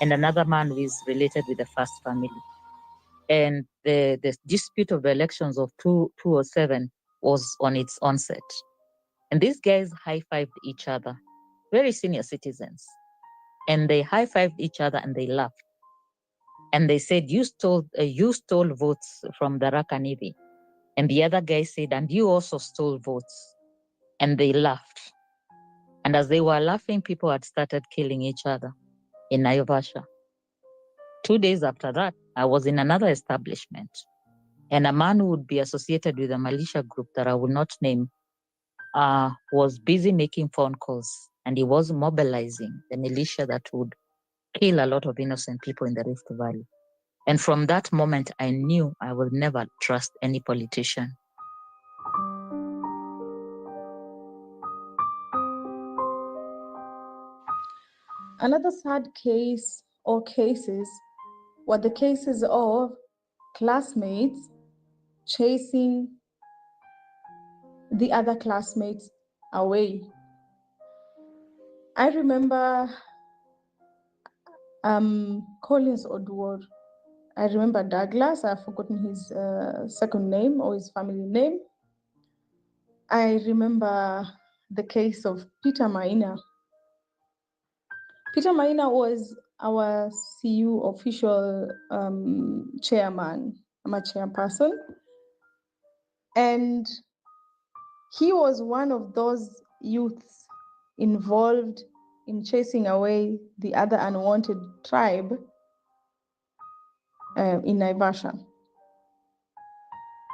and another man who is related with the first family. And the dispute of the elections of 2007 was on its onset. And these guys high-fived each other, very senior citizens. And they high-fived each other and they laughed. And they said, you stole votes from the Rakanivi. And the other guy said, and you also stole votes. And they laughed. And as they were laughing, people had started killing each other in Naivasha. 2 days after that, I was in another establishment. And a man who would be associated with a militia group that I will not name was busy making phone calls. And he was mobilizing the militia that would kill a lot of innocent people in the Rift Valley. And from that moment, I knew I will never trust any politician. Another sad case or cases were the cases of classmates chasing the other classmates away. I remember Collins Odwor. I remember Douglas. I've forgotten his second name or his family name. I remember the case of Peter Maina. Peter Maina was our CU official chairman, I'm a chairperson. And he was one of those youths involved in chasing away the other unwanted tribe in Naivasha.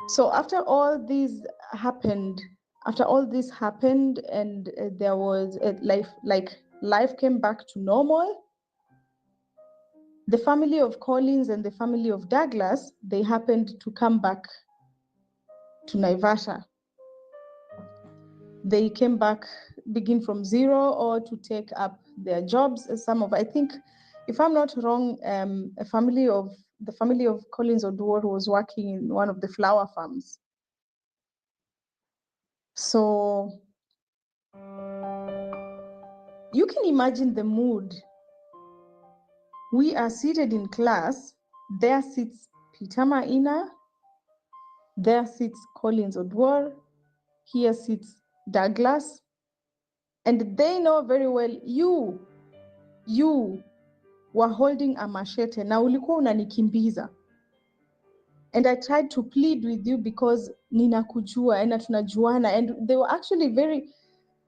So after all this happened, and there was life came back to normal, the family of Collins and the family of Douglas, they happened to come back to Naivasha. They came back, begin from zero, or to take up their jobs. I think, if I'm not wrong, the family of Collins Odwor was working in one of the flower farms. So you can imagine the mood. We are seated in class. There sits Peter Maina. There sits Collins Odwor. Here sits Douglas, and they know very well you were holding a machete na ulikuwa unanikimbiza. And I tried to plead with you because ninakujua and tunajuana, and they were actually very,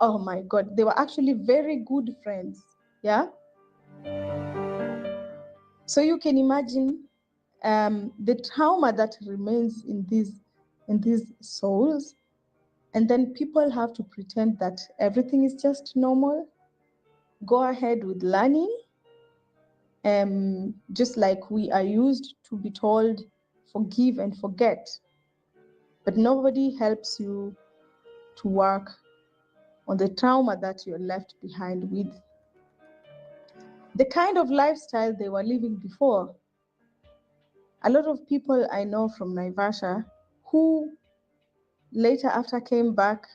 oh my God, they were actually very good friends. Yeah. So you can imagine the trauma that remains in these souls, and then people have to pretend that everything is just normal. Go ahead with learning, just like we are used to be told, forgive and forget. But nobody helps you to work on the trauma that you're left behind with. The kind of lifestyle they were living before. A lot of people I know from Naivasha who later after came back,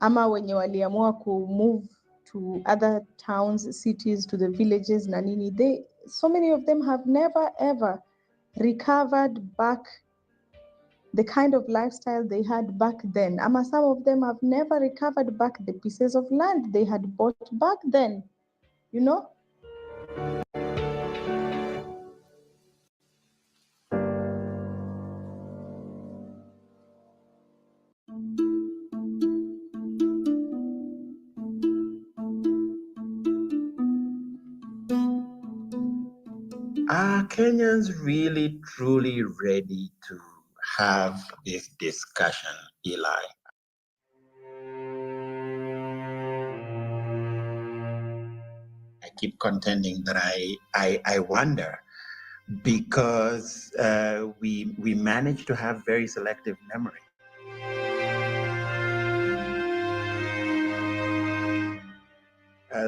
ama wenye waliamua ku move to other towns, cities, to the villages na nini, so many of them have never ever recovered back the kind of lifestyle they had back then. Ama some of them have never recovered back the pieces of land they had bought back then, you know? Are Kenyans really truly ready to have this discussion, Eli? I keep contending that I wonder, because we manage to have very selective memory.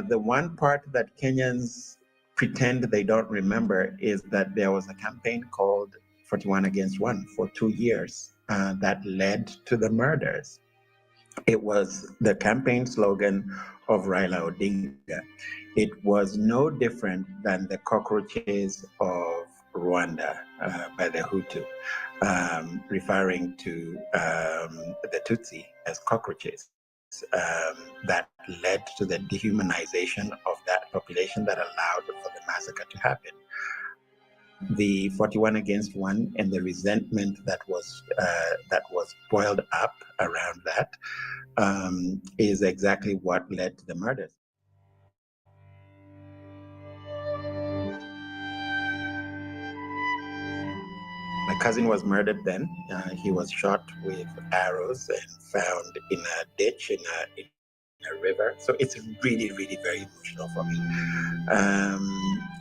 The one part that Kenyans pretend they don't remember is that there was a campaign called 41 Against 1 for 2 years that led to the murders. It was the campaign slogan of Raila Odinga. It was no different than the cockroaches of Rwanda by the Hutu, referring to the Tutsi as cockroaches. That led to the dehumanization of that population that allowed for the massacre to happen. The 41 Against 1 and the resentment that was boiled up around that is exactly what led to the murders. My cousin was murdered then. He was shot with arrows and found in a ditch in a river. So it's really, really very emotional for me.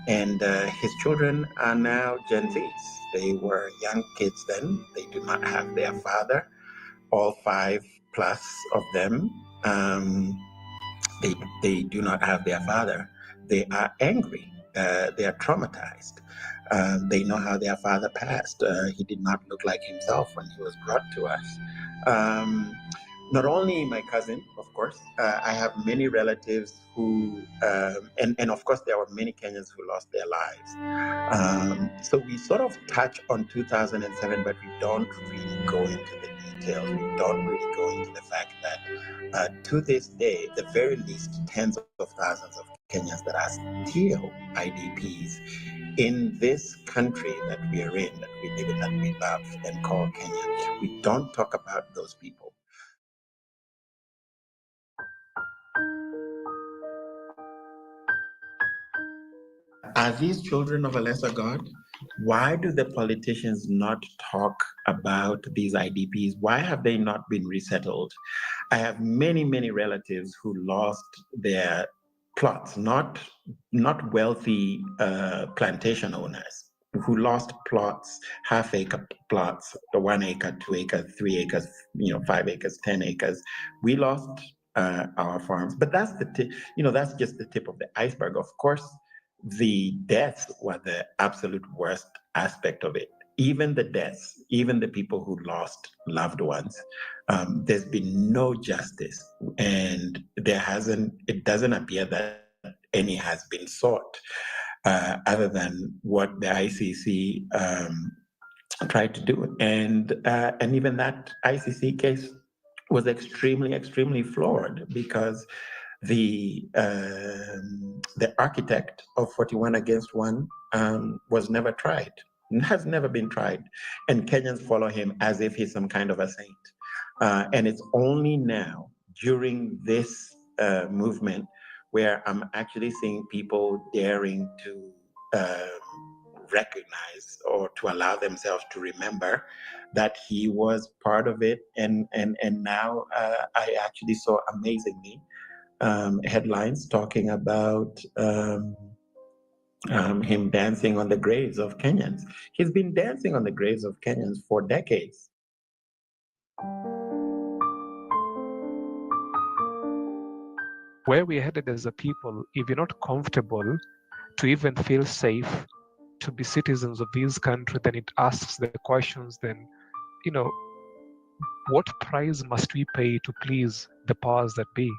And his children are now Gen Zs. They were young kids then. They do not have their father. All 5+ of them, they do not have their father. They are angry. They are traumatized. They know how their father passed. He did not look like himself when he was brought to us. Not only my cousin, of course, I have many relatives who, and of course, there were many Kenyans who lost their lives. So we sort of touch on 2007, but we don't really go into the details. We don't really go into the fact that to this day, the very least tens of thousands of Kenyans that are still IDPs in this country that we are in, that we live in, that we love and call Kenya. We don't talk about those people. Are these children of a lesser God? Why do the politicians not talk about these IDPs? Why have they not been resettled? I have many, many relatives who lost their plots, not wealthy plantation owners, who lost plots, half-acre plots, 1 acre, 2 acres, 3 acres, 5 acres, 10 acres. We lost our farms, but that's that's just the tip of the iceberg. Of course, the deaths were the absolute worst aspect of it. Even the deaths, even the people who lost loved ones, there's been no justice, and it doesn't appear that any has been sought, other than what the ICC tried to do, and even that ICC case was extremely, extremely flawed because the architect of 41 Against 1 was never tried, has never been tried. And Kenyans follow him as if he's some kind of a saint. And it's only now, during this movement, where I'm actually seeing people daring to recognize or to allow themselves to remember that he was part of it. And now I actually saw amazingly headlines talking about him dancing on the graves of Kenyans. He's been dancing on the graves of Kenyans for decades. Where we're headed as a people, if you're not comfortable to even feel safe to be citizens of this country, then it asks the questions, then, you know, what price must we pay to please the powers that be?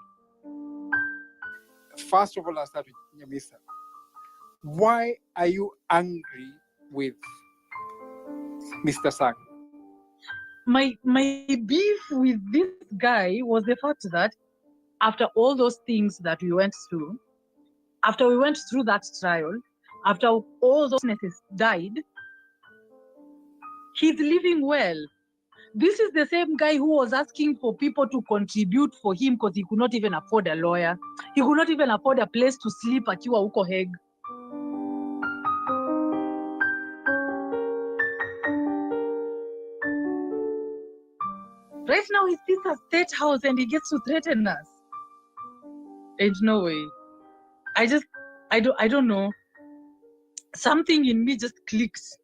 First of all, I'll start with Nyamisa. Why are you angry with Mr. Sang? My beef with this guy was the fact that after all those things that we went through, after we went through that trial, after all those witnesses died, he's living well. This is the same guy who was asking for people to contribute for him because he could not even afford a lawyer. He could not even afford a place to sleep akiwa huko Hague. Right now he sits at State House and he gets to threaten us. There's no way. I don't know. Something in me just clicks.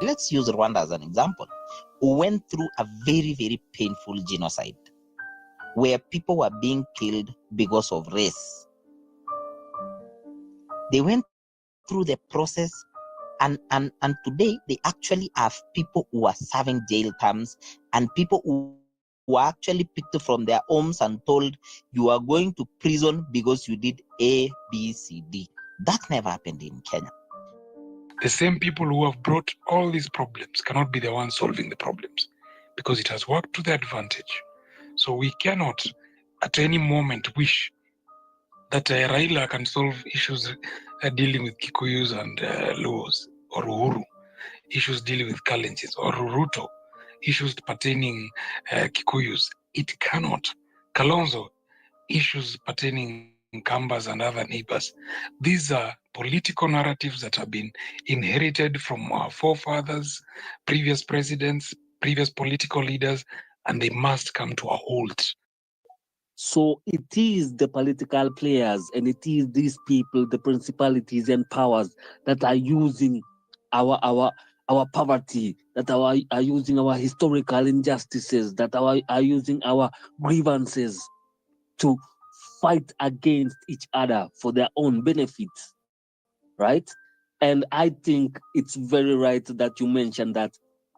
Let's use Rwanda as an example, who went through a very, very painful genocide where people were being killed because of race. They went through the process, and today they actually have people who are serving jail terms and people who are actually picked from their homes and told you are going to prison because you did A, B, C, D. That never happened in Kenya. The same people who have brought all these problems cannot be the ones solving the problems because it has worked to their advantage. So we cannot at any moment wish that Raila can solve issues dealing with Kikuyus and Luos, or Uhuru, issues dealing with Kalenjins, or Ruto, issues pertaining Kikuyus. It cannot. Kalonzo, issues pertaining Kambas and other neighbors. These are political narratives that have been inherited from our forefathers, previous presidents, previous political leaders, and they must come to a halt. So it is the political players and it is these people, the principalities and powers that are using our poverty, that are using our historical injustices, that are using our grievances to fight against each other for their own benefits, right? And I think it's very right that you mentioned that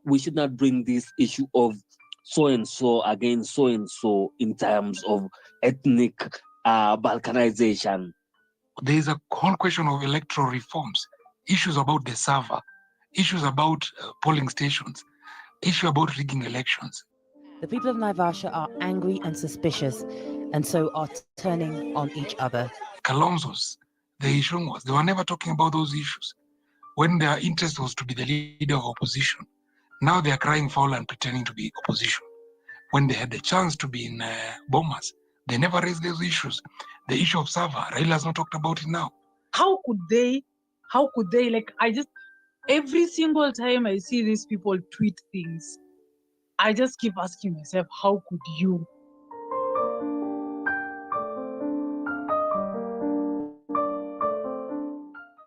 we should not bring this issue of so-and-so against so-and-so in terms of ethnic balkanization. There is a whole question of electoral reforms, issues about the server, issues about polling stations, issue about rigging elections. The people of Naivasha are angry and suspicious, and so are turning on each other. Kalonzo's, the Ishungwas, they were never talking about those issues. When their interest was to be the leader of opposition, now they are crying foul and pretending to be opposition. When they had the chance to be in Bomas, they never raised those issues. The issue of Sava, Raila's not talked about it now. How could they, like, every single time I see these people tweet things, I just keep asking myself, how could you?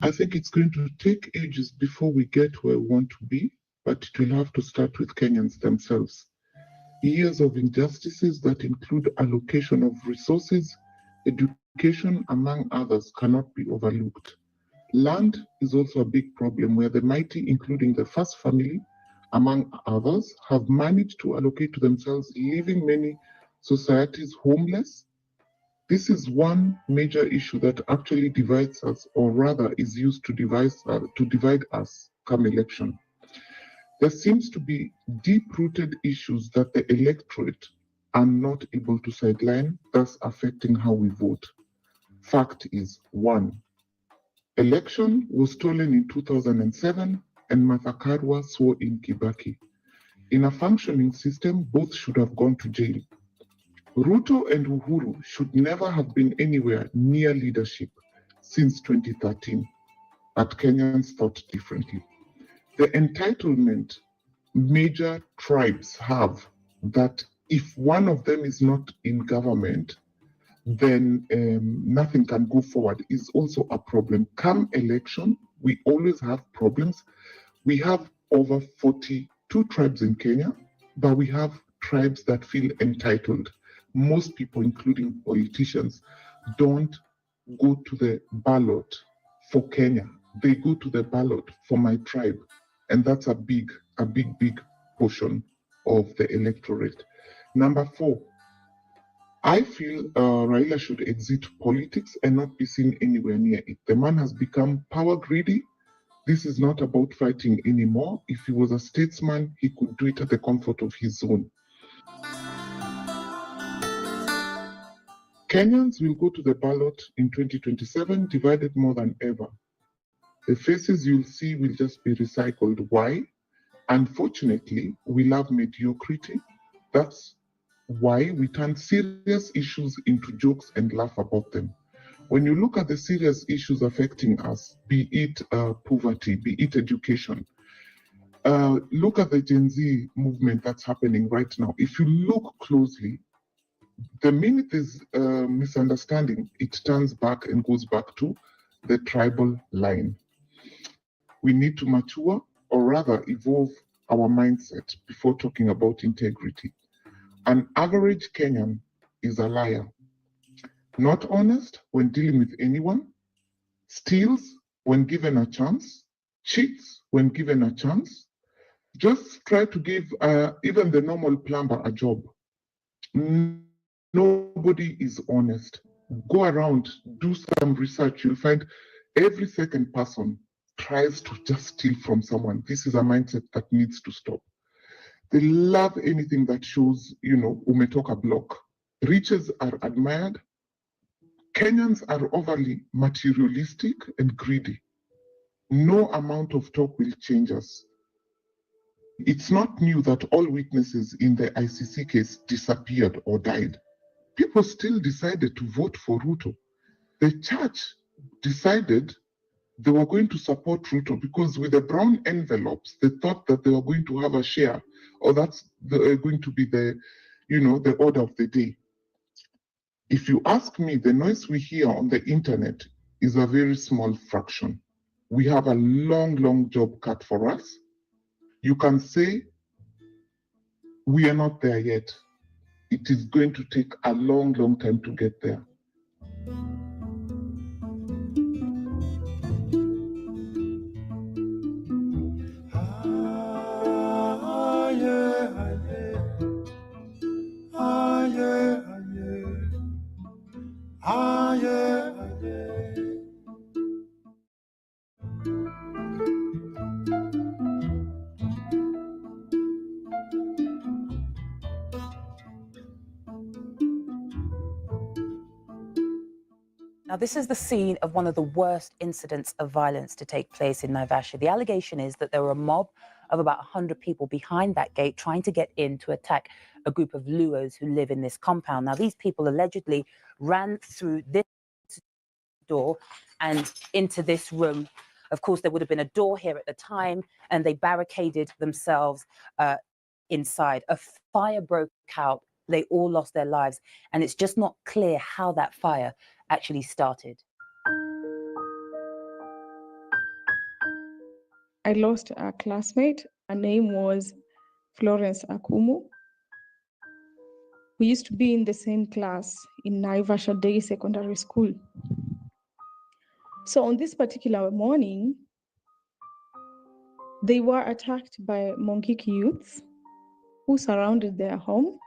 I think it's going to take ages before we get where we want to be, but it will have to start with Kenyans themselves. Years of injustices that include allocation of resources, education, among others, cannot be overlooked. Land is also a big problem where the mighty, including the first family, among others, have managed to allocate to themselves, leaving many societies homeless This is one major issue that actually divides us, or rather is used to divide us come election. There seems to be deep-rooted issues that the electorate are not able to sideline, thus affecting how we vote. Fact is, 1. Election was stolen in 2007 and Martha Karua swore in Kibaki. In a functioning system, both should have gone to jail. Ruto and Uhuru should never have been anywhere near leadership since 2013, but Kenyans thought differently. The entitlement major tribes have that if one of them is not in government, then nothing can go forward is also a problem. Come election, we always have problems. We have over 42 tribes in Kenya, but we have tribes that feel entitled. Most people, including politicians, don't go to the ballot for Kenya. They go to the ballot for my tribe. And that's a big portion of the electorate. Number 4, I feel Raila should exit politics and not be seen anywhere near it. The man has become power greedy. This is not about fighting anymore. If he was a statesman, he could do it at the comfort of his zone. Kenyans will go to the ballot in 2027 divided more than ever. The faces you'll see will just be recycled. Why? Unfortunately, we love mediocrity. That's why we turn serious issues into jokes and laugh about them. When you look at the serious issues affecting us, be it poverty, be it education, look at the Gen Z movement that's happening right now. If you look closely, the minute there's misunderstanding, it turns back and goes back to the tribal line. We need to mature, or rather evolve our mindset before talking about integrity. An average Kenyan is a liar, not honest when dealing with anyone, steals when given a chance, cheats when given a chance. Just try to give even the normal plumber a job. Nobody is honest. Go around, do some research. You'll find every second person tries to just steal from someone. This is a mindset that needs to stop. They love anything that shows, umetoka block. Riches are admired. Kenyans are overly materialistic and greedy. No amount of talk will change us. It's not new that all witnesses in the ICC case disappeared or died. People still decided to vote for Ruto. The church decided they were going to support Ruto because with the brown envelopes, they thought that they were going to have a share, or that's going to be the order of the day. If you ask me, the noise we hear on the internet is a very small fraction. We have a long job cut for us. You can say we are not there yet. It is going to take a long time to get there. Now, this is the scene of one of the worst incidents of violence to take place in Naivasha. The allegation is that there were a mob of about 100 people behind that gate trying to get in to attack a group of Luos who live in this compound. Now, these people allegedly ran through this door and into this room. Of course, there would have been a door here at the time, and they barricaded themselves inside. A fire broke out. They all lost their lives, and it's just not clear how that fire actually started. I lost a classmate. Her name was Florence Akumu. We used to be in the same class in Naivasha Day Secondary School. So on this particular morning, they were attacked by Mongiki youths who surrounded their home.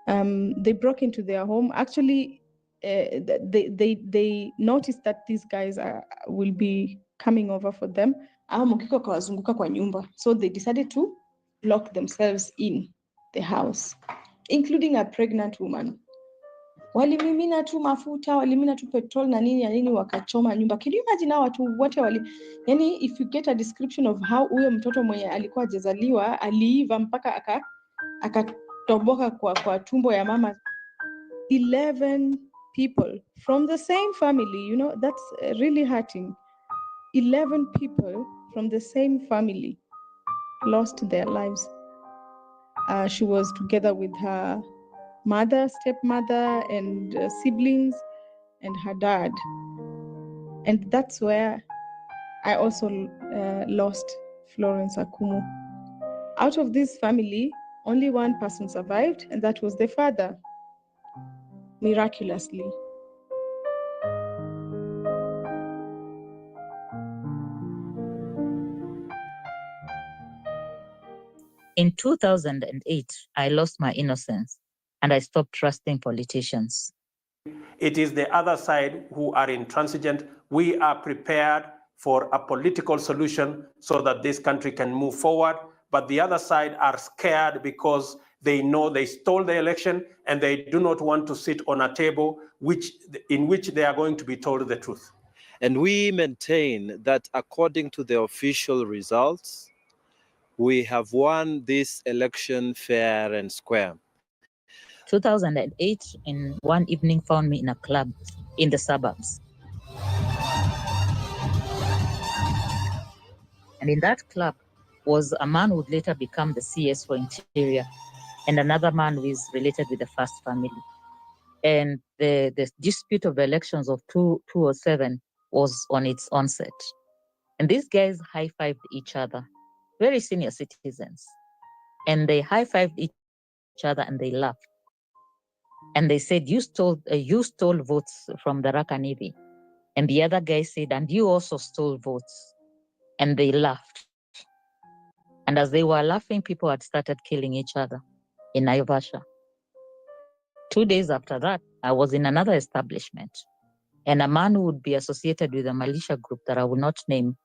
They broke into their home. Actually, they noticed that these guys will be coming over for them. So they decided to lock themselves in the house, including a pregnant woman. Walimimina tu mafuta, walimimina tu petrol na nini wakachoma nyumba. Can you imagine how watu wote yani if you get a description of how huyo mtoto mwenye alikuwa hajazaliwa aliiva mpaka akatoboka kwa tumbo ya mama. 11 people from the same family, you know, that's really hurting. 11 people from the same family lost their lives. She was together with her mother, stepmother, and siblings, and her dad. And that's where I also lost Florence Akumu. Out of this family, only one person survived, and that was the father, miraculously. In 2008, I lost my innocence and I stopped trusting politicians. It is the other side who are intransigent. We are prepared for a political solution so that this country can move forward. But the other side are scared because they know they stole the election and they do not want to sit on a table in which they are going to be told the truth. And we maintain that according to the official results, we have won this election fair and square. 2008, in one evening, found me in a club in the suburbs. And in that club was a man who would later become the CS for Interior, and another man who is related with the first family. And the dispute of the elections of 2007 was on its onset. And these guys high-fived each other, very senior citizens. And they high-fived each other and they laughed. And they said, you stole votes from the Rakanivi. And the other guy said, and you also stole votes. And they laughed. And as they were laughing, people had started killing each other in Naivasha. 2 days after that, I was in another establishment. And a man who would be associated with a militia group that I will not name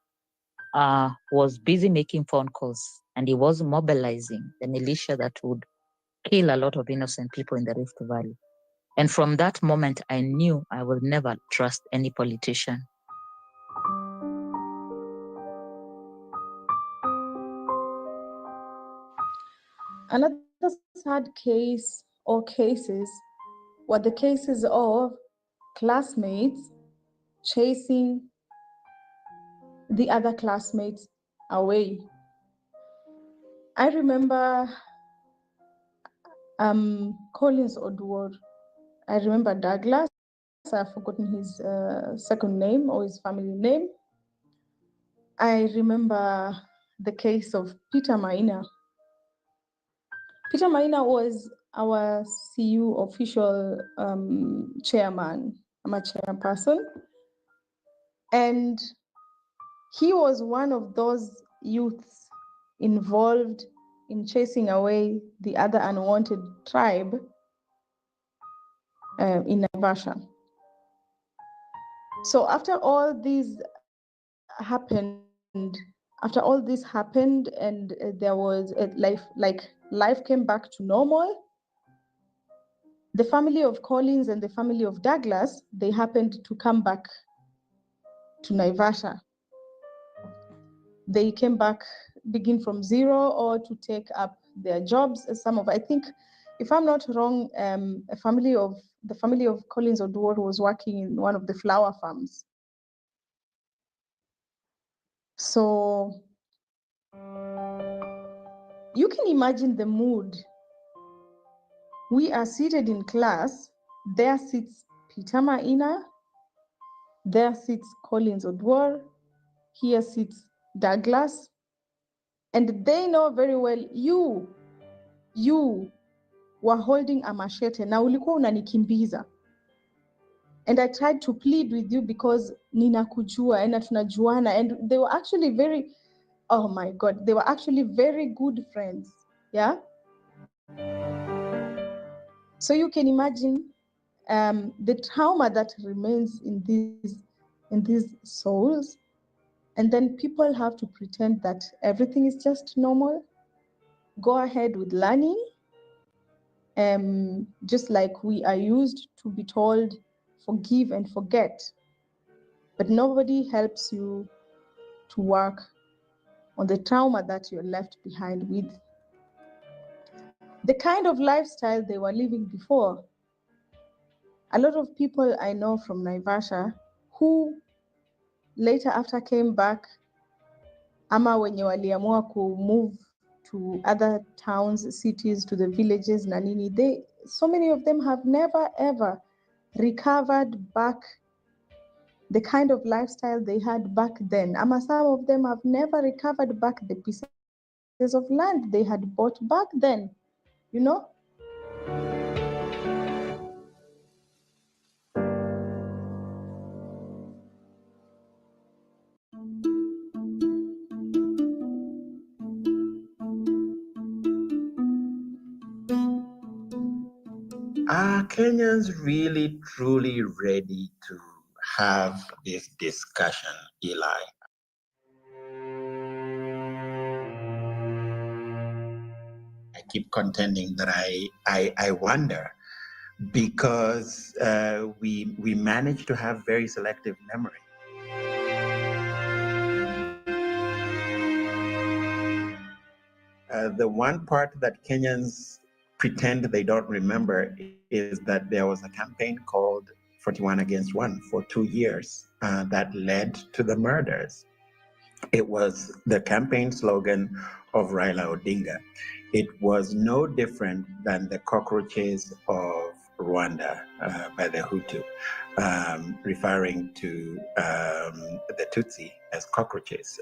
was busy making phone calls. And he was mobilizing the militia that would kill a lot of innocent people in the Rift Valley. And from that moment, I knew I will never trust any politician. Another sad case or cases were the cases of classmates chasing the other classmates away. I remember Collins Odwor. I remember Douglas. I've forgotten his second name or his family name. I remember the case of Peter Maina. Peter Maina was our CU official chairman, I'm a chairperson. And he was one of those youths involved in chasing away the other unwanted tribe in Naivasha. So after all this happened, and there was life came back to normal, the family of Collins and the family of Douglas, they happened to come back to Naivasha. They came back, begin from zero, or to take up their jobs. I think, if I'm not wrong, the family of Collins Odwor was working in one of the flower farms. So you can imagine the mood. We are seated in class. There sits Peter Maina. There sits Collins Odwor. Here sits Douglas. And they know very well you were holding a machete na ulikuwa unanikimbiza. And I tried to plead with you because ninakujua and tunajuana, and they were actually very, oh my God, they were actually very good friends. Yeah. So you can imagine the trauma that remains in these souls, and then people have to pretend that everything is just normal, go ahead with learning, just like we are used to be told forgive and forget, but nobody helps you to work on the trauma that you're left behind with. The kind of lifestyle they were living before. A lot of people I know from Naivasha who later after came back, ama wenye waliamua ku move to other towns, cities, to the villages na nini, so many of them have never ever recovered back the kind of lifestyle they had back then. Ama some of them have never recovered back the pieces of land they had bought back then, you know? Are Kenyans really truly ready to have this discussion, Eli? I keep contending that I wonder, because we manage to have very selective memory. The one part that Kenyans pretend they don't remember is that there was a campaign called 41 Against 1 for 2 years that led to the murders. It was the campaign slogan of Raila Odinga. It was no different than the cockroaches of Rwanda by the Hutu, referring to the Tutsi as cockroaches,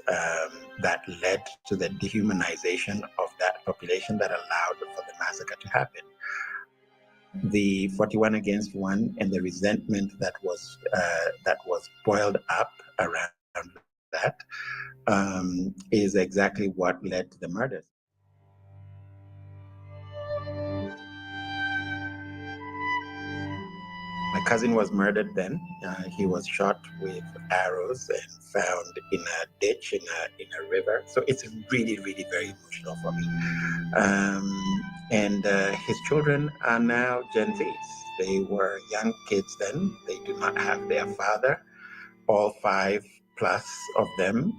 that led to the dehumanization of that population that allowed for the massacre to happen. The 41 Against 1 and the resentment that was boiled up around that is exactly what led to the murders. My cousin was murdered then. He was shot with arrows and found in a ditch in a river. So it's really, really very emotional for me. And his children are now Gen Zs. They were young kids then. They do not have their father. All 5+ of them,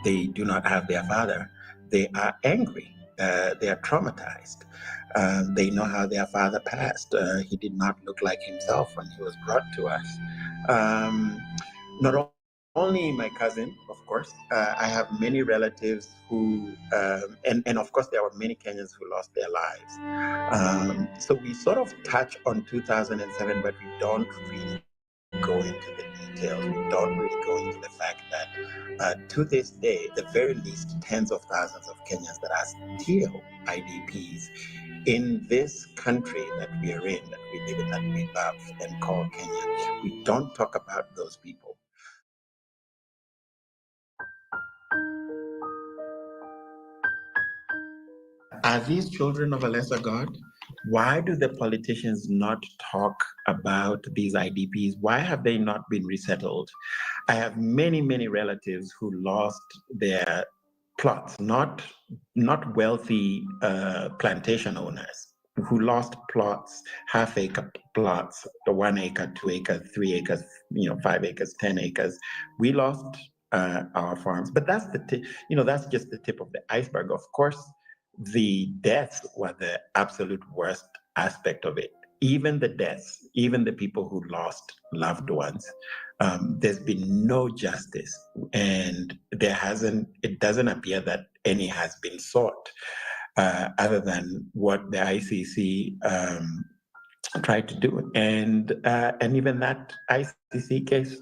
they do not have their father. They are angry. They are traumatized. They know how their father passed. He did not look like himself when he was brought to us. Not only my cousin, of course, I have many relatives who, and of course there were many Kenyans who lost their lives. So we sort of touch on 2007, but we don't really go into the details. We don't really go into the fact that to this day, the very least tens of thousands of Kenyans that are still IDPs in this country that we are in, that we live in, that we love and call Kenya. We don't talk about those people. Are these children of a lesser God? Why do the politicians not talk about these IDPs? Why have they not been resettled? I have many, many relatives who lost their plots, not wealthy plantation owners, who lost plots, half-acre plots, 1 acre, 2 acres, 3 acres, 5 acres, 10 acres. We lost our farms, but that's that's just the tip of the iceberg. Of course, the deaths were the absolute worst aspect of it. Even the deaths, even the people who lost loved ones, there's been no justice, and it doesn't appear that any has been sought, other than what the ICC tried to do. And even that ICC case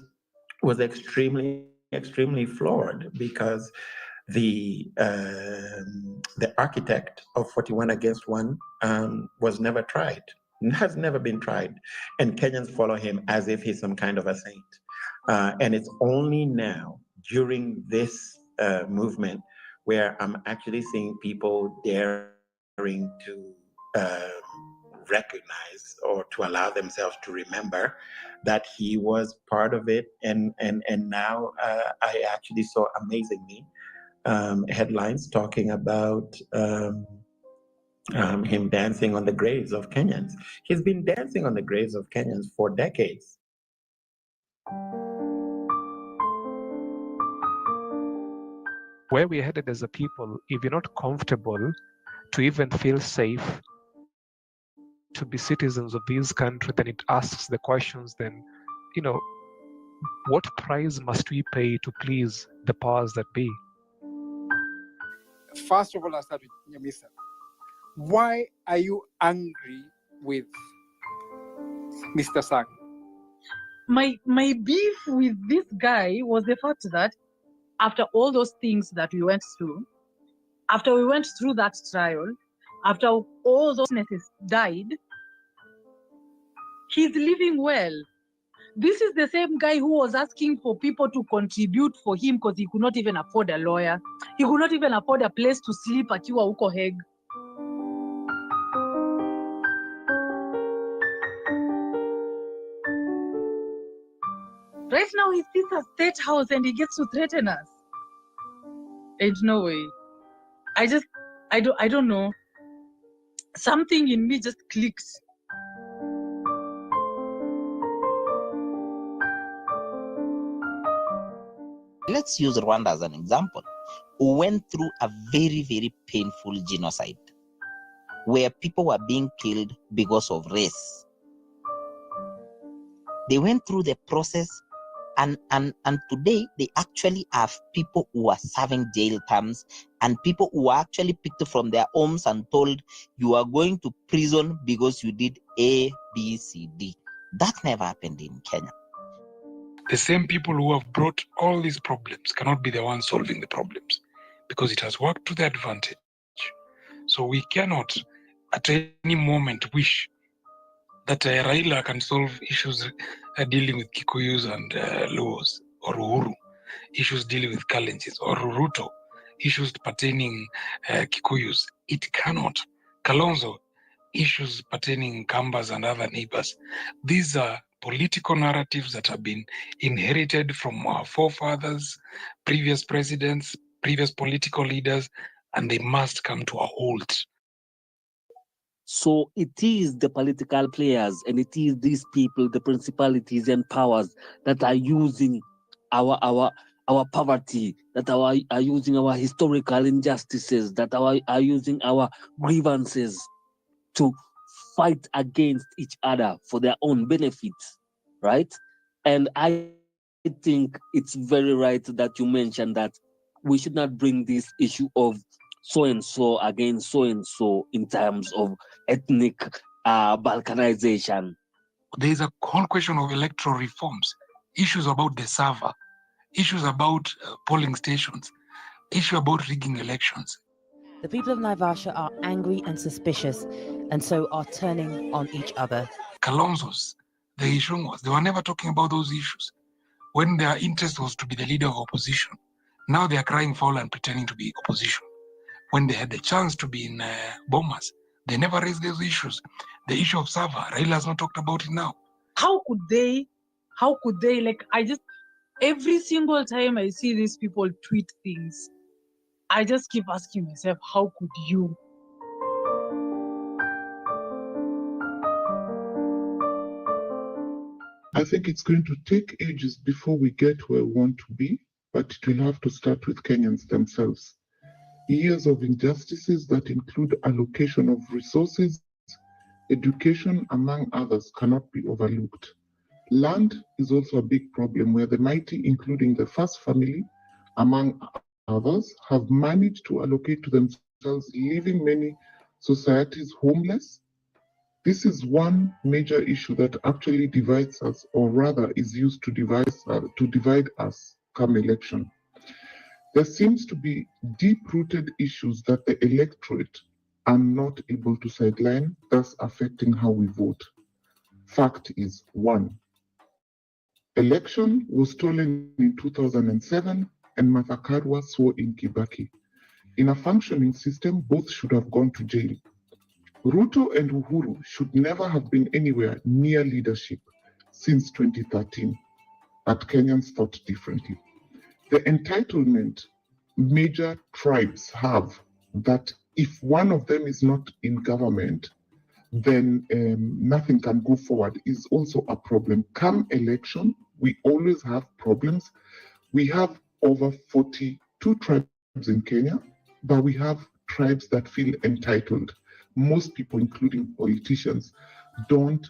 was extremely, extremely flawed, because the architect of 41 Against 1 was never tried, has never been tried, and Kenyans follow him as if he's some kind of a saint. And it's only now, during this movement, where I'm actually seeing people daring to recognize or to allow themselves to remember that he was part of it. And now I actually saw amazingly headlines talking about him dancing on the graves of Kenyans. He's been dancing on the graves of Kenyans for decades. Where we're headed as a people, if you're not comfortable to even feel safe to be citizens of this country, then it asks the questions then, what price must we pay to please the powers that be? First of all, I'll start with Nyamisa. Why are you angry with Mr. Sang? My beef with this guy was the fact that after all those things that we went through, after we went through that trial, after all those witnesses died, he's living well. This is the same guy who was asking for people to contribute for him because he could not even afford a lawyer. He could not even afford a place to sleep akiwa huko Hague. Right now he sits at State House and he gets to threaten us. Ain't no way. I don't know. Something in me just clicks. Let's use Rwanda as an example, who went through a very, very painful genocide where people were being killed because of race. They went through the process, and today they actually have people who are serving jail terms and people who are actually picked from their homes and told, you are going to prison because you did A, B, C, D. That never happened in Kenya. The same people who have brought all these problems cannot be the ones solving the problems because it has worked to their advantage. So we cannot at any moment wish that Raila can solve issues dealing with Kikuyus and Luos, or Uhuru, issues dealing with Kalenjins, or Ruto, issues pertaining Kikuyus. It cannot. Kalonzo, issues pertaining Kambas and other neighbors. These are political narratives that have been inherited from our forefathers, previous presidents, previous political leaders, and they must come to a halt. So it is the political players and it is these people, the principalities and powers that are using our poverty, that are using our historical injustices, that are using our grievances to fight against each other for their own benefits, right? And I think it's very right that you mentioned that we should not bring this issue of so-and-so against so-and-so in terms of ethnic balkanization. There is a whole question of electoral reforms, issues about the server, issues about polling stations, issue about rigging elections. The people of Naivasha are angry and suspicious, and so are turning on each other. Kalonzo's, the issue was they were never talking about those issues when their interest was to be the leader of opposition. Now they are crying foul and pretending to be opposition. When they had the chance to be in Bomas, they never raised those issues. The issue of Sava, Raila has not talked about it now. How could they, every single time I see these people tweet things, I just keep asking myself, how could you? I think it's going to take ages before we get where we want to be, but it will have to start with Kenyans themselves. Years of injustices that include allocation of resources, education, among others, cannot be overlooked. Land is also a big problem where the mighty, including the first family, among others, have managed to allocate to themselves, leaving many societies homeless. This is one major issue that actually divides us, or rather is used to divide us come election. There seems to be deep-rooted issues that the electorate are not able to sideline, thus affecting how we vote. Fact is, 1, election was stolen in 2007 and Martha Karua swore in Kibaki. In a functioning system, both should have gone to jail. Ruto and Uhuru should never have been anywhere near leadership since 2013, but Kenyans thought differently. The entitlement major tribes have that if one of them is not in government, then nothing can go forward is also a problem. Come election, we always have problems. We have over 42 tribes in Kenya, but we have tribes that feel entitled. Most people, including politicians, don't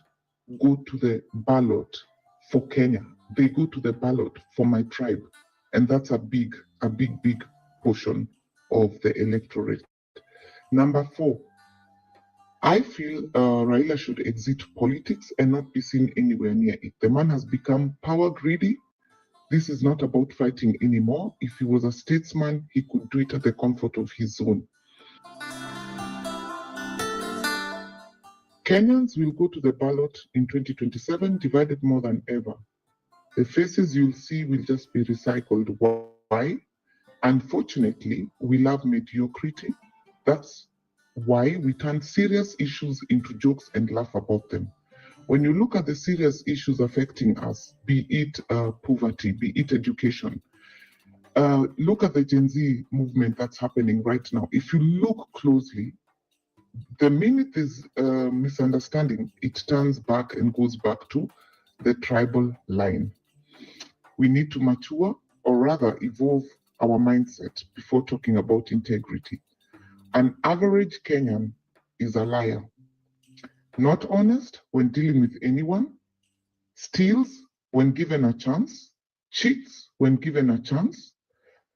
go to the ballot for Kenya. They go to the ballot for my tribe. And that's a big portion of the electorate. Number 4, I feel Raila should exit politics and not be seen anywhere near it. The man has become power greedy. This is not about fighting anymore. If he was a statesman, he could do it at the comfort of his zone. Kenyans will go to the ballot in 2027 divided more than ever. The faces you'll see will just be recycled. Why? Unfortunately, we love mediocrity. That's why we turn serious issues into jokes and laugh about them. When you look at the serious issues affecting us, be it poverty, be it education, look at the Gen Z movement that's happening right now. If you look closely, the minute there's misunderstanding, it turns back and goes back to the tribal line. We need to mature, or rather evolve our mindset before talking about integrity. An average Kenyan is a liar, not honest when dealing with anyone, steals when given a chance, cheats when given a chance.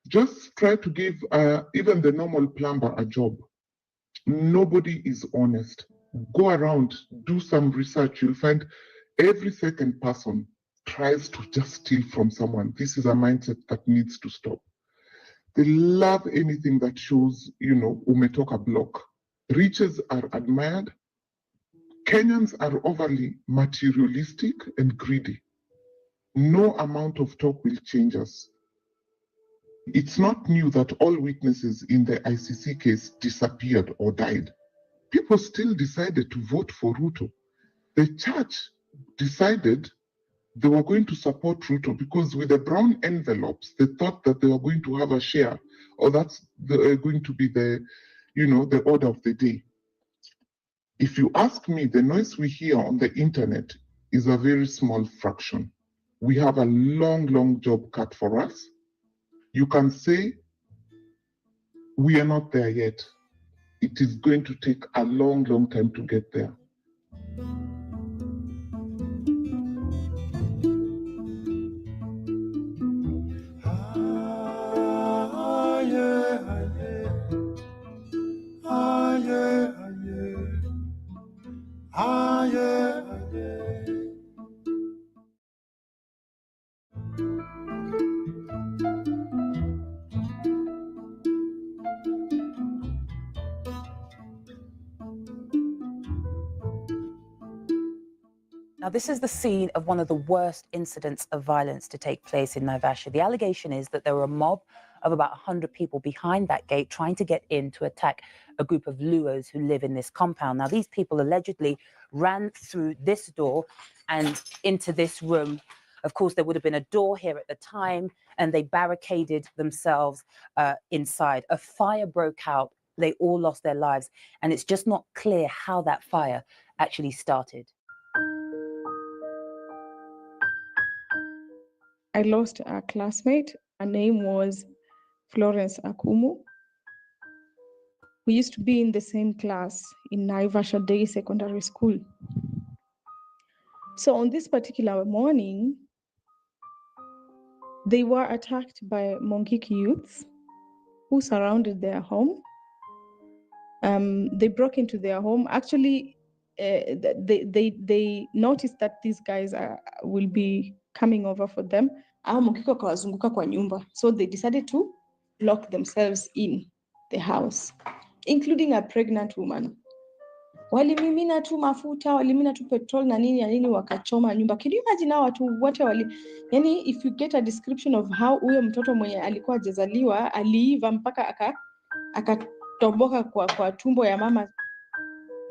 Just try to give even the normal plumber a job. Nobody is honest. Go around, do some research. You'll find every second person tries to just steal from someone. This is a mindset that needs to stop. They love anything that shows, umetoka block. Riches are admired. Kenyans are overly materialistic and greedy. No amount of talk will change us. It's not new that all witnesses in the ICC case disappeared or died. People still decided to vote for Ruto. The church decided they were going to support Ruto because with the brown envelopes, they thought that they were going to have a share, or that's going to be the order of the day. If you ask me, the noise we hear on the internet is a very small fraction. We have a long job cut for us. You can say we are not there yet. It is going to take a long time to get there. Now, this is the scene of one of the worst incidents of violence to take place in Naivasha. The allegation is that there were a mob of about 100 people behind that gate trying to get in to attack a group of Luos who live in this compound. Now, these people allegedly ran through this door and into this room. Of course, there would have been a door here at the time, and they barricaded themselves inside. A fire broke out. They all lost their lives, and it's just not clear how that fire actually started. I lost a classmate. Her name was Florence Akumu. We used to be in the same class in Naivasha Day Secondary School. So on this particular morning, they were attacked by Mongiki youths who surrounded their home. They broke into their home. Actually, they noticed that these guys will be coming over for them. So they decided to lock themselves in the house, including a pregnant woman. Walimimina tu mafuta, walimimina tu petrol na nini wakachoma nyumba. Can you imagine how watu wote yani if you get a description of how huyo mtoto mwenye alikuwa hajazaliwa aliiva mpaka akatoboka kwa tumbo ya mama.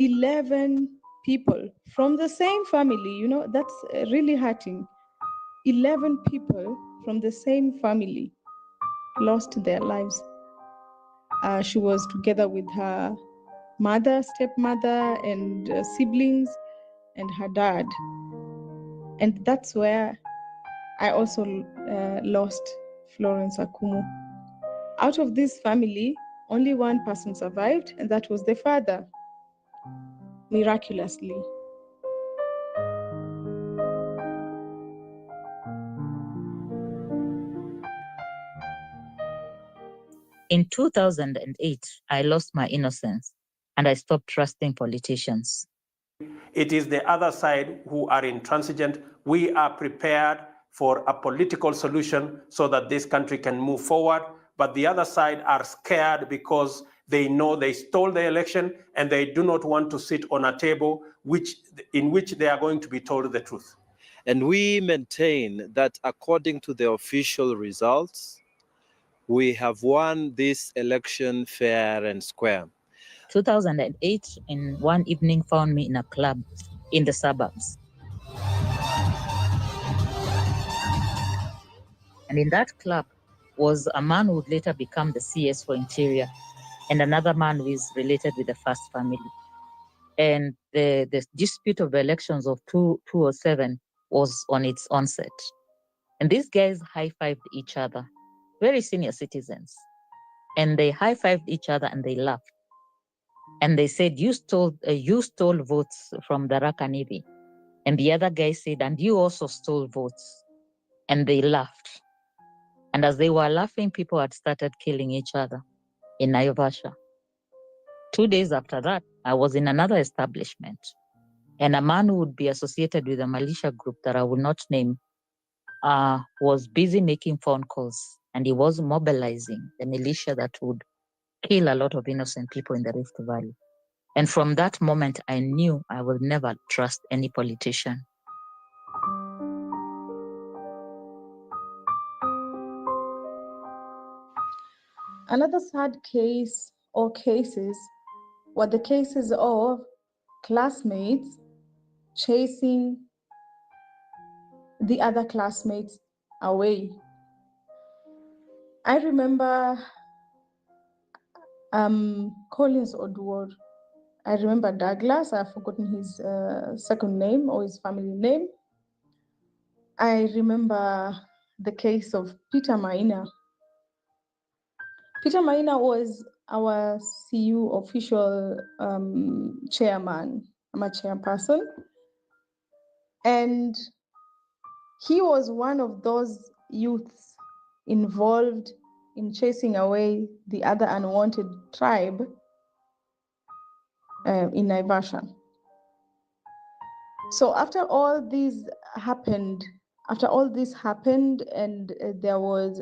11 people from the same family. You know, that's really hurting. 11 people from the same family lost their lives. She was together with her mother, stepmother, and siblings, and her dad. And that's where I also lost Florence Akumu. Out of this family, only one person survived, and that was the father, miraculously. In 2008, I lost my innocence and I stopped trusting politicians. It is the other side who are intransigent. We are prepared for a political solution so that this country can move forward. But the other side are scared because they know they stole the election and they do not want to sit on a table in which they are going to be told the truth. And we maintain that according to the official results, we have won this election fair and square. 2008, in one evening, found me in a club in the suburbs. And in that club was a man who would later become the CS for Interior, and another man who is related with the first family. And the dispute of the elections of 2007 was on its onset. And these guys high-fived each other, very senior citizens. And they high-fived each other and they laughed. And they said, you stole votes from the Rakanivi. And the other guy said, and you also stole votes. And they laughed. And as they were laughing, people had started killing each other in Naivasha. 2 days after that, I was in another establishment. And a man who would be associated with a militia group that I will not name was busy making phone calls. And he was mobilizing the militia that would kill a lot of innocent people in the Rift Valley. And from that moment, I knew I will never trust any politician. Another sad case or cases were the cases of classmates chasing the other classmates away. I remember Collins Oduor. I remember Douglas. I've forgotten his second name or his family name. I remember the case of Peter Maina. Peter Maina was our CU official chairman. I'm a chairperson. And he was one of those youths involved in chasing away the other unwanted tribe in Naivasha. So after all this happened, and there was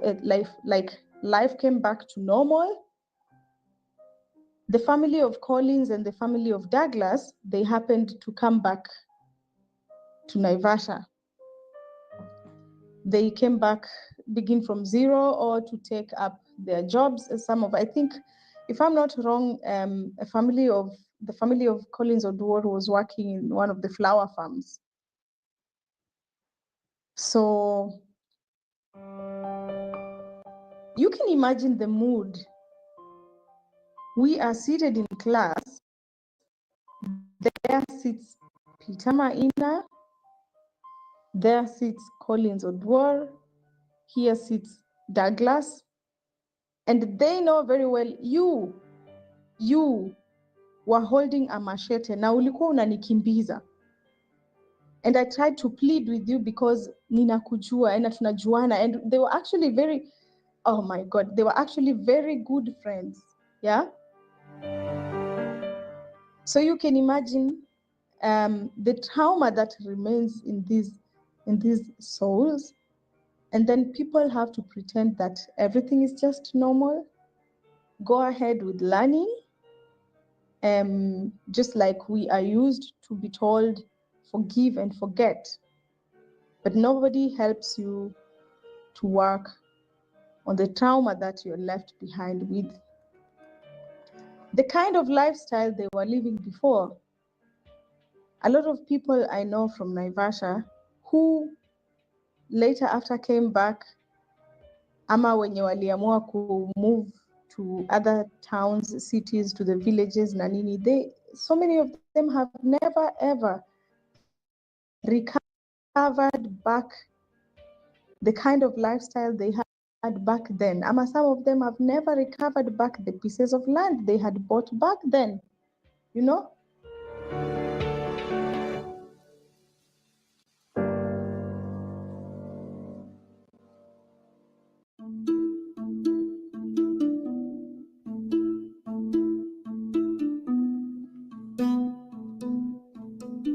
life came back to normal, the family of Collins and the family of Douglas, they happened to come back to Naivasha. They came back, begin from zero, or to take up their jobs. I think, if I'm not wrong, the family of Collins Oduor was working in one of the flower farms. So you can imagine the mood. We are seated in class. There sits Peter Maina. There sits Collins Oduor. Here sits Douglas. And they know very well, you were holding a machete. Na ulikuwa unanikimbiza. And I tried to plead with you because ninakujua and tunajuana. And they were actually oh my God, they were actually very good friends. Yeah. So you can imagine the trauma that remains in these souls. And then people have to pretend that everything is just normal. Go ahead with learning. Just like we are used to be told, forgive and forget. But nobody helps you to work on the trauma that you're left behind with. The kind of lifestyle they were living before, A lot of people I know from Naivasha who later after came back ama wenye waliamua move to other towns, cities, to the villages na nini, so many of them have never ever recovered back the kind of lifestyle they had back then. Ama some of them have never recovered back the pieces of land they had bought back then, you know?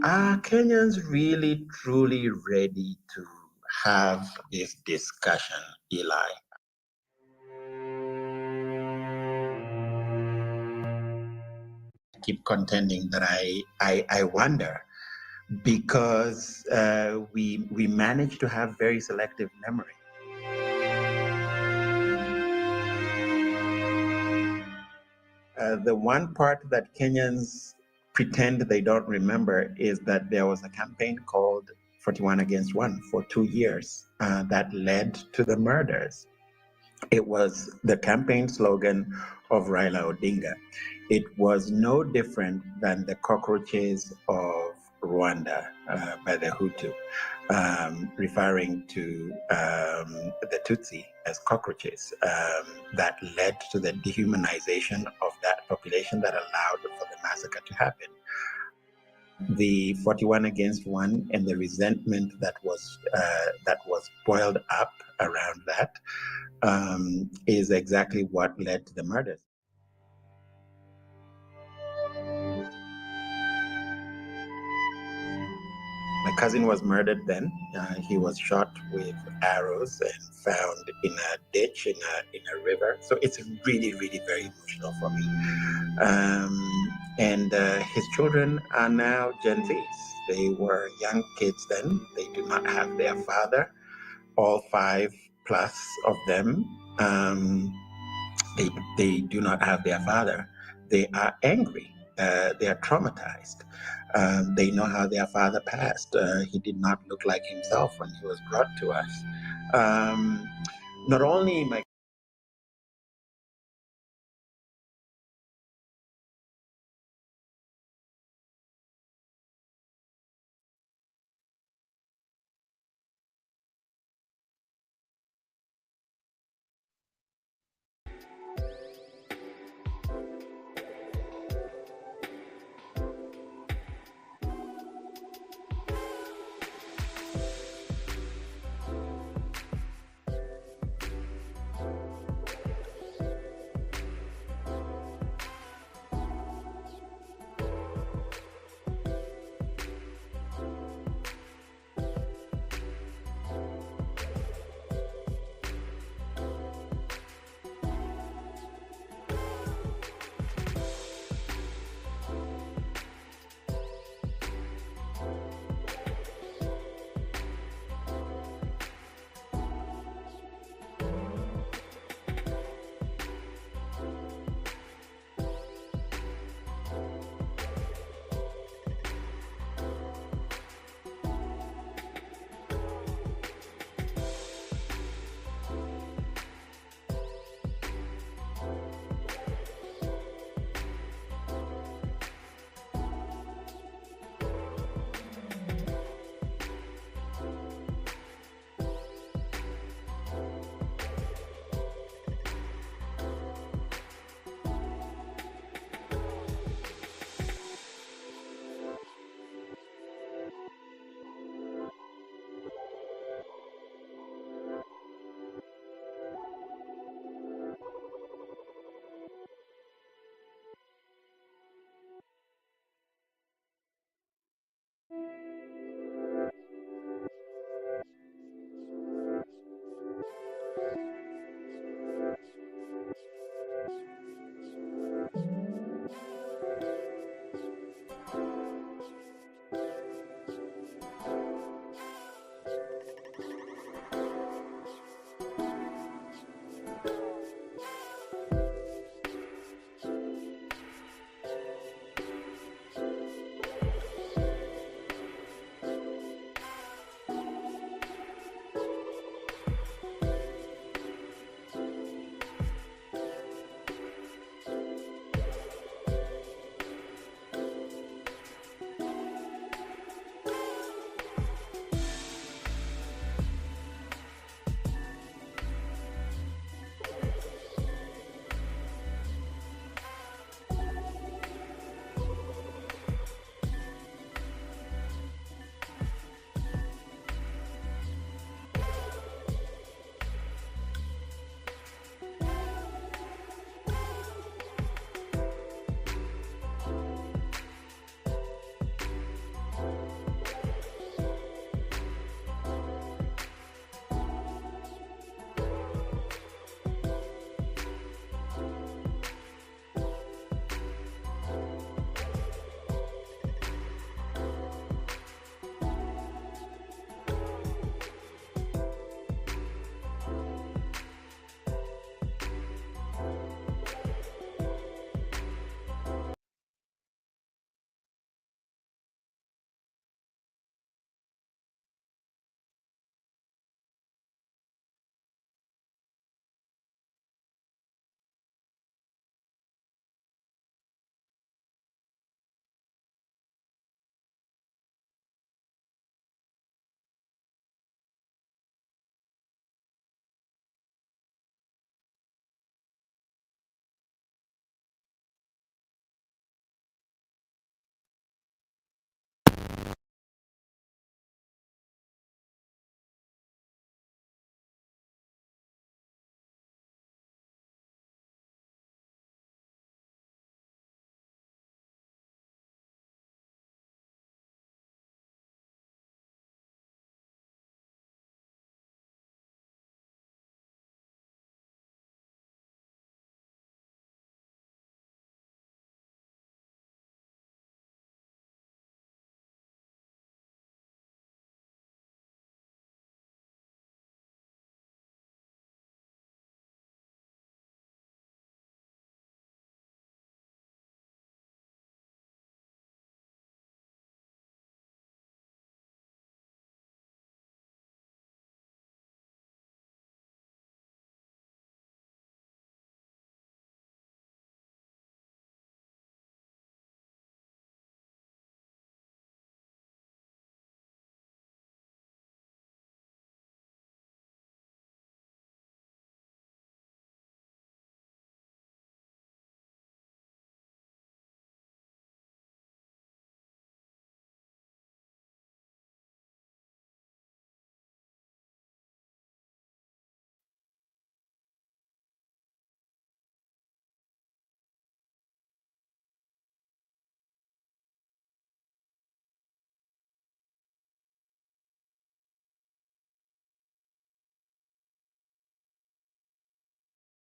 Are Kenyans really, truly ready to have this discussion, Eli? Keep contending that I wonder, because we manage to have very selective memory. The one part that Kenyans pretend they don't remember is that there was a campaign called 41 Against 1 for 2 years that led to the murders. It was the campaign slogan of Raila Odinga. It was no different than the cockroaches of Rwanda by the Hutu, referring to the Tutsi as cockroaches, that led to the dehumanization of that population that allowed for the massacre to happen. The 41 Against 1 and the resentment that was boiled up around that is exactly what led to the murders. My cousin was murdered then. He was shot with arrows and found in a ditch in a river. So it's really, really very emotional for me. And his children are now Gen Zs. They were young kids then. They do not have their father. All 5+ of them, they do not have their father. They are angry. They are traumatized. They know how their father passed. He did not look like himself when he was brought to us. Not only my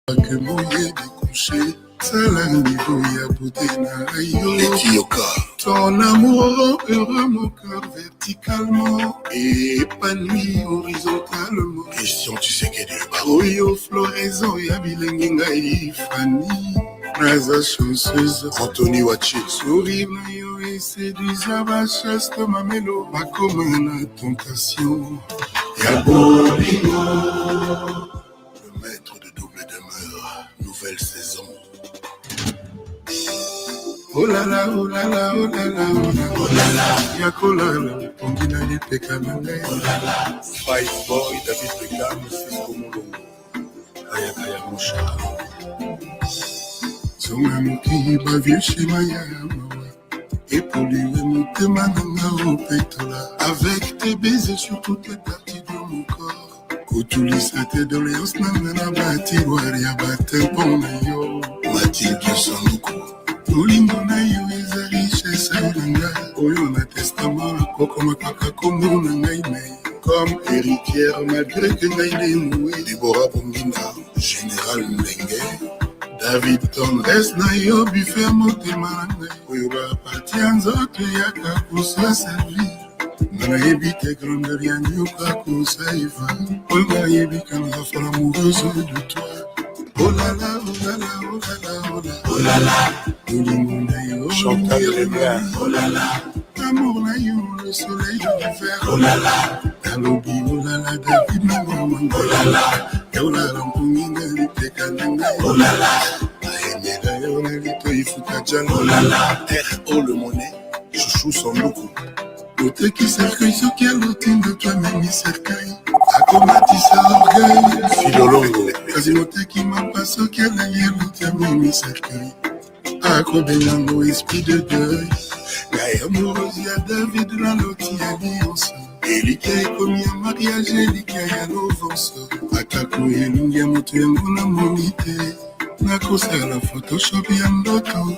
que mouillé découché, c'est la niveau ya beauté na rayo. Etioka. Ton amour heureux mon cœur verticalement épanoui horizontalement. Question tu sais qu'elle est Oyo floraison ya bilengi ngai Fanny. Naza chanceuse Anthony Wachi. Sourire na yo et séduisa ma chaste mamelo. Ma comme na tentation. Ya bolingo. Le maître de double demeure. Nouvelle saison. Oh là là, oh là là, oh là là, oh là là. Yakolala, Pongina Lipeka Nangay. Oh là là. Five Boy, David Beckham, Cisco Molongo. Ayakaya Moucha. Zonga Moki, Bavie Shemaya. Et polluer mon témananga au pétola. Avec tes baisers sur toutes les parties de mon corps. Kotulisa tes doléances, nana bati, waria batin ponayo. Mathilde Sanduko. Olingo na yo eza richesse nanga. Oyo na testament na koko makaka kombo na ngai nai. Comme héritière malgré que ngai nemoué. Déborah Bongina, Général Mlenge. David Tondres na yo buffet motema na ngai. Oyo bapati ya nzoto yaka kosa servi. Nana yebi te grandeur ya nyoka kosa eva. Oyo nayebi kanga folle amoureuse de toi. Oh là là, oh là là, oh là là, oh là, oh là là. Chantal Lévert. Oh là là. Amour na yo, le soleil de l'hiver. Oh là là. Kalobi, oh là là, David Maman. Oh là là. Yaola Rampunginga, Lipeka Nanga. Oh là là. Aemela yo, Nalito Ifuka Jan. Oh là là. R.O. le monnaie, chouchou sans beaucoup. Côté qui cercueille, ce qui a l'outil de toi-même, il cercueille. Akomatisa orgueil. Filolongo. Casinote qui m'a pas ce qu'elle a lié, l'outil même, il cercueille. Akobenango, esprit de deuil. Gaïa amoureuse, y'a David, la loti alliance. Elika ekomi ya mariage, elika ya novance. Atako elungi ya moto yango na monite. Nakosala photoshop ya ndoto.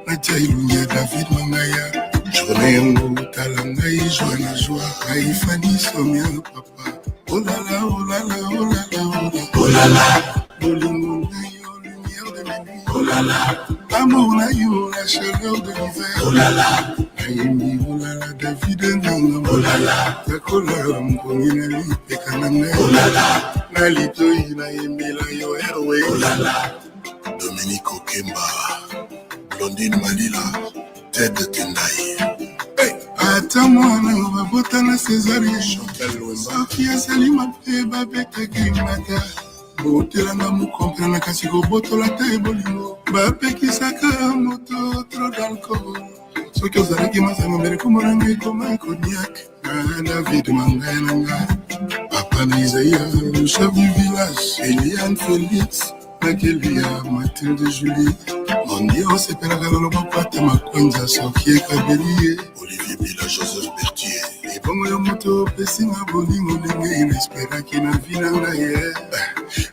Natia elungi ya David Mangaya. Journée yango tala ngai joie na joie. Ngai Fanny somia papa. Oh là là, oh là là, oh là là, oh là là. Bolingo na yo, lumière de mes nuits. Oh là là. Amour na yo, la chaleur de l'hiver. Oh là là. Naimi, oh là là, David Ndanga. Oh là là. Takola, mkongi na lipeka na ngai. Oh là là. Nalitoi na yemela yo Airway. Oh là là. Dominique Okemba. Blondine Malila. Ted Tendai. Hey. Ata mwana babotana Césarie. Chantal Loemba. Sofia Salima pe babetaki mata. Botelanga mokomprena kasi kobotola te bolingo. Bapekisaka moto trop d'alcool. Soki ozalaki masanga mbele komona ngai koma cognac. David Mangaya na ngai. Papa na Isaïa, le chef du village. Eliane Félix. Nakelia Mathilde Julie. Mon Dieu, c'est pas la galère, on va te ma kwanza, Sophie Kabelie. Olivier Bila, Joseph Berthier. Et bon, moi, moto, Pessina, Bolingo, Lengue, il espéra qu'il n'a vu n'aille.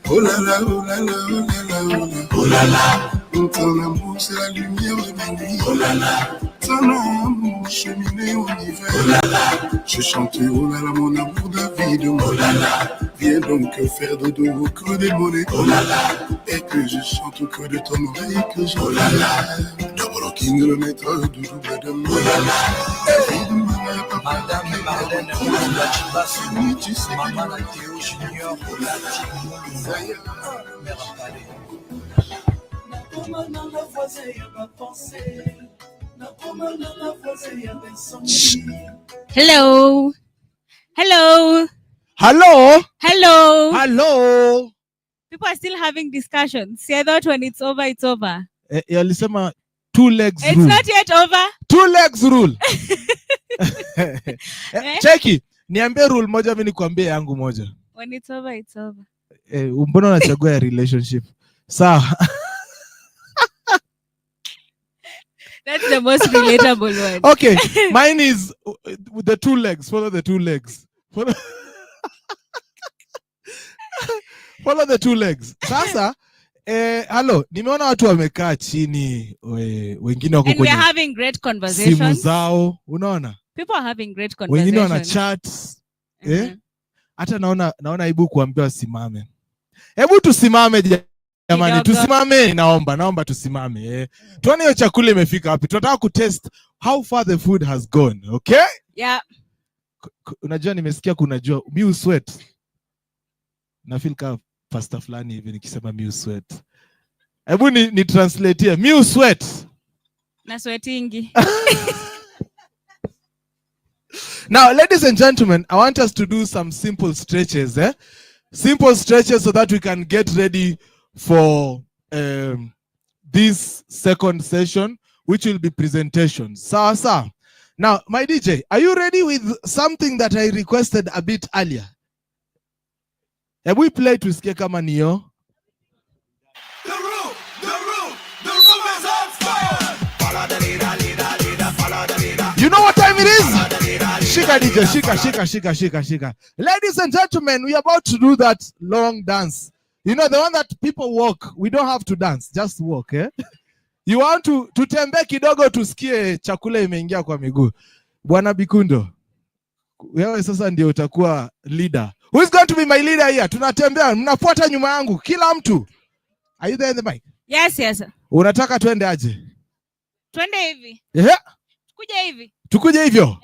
Oh là là, oh là là, oh là là, oh là. Oh là là. Ton amour, c'est la lumière de mes nuits. Oh là là. Ton amour, cheminé au hiver. Oh là là. Je chante, oh là là, mon amour David. Oh là là. Viens donc faire dodo au creux des mollets. Oh là là. Et que je chante au creux de ton oreille que je. Oh là là. Double King, le maître du double de moi. Oh là là. Madame Marlène, tu sais, Maman Théo Junior, oh là là. Hello. Hello. Hello. Hello. Hello. People are still having discussions. See, I thought when it's over, it's over. Alisema two legs It's rule. not yet over. Two legs rule. Cheki, niambie rule moja mimi nikwambie yangu moja. When it's over, it's over. Mbona unachagua ya relationship? Sawa. That's the most relatable one. Okay, mine is with the two legs. Follow the two legs. Follow the two legs. Sasa, hello, nimeona watu wamekaa chini, wengine wako And we kwenye are having great conversations. simu zao, unaona? People are having great Wengine wana conversations. chat. Hata naona aibu kuambiwa simame. Hebu tusimame Jamani, tusimame, naomba tusimame. Tuone hiyo chakula imefika wapi. Tunataka kutest how far the food has gone, okay? Yeah. Unajua nimesikia kunajua mi sweat. Na feel kama pasta fulani hivi nikisema mi sweat. Hebu ni translate here. Mi sweat. Na sweatingi. Now, ladies and gentlemen, I want us to do some simple stretches, Simple stretches so that we can get ready for this second session, which will be presentations. Sawa. Now, my DJ, are you ready with something that I requested a bit earlier? Have we played to Ske kama niyo? The room is on fire. Follow the leader, follow the leader. You know what time it is? Shika DJ, shika. Ladies and gentlemen, we are about to do that long dance. You know, the one that people walk. We don't have to dance, just walk, You want to tembe kidogo tusikie chakula imeingia kwa miguu. Bwana Bikundo, wewe sasa ndio utakuwa leader. Who is going to be my leader here? Tunatembea, mnafuata nyuma yangu, kila mtu. Are you there in the mic? Yes. Unataka tuende aje? Twende hivi. Kuja hivi. Tukuje hivyo?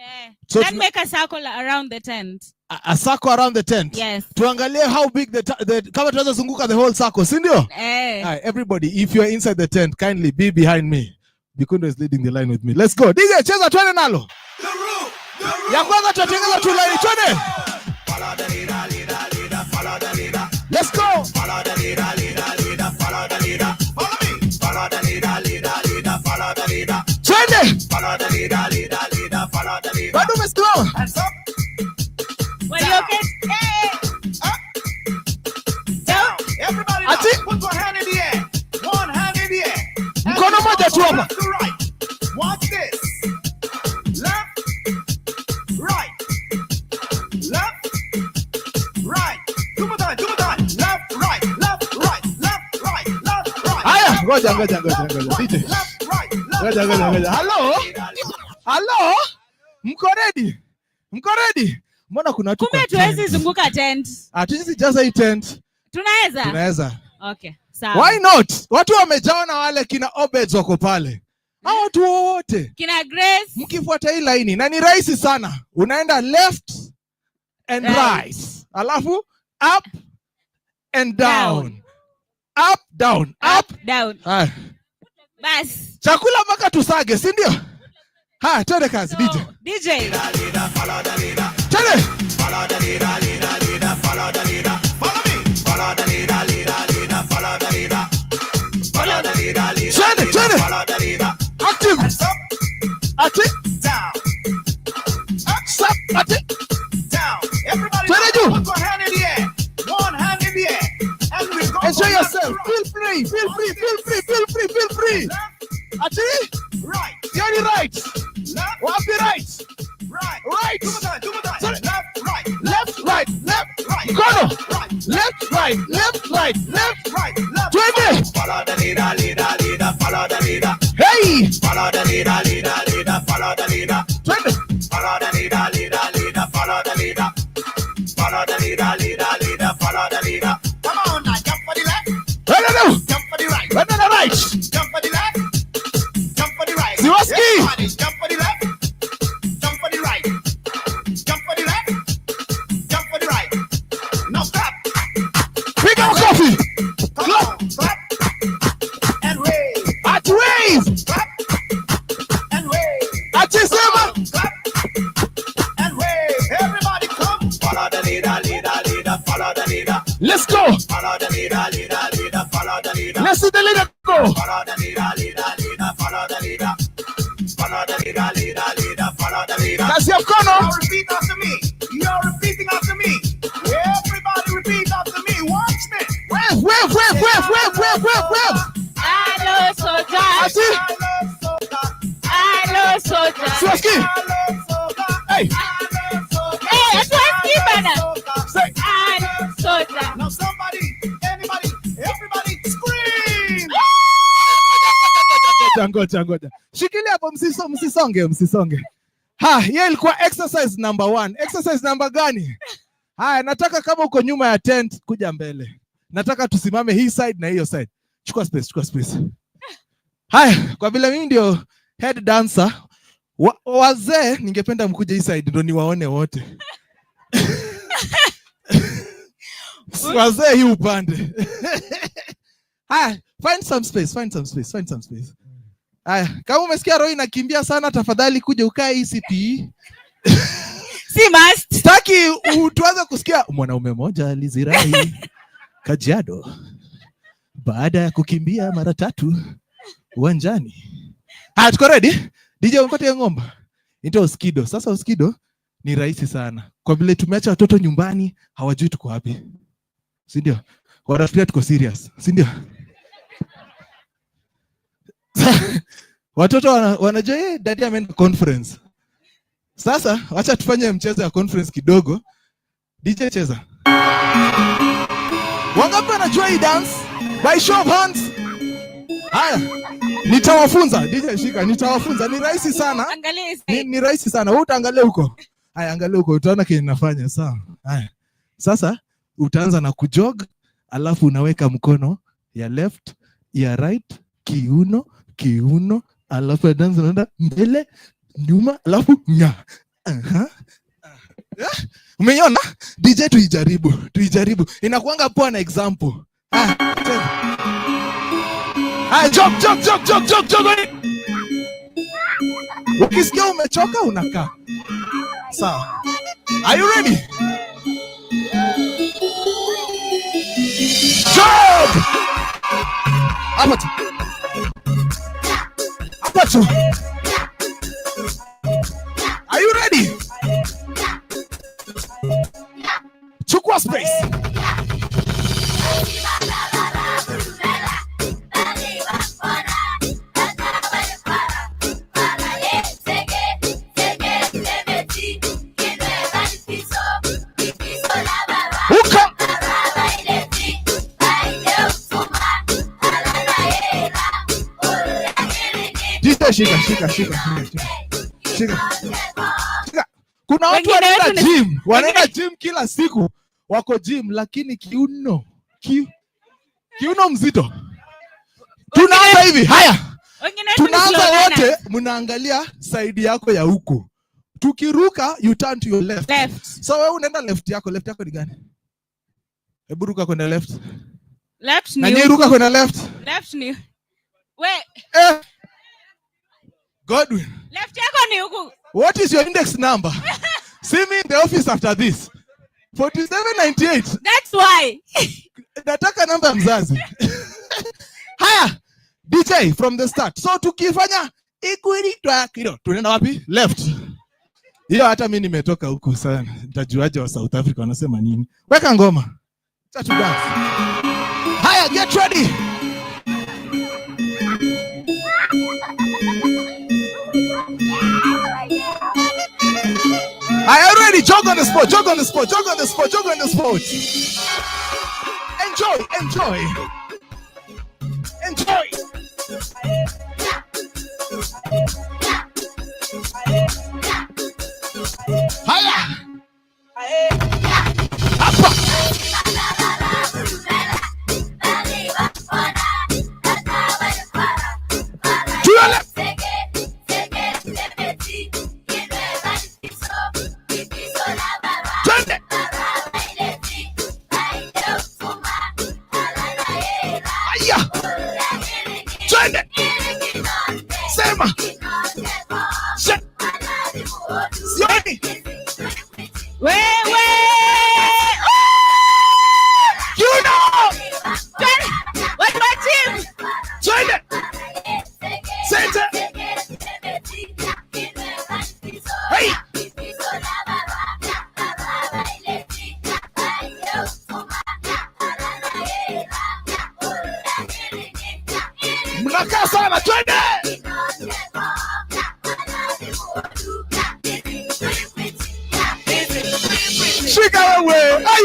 So then make a circle around the tent. A circle around the tent? Yes. Tuangalie how big the kama tunaweza zunguka the whole circle, si ndio? Everybody, if you are inside the tent, kindly be behind me. Bikundo is leading the line with me. Let's go. DJ, cheza twende nalo. Ya kwanza tutengeneza tu line, twende. Follow the leader, follow the leader. Let's go. Follow the leader, follow the leader. Follow me. Follow the leader, follow the leader. Twende. Follow the leader, follow the leader. Bado umesikia? Hands up. Well, you okay? Hey. Up. Down. Everybody now. Put one hand in the air. One hand in the air. Mkono moja tu hapa. Left to right. Watch this. Left. Right. Left. Right. Two more time. Left, right. Left, right. Left, right. Left, right. Haya, ngoja. DJ. Left, right. Ngoja. Hello? Mko ready? Mbona kuna watu kumbe tuwezi zunguka tent? Tuwezi jaza hii tent. Tunaweza. Okay. Sawa. Why not? Watu wamejao na wale kina Obeds wako pale. Hao watu wote. Kina Grace. Mkifuata hii laini na ni rahisi sana. Unaenda left and right. Alafu up and down. Up, down. Bas. Chakula mpaka tusage, si ndio? Twende kazi, DJ. DJ. Follow the leader. Twende. Follow the leader, follow the leader. Follow me. Follow the leader, follow the leader. Follow the leader, Twende. follow the leader. Active. Hands up. Active. Down. Up. Stop. Active. Down. Everybody Twende juu. put one hand in the air. One hand in the air. And we go. Enjoy yourself. Feel free. Active. Right. You're right. Left. Wapi right. Right. Two more time. Sorry. Left, right. Mkono. Right. Left, right. Right. Twende. Follow the leader, follow the leader. Hey. Follow the leader, follow the leader. Twende. Follow the leader, follow the leader. Follow the leader, follow the leader. Come on now, jump for the left. No. Jump for the right. Right. Jump for the left. Jump for the right. Siwaski. Everybody, jump for the left. Jump for the right. Jump for the left. Jump for the right. Now stop. Pick up coffee. Come on, clap and wave. Wave. Clap and wave. Seven. Clap and wave. Everybody come. Follow the leader, follow the leader. Let's go. Follow the leader, follow the leader. Let's see the leader go. Follow the leader, follow the leader. Follow the leader, follow the leader. That's your corner. Now repeat after me. You're repeating after me. Everybody repeat after me. Watch me. Wave. I love soda. Siwaski. Hey. Siwaski bana. Say. I love soda. Now somebody, anybody, everybody scream. Ngoja. Shikilia hapo, msisonge. Hiyo ilikuwa exercise number 1. Exercise number gani? Nataka kama uko nyuma ya tent kuja mbele. nataka tusimame hii side na hiyo side. Chukua space. Haya, kwa vile mimi ndio head dancer, wazee ningependa mkuje hii side ndio niwaone wote. Wazee hii upande. Haya, find some space. Haya, kama umesikia roho inakimbia sana, tafadhali kuja ukae ECP. Si must. Sitaki tuanze kusikia mwanaume mmoja alizirai Kajiado baada ya kukimbia mara 3 uwanjani. Haya, tuko ready? DJ umpate ngomba. Ndio Uskido. Sasa Uskido ni rahisi sana. Kwa vile tumeacha watoto nyumbani, hawajui tuko wapi. Si ndio? Wanafikiria tuko serious. Si ndio? Watoto wanajua daddy ameenda conference. Sasa acha tufanye mchezo ya conference kidogo. DJ cheza. Wangapi wanajua hii dance? By show of hands. Haya. Nitawafunza. DJ shika, nitawafunza. Ni rahisi sana. Ni rahisi sana. Wewe utaangalia huko. Haya, angalia huko utaona kile ninafanya, sawa? Haya. Sasa utaanza na kujog, alafu unaweka mkono ya left, ya right, kiuno, alafu unaanza unaenda mbele, nyuma, alafu nya. Umeona? DJ tuijaribu. Inakuanga poa na example. Jog. Ukisikia umechoka unakaa. Sawa. Are you ready? Jog! Hapa tu. Are you ready? Chukua space. Shika. Kuna watu wanaenda gym kila siku. Wako gym lakini kiuno mzito. Tunaanza hivi. Haya. Tunaanza wote, mnaangalia side yako ya huko. Tukiruka you turn to your left. So wewe unaenda left yako ni gani? Hebu ruka kwenda left. Left ni. Na nyie ruka kwenda left. Left ni. We. Godwin. Left yako ni huku. What is your index number? See me in the office after this. 4798. That's why. Nataka namba ya mzazi. Haya. DJ from the start. So tukifanya equity track, tunaenda wapi? Left. Hiyo hata mimi nimetoka huko sana. Nitajuaje wa South Africa wanasema nini? Weka ngoma. Acha tu dance. Haya, get ready. Are you ready? Jog on the spot. Enjoy. Haya. Hapa. Tuele. Twende. Aya. Twende. Sema. Sioni. Wewe. You know. Watu wa gym. Twende. Sente. Hey. Mnakaa sana, twende. Shika wewe. Ai.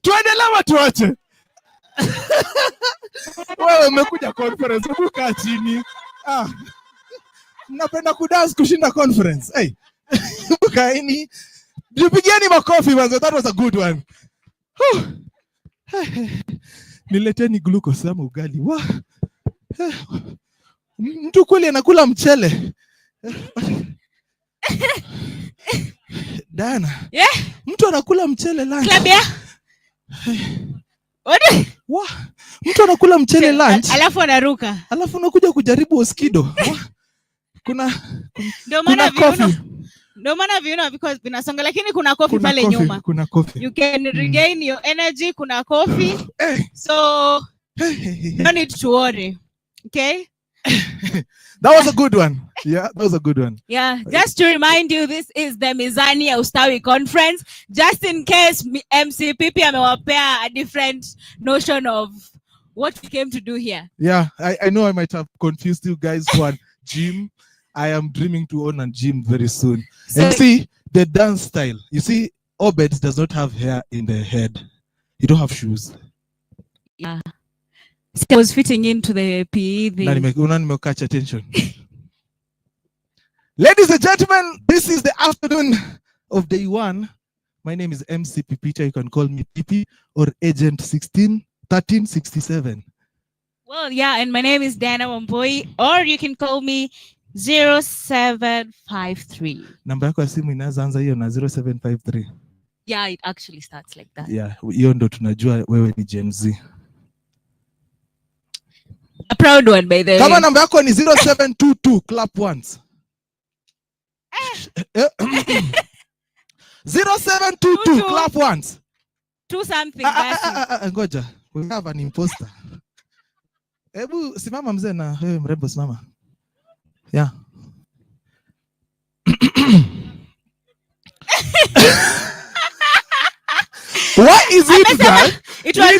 Tuendelee watu wote. Wewe umekuja conference, ukaa chini. Mnapenda kudance kushinda conference. Hey. Ukaini. Jipigieni makofi manzo. That was a good one. Nileteni glucose ama ugali. Mtu kweli anakula mchele. Dana. Yeah. Mtu anakula mchele lunch. Klabia. Mtu anakula mchele lunch. Alafu anaruka. Alafu unakuja kujaribu oskido. Kuna coffee. Ndio maana viuna because vinasonga lakini kuna coffee pale nyuma. Kuna coffee. You can regain your energy, kuna coffee. So no need to worry. Okay? That was a good one. Yeah, that was a good one. Yeah, just to remind you, this is the Mizani Ustawi conference. Just in case MCPP amewapea a different notion of what we came to do here. Yeah, I know I might have confused you guys for a gym. I am dreaming to own a gym very soon. So, and see, the dance style. You see, Obed does not have hair in the head. He don't have shoes. Yeah. So I was fitting into the PE. Catch attention. Ladies and gentlemen, this is the afternoon of day one. My name is MCP Peter. You can call me PP or Agent 1367. Well, yeah, and my name is Dana Wamboi, or you can call me 0753. Namba yako ya simu inaanza hiyo na 0753. Yeah, it actually starts like that. Yeah, hiyo ndo tunajua wewe ni Gen Z. A proud one, by the way. Kama namba yako ni 0722, clap once. 0722, clap once. Do something. Ngoja, we have an imposter. Hebu simama mzee na wewe mrembo simama. Yeah. Why is it that it was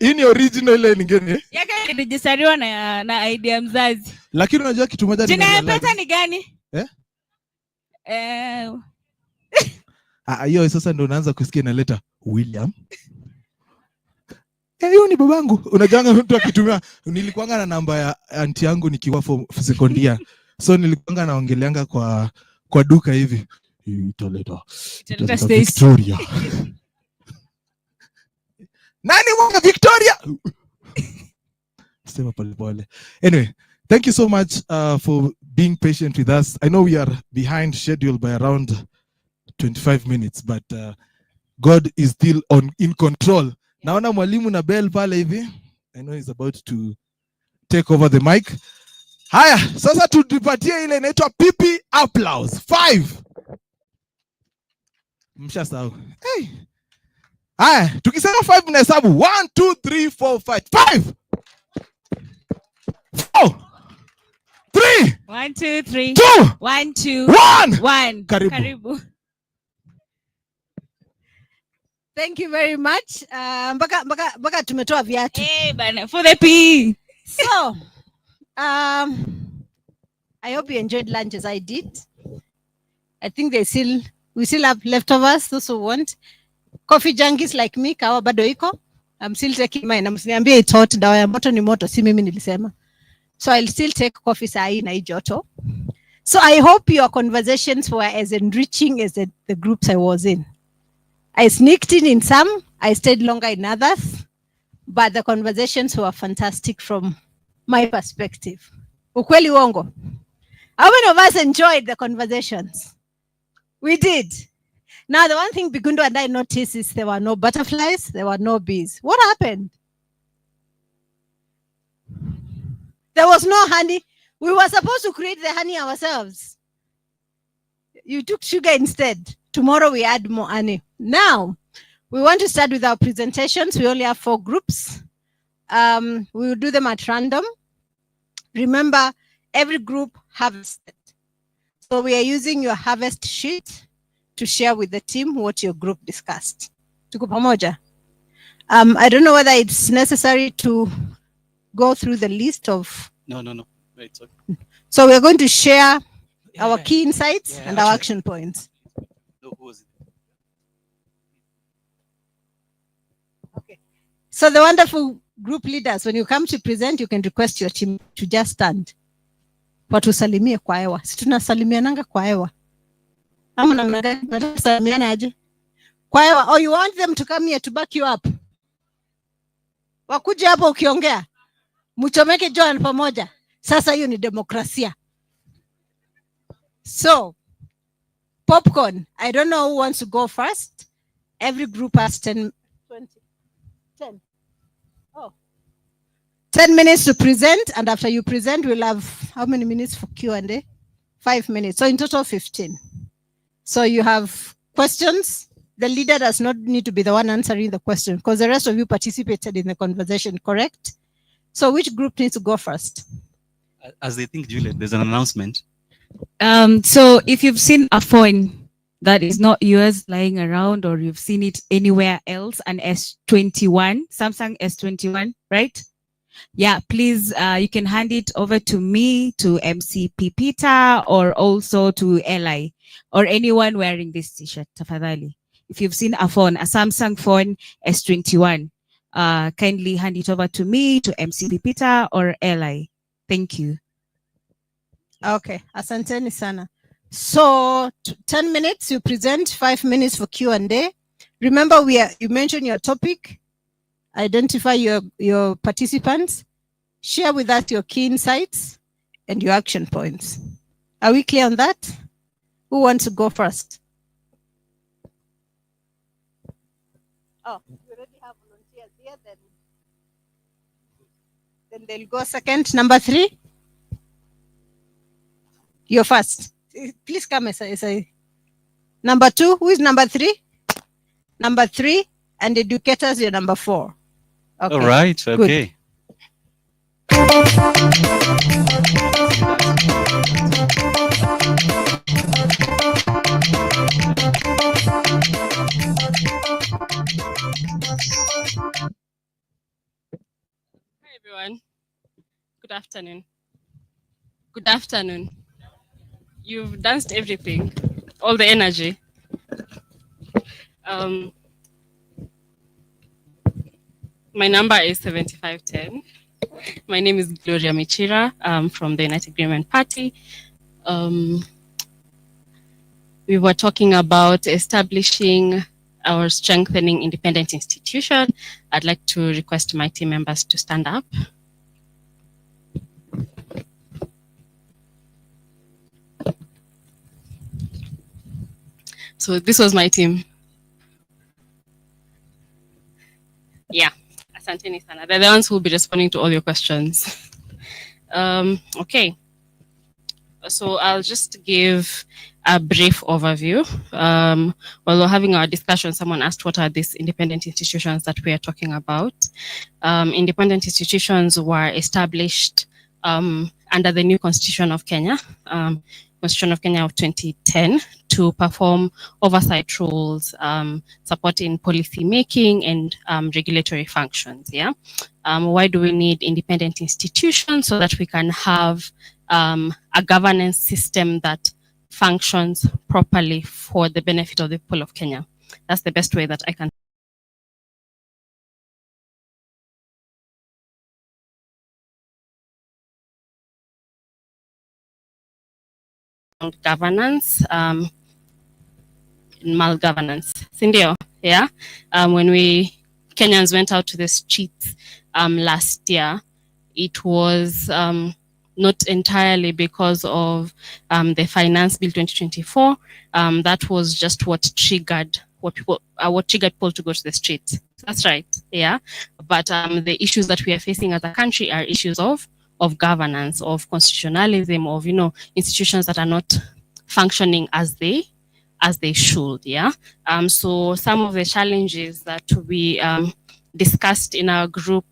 in original ile nyingine? Yake ilijisariwa na idea mzazi. Lakini unajua kitu moja jina ya pesa ni gani? Hiyo sasa ndio unaanza kusikia inaleta William. Hiyo ni babangu. Unajanga mtu akitumia, nilikuanga na namba ya aunti yangu nikiwa for second year. So nilikuanga naongeleanga kwa duka hivi. Italeta Victoria. Nani mwana Victoria? Sema pole pole. Anyway, thank you so much for being patient with us. I know we are behind schedule by around 25 minutes, but God is still in control. Naona mwalimu na bell pale hivi. I know he's about to take over the mic. Haya, sasa tutupatie ile inaitwa pipi applause. 5. Mshasahau. Hey. Haya, tukisema 5 na hesabu 1 2 3 4 5. 5. 4. 3. 1 2 3. 2. 1 2 1. Karibu. Thank you very much. Mpaka tumetoa viatu. Bana, for the PE. So, I hope you enjoyed lunch as I did. I think we still have leftovers, those who want. Coffee junkies like me, kawa bado iko. I'm still taking mine. Msiniambie it's hot, dawa ya moto ni moto, si mimi nilisema. So I'll still take coffee saa hii na hii joto. So I hope your conversations were as enriching as the groups I was in. I sneaked in some, I stayed longer in others, but the conversations were fantastic from my perspective. Ukweli uongo. How many of us enjoyed the conversations? We did. Now, the one thing Bigundo and I noticed is there were no butterflies, there were no bees. What happened? There was no honey. We were supposed to create the honey ourselves. You took sugar instead. Tomorrow we add more honey. Now, we want to start with our presentations. We only have 4 groups. We will do them at random. Remember, every group harvested. So we are using your harvest sheet to share with the team what your group discussed. Tuko pamoja. I don't know whether it's necessary to go through the list of... No. It's okay. So we're going to share our key insights and our action points. No, who was it? Okay. So the wonderful group leaders, when you come to present, you can request your team to just stand. Watusalimie kwa hewa. Si tunasalimiananga kwa hewa. Ama namna gani? Tunasalimiana aje? Kwa hewa. Or you want them to come here to back you up? Wakuja hapo ukiongea, mchomeke Joan pamoja. Sasa hiyo ni demokrasia. So, popcorn. I don't know who wants to go first. Every group has 10 minutes to present, and after you present, we'll have how many minutes for Q&A? 5 minutes. So in total, 15. So you have questions. The leader does not need to be the one answering the question because the rest of you participated in the conversation, correct? So which group needs to go first? As they think, Juliet, there's an announcement. So if you've seen a phone that is not yours lying around, or you've seen it anywhere else, an S21, Samsung S21, right? Yeah, please, you can hand it over to me, to MC Pipita, or also to Eli, or anyone wearing this t-shirt, tafadhali. If you've seen a phone, a Samsung phone S21, kindly hand it over to me, to MC Pipita, or Eli. Thank you. Okay, asanteni sana. So 10 minutes, you present, 5 minutes for Q&A. Remember, you mentioned your topic, identify your participants, share with us your key insights and your action points. Are we clear on that? Who wants to go first? Oh, you already have volunteers here, then they'll go second. Number 3? You're first. Please come as I. Number 2, who is number 3? Number 3, and educators, you're number 4. Okay. All right, good. okay. Hi everyone. Good afternoon. Good afternoon. You've danced everything, all the energy. My number is 7510. My name is Gloria Michira. I'm from the United Agreement Party. We were talking about establishing or strengthening independent institution. I'd like to request my team members to stand up. So this was my team. Yeah, asanteni sana. They're the ones who will be responding to all your questions. Okay. So I'll just give a brief overview. While we're having our discussion, someone asked what are these independent institutions that we are talking about. Independent institutions were established under the new Constitution of Kenya, Constitution of Kenya of 2010, to perform oversight roles, supporting policy making and regulatory functions. Yeah. Why do we need independent institutions? So that we can have a governance system that functions properly for the benefit of the people of Kenya. That's the best way that I can. Governance, malgovernance. Sindio, yeah. When Kenyans went out to the streets last year, it was not entirely because of the Finance Bill 2024. That was just what triggered people to go to the streets. That's right, yeah. But the issues that we are facing as a country are issues of governance, of constitutionalism, of institutions that are not functioning as they should. Yeah. So some of the challenges that we discussed in our group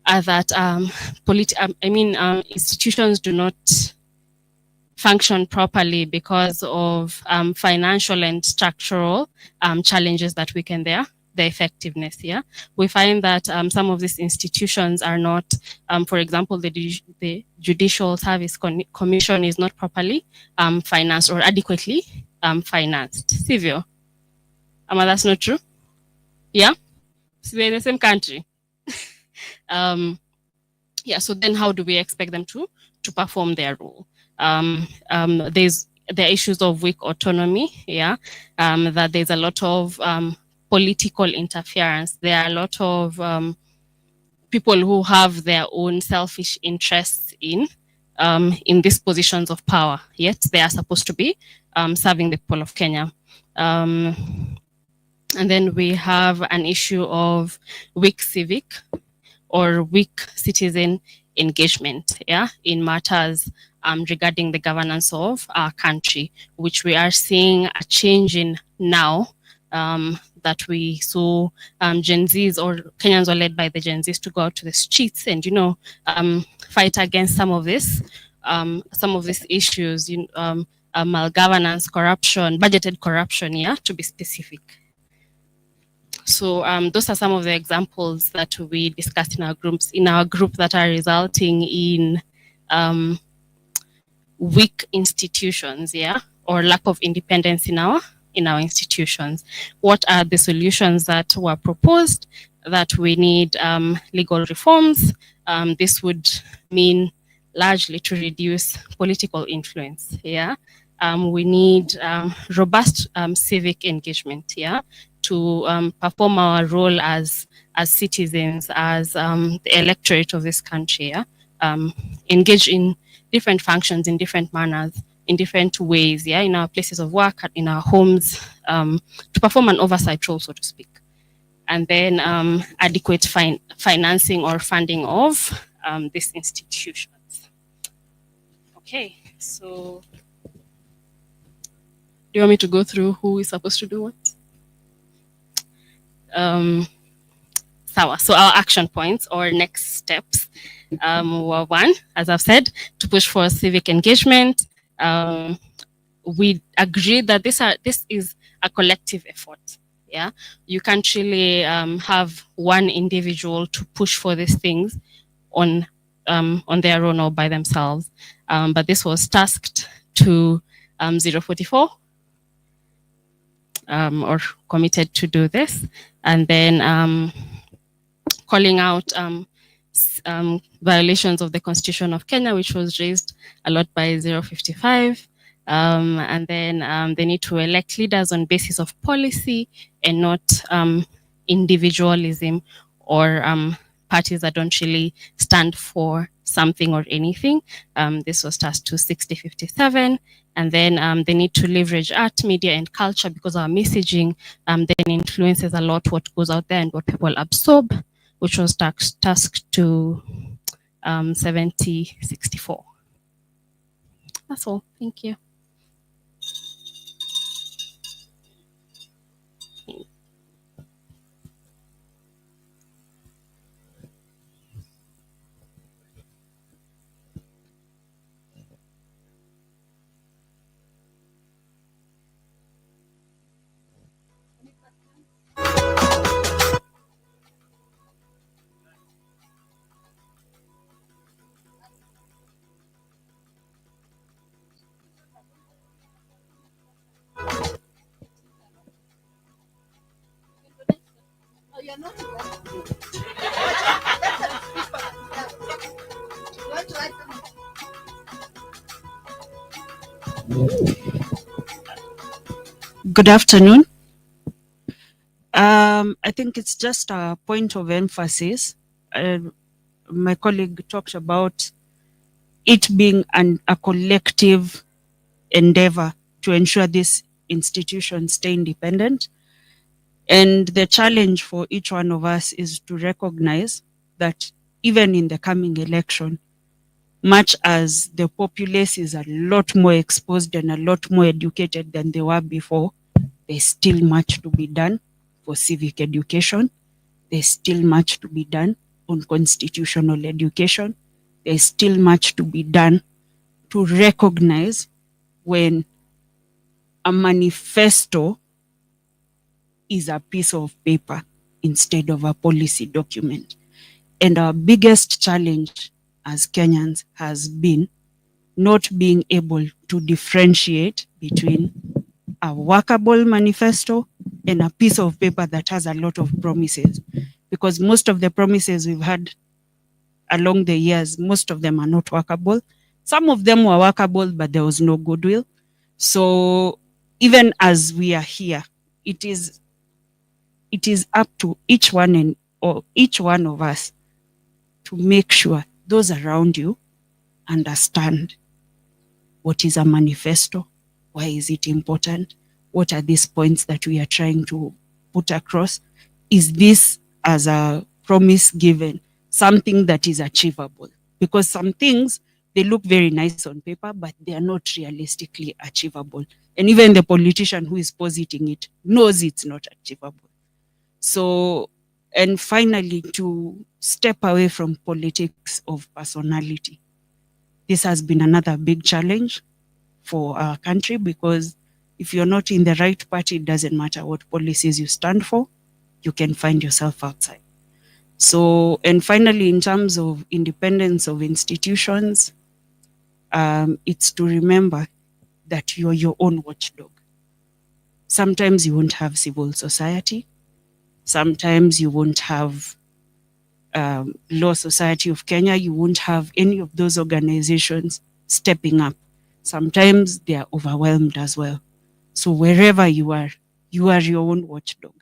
are that institutions do not function properly because of financial and structural challenges that weaken their effectiveness. Yeah, we find that some of these institutions are not, for example, the Judicial Service Commission is not properly financed or adequately financed. Sivyo? That's not true? Yeah? So we're in the same country. Yeah, so then how do we expect them to perform their role? There are issues of weak autonomy, yeah, that there's a lot of political interference. There are a lot of people who have their own selfish interests in these positions of power, yet they are supposed to be serving the people of Kenya. And then we have an issue of weak civic or weak citizen engagement, in matters regarding the governance of our country, which we are seeing a change in now. That we saw Gen Zs or Kenyans were led by the Gen Zs to go out to the streets and fight against some of these issues, malgovernance, corruption, budgeted corruption, to be specific. So those are some of the examples that we discussed in our group that are resulting in weak institutions, or lack of independence in our institutions. What are the solutions that were proposed? That we need legal reforms. This would mean largely to reduce political influence. We need robust civic engagement. To perform our role as citizens, as the electorate of this country. Engage in different functions in different manners, in different ways, in our places of work, in our homes, to perform an oversight role, so to speak. And then adequate financing or funding of these institutions. Okay, so do you want me to go through who is supposed to do what? So our action points or next steps were one, as I've said, to push for civic engagement. We agreed that this is a collective effort. You can't really have one individual to push for these things on their own or by themselves. But this was tasked to 044 or committed to do this, and then calling out violations of the Constitution of Kenya, which was raised a lot by 055. And then they need to elect leaders on basis of policy and not individualism or parties that don't really stand for something or anything. This was tasked to 6057. And then they need to leverage art, media, and culture because our messaging then influences a lot what goes out there and what people absorb, which was tasked to 7064. That's all. Thank you. Good afternoon. I think it's just a point of emphasis. My colleague talked about it being a collective endeavor to ensure these institutions stay independent. And the challenge for each one of us is to recognize that even in the coming election, much as the populace is a lot more exposed and a lot more educated than they were before, there's still much to be done for civic education. There's still much to be done on constitutional education. There's still much to be done to recognize when a manifesto is a piece of paper instead of a policy document. And our biggest challenge as Kenyans has been not being able to differentiate between a workable manifesto and a piece of paper that has a lot of promises. Because most of the promises we've had along the years, most of them are not workable. Some of them were workable, but there was no goodwill. So even as we are here, it is up to each one of us to make sure those around you understand what is a manifesto, why is it important, what are these points that we are trying to put across, is this as a promise given something that is achievable, because some things, they look very nice on paper, but they are not realistically achievable. And even the politician who is positing it knows it's not achievable. So, and finally, to step away from politics of personality. This has been another big challenge for our country, because if you're not in the right party, it doesn't matter what policies you stand for, you can find yourself outside. So, and finally, in terms of independence of institutions, it's to remember that you're your own watchdog. Sometimes you won't have civil society. Sometimes you won't have Law Society of Kenya. You won't have any of those organizations stepping up. Sometimes they are overwhelmed as well. So wherever you are your own watchdog.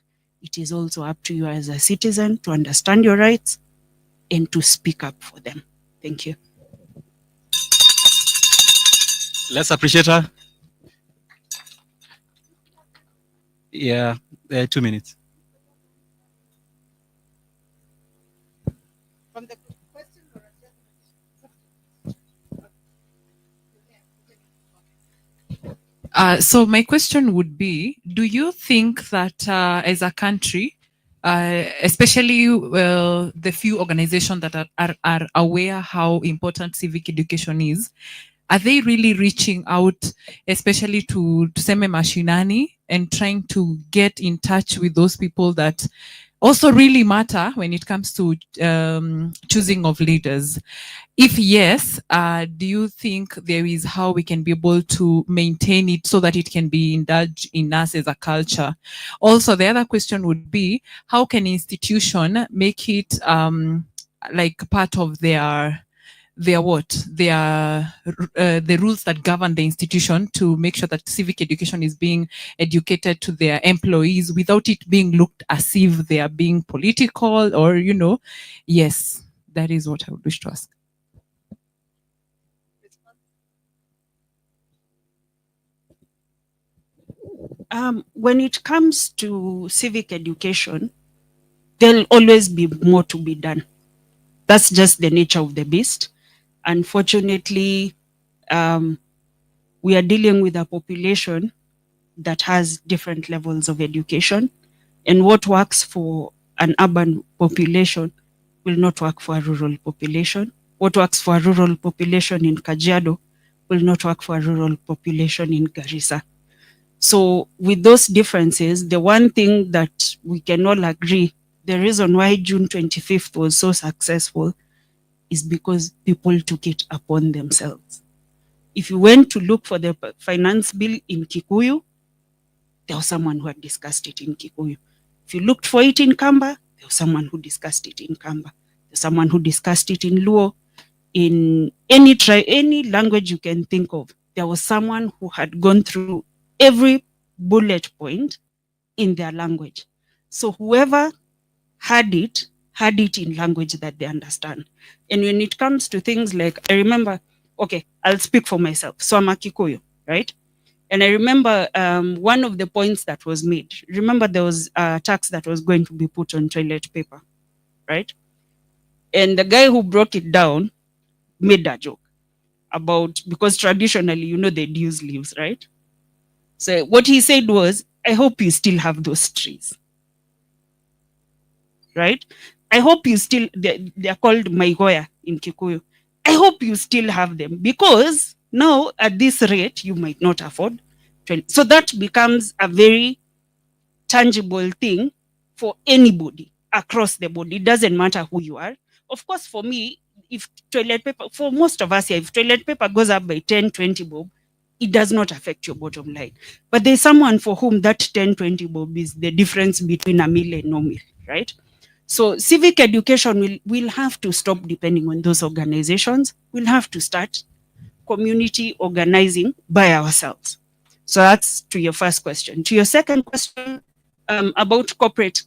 It is also up to you as a citizen to understand your rights and to speak up for them. Thank you. Let's appreciate her. Yeah, 2 minutes. So my question would be, do you think that as a country, especially the few organizations that are aware how important civic education is, are they really reaching out, especially to tuseme mashinani, and trying to get in touch with those people that also really matter when it comes to choosing of leaders? If yes, do you think there is how we can be able to maintain it so that it can be indulged in us as a culture? Also, the other question would be, how can institution make it like part of their the rules that govern the institution, to make sure that civic education is being educated to their employees without it being looked as if they are being political, or, you know? Yes, that is what I would wish to ask. When it comes to civic education, there'll always be more to be done. That's just the nature of the beast. Unfortunately, we are dealing with a population that has different levels of education, and what works for an urban population will not work for a rural population. What works for a rural population in Kajiado will not work for a rural population in Garissa. So with those differences, the one thing that we can all agree, the reason why June 25th was so successful is because people took it upon themselves. If you went to look for the finance bill in Kikuyu, there was someone who had discussed it in Kikuyu. If you looked for it in Kamba, there was someone who discussed it in Kamba. There's someone who discussed it in Luo. In any language you can think of, there was someone who had gone through every bullet point in their language. So whoever had it in language that they understand. And when it comes to things like, I remember, okay, I'll speak for myself. So I'm a Kikuyu, right? And I remember one of the points that was made. Remember, there was a tax that was going to be put on toilet paper, right? And the guy who broke it down made a joke about, because traditionally, you know, they'd use leaves, right? So what he said was, I hope you still have those trees, right? I hope you still, they're called maigoya in Kikuyu. I hope you still have them, because now at this rate, you might not afford 20. So that becomes a very tangible thing for anybody across the board. It doesn't matter who you are. Of course, for me, if toilet paper, for most of us here, if toilet paper goes up by 10, 20 bob, it does not affect your bottom line. But there's someone for whom that 10, 20 bob is the difference between a meal and no meal, right? So civic education will have to stop depending on those organizations. We'll have to start community organizing by ourselves. So that's to your first question. To your second question about corporate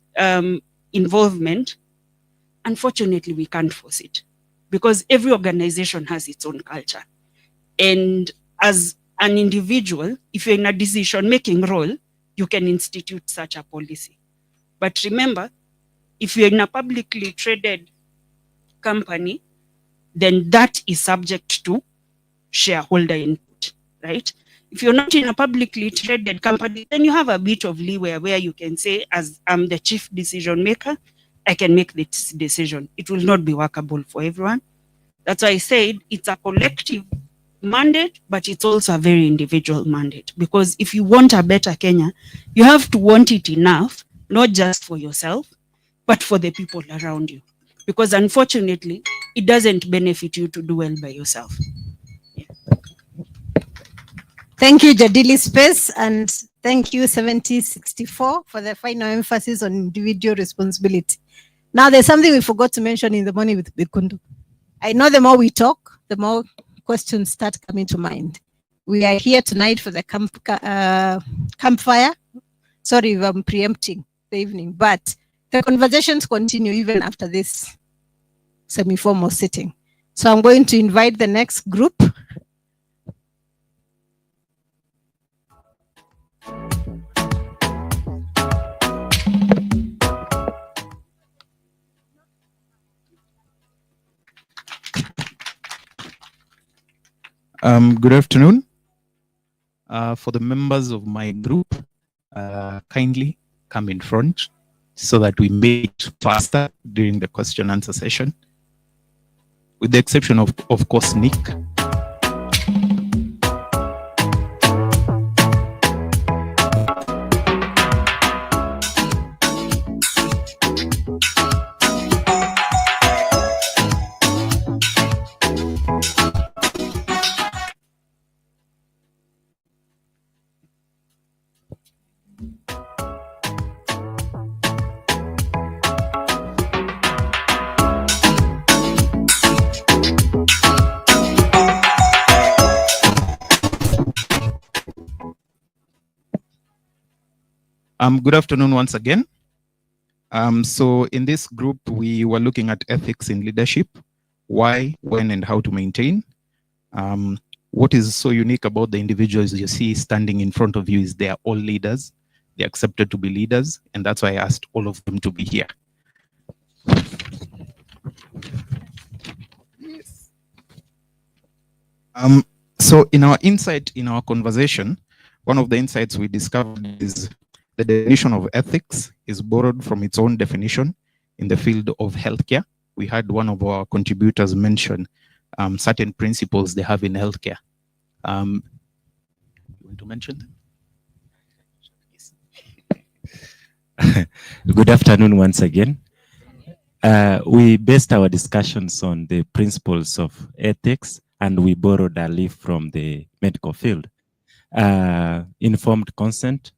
involvement, unfortunately, we can't force it because every organization has its own culture. And as an individual, if you're in a decision-making role, you can institute such a policy. But remember, if you're in a publicly traded company, then that is subject to shareholder input, right? If you're not in a publicly traded company, then you have a bit of leeway where you can say, as I'm the chief decision maker, I can make this decision. It will not be workable for everyone. That's why I said it's a collective mandate, but it's also a very individual mandate. Because if you want a better Kenya, you have to want it enough, not just for yourself, but for the people around you. Because unfortunately, it doesn't benefit you to do well by yourself. Thank you, Jadili Space, and thank you, 7064, for the final emphasis on individual responsibility. Now, there's something we forgot to mention in the morning with Bikundu. I know the more we talk, the more questions start coming to mind. We are here tonight for the campfire. Sorry if I'm preempting the evening, but the conversations continue even after this semi-formal sitting. So I'm going to invite the next group. Good afternoon. For the members of my group, kindly come in front so that we make it faster during the question answer session. With the exception of course, Nick. Good afternoon once again. So in this group, we were looking at ethics in leadership, why, when, and how to maintain. What is so unique about the individuals you see standing in front of you is they are all leaders. They're accepted to be leaders, and that's why I asked all of them to be here. Yes. So in our insight, in our conversation, one of the insights we discovered is the definition of ethics is borrowed from its own definition in the field of healthcare. We had one of our contributors mention certain principles they have in healthcare. You want to mention them? Good afternoon once again. We based our discussions on the principles of ethics, and we borrowed a leaf from the medical field. Informed consent,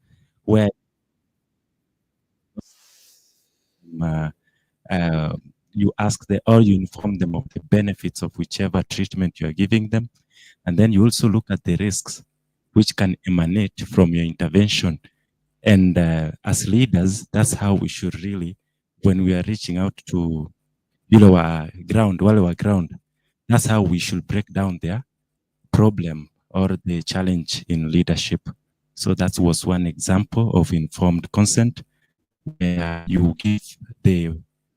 where you ask them or you inform them of the benefits of whichever treatment you are giving them. And then you also look at the risks which can emanate from your intervention. And as leaders, that's how we should really, when we are reaching out to our ground, that's how we should break down their problem or the challenge in leadership. So that was one example of informed consent, where you give the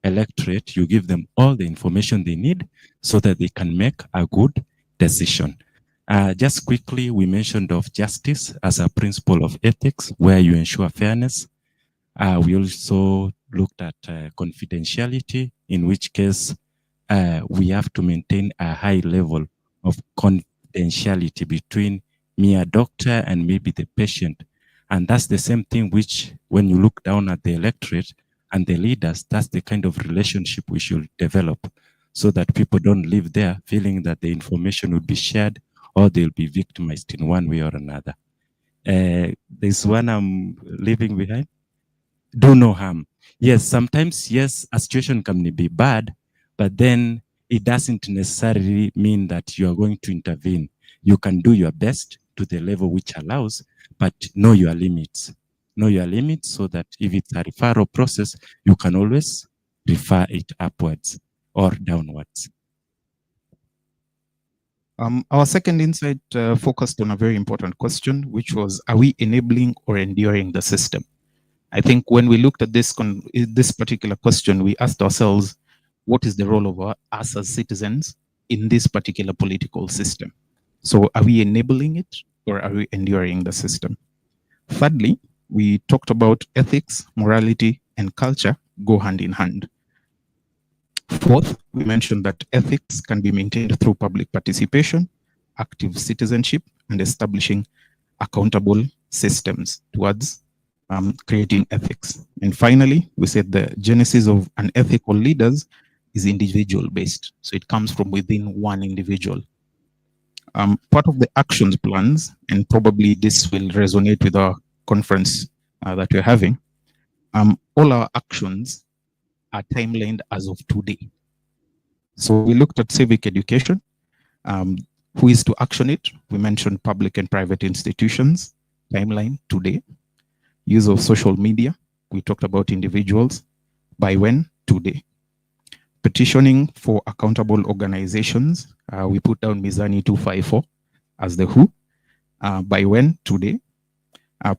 electorate, you give them all the information they need so that they can make a good decision. Just quickly, we mentioned of justice as a principle of ethics, where you ensure fairness. We also looked at confidentiality, in which case we have to maintain a high level of confidentiality between me, a doctor, and maybe the patient. And that's the same thing which, when you look down at the electorate and the leaders, that's the kind of relationship we should develop so that people don't live there feeling that the information will be shared or they'll be victimized in one way or another. There's one I'm leaving behind. Do no harm. Yes, sometimes, yes, a situation can be bad, but then it doesn't necessarily mean that you are going to intervene. You can do your best to the level which allows, but know your limits. Know your limits so that if it's a referral process, you can always refer it upwards or downwards? Our second insight focused on a very important question, which was, are we enabling or enduring the system? I think when we looked at this particular question, we asked ourselves, what is the role of us as citizens in this particular political system? So are we enabling it or are we enduring the system? Thirdly, we talked about ethics, morality, and culture go hand in hand. Fourth, we mentioned that ethics can be maintained through public participation, active citizenship, and establishing accountable systems towards creating ethics. And finally, we said the genesis of unethical leaders is individual based. So it comes from within one individual. Part of the actions plans, and probably this will resonate with our conference that we're having, all our actions are timelined as of today. So we looked at civic education. Who is to action it? We mentioned public and private institutions, timeline today. Use of social media, we talked about individuals. By when? Today. Petitioning for accountable organizations, we put down Mizani 254 as the who. By when? Today.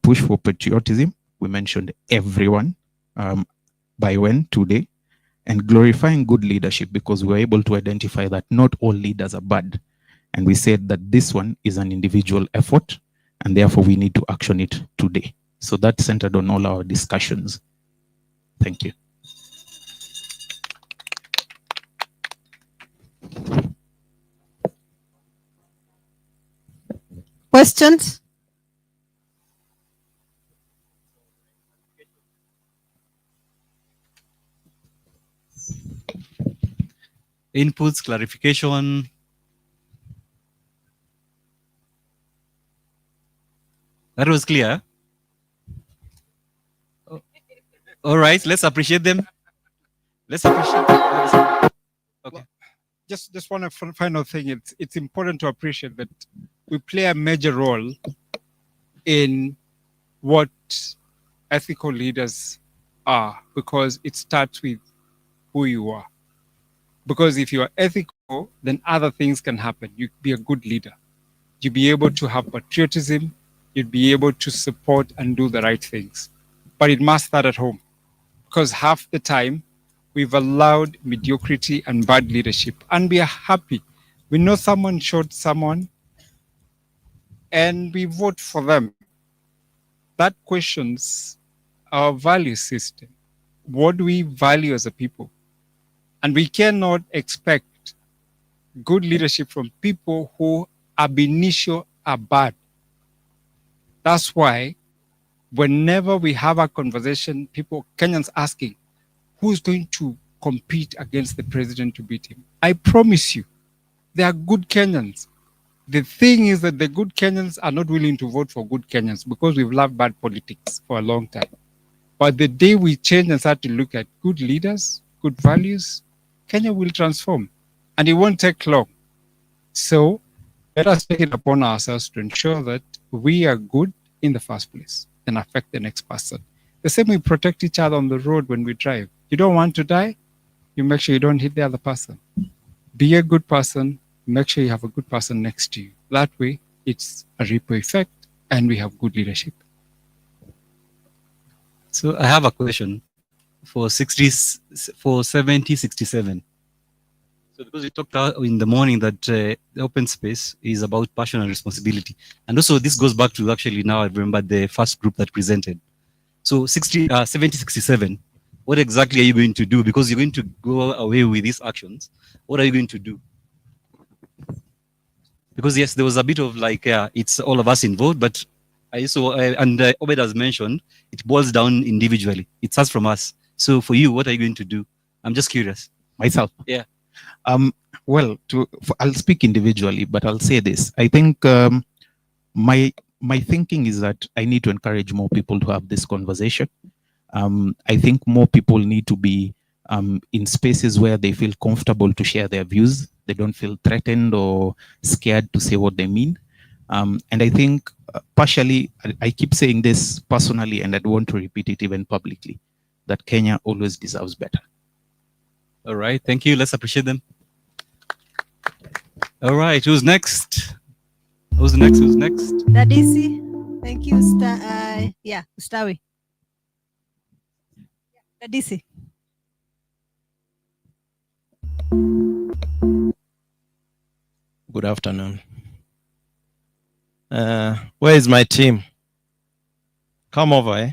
Push for patriotism, we mentioned everyone. By when? Today. And glorifying good leadership, because we were able to identify that not all leaders are bad. And we said that this one is an individual effort, and therefore we need to action it today. So that centered on all our discussions. Thank you. Questions? Inputs, clarification. That was clear. All right, let's appreciate them. Let's appreciate them. Okay. Just one final thing. It's important to appreciate that we play a major role in what ethical leaders are, because it starts with who you are. Because if you are ethical, then other things can happen. You be a good leader. You'll be able to have patriotism. You'd be able to support and do the right things. But it must start at home, because half the time we've allowed mediocrity and bad leadership, and we are happy. We know someone shot someone and we vote for them. That questions our value system. What do we value as a people? And we cannot expect good leadership from people who ab initio are bad. That's why whenever we have a conversation, Kenyans asking, who's going to compete against the president to beat him? I promise you, they are good Kenyans. The thing is that the good Kenyans are not willing to vote for good Kenyans because we've loved bad politics for a long time. But the day we change and start to look at good leaders, good values, Kenya will transform. And it won't take long. So let us take it upon ourselves to ensure that we are good in the first place and affect the next person. The same we protect each other on the road when we drive. You don't want to die, you make sure you don't hit the other person. Be a good person, make sure you have a good person next to you. That way, it's a ripple effect and we have good leadership. So I have a question for 7067. So because we talked in the morning that the open space is about passion and responsibility. And also this goes back to actually now I remember the first group that presented. So 7067, what exactly are you going to do? Because you're going to go away with these actions. What are you going to do? Because yes, there was a bit of like, it's all of us involved, but I saw, and Obed has mentioned, it boils down individually. It starts from us. So for you, what are you going to do? I'm just curious. Myself? Yeah. Well, I'll speak individually, but I'll say this. I think my thinking is that I need to encourage more people to have this conversation. I think more people need to be in spaces where they feel comfortable to share their views. They don't feel threatened or scared to say what they mean. And I think partially, I keep saying this personally, and I want to repeat it even publicly, that Kenya always deserves better. All right, thank you. Let's appreciate them. All right, who's next? Who's next? Who's next? Dadisi. Thank you, Ustawi. Dadisi. Good afternoon. Where is my team? Come over, eh?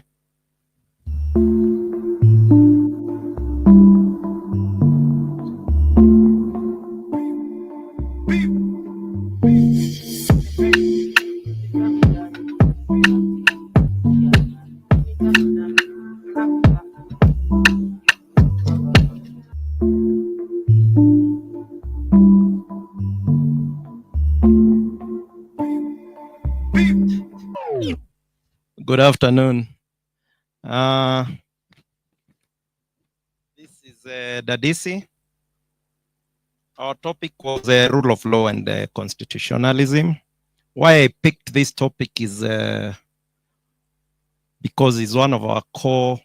Good afternoon. This is Dadisi. Our topic was rule of law and constitutionalism. Why I picked this topic is because it's one of our core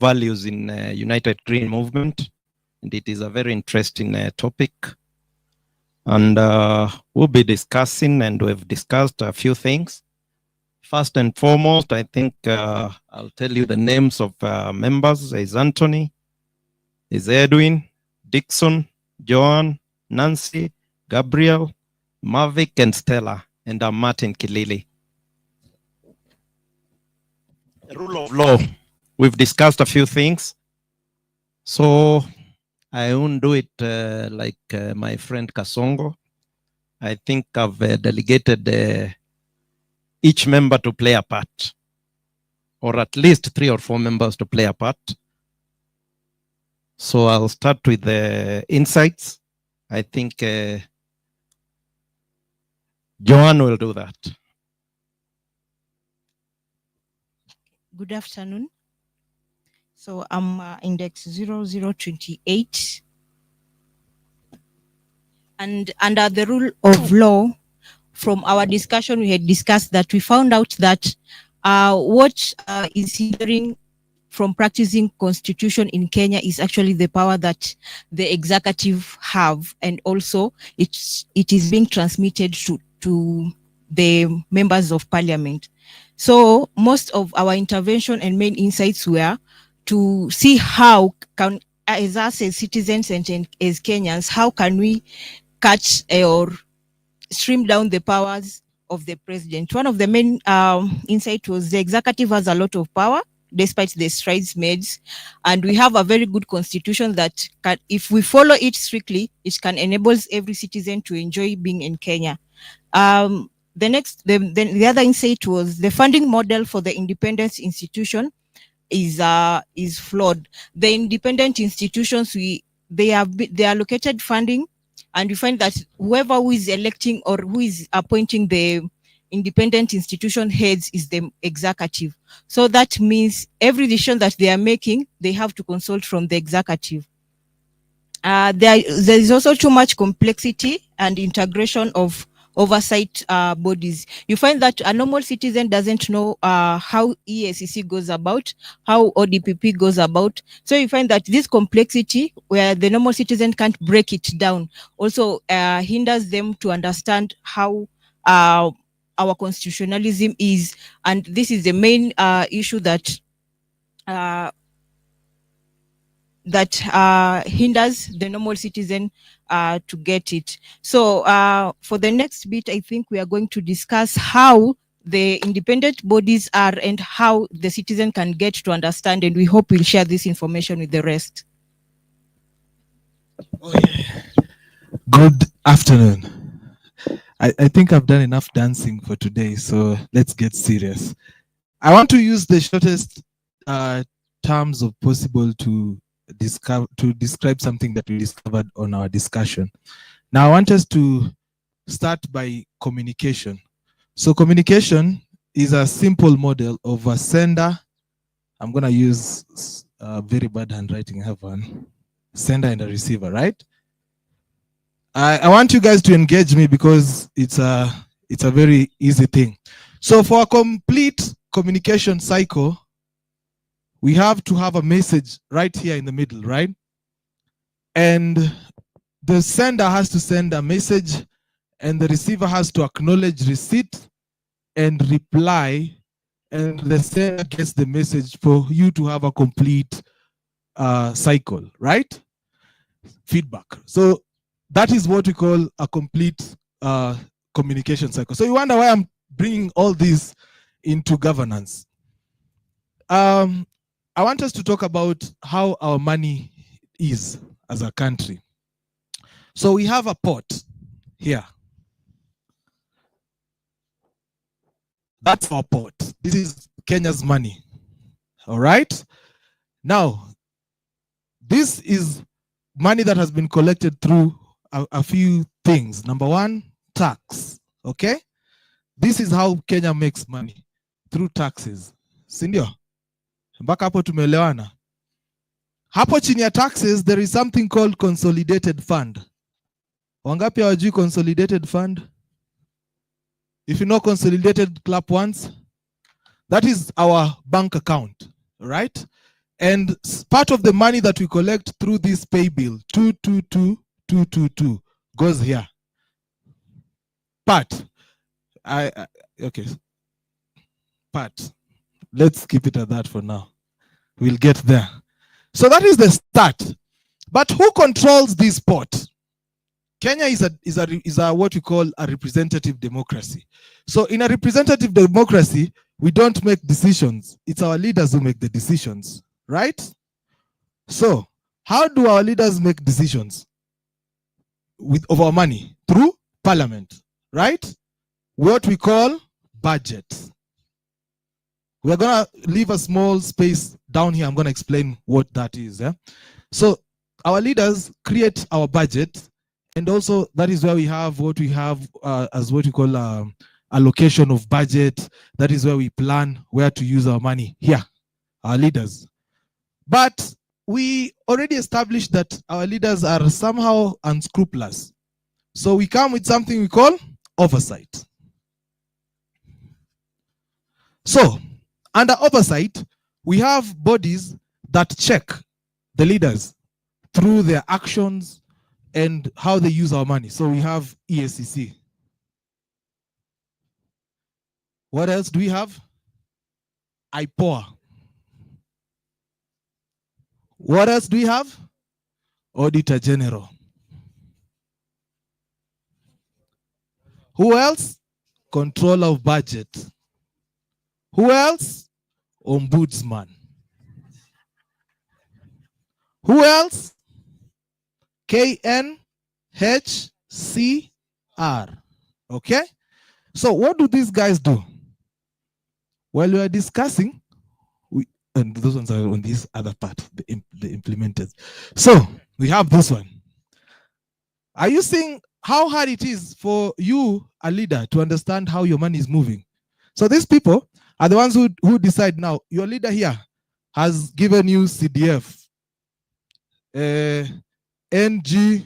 values in United Green Movement, and it is a very interesting topic. And we'll be discussing, and we've discussed a few things. First and foremost, I think I'll tell you the names of members. Is Anthony, is Edwin, Dixon, Joan, Nancy, Gabriel, Mavic, and Stella, and I'm Martin Kilili. Rule of law. We've discussed a few things. So I won't do it like my friend Kasongo. I think I've delegated each member to play a part, or at least 3 or 4 members to play a part. So I'll start with the insights. I think Joan will do that. Good afternoon. So I'm index 0028. And under the rule of law, from our discussion, we had discussed that we found out that what is hindering from practicing constitution in Kenya is actually the power that the executive have, and also it is being transmitted to the members of parliament. So most of our intervention and main insights were to see how can, as us as citizens and as Kenyans, how can we catch or stream down the powers of the president. One of the main insight was the executive has a lot of power despite the strides made, and we have a very good constitution that can, if we follow it strictly, it can enable every citizen to enjoy being in Kenya. The other insight was the funding model for the independence institution is flawed. The independent institutions, they are allocated funding, and we find that whoever who is electing or who is appointing the independent institution heads is the executive. So that means every decision that they are making, they have to consult from the executive. There is also too much complexity and integration of oversight bodies. You find that a normal citizen doesn't know how EACC goes about, how ODPP goes about. So you find that this complexity, where the normal citizen can't break it down, also hinders them to understand how our constitutionalism is. And this is the main issue that hinders the normal citizen to get it. So for the next bit, I think we are going to discuss how the independent bodies are and how the citizen can get to understand, and we hope we'll share this information with the rest. Good afternoon. I think I've done enough dancing for today, so let's get serious. I want to use the shortest terms of possible to describe something that we discovered on our discussion. Now I want us to start by communication. So communication is a simple model of a sender. I'm going to use very bad handwriting. I have one. Sender and a receiver, right? I want you guys to engage me because it's a very easy thing. So for a complete communication cycle, we have to have a message right here in the middle, right? and the sender has to send a message, and the receiver has to acknowledge receipt and reply, and the sender gets the message for you to have a complete cycle, right? Feedback. So that is what we call a complete communication cycle. So you wonder why I'm bringing all this into governance. I want us to talk about how our money is as a country. So we have a pot here. That's our pot. This is Kenya's money. All right. Now, this is money that has been collected through a few things. Number one, tax. Okay. This is how Kenya makes money, through taxes. Sindio? Mpaka hapo tumeelewana. Hapo chini ya taxes, there is something called consolidated fund. Wangapi hawajui consolidated fund? If you know consolidated, clap once. That is our bank account, right? And part of the money that we collect through this pay bill, 222222, goes here. Part. Okay. Part. Let's keep it at that for now. We'll get there. So that is the start. But who controls this pot? Kenya is a what we call a representative democracy. So in a representative democracy, we don't make decisions. It's our leaders who make the decisions, right? So how do our leaders make decisions of our money? Through parliament, right? What we call budget. We're going to leave a small space down here. I'm going to explain what that is. Yeah? So our leaders create our budget, and also that is where we have what we have as what we call allocation of budget. That is where we plan where to use our money. Here, our leaders. But we already established that our leaders are somehow unscrupulous. So we come with something we call oversight. So under oversight, we have bodies that check the leaders through their actions and how they use our money. So we have EACC. What else do we have? IPOA. What else do we have? Auditor General. Who else? Controller of budget. Who else? Ombudsman. Who else? KNHCR. Okay? So what do these guys do? Well, we are discussing, and those ones are on this other part, the implementers. So we have this one. Are you seeing how hard it is for you, a leader, to understand how your money is moving? So these people are the ones who decide now. Your leader here has given you CDF, NG,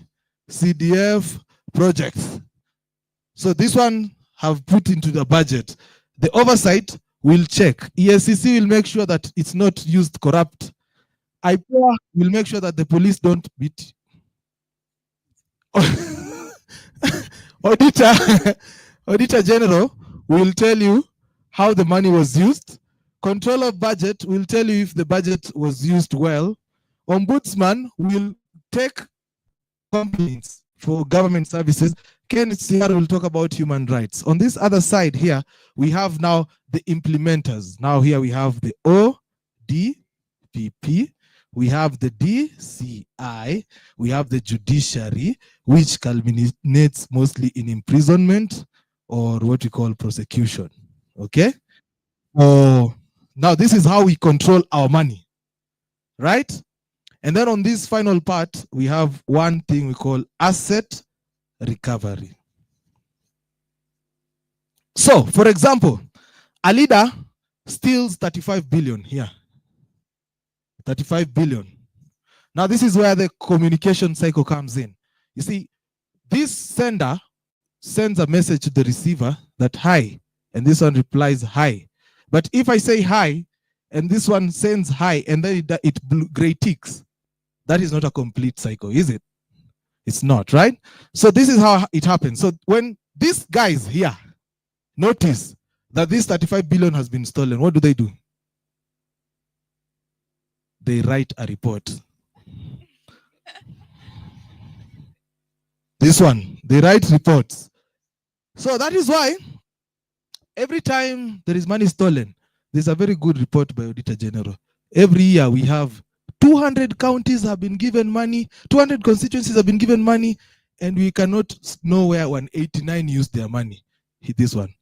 CDF projects. So this one have put into the budget. The oversight will check. ESCC will make sure that it's not used corrupt. IPOA will make sure that the police don't beat. Auditor General will tell you how the money was used. Control of budget will tell you if the budget was used well. Ombudsman will take complaints for government services. KNCR will talk about human rights. On this other side here, we have now the implementers. Now here we have the ODPP, we have the DCI, we have the judiciary, which culminates mostly in imprisonment or what we call prosecution. Okay? Oh, now this is how we control our money, right? And then on this final part, we have one thing we call asset recovery. So, for example, a leader steals 35 billion here. 35 billion. Now, this is where the communication cycle comes in. You see, this sender sends a message to the receiver that hi, and this one replies hi. But if I say hi, and this one sends hi, and then it gray ticks, That is not a complete cycle, is it? It's not, right? So this is how it happens. So when these guys here notice that this 35 billion has been stolen, what do? They write a report. This one, they write reports. So that is why every time there is money stolen, there's a very good report by Auditor General. Every year we have 200 counties have been given money, 200 constituencies have been given money, and we cannot know where 189 used their money. This one,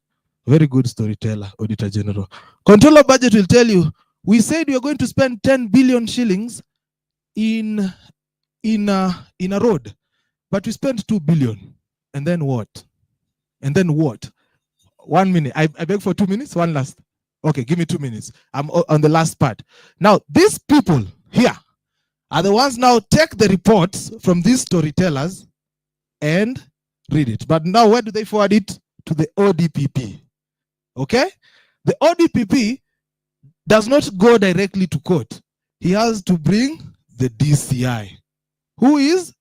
very good storyteller, Auditor General. Controller budget will tell you, we said we are going to spend 10 billion shillings in a road, but we spent 2 billion. And then what? And then what? 1 minute. I beg for 2 minutes. One last. Okay, give me 2 minutes. I'm on the last part. Now, these people here are the ones now take the reports from these storytellers and read it. But now where do they forward it? To the ODPP. Okay? The ODPP does not go directly to court. He has to bring the DCI, who is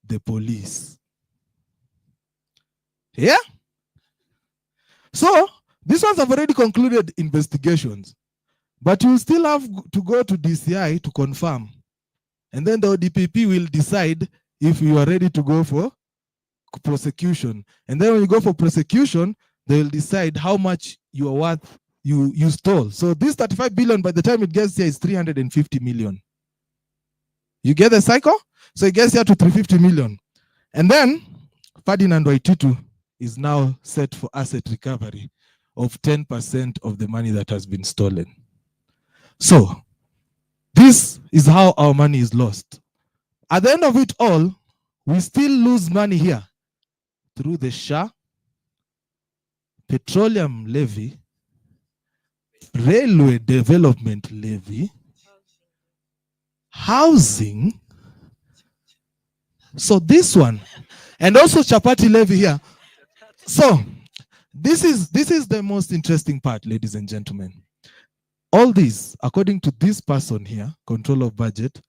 the police. Yeah? So, these ones have already concluded investigations, but you still have to go to DCI to confirm. And then the ODPP will decide if you are ready to go for prosecution. And then when you go for prosecution, they will decide how much you are worth, you stole. So this 35 billion, by the time it gets here, is 350 million. You get the cycle? So it gets here to 350 million. And then Ferdinand Waititu is now set for asset recovery of 10% of the money that has been stolen. So this is how our money is lost. At the end of it all, we still lose money here through the SHA, petroleum levy, railway development levy, housing. So this one, and also chapati levy here. So this is the most interesting part, ladies and gentlemen. All this, according to this person here, control of budget,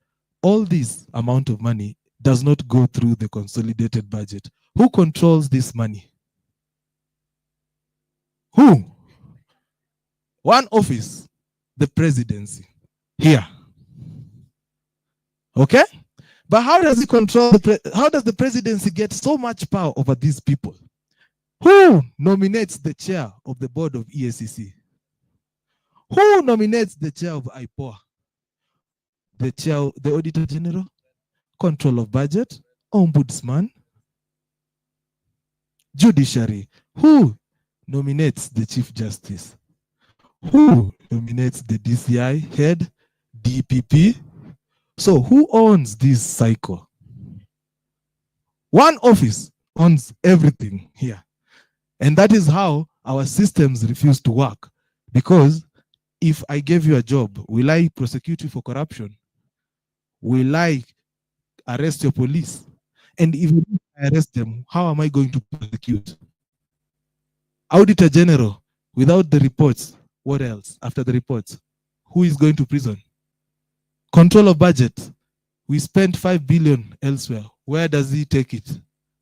all this amount of money does not go through the consolidated budget. Who controls this money? Who? One office, the presidency, here. Okay? But how does he control how does the presidency get so much power over these people? Who nominates the chair of the board of EACC? Who nominates the chair of IPOA? The chair, the Auditor General, control of budget, ombudsman, judiciary. Who nominates the Chief Justice? Who nominates the DCI head, DPP? So who owns this cycle? One office owns everything here. And that is how our systems refuse to work. Because if I gave you a job, will I prosecute you for corruption? Will I arrest your police? And if I arrest them, how am I going to prosecute? Auditor General, without the reports, what else after the reports? Who is going to prison? Control of budget. We spent 5 billion elsewhere. Where does he take it?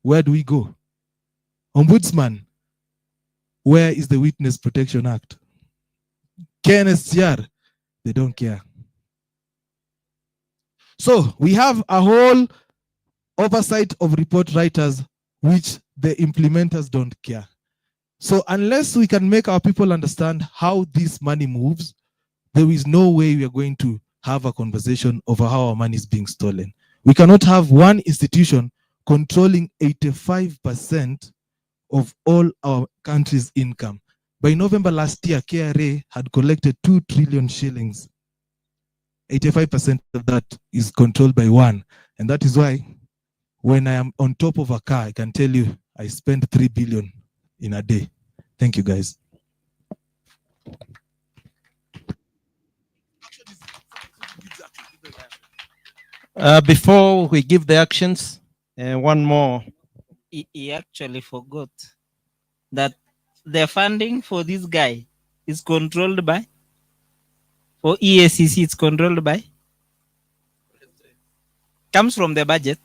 Where do we go? Ombudsman. Where is the Witness Protection Act? KNSCR. They don't care. So we have a whole oversight of report writers, which the implementers don't care. So unless we can make our people understand how this money moves, there is no way we are going to have a conversation over how our money is being stolen. We cannot have one institution controlling 85% of all our country's income. By November last year, KRA had collected 2 trillion shillings. 85% of that is controlled by one. And that is why when I am on top of a car, I can tell you I spend 3 billion in a day. Thank you, guys. Before we give the actions, one more. He actually forgot that the funding for this guy is controlled by, for EACC it's controlled by comes from the budget,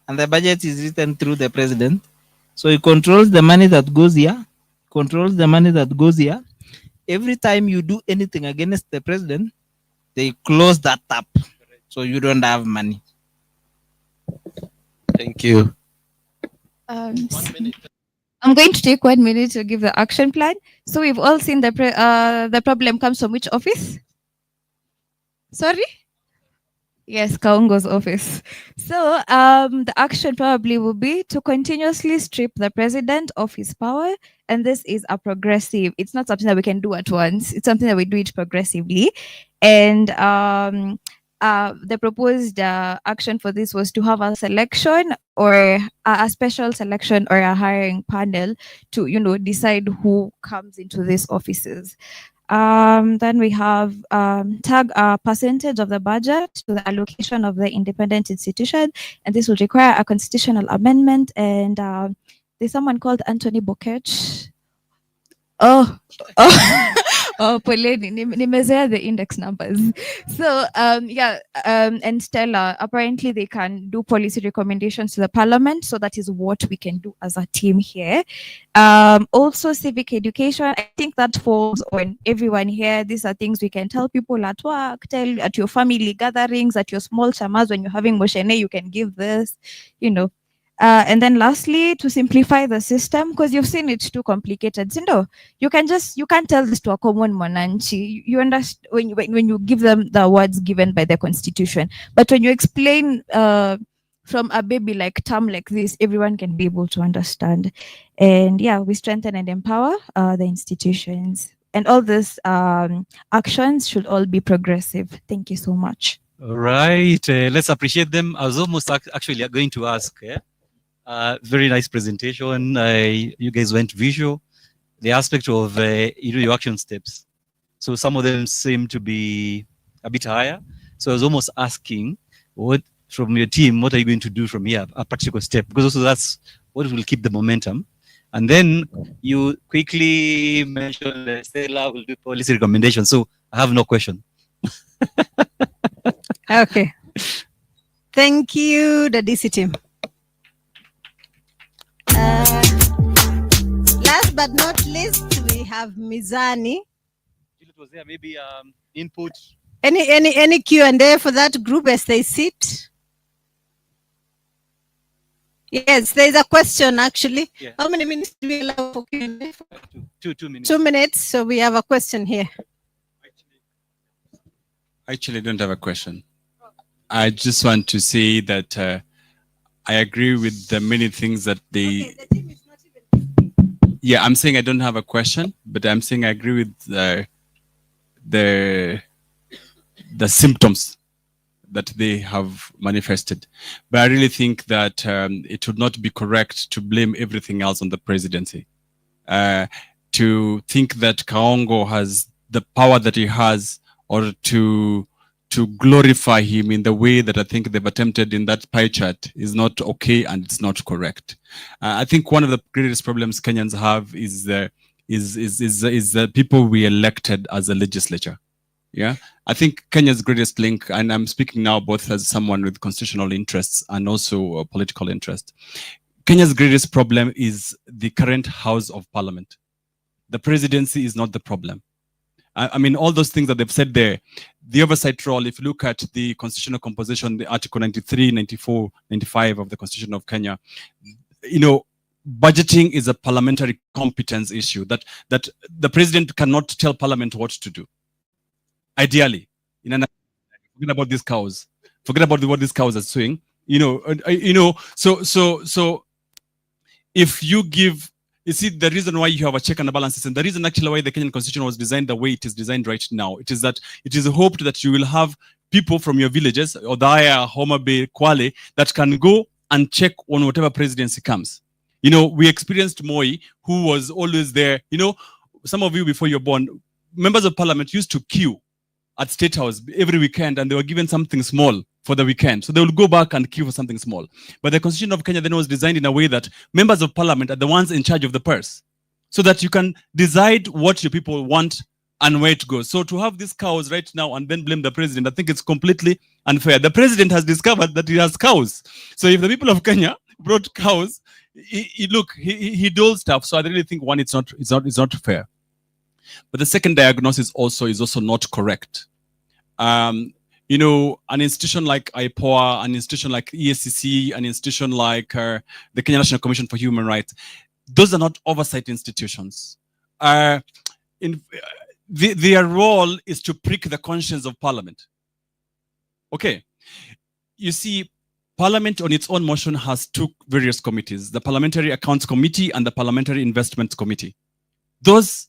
and the budget is written through the president. So he controls the money that goes here, controls the money that goes here. Every time you do anything against the president, they close that tap. So you don't have money. Thank you. I'm going to take 1 minute to give the action plan. So we've all seen the problem comes from which office? Sorry? Yes, Kaungo's office. So the action probably will be to continuously strip the president of his power. And this is a progressive, it's not something that we can do at once. It's something that we do it progressively. And the proposed action for this was to have a selection or a special selection or a hiring panel to, you know, decide who comes into these offices. Then we have tag a percentage of the budget to the allocation of the independent institution, and this will require a constitutional amendment. And there's someone called Anthony Bokech. Oh, poleni, nimezoea the index numbers. So and Stella, apparently they can do policy recommendations to the parliament. So that is what we can do as a team here. Also civic education, I think that falls on everyone here. These are things we can tell people at work, tell at your family gatherings, at your small chamas when you're having moshene, you can give this, you know. And then lastly, to simplify the system, because you've seen it too complicated. So no, you can't tell this to a common monanchi. You understand when you give them the words given by the constitution. But when you explain from a baby like term like this, everyone can be able to understand. And yeah, we strengthen and empower the institutions. And all these actions should all be progressive. Thank you so much. All right, let's appreciate them. I was almost actually going to ask. Very nice presentation. You guys went visual. The aspect of your action steps. So some of them seem to be a bit higher. So I was almost asking, what from your team, what are you going to do from here? A practical step, because also that's what will keep the momentum. And then you quickly mentioned Stella will do policy recommendations. So I have no question. Okay. Thank you, the DC team. Last but not least, we have Mizani. Was there maybe input? Any Q&A for that group as they sit? Yes, there is a question actually. Yeah. How many minutes do we allow for Q&A? 2 minutes. 2 minutes. So we have a question here. Actually, I don't have a question. I just want to say that I agree with the many things that they. Okay, yeah, I'm saying I don't have a question, but I'm saying I agree with the symptoms that they have manifested. But I really think that it would not be correct to blame everything else on the presidency. To think that Kaongo has the power that he has, or to glorify him in the way that I think they've attempted in that pie chart is not okay, and it's not correct. I think one of the greatest problems Kenyans have is the people we elected as a legislature. Yeah, I think Kenya's greatest link, and I'm speaking now both as someone with constitutional interests and also political interest. Kenya's greatest problem is the current House of Parliament. The presidency is not the problem. I mean, all those things that they've said there, the oversight role, if you look at the constitutional composition, the Article 93, 94, 95 of the Constitution of Kenya, you know, budgeting is a parliamentary competence issue that the president cannot tell parliament what to do. Ideally, forget about these cows. Forget about what these cows are doing. So if you give. You see, the reason why you have a check and a balance system, the reason actually why the Kenyan Constitution was designed the way it is designed right now, it is that it is hoped that you will have people from your villages, Odaya, Homa Bay, Kwale, that can go and check on whatever presidency comes. You know, we experienced Moi, who was always there. You know, some of you before you're born, members of parliament used to queue at State House every weekend, and they were given something small for the weekend. So they will go back and queue for something small. But the Constitution of Kenya then was designed in a way that members of parliament are the ones in charge of the purse, so that you can decide what your people want and where it goes. So to have these cows right now and then blame the president, I think it's completely unfair. The president has discovered that he has cows. So if the people of Kenya brought cows, he does stuff. So I really think one, it's not fair. But the second diagnosis is also not correct. You know, an institution like IPOA, an institution like EACC, an institution like the Kenya National Commission for Human Rights, those are not oversight institutions. Their role is to prick the conscience of Parliament. Okay, you see, Parliament on its own motion has two various committees, the Parliamentary Accounts Committee and the Parliamentary Investments Committee. Those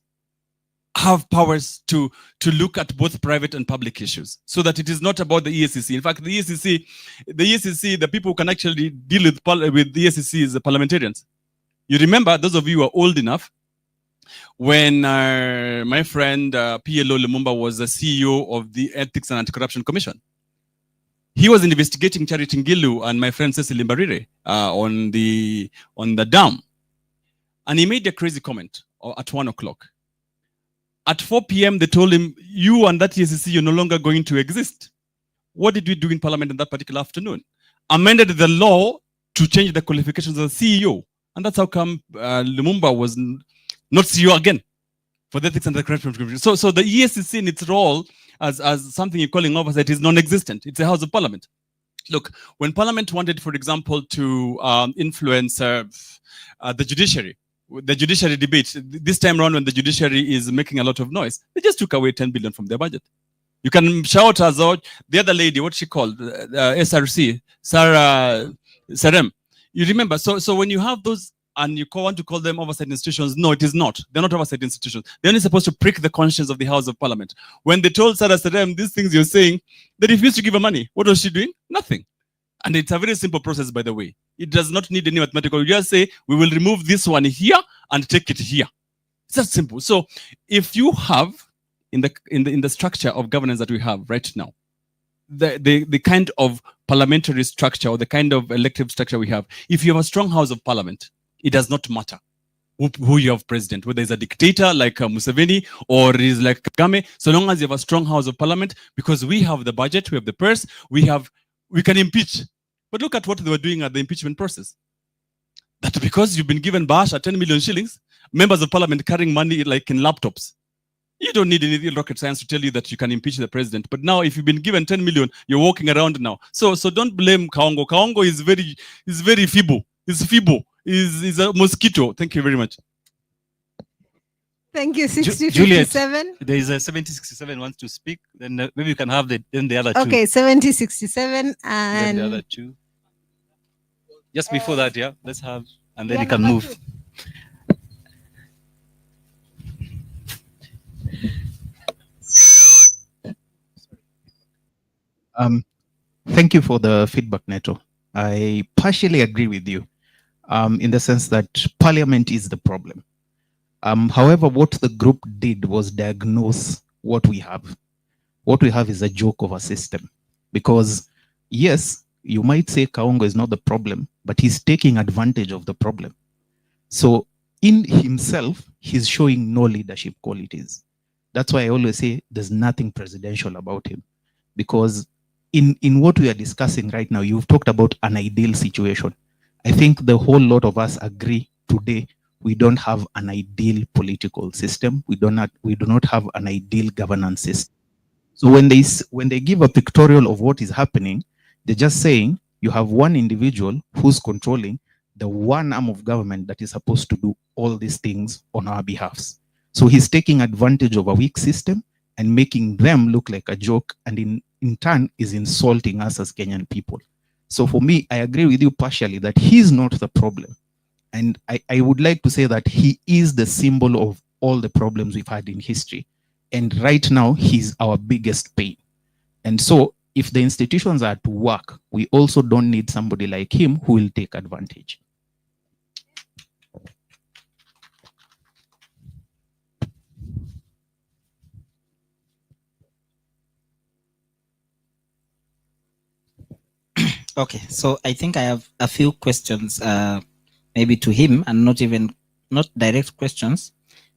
have powers to look at both private and public issues, so that it is not about the EACC. In fact, the EACC, the people who can actually deal with the EACC is the parliamentarians. You remember, those of you who are old enough, when my friend PLO Lumumba was the CEO of the Ethics and Anti-Corruption Commission. He was investigating Charity Ngilu and my friend Cecily Mbarire on the dam. And he made a crazy comment at 1 o'clock. At 4 p.m., they told him, you and that EACC, you're no longer going to exist. What did we do in Parliament on that particular afternoon? Amended the law to change the qualifications of the CEO. And that's how come Lumumba was not CEO again for the Ethics and the Corruption Commission. So the EACC in its role as something you're calling oversight is non-existent. It's a House of Parliament. Look, when Parliament wanted, for example, to influence the judiciary debate, this time around when the judiciary is making a lot of noise, they just took away 10 billion from their budget. You can shout us out. The other lady, what's she called? SRC, Sarah Serem. You remember? So when you have those and you want to call them oversight institutions, no, it is not. They're not oversight institutions. They're only supposed to prick the conscience of the House of Parliament. When they told Sarah Serem these things you're saying, they refused to give her money. What was she doing? Nothing. And it's a very simple process, by the way. It does not need any mathematical. You just say, we will remove this one here and take it here. It's that simple. So if you have, in the structure of governance that we have right now, the kind of parliamentary structure or the kind of elective structure we have, if you have a strong House of Parliament, it does not matter who you have president, whether it's a dictator like Museveni or is like Kagame, so long as you have a strong House of Parliament, because we have the budget, we have the purse, we can impeach. But look at what they were doing at the impeachment process. That because you've been given Basha 10 million shillings, members of Parliament carrying money like in laptops. You don't need any rocket science to tell you that you can impeach the president. But now, if you've been given 10 million, you're walking around now. So don't blame Kaongo. Kaongo is very feeble. He's feeble. Is a mosquito. Thank you very much. Thank you. Juliet, 6057. there is a 7067 wants to speak. Then maybe you can have the other two. Okay, 7067 Then and the other two. Just before that, yeah. Let's have, and then yeah, you can number move. Thank you for the feedback, Neto. I partially agree with you in the sense that Parliament is the problem. However, what the group did was diagnose what we have. What we have is a joke of a system. Because, yes, you might say Kaongo is not the problem, but he's taking advantage of the problem. So, in himself, he's showing no leadership qualities. That's why I always say there's nothing presidential about him. Because in what we are discussing right now, you've talked about an ideal situation. I think the whole lot of us agree today we don't have an ideal political system. We do not have an ideal governance system. So when they give a pictorial of what is happening, they're just saying you have one individual who's controlling the one arm of government that is supposed to do all these things on our behalves. So he's taking advantage of a weak system and making them look like a joke, and in turn is insulting us as Kenyan people. So for me, I agree with you partially that he's not the problem. And I would like to say that he is the symbol of all the problems we've had in history. And right now, he's our biggest pain. And so if the institutions are to work, we also don't need somebody like him who will take advantage. Okay, so I think I have a few questions, maybe to him, and not direct questions,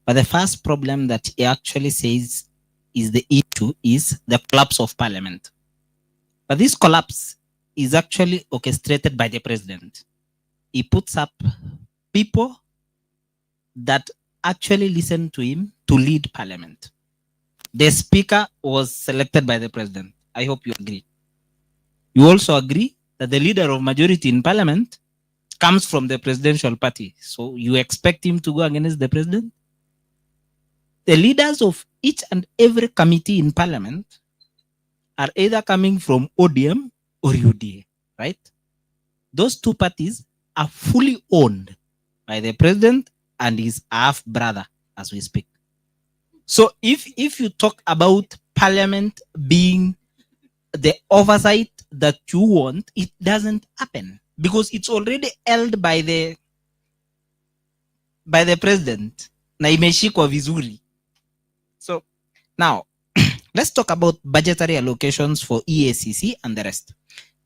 but But the first problem that he actually says is the issue is the collapse of parliament. But this collapse is actually orchestrated by the president. He puts up people that actually listen to him to lead parliament. The speaker was selected by the president. I hope you agree. You also agree that the leader of majority in parliament comes from the presidential party. So you expect him to go against the president? The leaders of each and every committee in parliament are either coming from ODM or UDA, right? Those two parties are fully owned by the president and his half brother as we speak. So if you talk about parliament being the oversight that you want, it doesn't happen because it's already held by the president. Na imeshikwa vizuri. So now let's talk about budgetary allocations for EACC and the rest.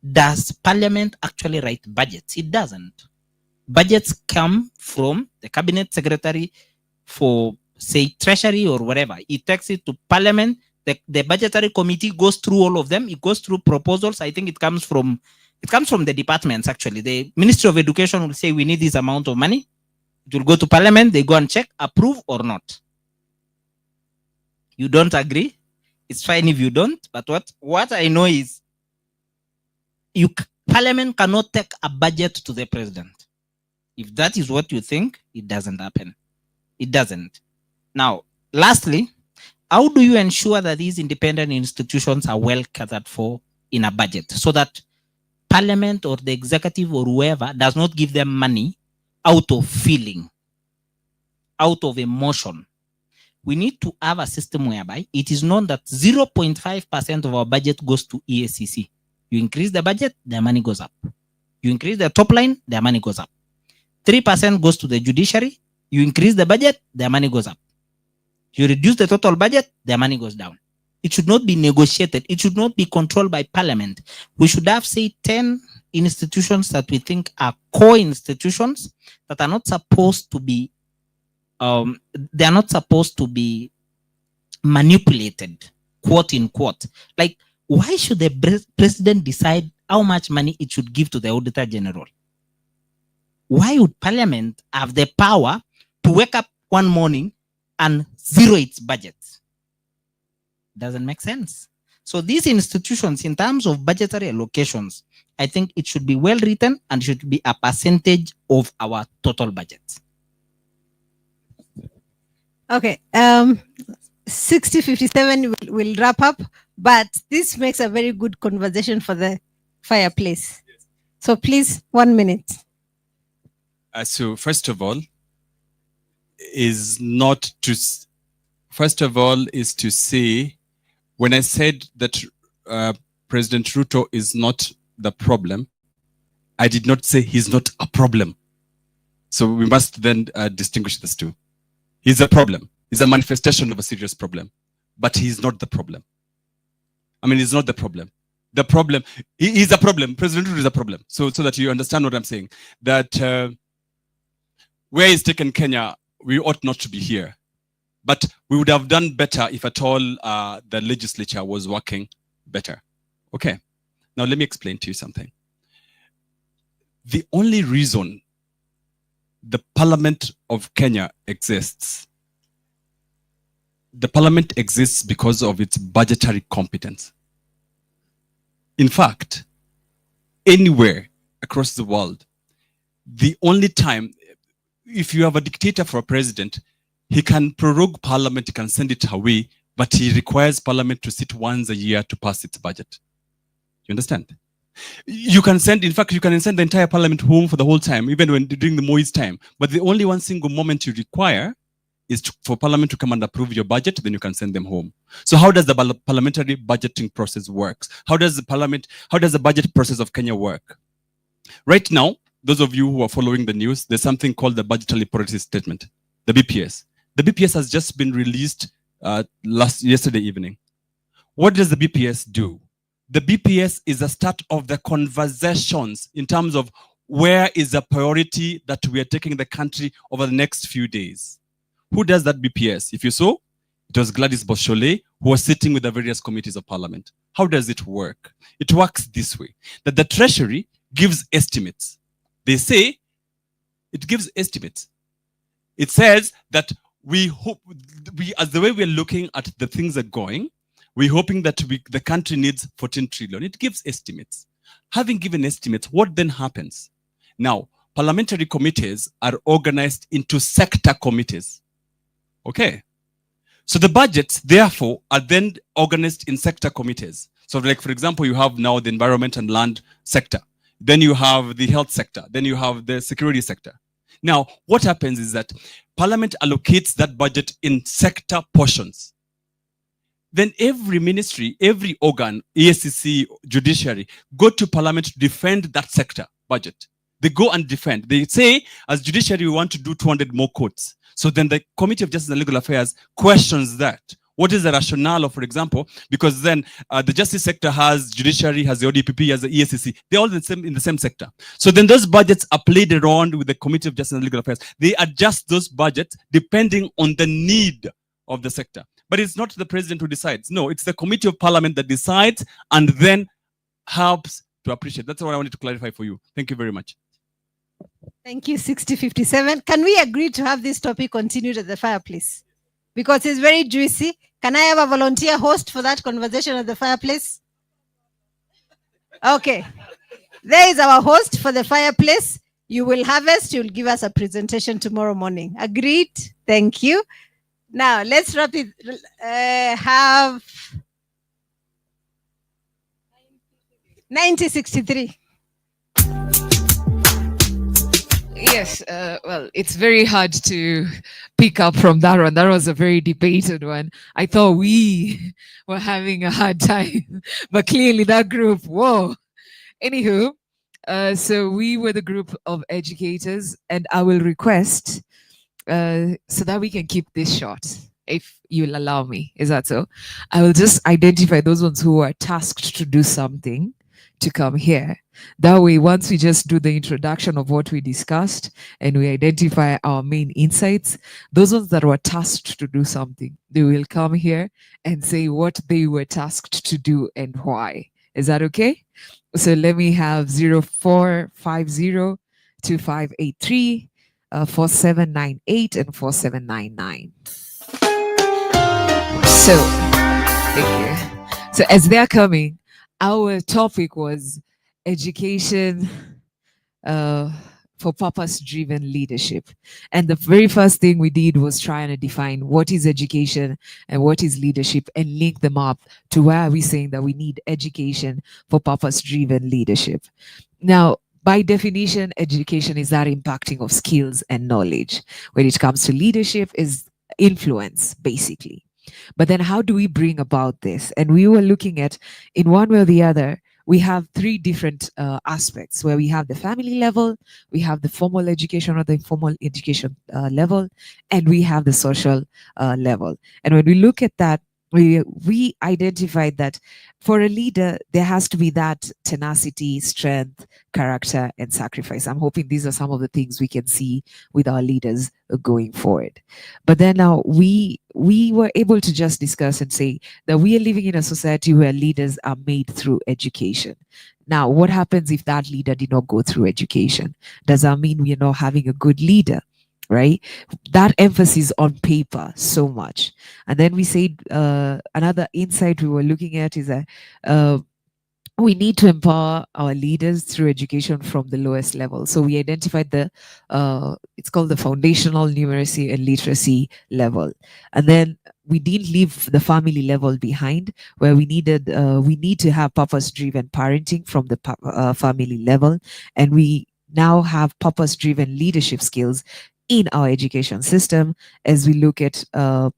Does parliament actually write budgets? It doesn't. Budgets come from the cabinet secretary for, say, treasury or whatever. He takes it to parliament. The budgetary committee goes through all of them. It goes through proposals. I think it comes from the departments actually. The Ministry of Education will say we need this amount of money. It will go to parliament. They go and check, approve or not. You don't agree? It's fine if you don't. But what I know is parliament cannot take a budget to the president. If that is what you think, it doesn't happen. It doesn't. Now, lastly, how do you ensure that these independent institutions are well catered for in a budget so that parliament or the executive or whoever does not give them money out of feeling, out of emotion? We need to have a system whereby it is known that 0.5% of our budget goes to EACC. You increase the budget, their money goes up. You increase the top line, their money goes up. 3% goes to the judiciary. You increase the budget, their money goes up. You reduce the total budget, their money goes down. It should not be negotiated. It should not be controlled by parliament. We should have, say, 10 institutions that we think are core institutions that are not supposed to be they are not supposed to be manipulated, quote unquote. Like, why should the president decide how much money it should give to the auditor general? Why would parliament have the power to wake up one morning and zero its budget? Doesn't make sense. So these institutions, in terms of budgetary allocations, I think it should be well written and should be a percentage of our total budget. Okay. 60:57 will wrap up, but this makes a very good conversation for the fireplace. So please, 1 minute. So first of all, is to say, when I said that President Ruto is not the problem, I did not say he's not a problem. So we must then distinguish these two. He's a problem. He's a manifestation of a serious problem, but he's not the problem. I mean, he's not the problem. The problem, he is a problem. President Ruto is a problem. So that you understand what I'm saying, that where he's taken Kenya, we ought not to be here. But we would have done better if at all the legislature was working better. Okay. Now let me explain to you something. The only reason the Parliament of Kenya exists, the Parliament exists because of its budgetary competence. In fact, anywhere across the world, the only time, if you have a dictator for a president, he can prorogue Parliament, he can send it away, but he requires Parliament to sit once a year to pass its budget. You understand? You can send, in fact, you can send the entire Parliament home for the whole time, even when during the Moise time. But the only one single moment you require is for Parliament to come and approve your budget, then you can send them home. So how does the parliamentary budgeting process work? How does the budget process of Kenya work? Right now, those of you who are following the news, there's something called the Budgetary Priority Statement, the BPS. The BPS has just been released yesterday evening. What does the BPS do? The BPS is the start of the conversations in terms of where is the priority that we are taking the country over the next few days. Who does that BPS? If you saw, it was Gladys Boschole who was sitting with the various committees of parliament. How does it work? It works this way, that the treasury gives estimates. They say it gives estimates. It says that we hope, as the way we're looking at the things are going, we're hoping that the country needs 14 trillion. It gives estimates. Having given estimates, what then happens? Now, parliamentary committees are organized into sector committees. Okay. So the budgets, therefore, are then organized in sector committees. So like, for example, you have now the environment and land sector. Then you have the health sector. Then you have the security sector. Now, what happens is that Parliament allocates that budget in sector portions. Then every ministry, every organ, ESCC, judiciary, go to Parliament to defend that sector budget. They go and defend. They say, as judiciary, we want to do 200 more courts. So then the Committee of Justice and Legal Affairs questions that. What is the rationale of, for example, because then the justice sector has judiciary, has the ODPP, has the ESCC. They're all in the same sector. So then those budgets are played around with the Committee of Justice and Legal Affairs. They adjust those budgets depending on the need of the sector. But it's not the president who decides. No, it's the Committee of Parliament that decides and then helps to appreciate. That's what I wanted to clarify for you. Thank you very much. Thank you, 6057. Can we agree to have this topic continued at the fireplace? Because it's very juicy. Can I have a volunteer host for that conversation at the fireplace? Okay. There is our host for the fireplace. You will harvest. You'll give us a presentation tomorrow morning. Agreed? Thank you. Now, let's wrap it. Have 9063. Yes, well, it's very hard to pick up from that one. That was a very debated one. I thought we were having a hard time, but clearly that group, whoa. Anywho, so we were the group of educators, and I will request so that we can keep this short, if you'll allow me. Is that so? I will just identify those ones who are tasked to do something to come here. That way, once we just do the introduction of what we discussed and we identify our main insights, those ones that were tasked to do something, they will come here and say what they were tasked to do and why. Is that okay? So let me have 04502583, 4798 and 4799. So, thank you. So as they're coming, our topic was education for purpose-driven leadership. And the very first thing we did was trying to define what is education and what is leadership and link them up to why are we saying that we need education for purpose-driven leadership. Now, by definition, education is that impacting of skills and knowledge. When it comes to leadership, is influence, basically. But then how do we bring about this? And we were looking at, in one way or the other, we have three different aspects where we have the family level, we have the formal education or the informal education level, and we have the social level. And when we look at that, we identified that for a leader, there has to be that tenacity, strength, character, and sacrifice. I'm hoping these are some of the things we can see with our leaders going forward. But then now we were able to just discuss and say that we are living in a society where leaders are made through education. Now, what happens if that leader did not go through education? Does that mean we are not having a good leader? Right? That emphasis on paper so much. And then we said another insight we were looking at is that we need to empower our leaders through education from the lowest level. So we identified the it's called the foundational numeracy and literacy level. And then we didn't leave the family level behind, where we need to have purpose-driven parenting from the family level, and we now have purpose-driven leadership skills in our education system as we look at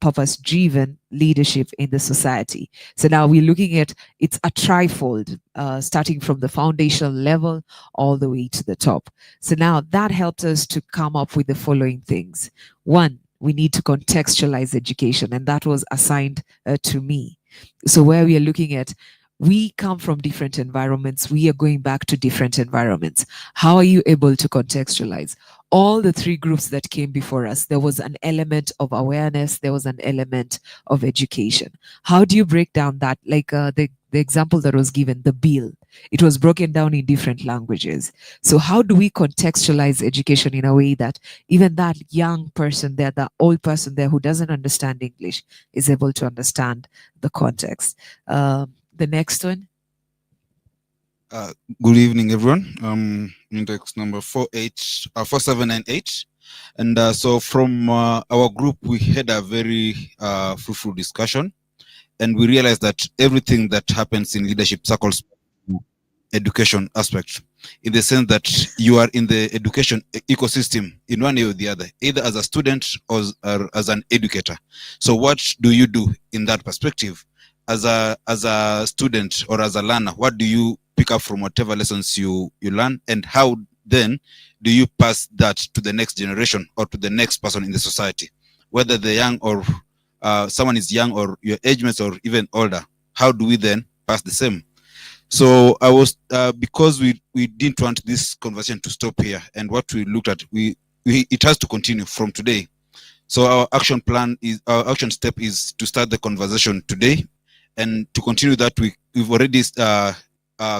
purpose-driven leadership in the society. So now we're looking at, it's a trifold, starting from the foundational level all the way to the top. So now that helps us to come up with the following things. One, we need to contextualize education, and that was assigned to me. So where we are looking at, we come from different environments. We are going back to different environments. How are you able to contextualize? all the three groups that came before us, there was an element of awareness, there was an element of education. How do you break down that? Like the example that was given, the bill, it was broken down in different languages. So how do we contextualize education in a way that even that young person there, the old person there who doesn't understand English is able to understand the context? The next one. Good evening, everyone. Index number 4798. And so from our group, we had a very fruitful discussion, and we realized that everything that happens in leadership circles education aspect, in the sense that you are in the education ecosystem in one way or the other, either as a student or as an educator. So what do you do in that perspective? As a student or as a learner, what do you pick up from whatever lessons you learn, and how then do you pass that to the next generation or to the next person in the society, whether they're young or someone is young or your age mates or even older? How do we then pass the same? So I was because we didn't want this conversation to stop here, and what we looked at, it has to continue from today. So our action step is to start the conversation today, and to continue that, we've already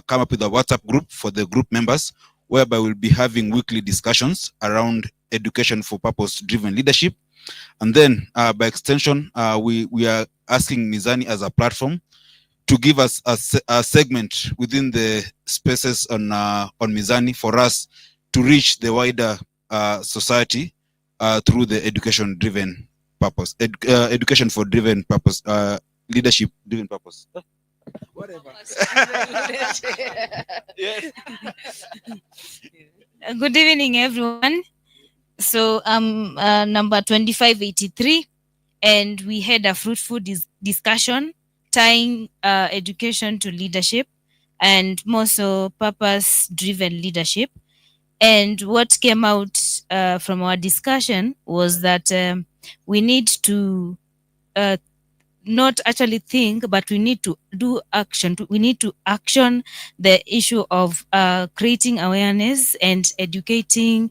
come up with a WhatsApp group for the group members, whereby we'll be having weekly discussions around education for purpose-driven leadership. And then by extension, we are asking Mizani as a platform to give us a segment within the spaces on Mizani for us to reach the wider society through the education-driven purpose, education for driven purpose, leadership-driven purpose. Whatever. Good evening, everyone. So number 2583, and we had a fruitful discussion tying education to leadership, and more so purpose-driven leadership. And what came out from our discussion was that we need to not actually think, but we need to do action. We need to action the issue of creating awareness and educating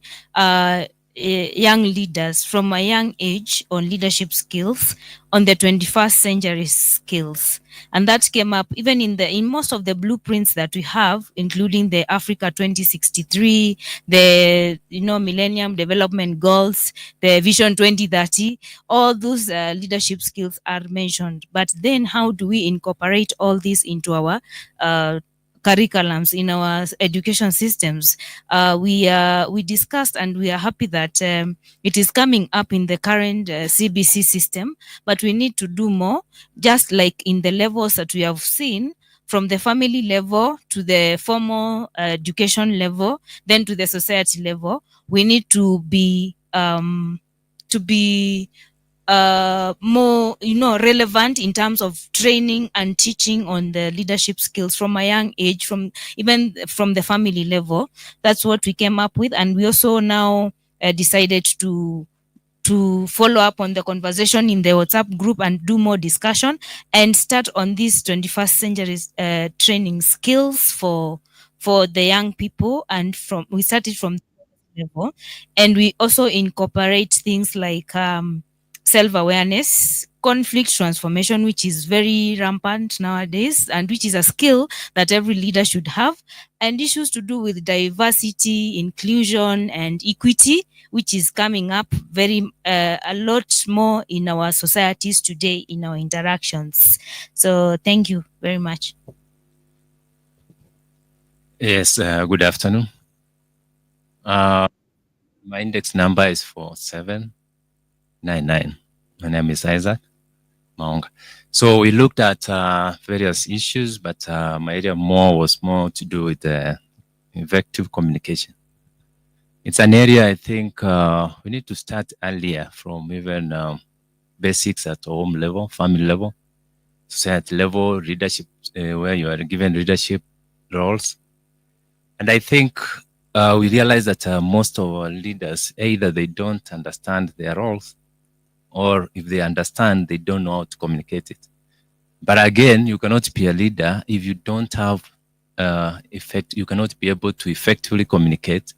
young leaders from a young age on leadership skills, on the 21st century skills. And that came up even in most of the blueprints that we have, including the Africa 2063, the Millennium Development Goals, the Vision 2030. All those leadership skills are mentioned. But then how do we incorporate all this into our curriculums, in our education systems? We discussed, and we are happy that it is coming up in the current CBC system, but we need to do more, just like in the levels that we have seen, from the family level to the formal education level, then to the society level. We need to be more relevant in terms of training and teaching on the leadership skills from a young age, even from the family level. That's what we came up with, and we also now decided to follow up on the conversation in the WhatsApp group and do more discussion and start on these 21st century training skills for the young people. And we started from level, and we also incorporate things like self-awareness, conflict transformation, which is very rampant nowadays, and which is a skill that every leader should have, and issues to do with diversity, inclusion, and equity, which is coming up a lot more in our societies today, in our interactions. So thank you very much. Yes, good afternoon. My index number is 4799. My name is Isaac Maonga. So we looked at various issues, but my area was more to do with effective communication. It's an area I think we need to start earlier, from even basics at home level, family level, society level, leadership, where you are given leadership roles. And I think we realize that most of our leaders, either they don't understand their roles, or if they understand, they don't know how to communicate it. But again, you cannot be a leader if you don't have you cannot be able to effectively communicate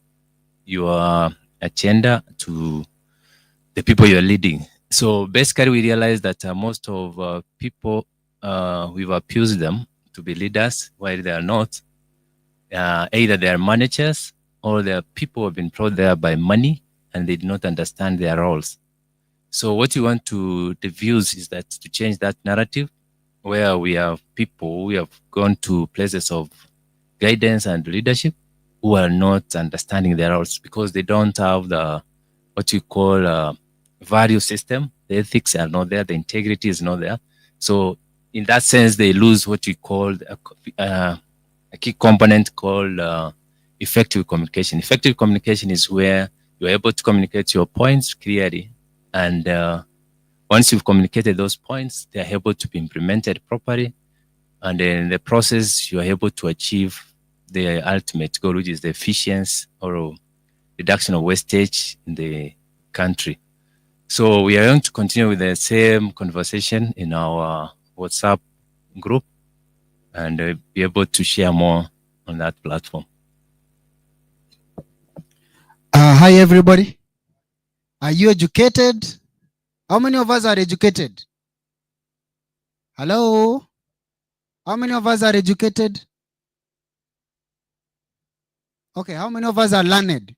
your agenda to the people you're leading. So basically, we realize that most of people, we've abused them to be leaders while they are not. Either they are managers or they are people who have been brought there by money and they do not understand their roles. So what we want to the views is that to change that narrative where we have people who have gone to places of guidance and leadership who are not understanding their roles because they don't have the what you call value system. The ethics are not there, the integrity is not there. So in that sense, they lose what we call a key component called effective communication. Effective communication is where you're able to communicate your points clearly. And once you've communicated those points, they're able to be implemented properly. And then in the process, you're able to achieve the ultimate goal, which is the efficiency or reduction of wastage in the country. So we are going to continue with the same conversation in our WhatsApp group and be able to share more on that platform. Hi, everybody. Are you educated? How many of us are educated? Hello? How many of us are educated? Okay, how many of us are learned?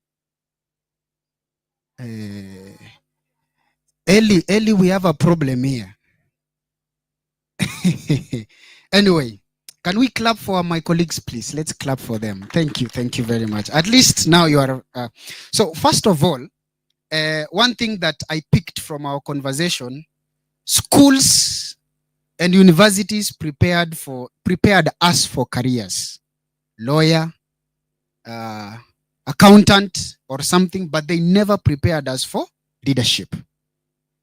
Ellie, we have a problem here. Anyway, can we clap for my colleagues, please? Let's clap for them. Thank you very much. At least now you are. So first of all, one thing that I picked from our conversation, schools and universities prepared us for careers, lawyer, accountant or something, but they never prepared us for leadership.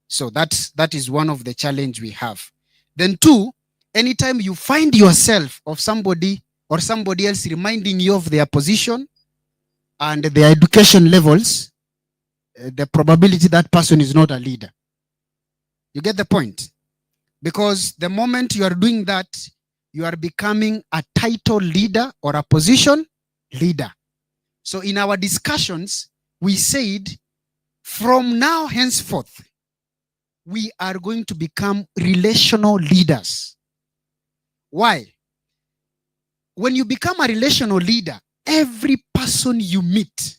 So that is one of the challenge we have. Then two, anytime you find yourself of somebody or somebody else reminding you of their position and their education levels, the probability that person is not a leader. You get the point? Because the moment you are doing that, you are becoming a title leader or a position leader. So in our discussions, we said from now henceforth, we are going to become relational leaders. Why? When you become a relational leader, every person you meet,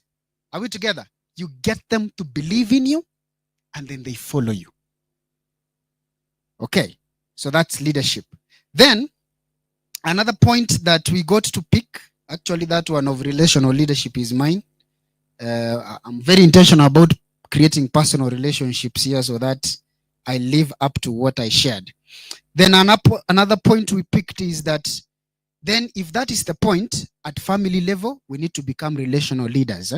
are we together? You get them to believe in you and then they follow you. Okay, so that's leadership. Then another point that we got to pick, actually that one of relational leadership is mine. I'm very intentional about creating personal relationships here so that I live up to what I shared. Then another point we picked is that then if that is the point, at family level, we need to become relational leaders.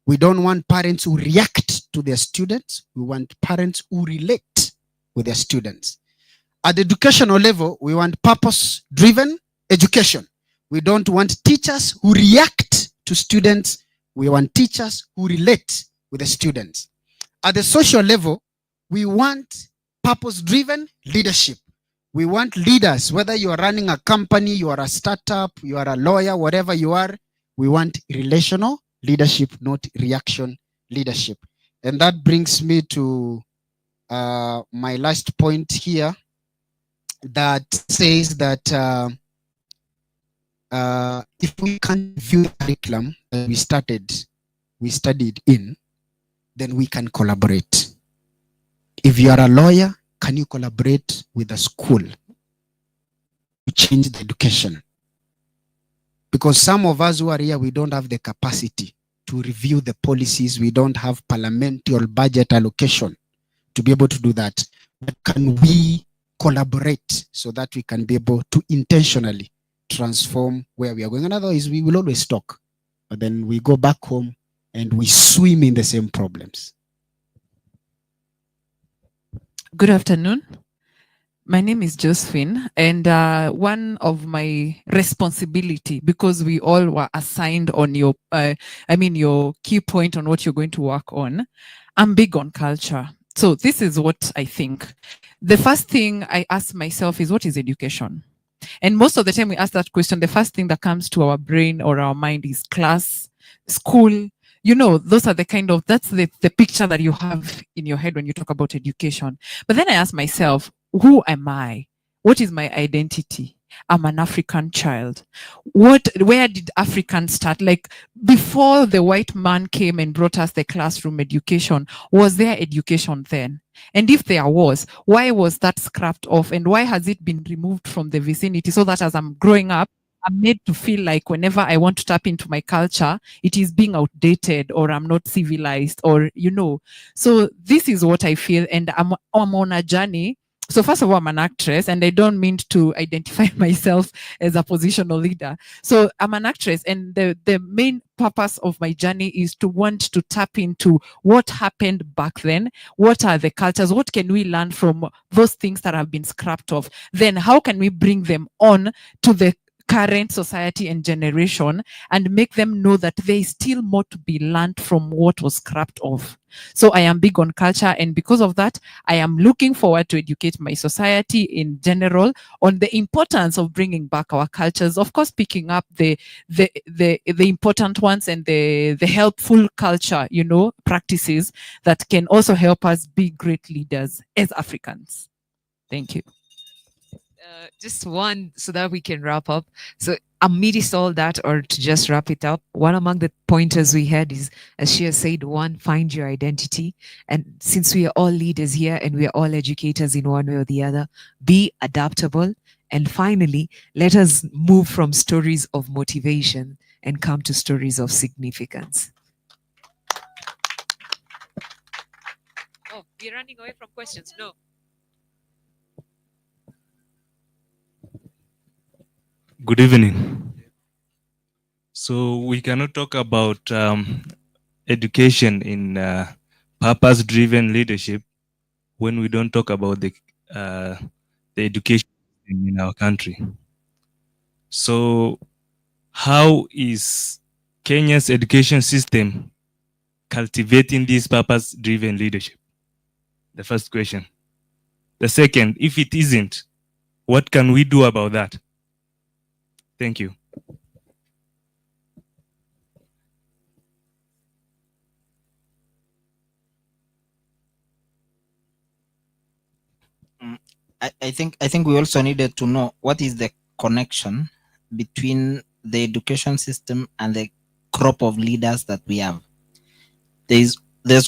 We don't want parents who react to their students. We want parents who relate with their students. At the educational level, we want purpose-driven education. We don't want teachers who react to students. We want teachers who relate with the students. At the social level, we want purpose-driven leadership. We want leaders, whether you are running a company, you are a startup, you are a lawyer, whatever you are, we want relational leadership, not reaction leadership. And that brings me to my last point here that says that if we can't view the curriculum that we studied in, then we can collaborate. If you are a lawyer, can you collaborate with a school to change the education? Because some of us who are here, we don't have the capacity to review the policies. We don't have parliamentary or budget allocation to be able to do that. But can we collaborate so that we can be able to intentionally transform where we are going? And otherwise, we will always talk. But then we go back home and we swim in the same problems. Good afternoon. My name is Josephine, and one of my responsibility, because we all were assigned on your, your key point on what you're going to work on, I'm big on culture. So this is what I think. The first thing I ask myself is, what is education? And most of the time we ask that question, the first thing that comes to our brain or our mind is class, school, you know, those are the kind of, that's the picture that you have in your head when you talk about education. But then I ask myself, who am I? What is my identity? I'm an African child. Where did African start? Like before the white man came and brought us the classroom education, was there education then? And if there was, why was that scrapped off? And why has it been removed from the vicinity so that as I'm growing up, I'm made to feel like whenever I want to tap into my culture, it is being outdated or I'm not civilized or, you know. So this is what I feel. And I'm on a journey. So first of all, I'm an actress and I don't mean to identify myself as a positional leader. So I'm an actress and the main purpose of my journey is to want to tap into what happened back then. What are the cultures? What can we learn from those things that have been scrapped off? Then how can we bring them on to the current society and generation and make them know that there is still more to be learned from what was scrapped off. So I am big on culture, and because of that, I am looking forward to educate my society in general on the importance of bringing back our cultures. Of course, picking up the important ones and the helpful culture, you know, practices that can also help us be great leaders as Africans. Thank you. Just one so that we can wrap up. So amidst all that, or to just wrap it up, one among the pointers we had is, as she has said, one, find your identity. And since we are all leaders here and we are all educators in one way or the other, be adaptable. And finally, let us move from stories of motivation and come to stories of significance. Oh, we're running away from questions. No. Good evening. So we cannot talk about education in purpose-driven leadership when we don't talk about the education in our country. So how is Kenya's education system cultivating this purpose-driven leadership? The first question. The second, if it isn't, what can we do about that? Thank you. I think we also needed to know what is the connection between the education system and the crop of leaders that we have. There's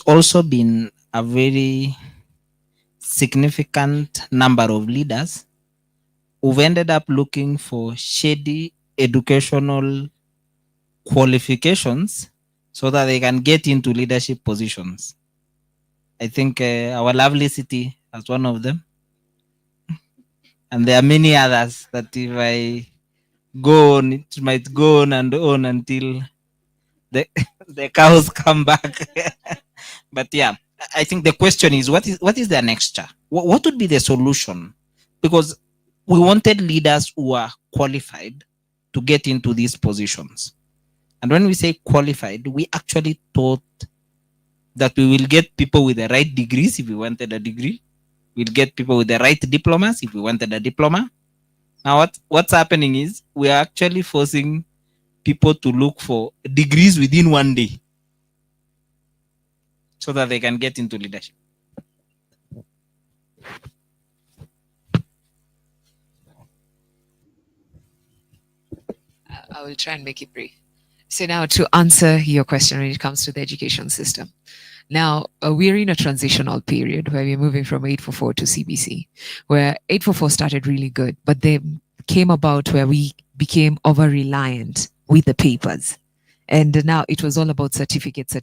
also been a very significant number of leaders who've ended up looking for shady educational qualifications so that they can get into leadership positions. I think our lovely city has one of them. And there are many others that if I go on, it might go on and on until the cows come back. But yeah, I think the question is, what is their next? What would be the solution? Because we wanted leaders who are qualified to get into these positions. And when we say qualified, we actually thought that we will get people with the right degrees if we wanted a degree. We'll get people with the right diplomas if we wanted a diploma. Now what's happening is we are actually forcing people to look for degrees within one day so that they can get into leadership. I will try and make it brief. So now to answer your question when it comes to the education system. Now, we're in a transitional period where we're moving from 844 to CBC, where 844 started really good, but they came about where we became over-reliant with the papers. And now it was all about certificates.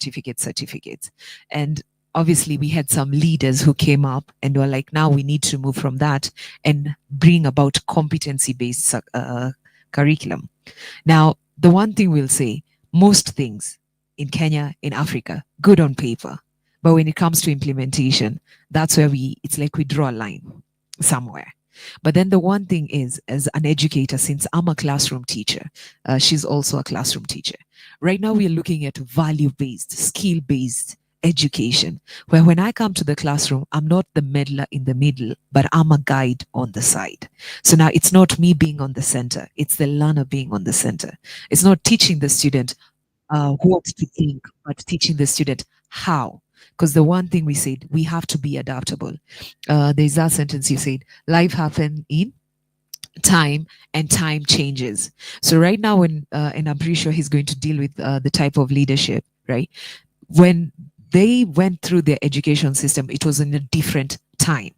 And obviously we had some leaders who came up and were like, now we need to move from that and bring about competency-based curriculum. Now, the one thing we'll say, most things in Kenya, in Africa, good on paper. But when it comes to implementation, that's where it's like we draw a line somewhere. But then the one thing is, as an educator, since I'm a classroom teacher, she's also a classroom teacher. Right now, we are looking at value-based, skill-based education, where when I come to the classroom, I'm not the meddler in the middle, but I'm a guide on the side. So now it's not me being on the center, it's the learner being on the center. It's not teaching the student, what to think, but teaching the student how. Because the one thing we said, we have to be adaptable. There's that sentence you said, life happens in time and time changes. So right now and I'm pretty sure he's going to deal with the type of leadership, right? When they went through their education system, it was in a different time.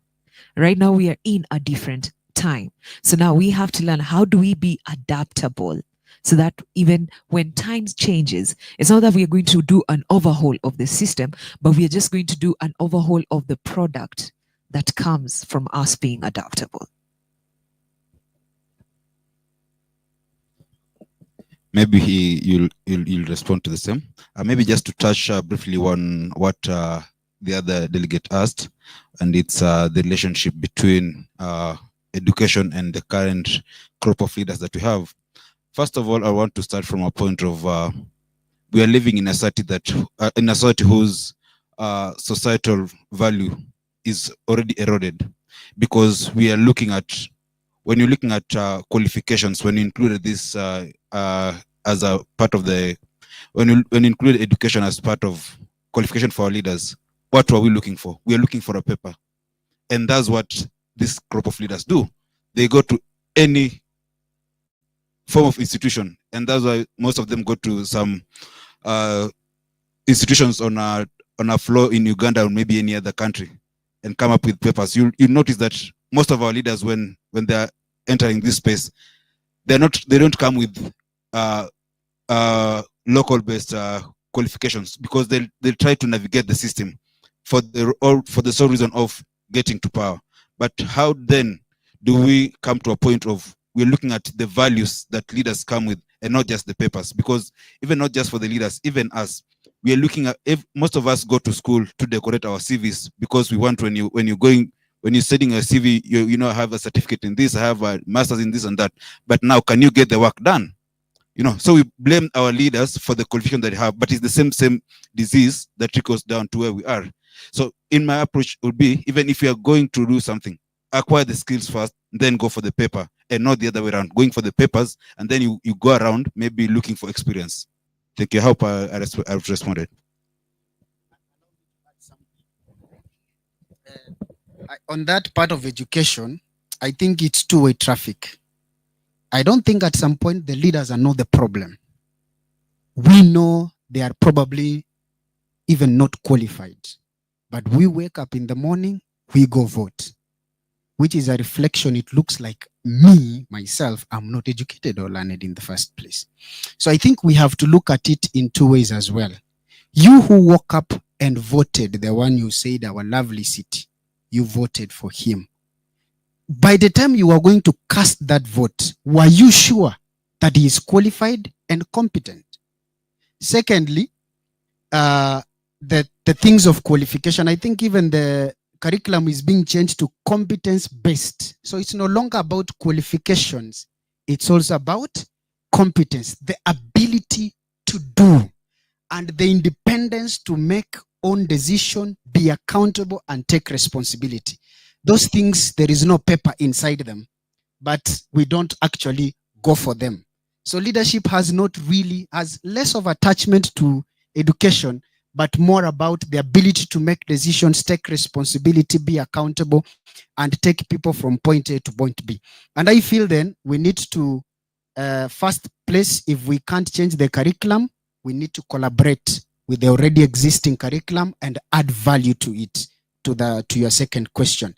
Right now we are in a different time. So now we have to learn, how do we be adaptable so that even when times changes, it's not that we are going to do an overhaul of the system, but we are just going to do an overhaul of the product that comes from us being adaptable. Maybe you'll respond to the same. Maybe just to touch briefly on what the other delegate asked, and it's the relationship between education and the current crop of leaders that we have. First of all, I want to start from a point of we are living in a society that in a society whose societal value is already eroded, because we are looking at, when you're looking at qualifications, when you included this as a part of the, when you include education as part of qualification for our leaders, what were we looking for? We are looking for a paper. And that's what this group of leaders do. They go to any form of institution, and that's why most of them go to some institutions on a floor in Uganda or maybe any other country and come up with papers. You notice that most of our leaders, when they are entering this space, they don't come with local based qualifications, because they try to navigate the system for the sole reason of getting to power. But how then do we come to a point of we're looking at the values that leaders come with, and not just the papers? Because even not just for the leaders, even us, we are looking at, if most of us go to school to decorate our CVs, because we want, when you're studying a CV, you know, I have a certificate in this, I have a master's in this and that, but now can you get the work done? You know, so we blame our leaders for the qualification that they have, but it's the same disease that trickles down to where we are. So in my approach would be, even if you are going to do something, acquire the skills first, then go for the paper, and not the other way around, going for the papers, and then you go around maybe looking for experience. Thank you. I hope I've responded. On that part of education, I think it's two-way traffic. I don't think at some point the leaders are not the problem. We know they are probably even not qualified, but we wake up in the morning, we go vote, which is a reflection. It looks like me, myself, I'm not educated or learned in the first place. So I think we have to look at it in two ways as well. You who woke up and voted, the one you said, our lovely city, you voted for him. By the time you are going to cast that vote, were you sure that he is qualified and competent? Secondly, the things of qualification, I think even the curriculum is being changed to competence-based. So it's no longer about qualifications. It's also about competence, the ability to do, and the independence to make own decision, be accountable, and take responsibility. Those things, there is no paper inside them, but we don't actually go for them. So leadership has less of attachment to education, but more about the ability to make decisions, take responsibility, be accountable, and take people from point A to point B. And I feel then we need to, first place, if we can't change the curriculum, we need to collaborate with the already existing curriculum and add value to it, to your second question.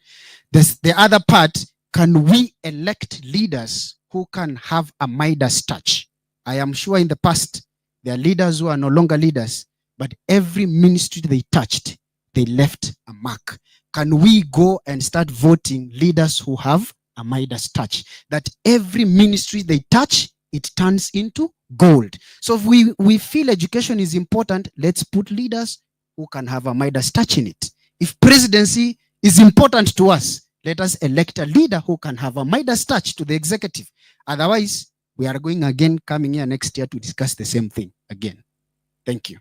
The other part, can we elect leaders who can have a Midas touch? I am sure in the past, there are leaders who are no longer leaders, but every ministry they touched, they left a mark. Can we go and start voting leaders who have a Midas touch? That every ministry they touch, it turns into gold. So if we feel education is important, let's put leaders who can have a Midas touch in it. If presidency is important to us, let us elect a leader who can have a Midas touch to the executive. Otherwise, we are coming here next year to discuss the same thing again. Thank you.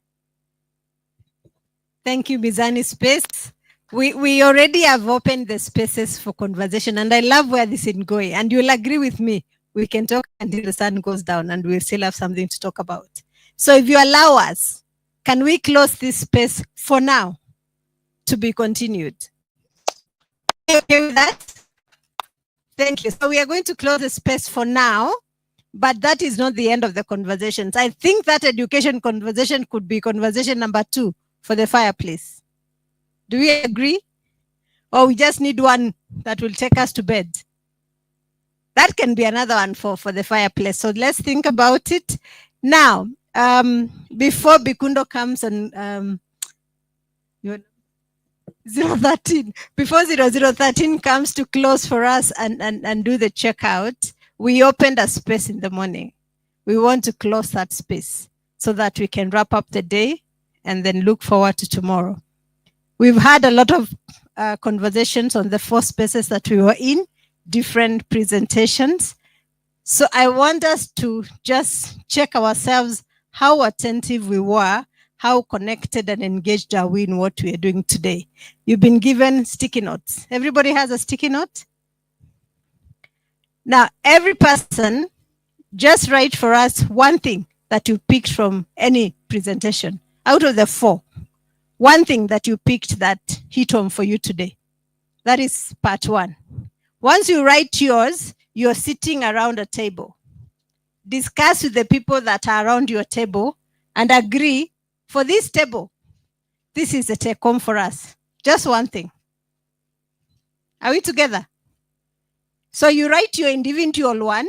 Thank you, Mizani Space. We already have opened the spaces for conversation, and I love where this is going. And you'll agree with me, we can talk until the sun goes down and we'll still have something to talk about. So if you allow us, can we close this space for now to be continued? Are you okay with that? Thank you. So we are going to close the space for now, but that is not the end of the conversations. I think that education conversation could be conversation number 2 for the fireplace. Do we agree? Or we just need one that will take us to bed? That can be another one for the fireplace. So let's think about it. Now, before Bikundo comes and 013, before 0013 comes to close for us and do the checkout, we opened a space in the morning. We want to close that space so that we can wrap up the day and then look forward to tomorrow. We've had a lot of conversations on the 4 spaces that we were in, different presentations. So I want us to just check ourselves how attentive we were, how connected and engaged are we in what we are doing today. You've been given sticky notes. Everybody has a sticky note? Now, every person, just write for us one thing that you picked from any presentation out of the 4. One thing that you picked that hit home for you today. That is part 1. Once you write yours, you're sitting around a table. Discuss with the people that are around your table and agree for this table. This is a take home for us. Just one thing. Are we together? So you write your individual one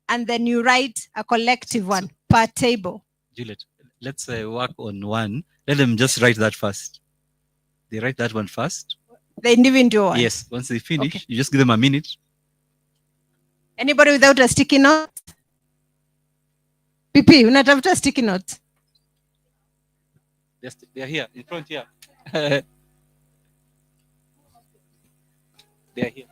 and then you write a collective one per table. Juliet, let's work on one. Let them just write that first. They write that one first. The individual one? Yes. Once they finish, you just give them a minute. Anybody without a sticky note? PP, unatafuta a sticky note? They're here, in front here. They're here.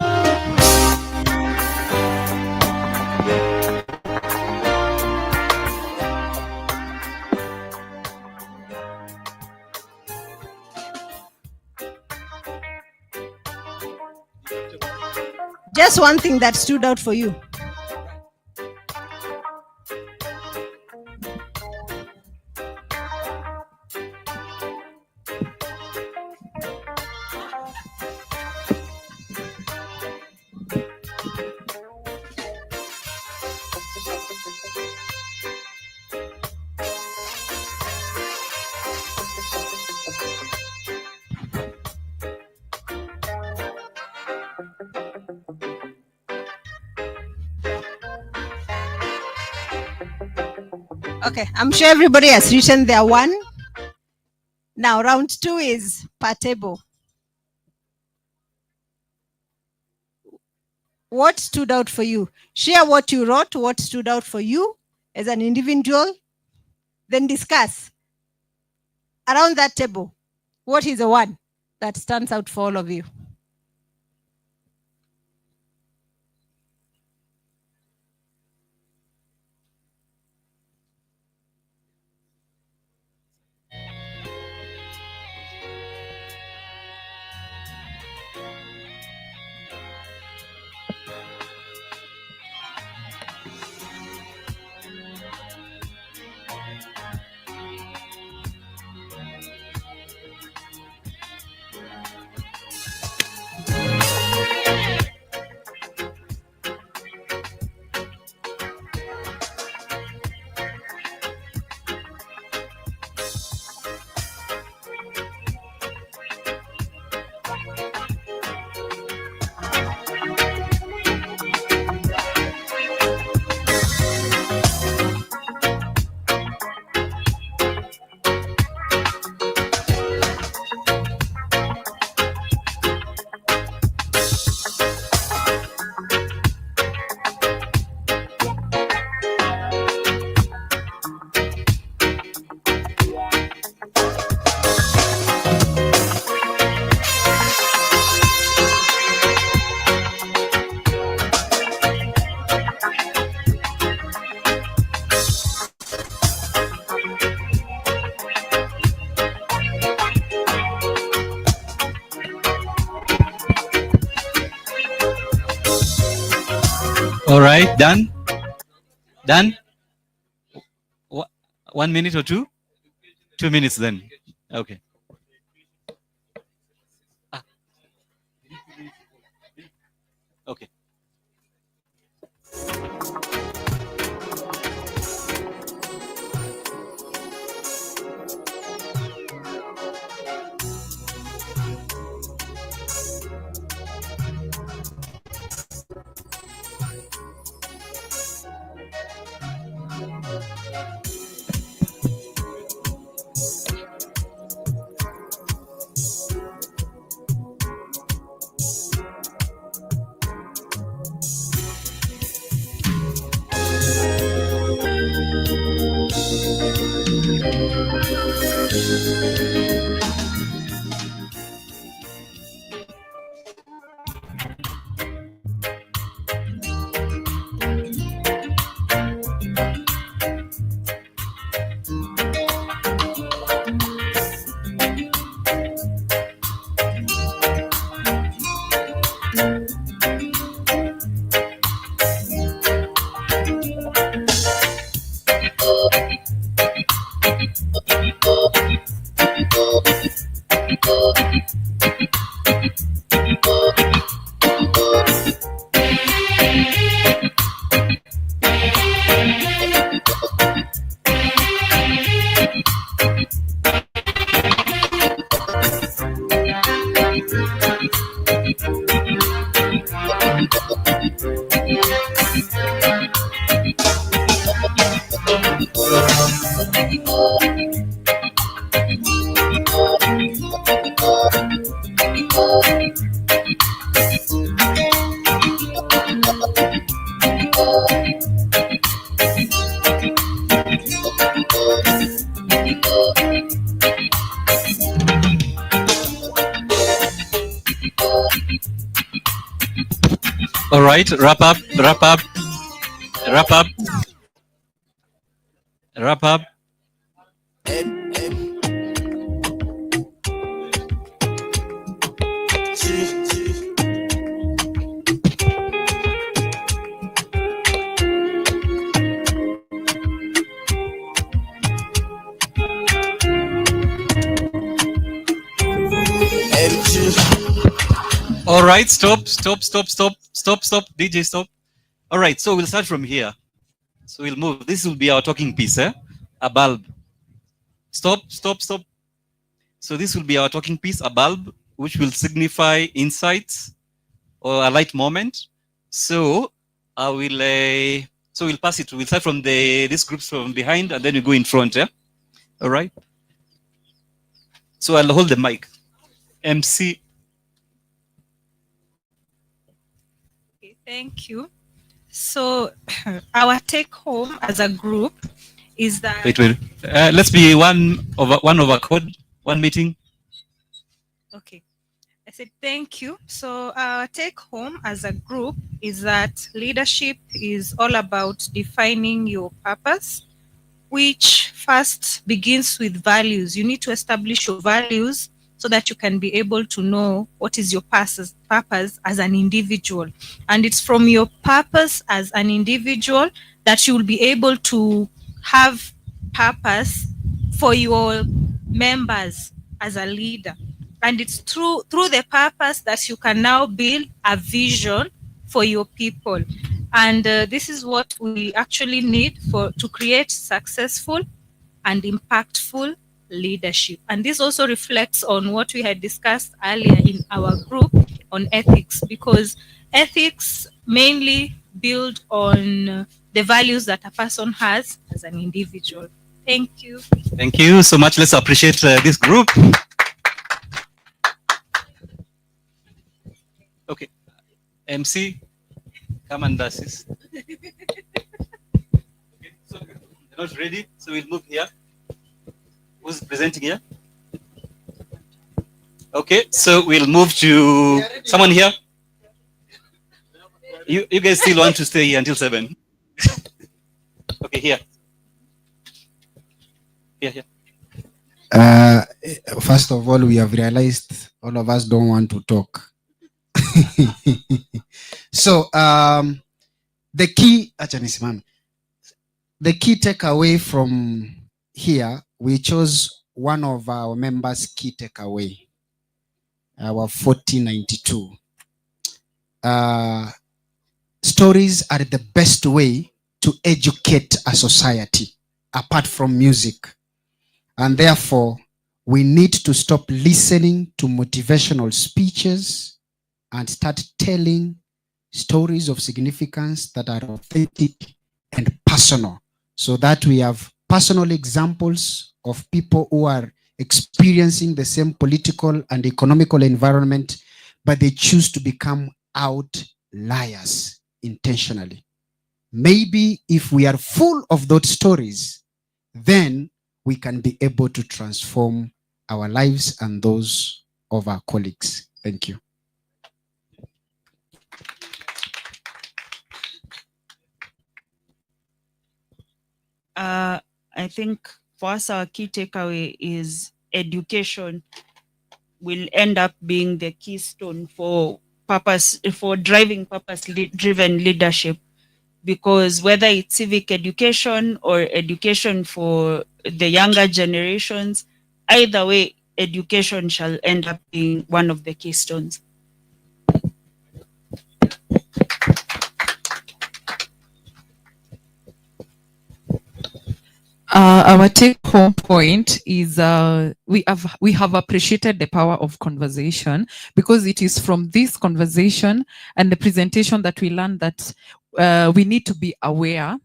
Just one thing that stood out for you. Okay, I'm sure everybody has written their one. Now round 2 is per table. What stood out for you? Share what you wrote, what stood out for you as an individual, then discuss around that table. What is the one that stands out for all of you? All right, done? Done? 1 minute or two? 2 minutes then. Okay. Okay. All right, wrap up. All right, stop. DJ, stop. All right, so we'll start from here. So we'll move. This will be our talking piece, a bulb. Stop. So this will be our talking piece, a bulb, which will signify insights or a light moment. So I will. So we'll pass it. We'll start from this group from behind, and then we go in front. Yeah. All right. So I'll hold the mic. MC. Okay, thank you. So our take home as a group is that. Wait. Let's be one of accord, one meeting. Okay. I said thank you. So our take home as a group is that leadership is all about defining your purpose, which first begins with values. You need to establish your values so that you can be able to know what is your purpose as an individual. And it's from your purpose as an individual that you will be able to have purpose for your members as a leader. And it's through the purpose that you can now build a vision for your people. And this is what we actually need to create successful and impactful leadership. And this also reflects on what we had discussed earlier in our group on ethics, because ethics mainly build on the values that a person has as an individual. Thank you. Thank you so much. Let's appreciate this group. Okay. MC, come and assist. Okay, so you're not ready, so we'll move here. Who's presenting here? Okay, so we'll move to someone here. You guys still want to stay here until 7? Okay, here. Here. First of all, we have realized all of us don't want to talk. So the key takeaway from here, we chose one of our members' key takeaway, our 4092. Stories are the best way to educate a society apart from music. And therefore, we need to stop listening to motivational speeches and start telling stories of significance that are authentic and personal, so that we have personal examples of people who are experiencing the same political and economical environment, but they choose to become outliers intentionally. Maybe if we are full of those stories, then we can be able to transform our lives and those of our colleagues. Thank you. I think for us, our key takeaway is education will end up being the keystone for driving purpose-driven leadership, because whether it's civic education or education for the younger generations, either way, education shall end up being one of the keystones. Our take-home point is we have appreciated the power of conversation, because it is from this conversation and the presentation that we learned that we need to be aware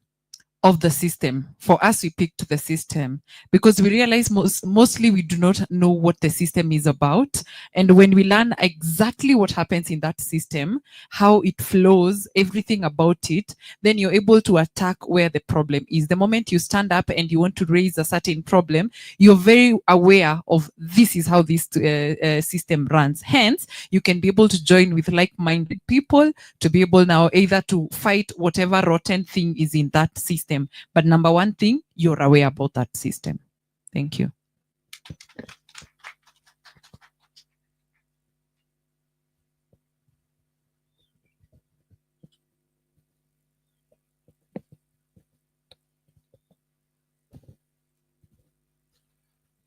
of the system. For us, we picked the system because we realize mostly we do not know what the system is about. And when we learn exactly what happens in that system, how it flows, everything about it, then you're able to attack where the problem is. The moment you stand up and you want to raise a certain problem, you're very aware of this is how this system runs. Hence, you can be able to join with like-minded people to be able now either to fight whatever rotten thing is in that system. But number one thing, you're aware about that system. Thank you.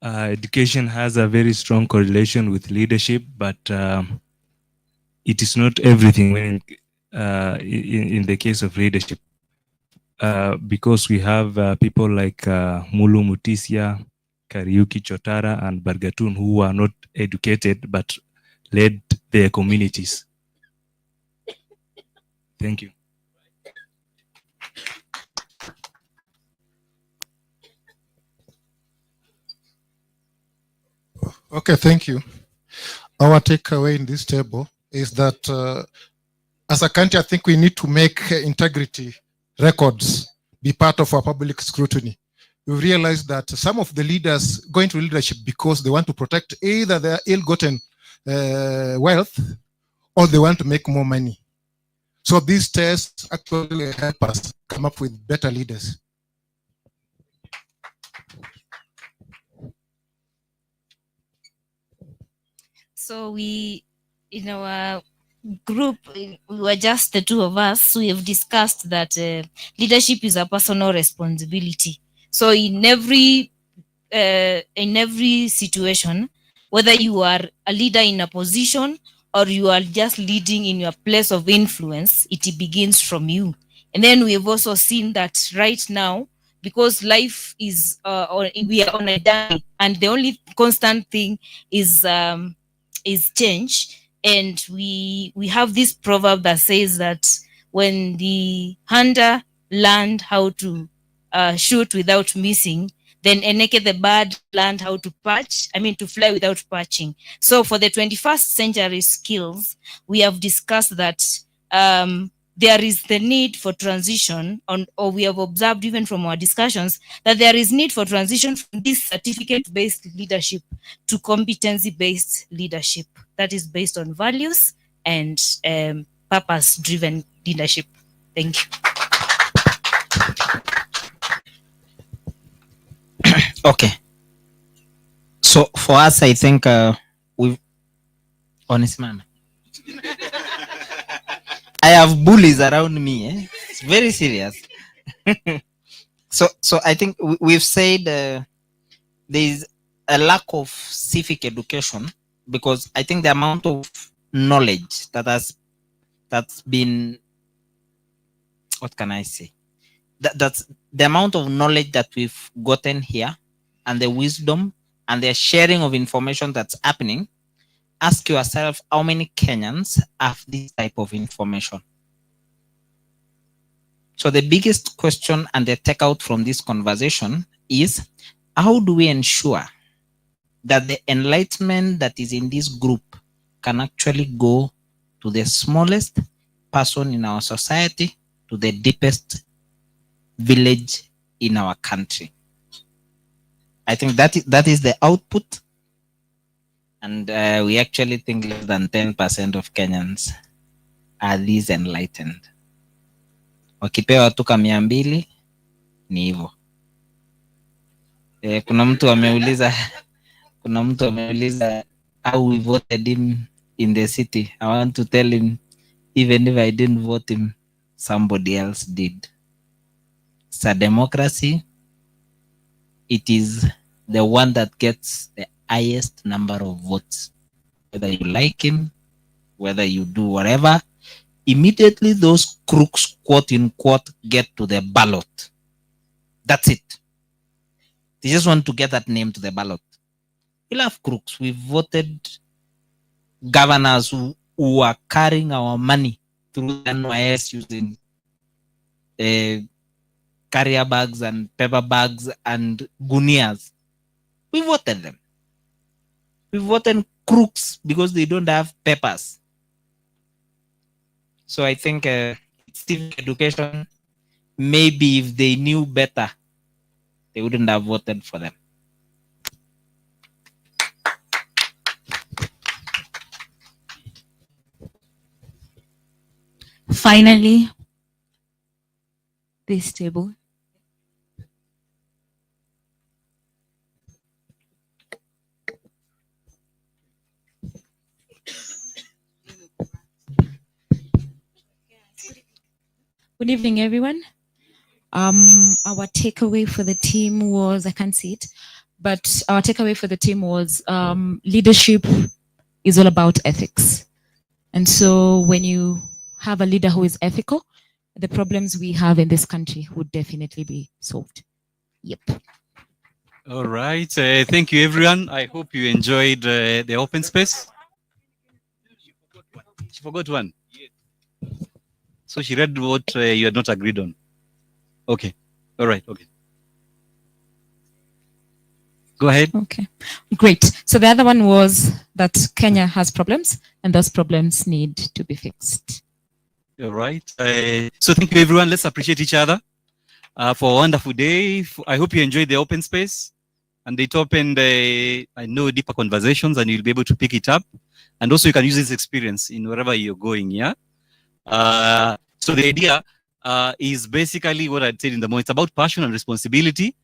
Education has a very strong correlation with leadership, but it is not everything when in the case of leadership. Because we have people like Mulu Mutisia, Kariuki Chotara, and Bargatun who are not educated but led their communities. Thank you. Okay, thank you. Our takeaway in this table is that as a country, I think we need to make integrity records be part of our public scrutiny. We realize that some of the leaders go into leadership because they want to protect either their ill-gotten wealth or they want to make more money. So these tests actually help us come up with better leaders. So we, in our group, we were just the two of us. We have discussed that leadership is a personal responsibility. So in every situation, whether you are a leader in a position or you are just leading in your place of influence, it begins from you. And then we have also seen that right now, because life is we are on a journey, and the only constant thing is change. And we have this proverb that says that when the hunter learned how to shoot without missing, then Eneke the bird learned how to to fly without perching. So for the 21st century skills, we have discussed that there is the need for transition or we have observed even from our discussions that there is need for transition from this certificate-based leadership to competency-based leadership that is based on values and purpose-driven leadership. Thank you. Okay. So for us, I think we've honest man. I have bullies around me. It's very serious. So I think we've said there is a lack of civic education, because I think the amount of knowledge that's been, what can I say? That's the amount of knowledge that we've gotten here, and the wisdom and the sharing of information that's happening. Ask yourself, how many Kenyans have this type of information? So the biggest question and the takeout from this conversation is, how do we ensure that the enlightenment that is in this group can actually go to the smallest person in our society, to the deepest village in our country? I think that is the output. And we actually think less than 10% of Kenyans are these enlightened. Wakipewa tu kama 200 ni hivyo. Kuna mtu ameuliza how we voted him in the city. I want to tell him, even if I didn't vote him, somebody else did. It's a democracy. It is the one that gets the highest number of votes. Whether you like him, whether you do whatever, immediately those crooks, quote unquote, get to the ballot. That's it. They just want to get that name to the ballot. We'll have crooks. We voted governors who are carrying our money through the NYS using carrier bags and paper bags and gunias. We voted them. We voted crooks because they don't have papers. So I think civic education, maybe if they knew better, they wouldn't have voted for them. Finally, this table. Good evening, everyone. Our takeaway for the team was, I can't see it, but our takeaway for the team was leadership is all about ethics. And so when you have a leader who is ethical, the problems we have in this country would definitely be solved. Yep. All right. Thank you, everyone. I hope you enjoyed the open space. She forgot one. So she read what you had not agreed on. Okay. All right. Okay. Go ahead. Okay. Great. So the other one was that Kenya has problems and those problems need to be fixed. All right. So thank you, everyone. Let's appreciate each other for a wonderful day. I hope you enjoyed the open space, and it opened, I know, deeper conversations, and you'll be able to pick it up. And also you can use this experience in wherever you're going, yeah? So the idea is basically what I said in the morning. It's about passion and responsibility.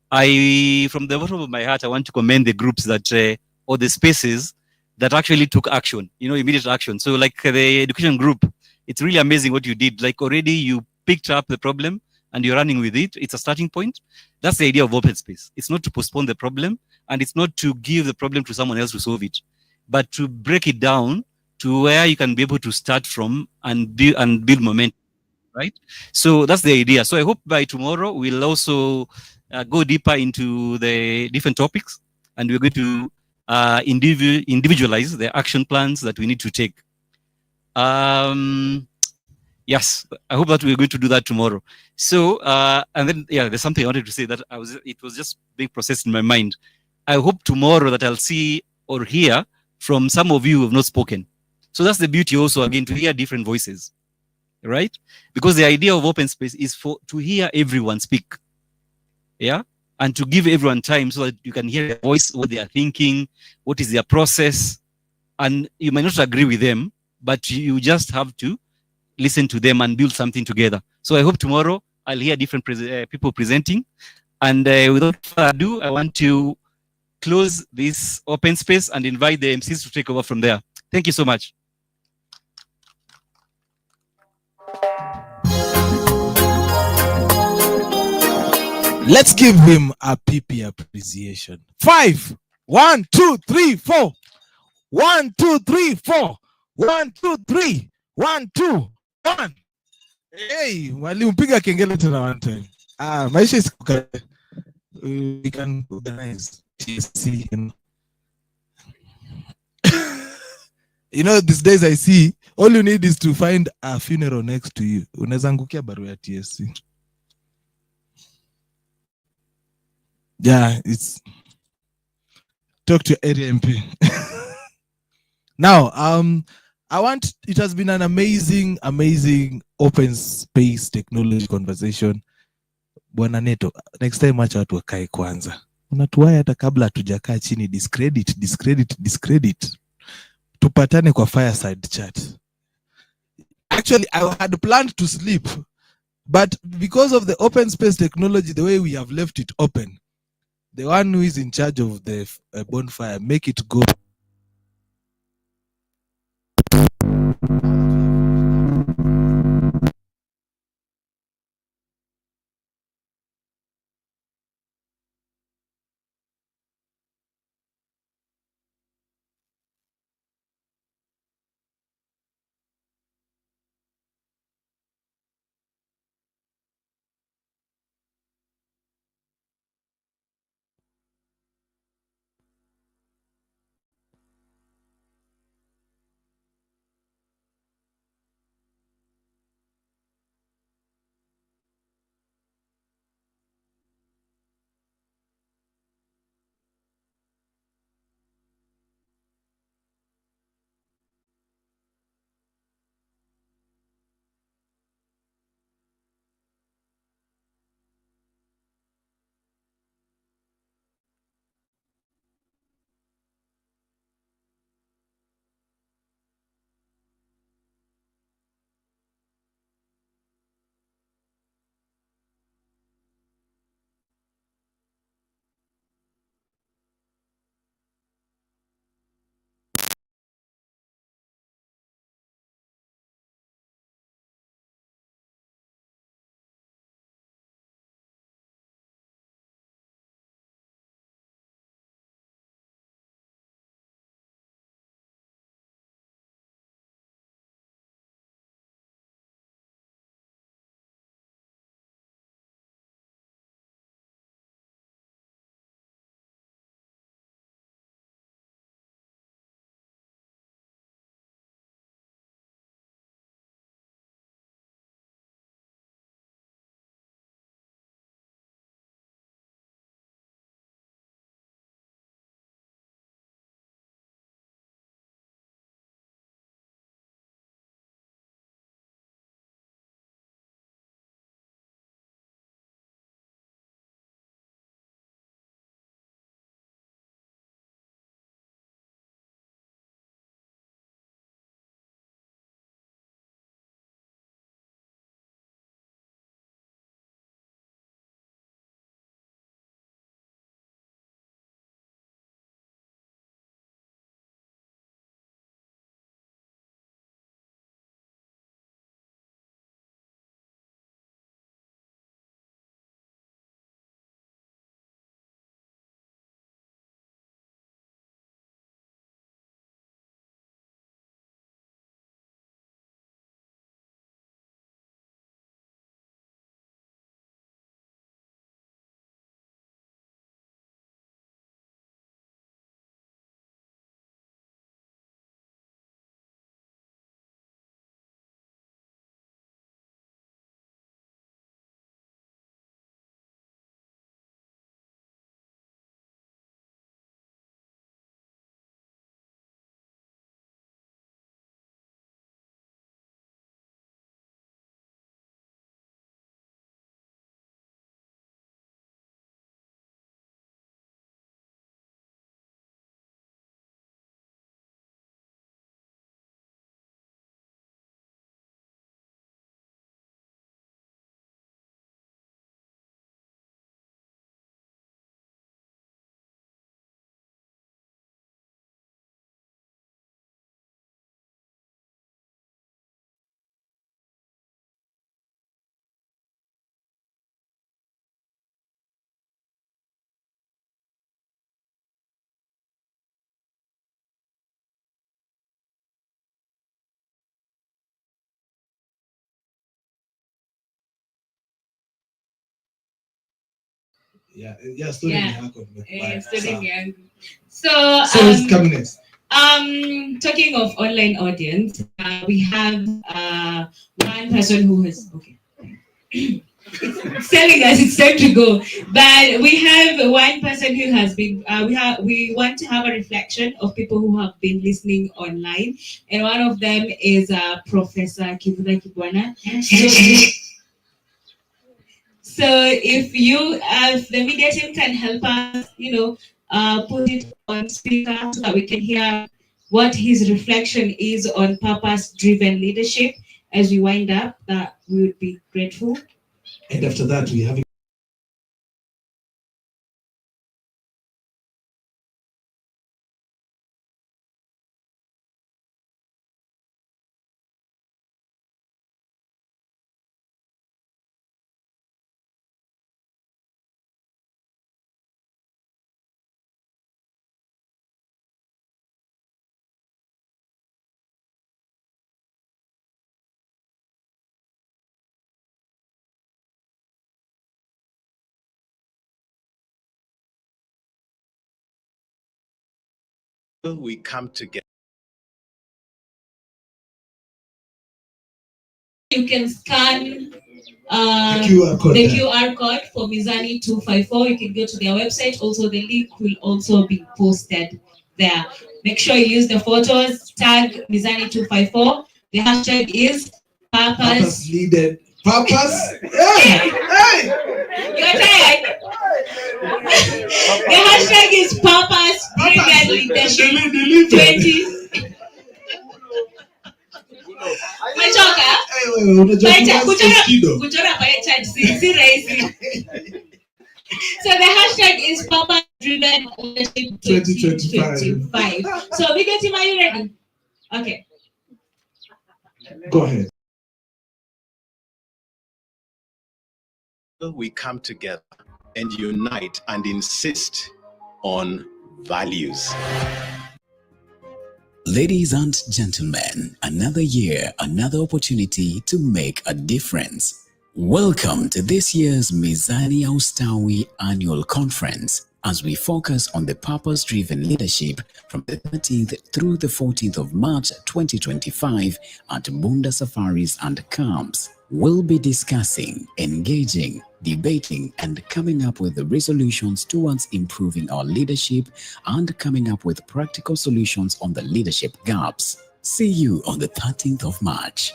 From the bottom of my heart, I want to commend the groups that, or the spaces that actually took action, immediate action. So like the education group, it's really amazing what you did. Like already you picked up the problem and you're running with it. It's a starting point. That's the idea of open space. It's not to postpone the problem, and it's not to give the problem to someone else to solve it, but to break it down to where you can be able to start from and build momentum, right? So that's the idea. So I hope by tomorrow we'll also go deeper into the different topics, and we're going to individualize the action plans that we need to take. Yes, I hope that we're going to do that tomorrow. So, and then, yeah, there's something I wanted to say that it was just being processed in my mind. I hope tomorrow that I'll see or hear from some of you who have not spoken. So that's the beauty also, again, to hear different voices, right? Because the idea of open space is to hear everyone speak, yeah? And to give everyone time so that you can hear their voice, what they are thinking, what is their process. And you might not agree with them, but you just have to listen to them and build something together. So I hope tomorrow I'll hear different people presenting. And without further ado, I want to close this open space and invite the MCs to take over from there. Thank you so much. Let's give him a PP appreciation. 5. 1, 2, 3, 4. 1, 2, 3, 4. 1, 2, 3. 1, 2, 1. Hey, mwalimu piga kengele tena one time. Maisha is we can organize TSC. You know, these days I see all you need is to find a funeral next to you. Unaweza angukia barua ya TSC. Yeah, it's talk to your area MP. Now, it has been an amazing open space technology conversation. Bwana Neto, next time acha watu wakae kwanza. Unatuwaya hata kabla hatujakaa chini, discredit. Tupatane kwa fireside chat. Actually, I had planned to sleep, but because of the open space technology, the way we have left it open, the one who is in charge of the bonfire, make it go. Story Yeah. yako Story Sawa. yangu. So, So who's coming next? Talking of online audience, we have one person who has it's telling us it's time to go. But we have one person who has been. We want to have a reflection of people who have been listening online, and one of them is Professor Kivuna Kibwana. So if you, if the media team can help us, put it on speaker so that we can hear what his reflection is on purpose-driven leadership as we wind up, that we would be grateful. And after that, we have we come together. You can scan the QR code for Mizani 254. You can go to their website. Also, the link will also be posted there. Make sure you use the photos, tag Mizani 254. The hashtag is purpose leaded. Purpose? Hey! You're tired? The hashtag is purpose driven leadership 20. Umechoka? Kuchora kwa chat si rahisi. So the hashtag is purpose driven leadership 2025. So Media team, are you ready? Okay. Go ahead. We come together and unite and insist on values. Ladies and gentlemen, another year, another opportunity to make a difference. Welcome to this year's Mizani Ustawi Annual Conference as we focus on the purpose-driven leadership from the 13th through the 14th of March 2025 at Bunda Safaris and Camps. We'll be discussing, engaging, debating, and coming up with the resolutions towards improving our leadership and coming up with practical solutions on the leadership gaps. See you on the 13th of March.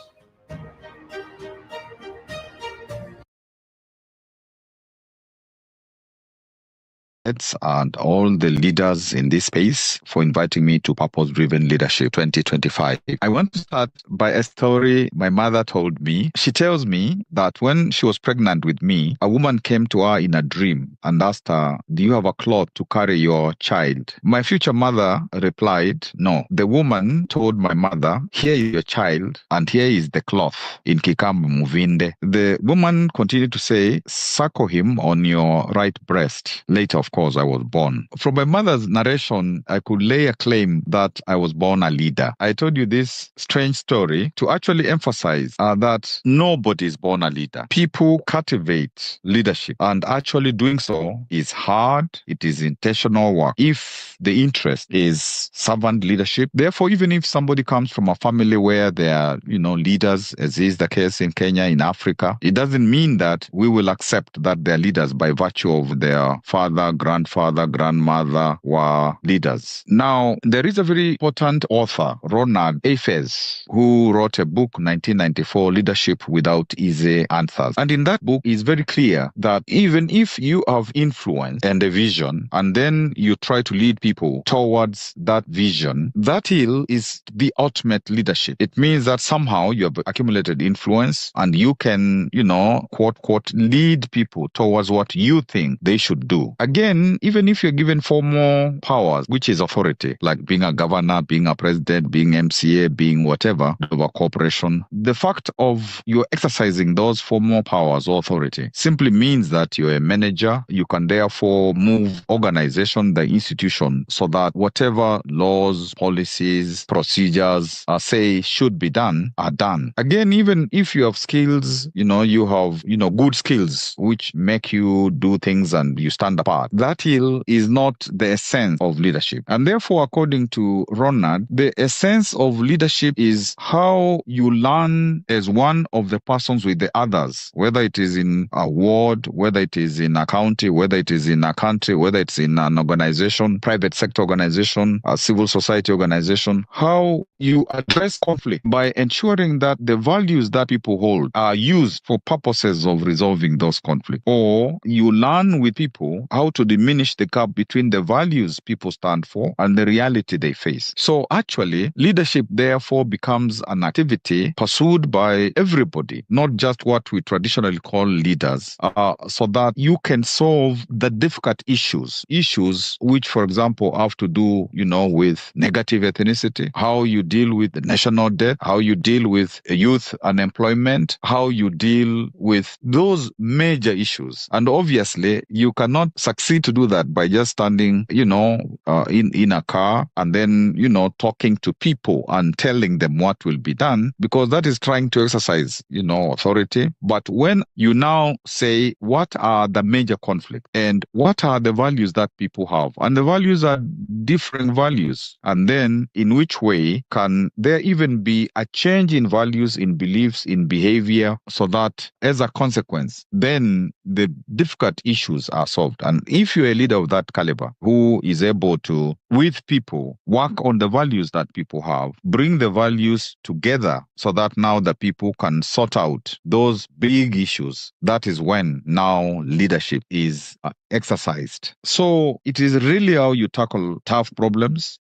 And all the leaders in this space for inviting me to Purpose Driven Leadership 2025. I want to start by a story my mother told me. She tells me that when she was pregnant with me, a woman came to her in a dream and asked her, "Do you have a cloth to carry your child?" My future mother replied, "No." The woman told my mother, "Here is your child and here is the cloth," in Kikambu Muvinde. The woman continued to say, "Suckle him on your right breast." Later, of course, I was born. From my mother's narration, I could lay a claim that I was born a leader. I told you this strange story to actually emphasize that nobody is born a leader. People cultivate leadership, and actually doing so is hard. It is intentional work. If the interest is servant leadership, therefore, even if somebody comes from a family where they are, leaders, as is the case in Kenya, in Africa, it doesn't mean that we will accept that they're leaders by virtue of their father, grandfather, grandmother were leaders. Now, there is a very important author, Ronald Efes, who wrote a book, 1994, Leadership Without Easy Answers. And in that book, it's very clear that even if you have influence and a vision, and then you try to lead people towards that vision, that is the ultimate leadership. It means that somehow you have accumulated influence and you can, quote, lead people towards what you think they should do. Again, then even if you're given 4 more powers, which is authority, like being a governor, being a president, being MCA, being whatever, of a corporation, the fact of you exercising those 4 more powers or authority simply means that you're a manager. You can therefore move organization, the institution, so that whatever laws, policies, procedures say should be done are done. Again, even if you have skills, you have, good skills which make you do things and you stand apart, that is not the essence of leadership. And therefore, according to Ronald, the essence of leadership is how you learn as one of the persons with the others, whether it is in a ward, whether it is in a county, whether it is in a country, whether it's in an organization, private sector organization, a civil society organization, how you address conflict by ensuring that the values that people hold are used for purposes of resolving those conflicts. Or you learn with people how to diminish the gap between the values people stand for and the reality they face. So actually, leadership therefore becomes an activity pursued by everybody, not just what we traditionally call leaders, so that you can solve the difficult issues which, for example, have to do, with negative ethnicity, how you deal with the national debt, how you deal with youth unemployment, how you deal with those major issues. And obviously, you cannot succeed to do that by just standing, in a car and then, talking to people and telling them what will be done, because that is trying to exercise, authority. But when you now say, what are the major conflicts and what are the values that people have? And the values are different values. And then in which way can there even be a change in values, in beliefs, in behavior, so that as a consequence, then the difficult issues are solved. And if you're a leader of that caliber who is able to, with people, work on the values that people have, bring the values together so that now the people can sort out those big issues, that is when now leadership is exercised. So it is really how you tackle tough problems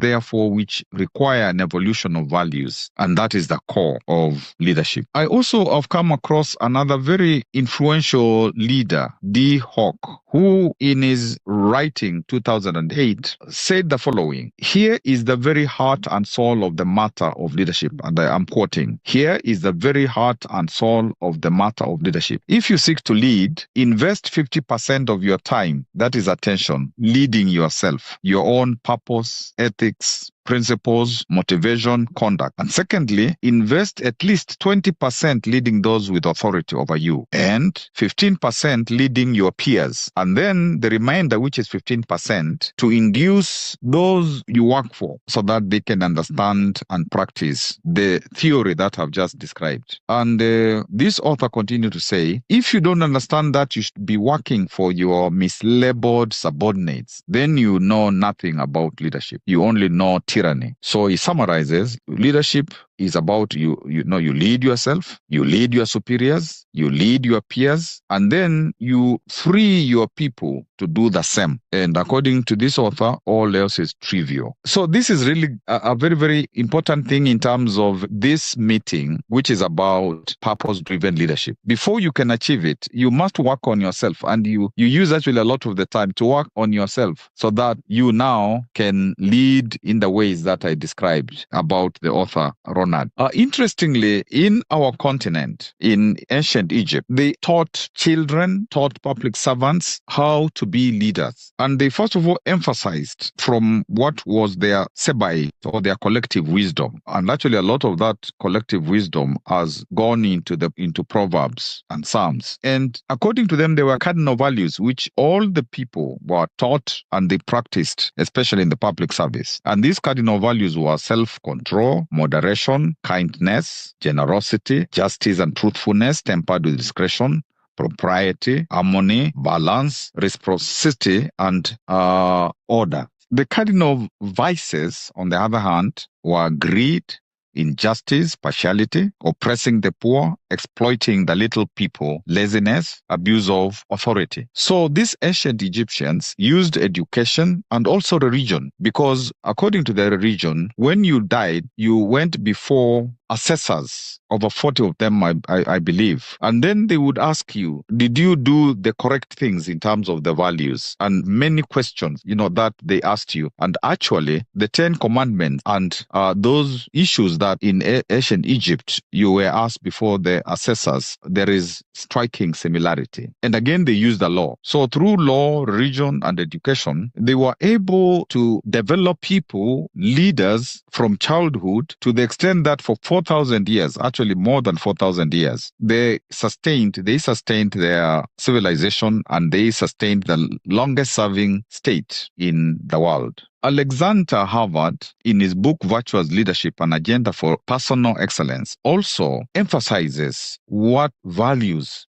therefore which require an evolution of values, and that is the core of leadership. I also have come across another very influential leader, D. Hawk, who in his writing 2008 said the following: "Here is the very heart and soul of the matter of leadership," and I am quoting, "Here is the very heart and soul of the matter of leadership. If you seek to lead, invest 50% of your time, that is attention, leading yourself, your own purpose, ethics, principles, motivation, conduct. And secondly, invest at least 20% leading those with authority over you, and 15% leading your peers. And then the remainder, which is 15%, to induce those you work for so that they can understand and practice the theory that I've just described." And this author continued to say, if you don't understand that you should be working for your mislabeled subordinates, then you know nothing about leadership. You only know tyranny. So he summarizes, leadership is about you lead yourself, you lead your superiors, you lead your peers, and then you free your people to do the same. And according to this author, all else is trivial. So this is really a very, very important thing in terms of this meeting, which is about purpose-driven leadership. Before you can achieve it, you must work on yourself, and you use actually a lot of the time to work on yourself so that you now can lead in the ways that I described about the author, Ronald. Interestingly, in our continent, in ancient Egypt, they taught children, taught public servants how to be leaders. And they first of all emphasized from what was their sebai or their collective wisdom. And actually a lot of that collective wisdom has gone into Proverbs and Psalms. And according to them, there were cardinal values which all the people were taught and they practiced, especially in the public service. And these cardinal values were self-control, moderation, kindness, generosity, justice and truthfulness tempered with discretion, propriety, harmony, balance, reciprocity, and order. The cardinal vices, on the other hand, were greed, injustice, partiality, oppressing the poor, exploiting the little people, laziness, abuse of authority. So these ancient Egyptians used education and also religion, because according to their religion, when you died, you went before assessors, over 40 of them, I believe. And then they would ask you, did you do the correct things in terms of the values? And many questions, that they asked you. And actually, the 10 commandments and those issues that in ancient Egypt you were asked before the assessors, there is striking similarity. And again, they use the law. So through law, religion, and education, they were able to develop people, leaders from childhood, to the extent that for 4,000 years, actually more than 4,000 years, they sustained their civilization, and they sustained the longest serving state in the world. Alexander Harvard, in his book Virtuous Leadership, An Agenda for Personal Excellence, also emphasizes how values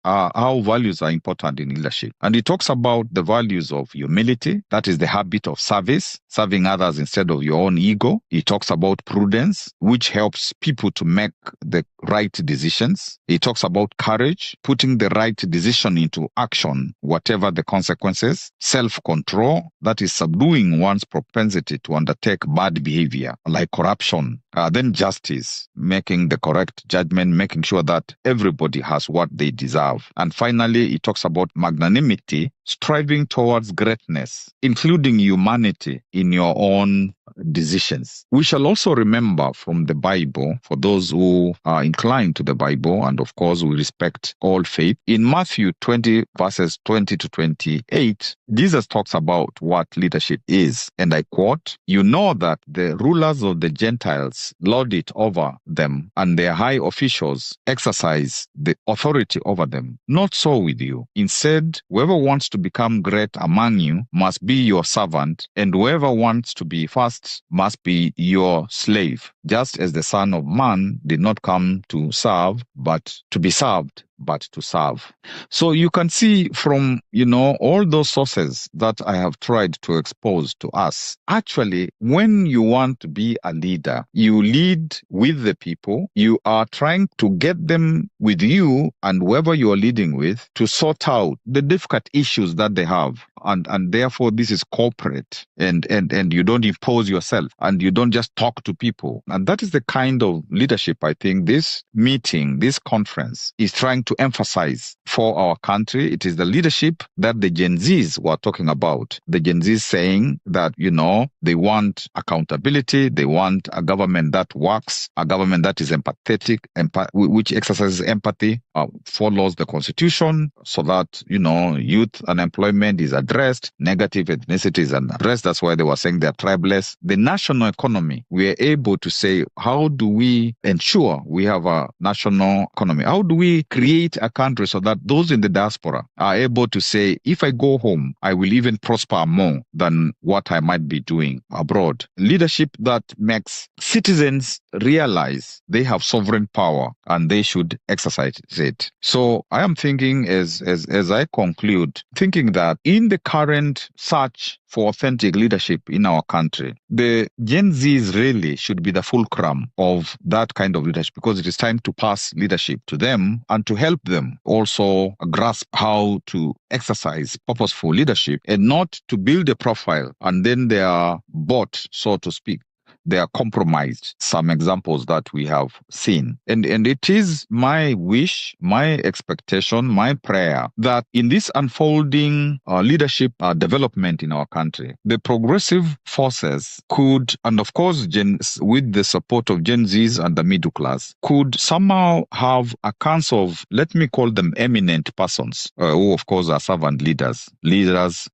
are important in leadership. And he talks about the values of humility, that is the habit of service, serving others instead of your own ego. He talks about prudence, which helps people to make the right decisions. He talks about courage, putting the right decision into action, whatever the consequences. Self-control, that is subduing one's propensity to undertake bad behavior like corruption. Then justice, making the correct judgment, making sure that everybody has what they deserve. And finally, he talks about magnanimity, striving towards greatness, including humanity in your own decisions. We shall also remember from the Bible, for those who are inclined to the Bible, and of course we respect all faith, in Matthew 20 verses 20 to 28, Jesus talks about what leadership is. And I quote, "You know that the rulers of the Gentiles lord it over them, and their high officials exercise the authority over them. Not so with you. Instead, whoever wants to become great among you must be your servant, and whoever wants to be first must be your slave, just as the Son of Man did not come to serve, but to be served, but to serve." So you can see from, all those sources that I have tried to expose to us, actually, when you want to be a leader, you lead with the people. You are trying to get them with you and whoever you are leading with to sort out the difficult issues that they have. And therefore, this is corporate, and you don't impose yourself, and you don't just talk to people. And that is the kind of leadership I think this meeting, this conference is trying to emphasize for our country. It is the leadership that the Gen Zs were talking about. The Gen Zs saying that, they want accountability, they want a government that works, a government that is empathetic, which exercises empathy, follows the constitution, so that, youth unemployment is addressed, negative ethnicity is addressed. That's why they were saying they're tribeless. The national economy, we are able to say, how do we ensure we have a national economy? How do we create a country so that those in the diaspora are able to say, if I go home, I will even prosper more than what I might be doing abroad? Leadership that makes citizens realize they have sovereign power and they should exercise it. So I am thinking, as I conclude, thinking that in the current search for authentic leadership in our country, the Gen Zs really should be the fulcrum of that kind of leadership, because it is time to pass leadership to them and to help them also grasp how to exercise purposeful leadership, and not to build a profile and then they are bought, so to speak. They are compromised. Some examples that we have seen. And it is my wish, my expectation, my prayer that in this unfolding leadership development in our country, the progressive forces could, and of course, with the support of Gen Zs and the middle class, could somehow have a council of, let me call them eminent persons, who of course are servant leaders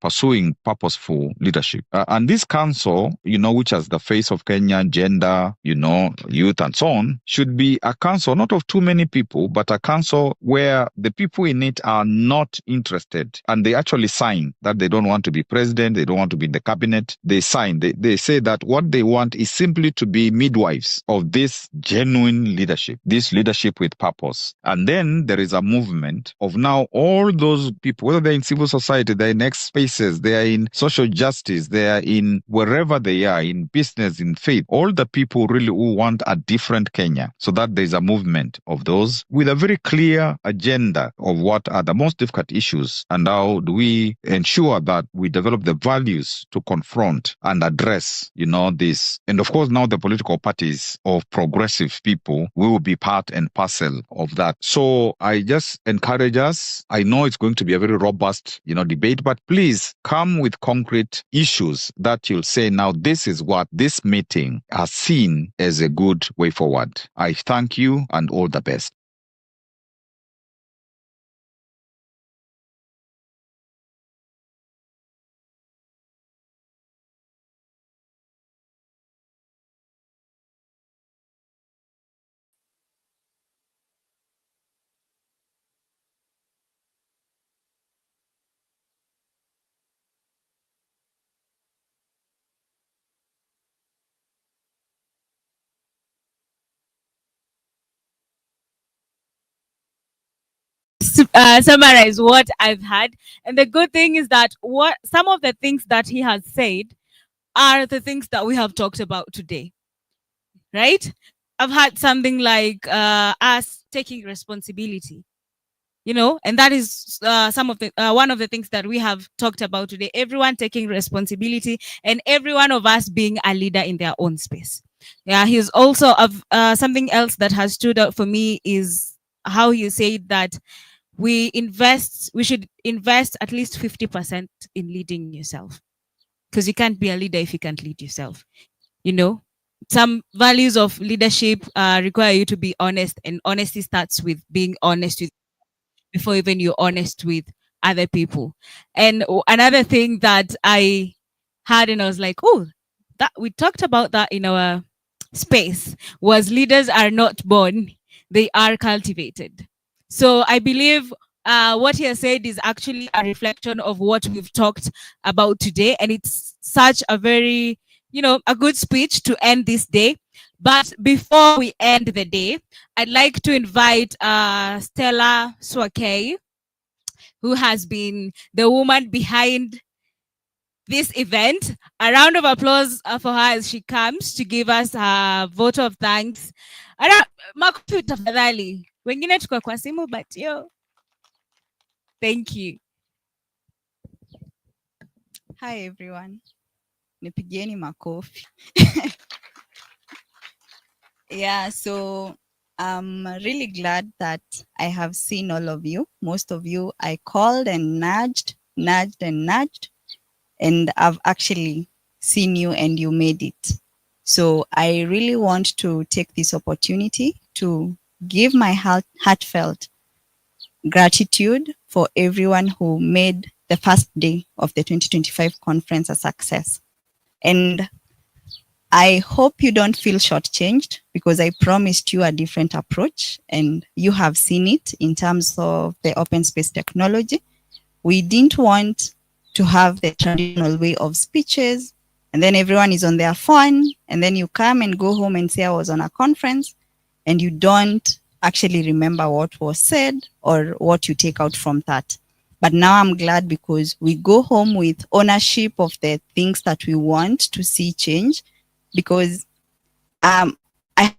pursuing purposeful leadership. And this council, which has the face of Kenya, gender, youth and so on, should be a council not of too many people, but a council where the people in it are not interested, and they actually sign that they don't want to be president, they don't want to be in the cabinet. They sign, they say that what they want is simply to be midwives of this genuine leadership, this leadership with purpose. And then there is a movement of now all those people, whether they're in civil society, they're in X spaces, they are in social justice, they are in wherever they are, in business, in faith, all the people really who want a different Kenya, so that there's a movement of those with a very clear agenda of what are the most difficult issues and how do we ensure that we develop the values to confront and address, this. And of course, now the political parties of progressive people will be part and parcel of that. So I just encourage us. I know it's going to be a very robust, debate, but please come with concrete issues that you'll say, now this is what this meeting has seen as a good way forward. I thank you and all the best. Summarize what I've had. And the good thing is that what some of the things that he has said are the things that we have talked about today, right? I've had something like us taking responsibility, and that is some of the one of the things that we have talked about today. Everyone taking responsibility, and every one of us being a leader in their own space. Yeah, he's also something else that has stood out for me is how you said that we should invest at least 50% in leading yourself, because you can't be a leader if you can't lead yourself. Some values of leadership require you to be honest, and honesty starts with being honest with before even you're honest with other people. And another thing that I had, and I was like, oh, that we talked about that in our space, was leaders are not born, they are cultivated. So I believe what he has said is actually a reflection of what we've talked about today. And it's such a very, a good speech to end this day. But before we end the day, I'd like to invite Stella Swakei, who has been the woman behind this event. A round of applause for her as she comes to give us her vote of thanks. Makofi tafadhali. Wengine tuko kwa simu, but thank you. Hi everyone. Nipigieni makofi. Yeah, so I'm really glad that I have seen all of you. Most of you I called and nudged, and I've actually seen you and you made it. So I really want to take this opportunity to give my heartfelt gratitude for everyone who made the first day of the 2025 conference a success. And I hope you don't feel shortchanged, because I promised you a different approach and you have seen it in terms of the open space technology. We didn't want to have the traditional way of speeches and then everyone is on their phone and then you come and go home and say I was on a conference and you don't actually remember what was said or what you take out from that. But now I'm glad, because we go home with ownership of the things that we want to see change. Because I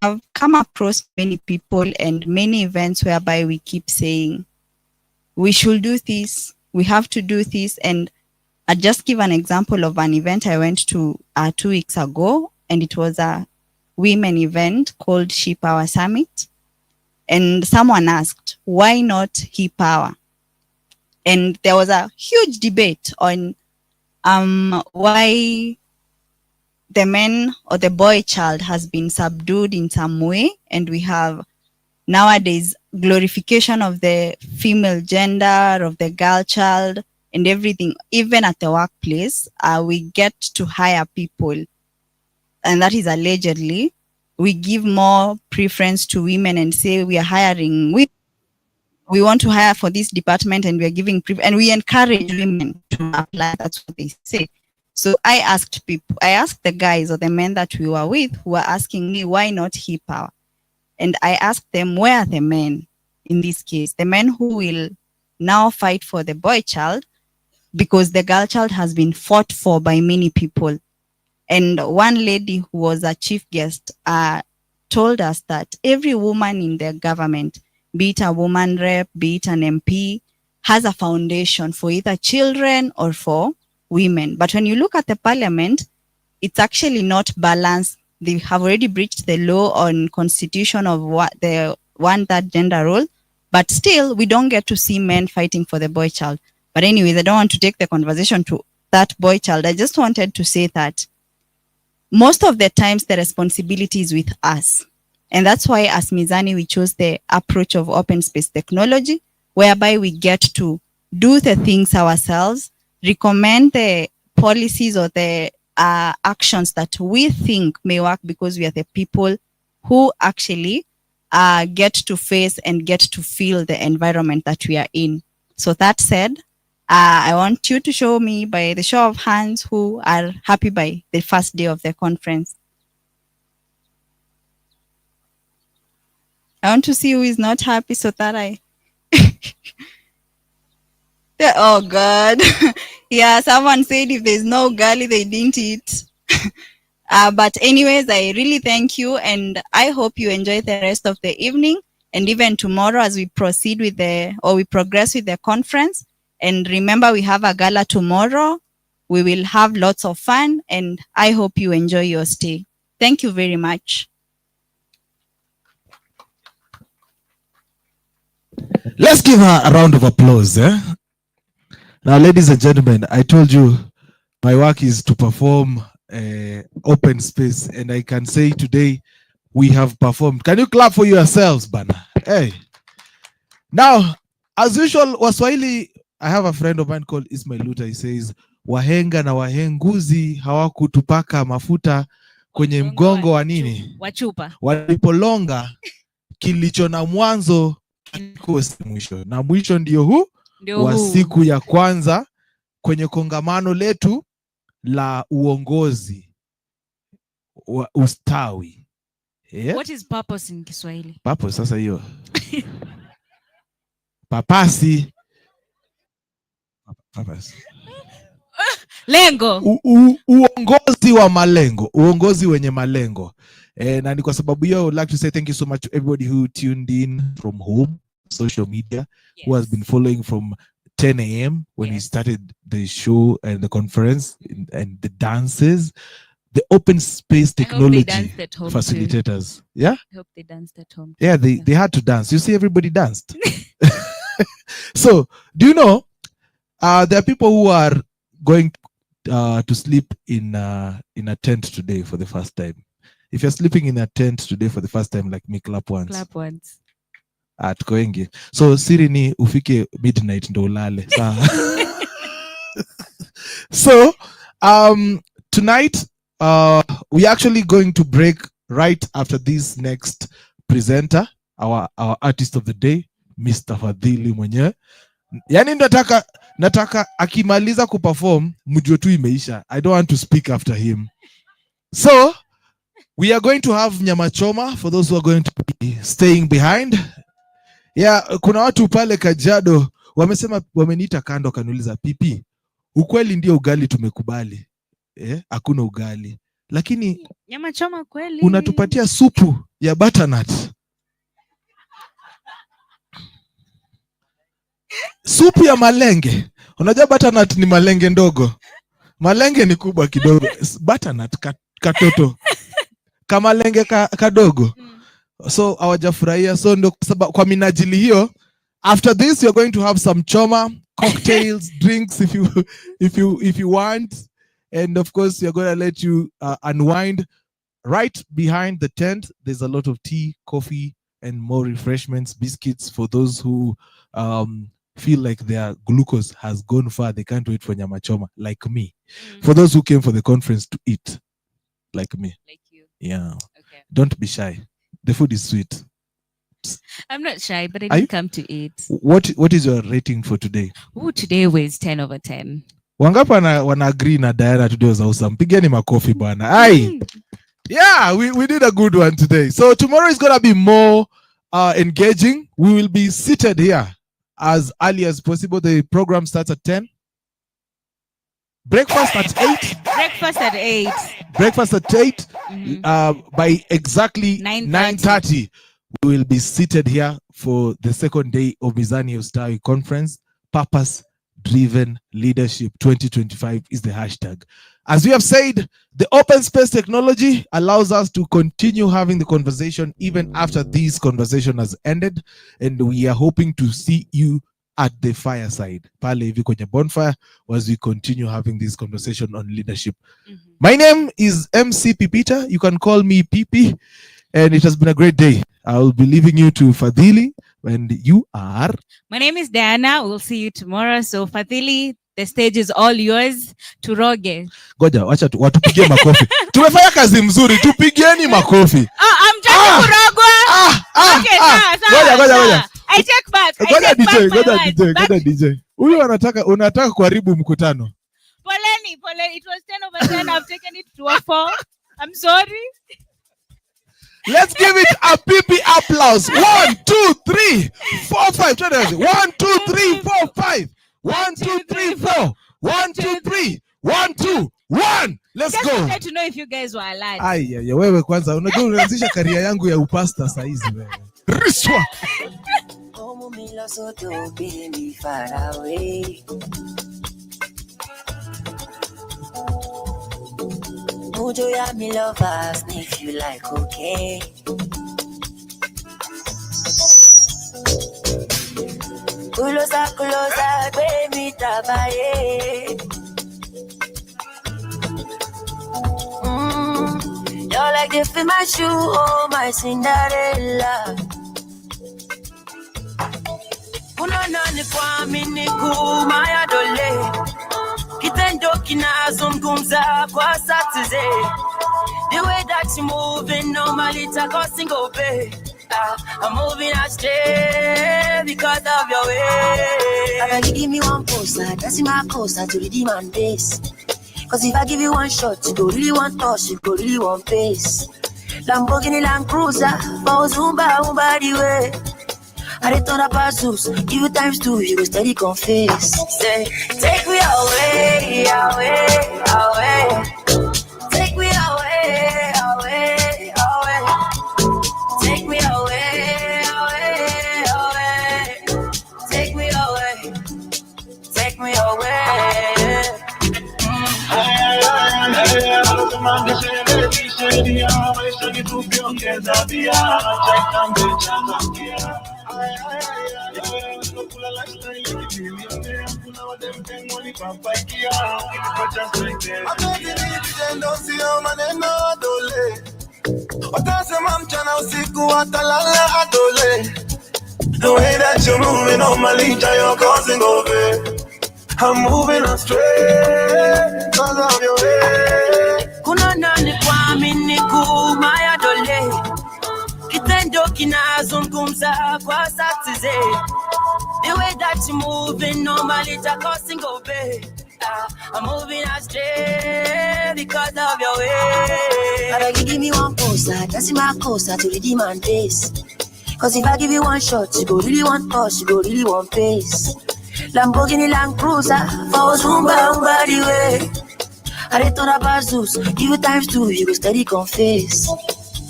have come across many people and many events whereby we keep saying, we should do this, we have to do this. And I'll just give an example of an event I went to 2 weeks ago, and it was a women event called She Power Summit. And someone asked, why not He Power? And there was a huge debate on why the man or the boy child has been subdued in some way, and we have nowadays glorification of the female gender, of the girl child and everything. Even at the workplace, we get to hire people, and that is allegedly, we give more preference to women and say we are hiring women. We want to hire for this department and we are giving and we encourage women to apply. That's what they say. So I asked the guys or the men that we were with who were asking me, why not He Power? And I asked them, where are the men in this case? The men who will now fight for the boy child, because the girl child has been fought for by many people. And one lady who was a chief guest told us that every woman in the government, be it a woman rep, be it an MP, has a foundation for either children or for women. But when you look at the parliament, it's actually not balanced. They have already breached the law on constitution of what the one-third gender role, but still we don't get to see men fighting for the boy child. But anyways, I don't want to take the conversation to that boy child. I just wanted to say that most of the times the responsibility is with us. And that's why as Mizani, we chose the approach of open space technology, whereby we get to do the things ourselves, recommend the policies or the actions that we think may work, because we are the people who actually get to face and get to feel the environment that we are in. So that said, I want you to show me by the show of hands who are happy by the first day of the conference. I want to see who is not happy so that I... Oh God. Yeah, someone said if there's no garlic, they didn't eat. But anyways, I really thank you, and I hope you enjoy the rest of the evening and even tomorrow as we proceed with we progress with the conference. And remember, we have a gala tomorrow. We will have lots of fun, and I hope you enjoy your stay. Thank you very much. Let's give her a round of applause. Now, ladies and gentlemen, I told you my work is to perform open space, and I can say today we have performed. Can you clap for yourselves, Bana? Hey. Now, as usual, Waswahili, I have a friend of mine called Ismail Luta. He says, wahenga na wahenguzi hawakutupaka mafuta kwenye mgongo wa nini? Wachupa. Walipolonga kilicho na mwanzo kikosi mwisho. Na mwisho ndio wa siku ya kwanza kwenye kongamano letu la uongozi wa ustawi. Yeah? What is purpose in Kiswahili? Purpose sasa hiyo. Papasi. Papasi. Lengo. Uongozi wa malengo. Uongozi wenye malengo. Na ni kwa sababu hiyo, I would like to say thank you so much to everybody who tuned in from home, social media, who has been following from 10 a.m. when we started the show and the conference and the dances, the open space technology facilitators. Too. Yeah? I hope they danced at home. Yeah, they had to dance. You see, everybody danced. So, do you know, there are people who are going to sleep in a tent today for the first time. If you're sleeping in a tent today for the first time, like me, clap once. Clap once. Tuko wengi. So siri ni ufike midnight ndo ulale. So tonight we're actually going to break right after this next presenter, our artist of the day, Mr. Fadhili mwenyewe. Yani nataka akimaliza kuperform mjue tu imeisha. I don't want to speak after him. So we are going to have nyama choma for those who are going to be staying behind. Yeah, kuna watu pale Kajiado wamesema, wameniita kando kaniuliza, pipi, ukweli ndio ugali tumekubali. Hakuna ugali. Lakini nyama choma kweli. Unatupatia supu ya butternut. Supu ya malenge. Unajua butternut ni malenge ndogo. Malenge ni kubwa kidogo. Butternut katoto. Kamalenge kadogo. So hawajafurahia. So ndo kwa minajili hiyo, after this you're going to have some choma, cocktails, drinks if you want, and of course we're going to let you unwind. Right behind the tent there's a lot of tea, coffee, and more refreshments, biscuits for those who feel like their glucose has gone far, they can't wait for nyama choma, like me. For those who came for the conference to eat, like me. Like you. Yeah. Okay. Don't be shy. The food is sweet. I'm not shy, but I didn't come to eat. What is your rating for today? Today was 10 over 10. Wangapi wana agree na Diana today was awesome? Pigeni makofi bwana. Ai. Yeah, we did a good one today. So tomorrow is going to be more engaging. We will be seated here as early as possible. The program starts at 10. Breakfast at 8. Breakfast at 8. Breakfast at 8. Mhm. By exactly 9:30. 9:30, we will be seated here for the second day of Mizani Ustawi Conference. Purpose Driven Leadership 2025 is the hashtag. As we have said, the open space technology allows us to continue having the conversation even after this conversation has ended, and we are hoping to see you at the fireside pale hivi kwenye bonfire as we continue having this conversation on leadership. My name is MC Pipita. You can call me Pipi, and it has been a great day. I will be leaving you to Fadhili, and you are. My name is Diana. We'll see you tomorrow. So Fadhili, the stage is all yours. Turoge. Ngoja, wacha watupigie makofi. Tumefanya kazi mzuri, tupigieni makofi. I'm kurogwa. Okay, Ngoja. I take back. Ngoja DJ. Huyu unataka kuharibu mkutano. Poleni. It was 10 over 10. I've taken it to a 4. I'm sorry. Let's give it a PP applause. 1, 2, 3, 4, 5. 1, 2, 3, 4, 5. 1, 2, 3, 4. 1, 2, 3. 1, 2, 1. Let's Just go. wanted to know if you guys were alert. Aya, wewe kwanza unajua unaanzisha career yangu ya upasta saa hizi wewe. Riswa. Mojo ya me lovers, sniff you like cocaine. Kulosa, baby, tabaye. You're like the fit my shoe, oh my Cinderella. Unanani kwa mini kumaya dole. Kitendo kinazungumza kwa satize. The way that you moving normally tako single pay. I'm moving astray because of your way. I beg you give me one poster, that's in my coaster to redeem and base. Cause if I give you one shot, you go really want touch, you go really want pace. Lamborghini Land Cruiser, for Zumba, the way. I return up our Zeus, give you times 2, you go steady confess. Say, take me away. Take me away. Take me away. Take me away. Take me away. The way that you're moving on my lead, you're causing over. I'm moving astray because of your way. Kuna nani kwa mini kumaya dole. Kitendo kinazungumza kwa satize. The way that you moving normally causing over. I'm moving astray because of your way. I beg you give me one poster, that's in my coaster to redeem and base. Cause if I give you one shot, you go really want touch, you go really want pace. Lamborghini Land Cruiser, for Zumba, the way. I return up our Zeus, give you times 2, you go steady confess.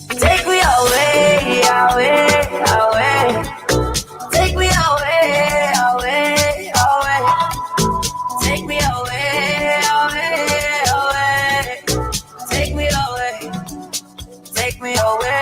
Take me away. Take me away. Take me away. Take me away. Take me away.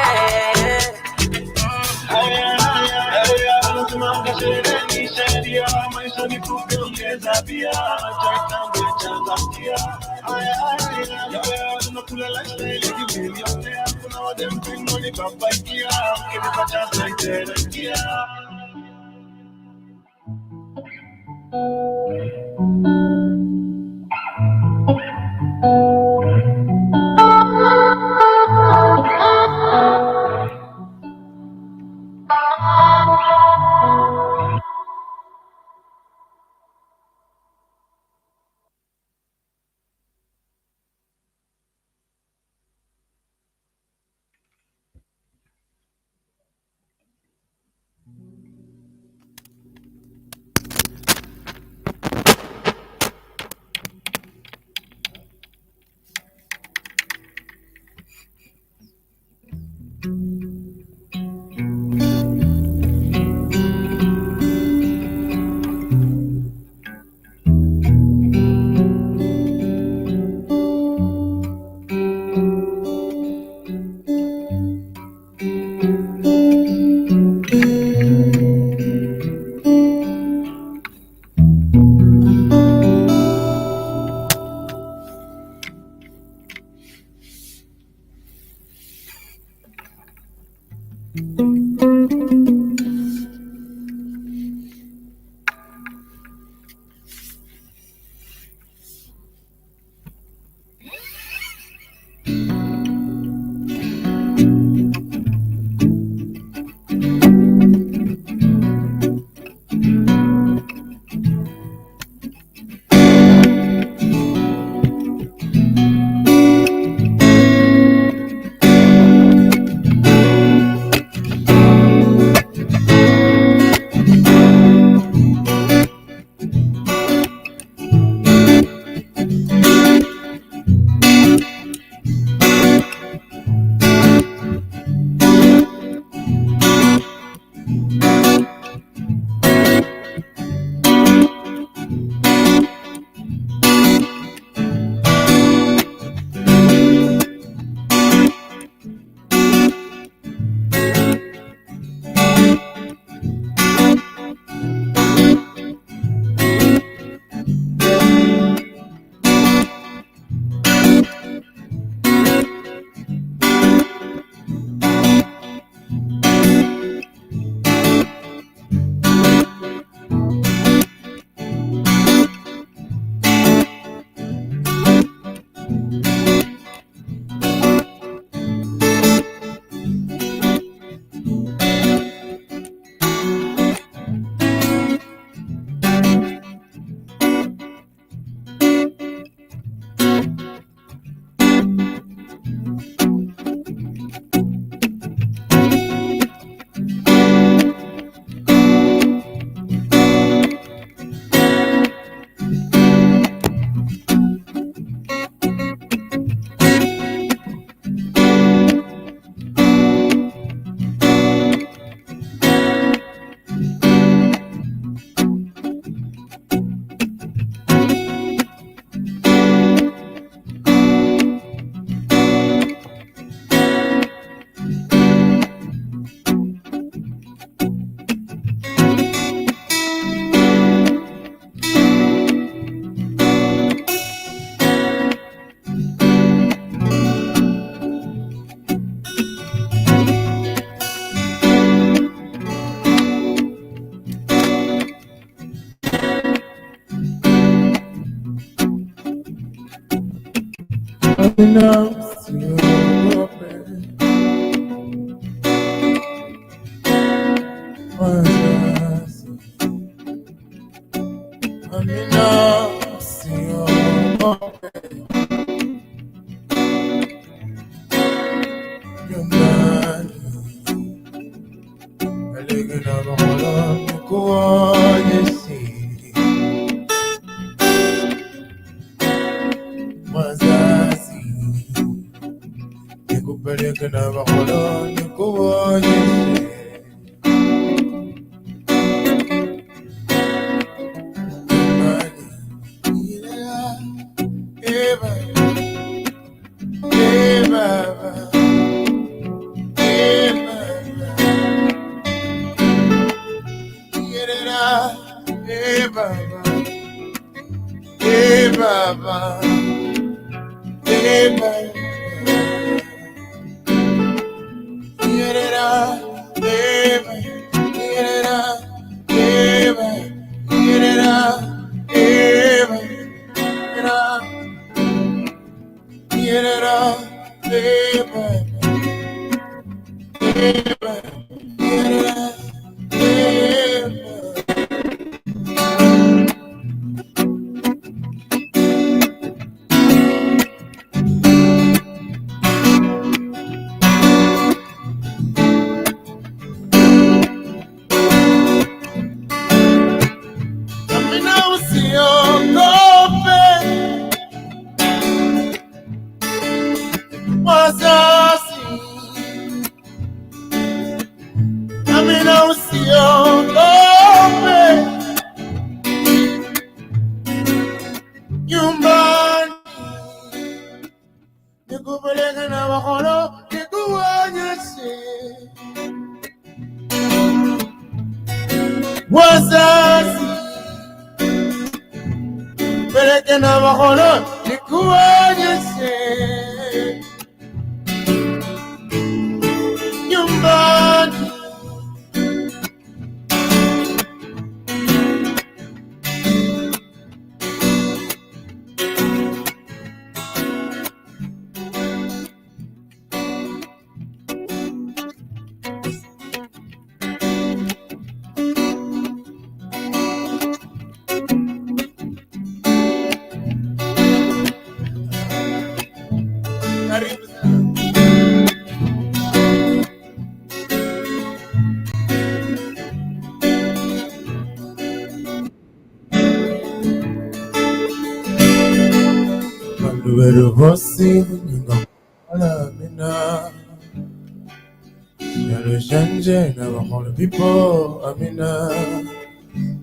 People, Amina,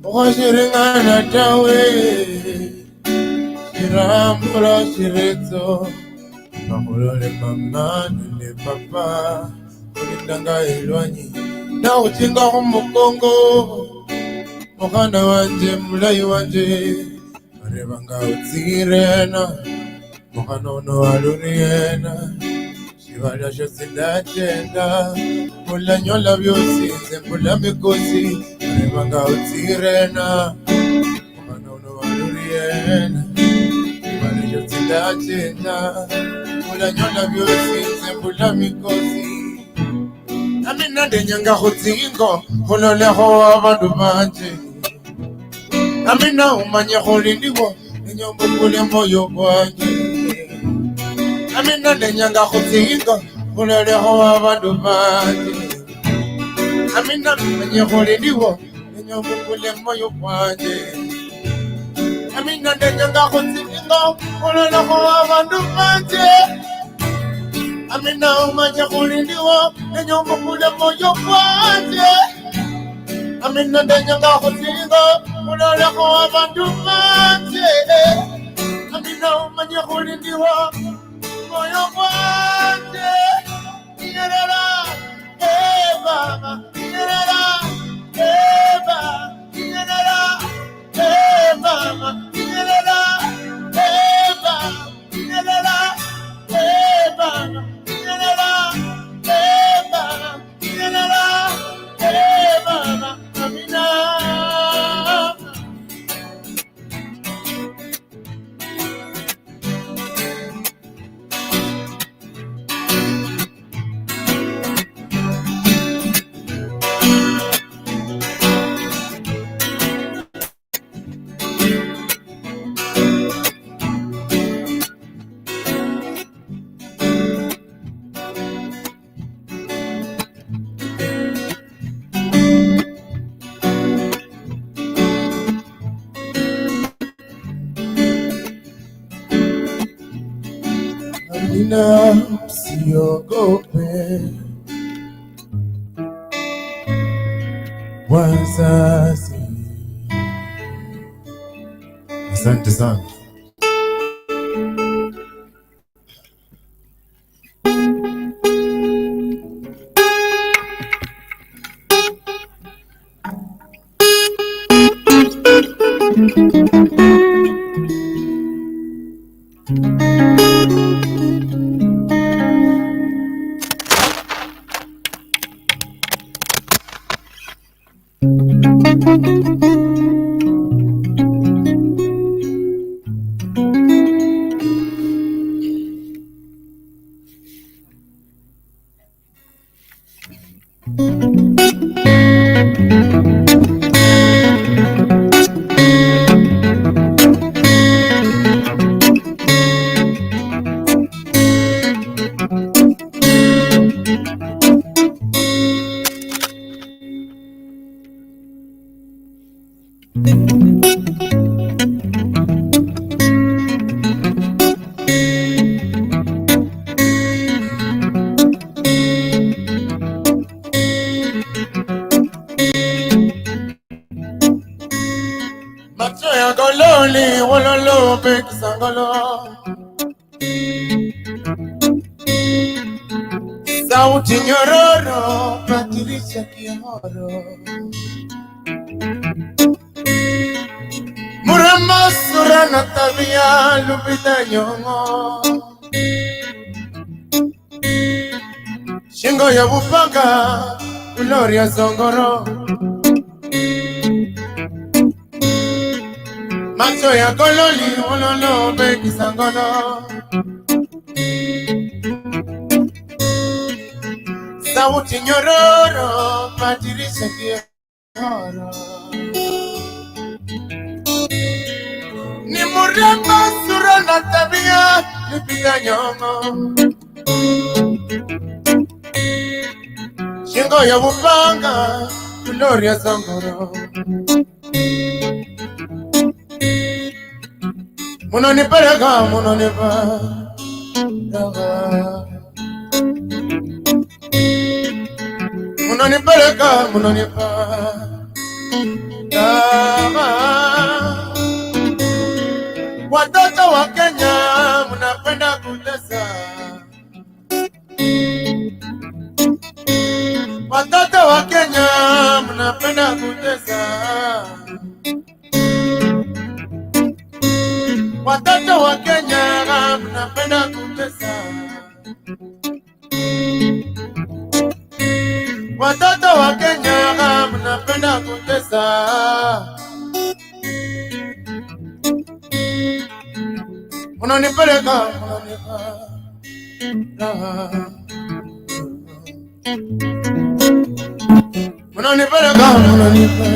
Washiringana Tawe, Shirambula Shireto, Mahulole Mama, Nile Papa, Kulindanga Ilwani, now Tinga Mukongo, Mohana Wanje, Mulai Wanje, Revanga Utsirena, Mohano no Aluriena. Shivala Josinda Chenda, Mula Nyola Biosi, Mula Mikosi, Revanga Utsirena, Mohano Aluriena, Shivala Josinda Chenda, Mula Nyola Biosi, Mula Mikosi. Amina de Nyanga Hutsingo, Holole Hoa Vandumanje. Amina Umanya Holindigo, and your Mukule Moyo Wanje. Amina de Nyanga Hutsingo, Holole Hoa Vandumanje. Amina Umanya Holindigo, and your Mukule Moyo Wanje. Amina de Nyanga Hutsingo, Holole Hoa Vandumanje. Amina Umanya Holindigo, and your Mukule Moyo Wanje. Amina de Nyanga Hutsingo, Holole Hoa Vandumanje. Amina Umanya Holindigo, Moyo Wanje. Yerera, Mama, Yerera, Mama, Yerera, Mama, Yerera, Mama, Yerera, Mama, Yerera, Mama, Yerera, Mama, Amina. Nina, usiogope wazazi. Asante sana. Macho ya gololi, wololo, beki sangolo. Sauti nyororo, badilisha kihoro. Murama sura na tabia, lupita nyongo. Shingo ya bupanga, gloria zongoro. Macho ya gololi, wololo, beki sangolo. Sauti nyororo, badilisha kihoro. Ni murembo sura na tabia, lipita nyongo. Shingo ya bupanga, gloria zongoro. Munonipeleka, munonipa. Munonipeleka, munonipa. Watoto wa Kenya mnapenda kutesa. Watoto wa Kenya mnapenda kutesa. Watoto wa Kenya mnapenda kutesa. Watoto wa Kenya mnapenda kutesa. Munonipeleka, munonipa. Munonipeleka, munonipa.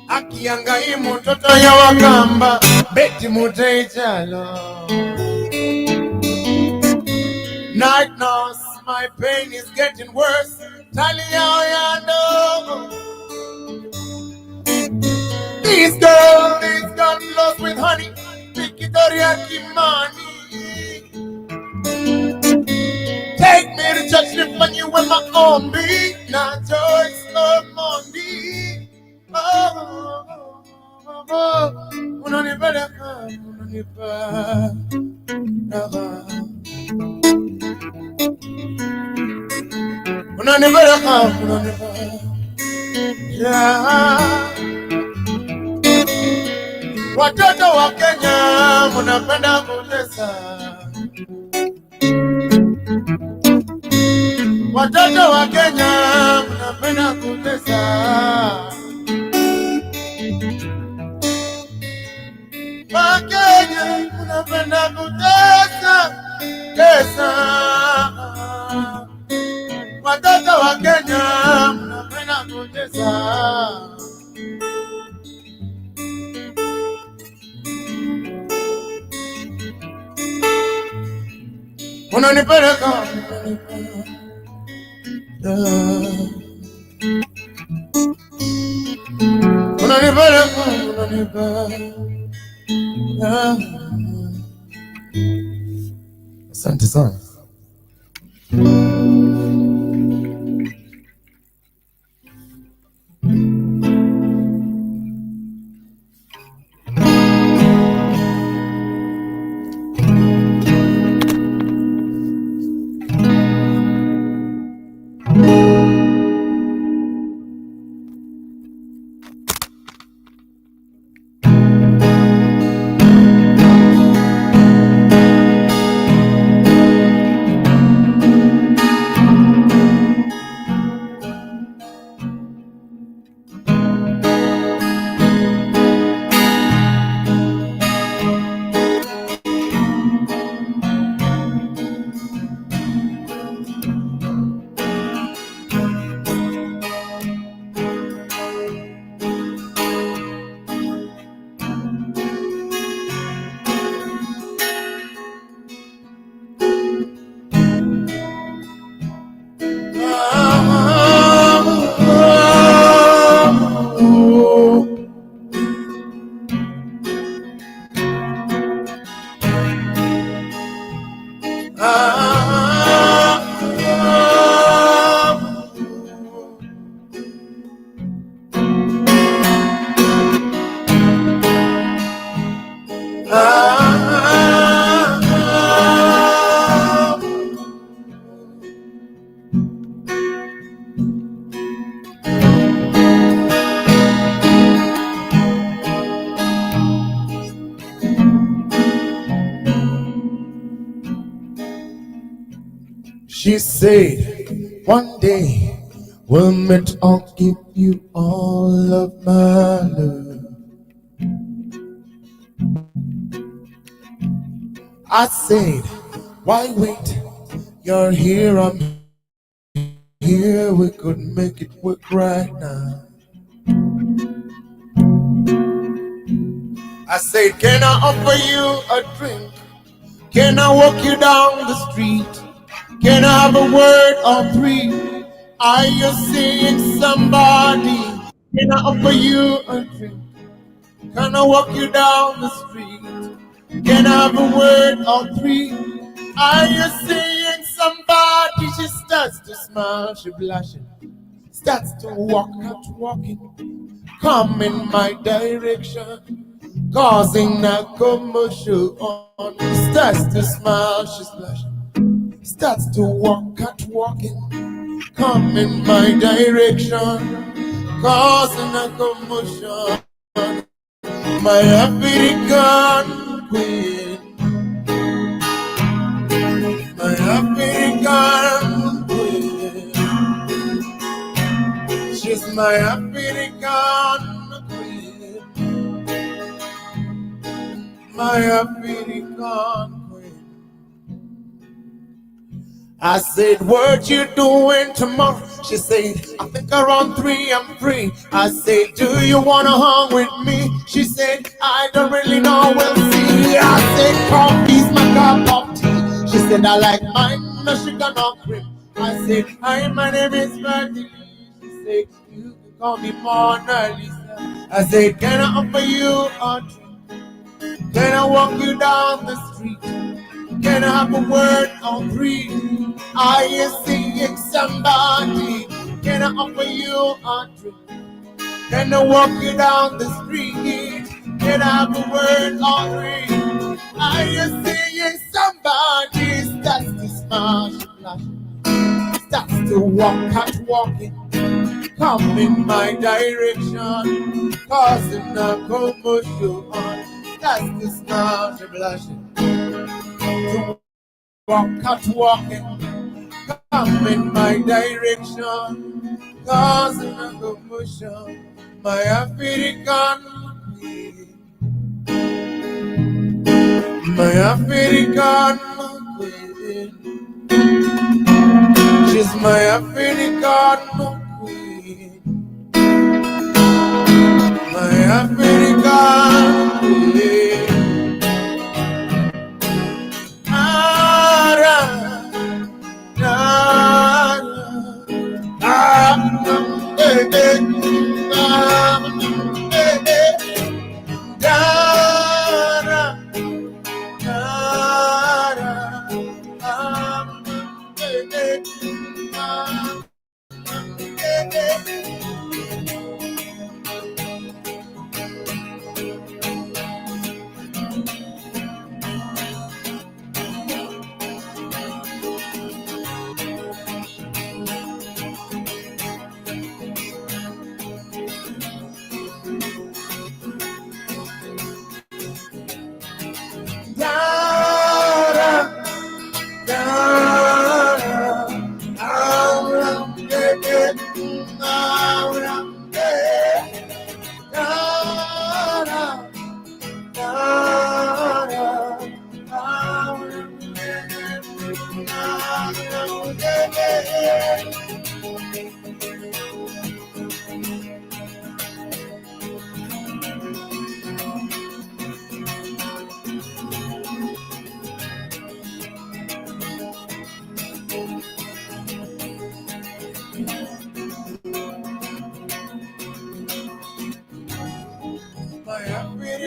Akiangai mtoto ya wakamba, beti mutejalo. Night nurse, my pain is getting worse. Talia oyando. This girl lost with honey. Victoria Kimani. Take me to church, lift my you with my own beat. Not choice of Monday. Unanipeleka, unanipa. Unanipeleka, unanipa. Yeah. Watoto wa Kenya mnapenda kutesa. Watoto wa Kenya mnapenda kutesa. Wa Kenya mnapenda kutesa. Tesa. Watoto wa Kenya mnapenda kutesa. Unanipeleka, unanipeleka, unanipeleka. Ah, asante sana. She said, one day we'll meet, I'll give you all of my love. I said, why wait? You're here, I'm here, we could make it work right now. I said, can I offer you a drink? Can I walk you down the street? Can I have a word or three? Are you seeing somebody? Can I offer you a drink? Can I walk you down the street? Can I have a word or three? Are you seeing somebody? She starts to smile, she blushes, starts to walk, not walking, come in my direction, causing a commotion. Starts to smile, she's blushing, starts to walk, not walking, come in my direction, causing a commotion. My African queen, my African queen, she's my African queen, my African queen. I said, what you doing tomorrow? She said, I think around 3 I'm free. I said, do you wanna hang with me? She said, I don't really know, we'll see. I said, coffee's my cup of tea. She said, I like mine, no sugar, no cream. I said, hi, my name is Bertie. She said, you can call me Mona Lisa. I said, can I offer you a drink? Can I walk you down the street? Can I have a word or three? Are you seeing somebody? Can I offer you a drink? Can I walk you down the street? Can I have a word or three? Are you seeing somebody? Starts to smile, she blushes, starts to walk, out walking, come in my direction, causing a commotion. Starts to smile, she blushes, to walk, out walking, come in my direction, causing a commotion. My African queen, my African queen, she's my African queen, my African queen.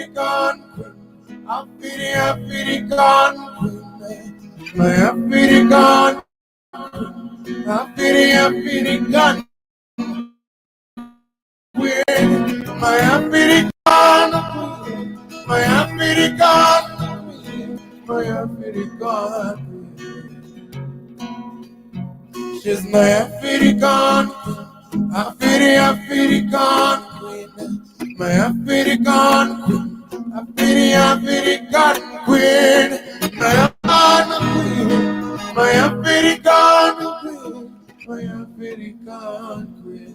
African queen. African queen. My African queen. African queen. My African queen. My African queen. My African queen. She's my African queen. African queen. My African queen. African queen. My African queen. My African queen. My African queen.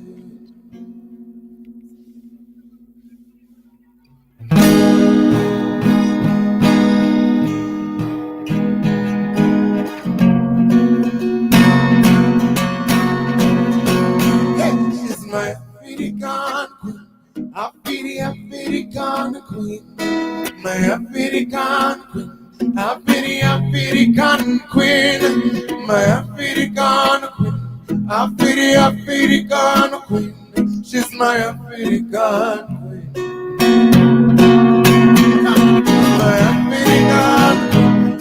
Hey, she's my African queen. African queen. My African queen. African queen. My African queen. African queen. She's my African queen. My African queen.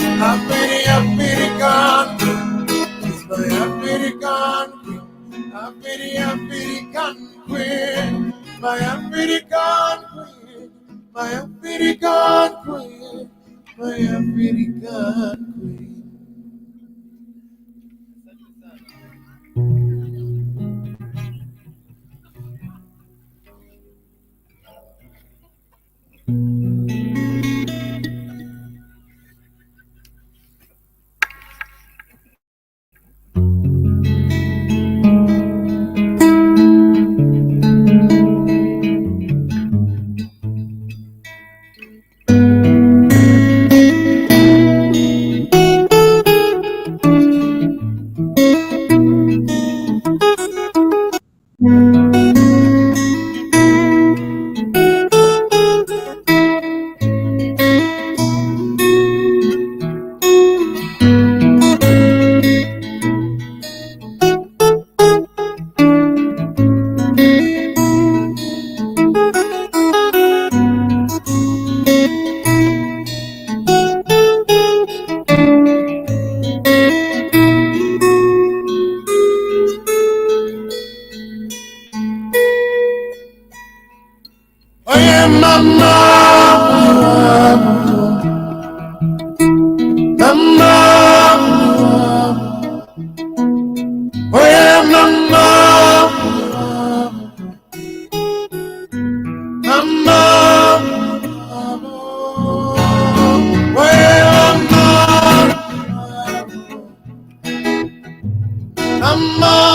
African queen. She's my African queen. African queen. My African queen. My African queen. My African queen. Oh yeah, mama, mama, oh yeah, mama, mama, oh yeah, mama, mama,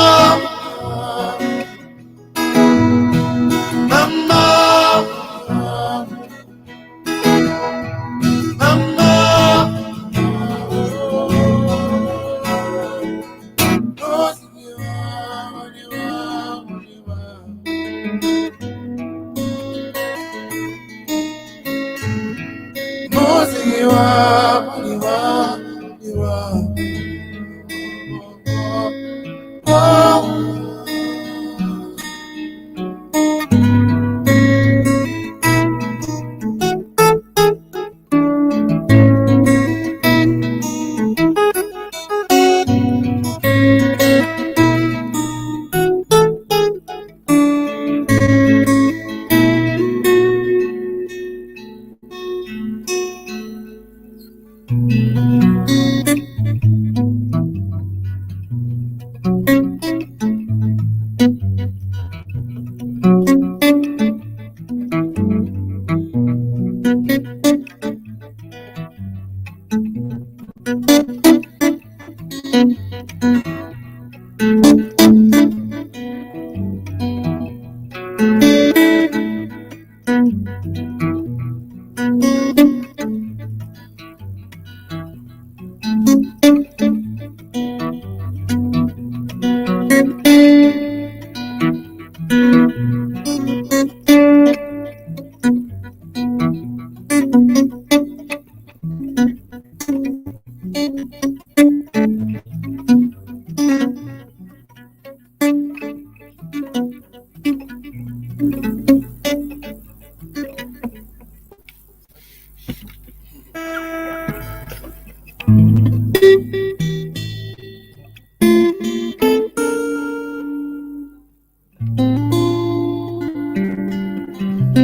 I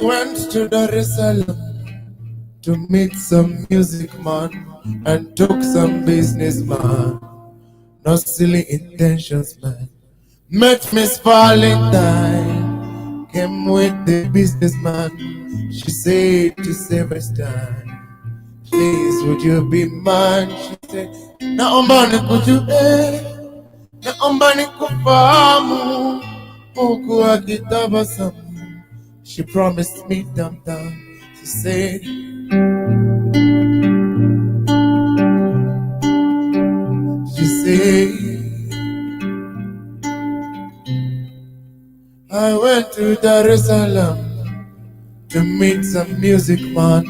went to Dar es Salaam to meet some music man and took some businessman. No silly intentions, man. Met Miss Valentine, came with the businessman. She said to save us time, please would you be mine? She said, naomba nikujue, naomba nikufahamu, huku akitabasamu. She promised me dum dum. She said, I went to Dar es Salaam to meet some music man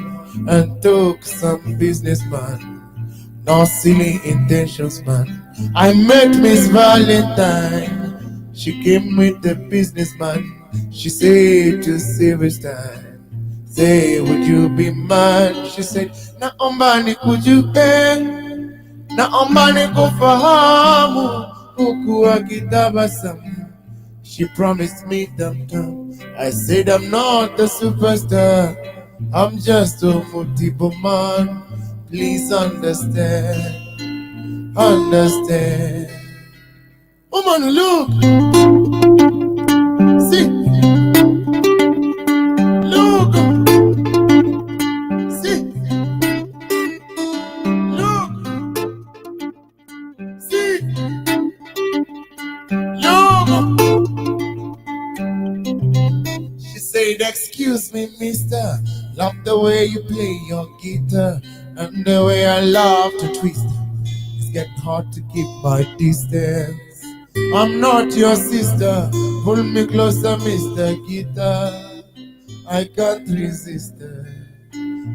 and took some businessman. No silly intentions, man. I met Miss Valentine. She came with the businessman. She said to save his time, say, would you be mine? She said, naomba nikujue, naomba nikufahamu, huku akitabasamu. She promised me dum dum. I said I'm not a superstar. I'm just a multiple man. Please understand, understand. Woman, look, see, look, see, look, see, look. She said, excuse me, mister. Love the way you play your guitar and the way I love to twist. It's getting hard to keep my distance. I'm not your sister. Pull me closer, Mr. Guitar. I can't resist her.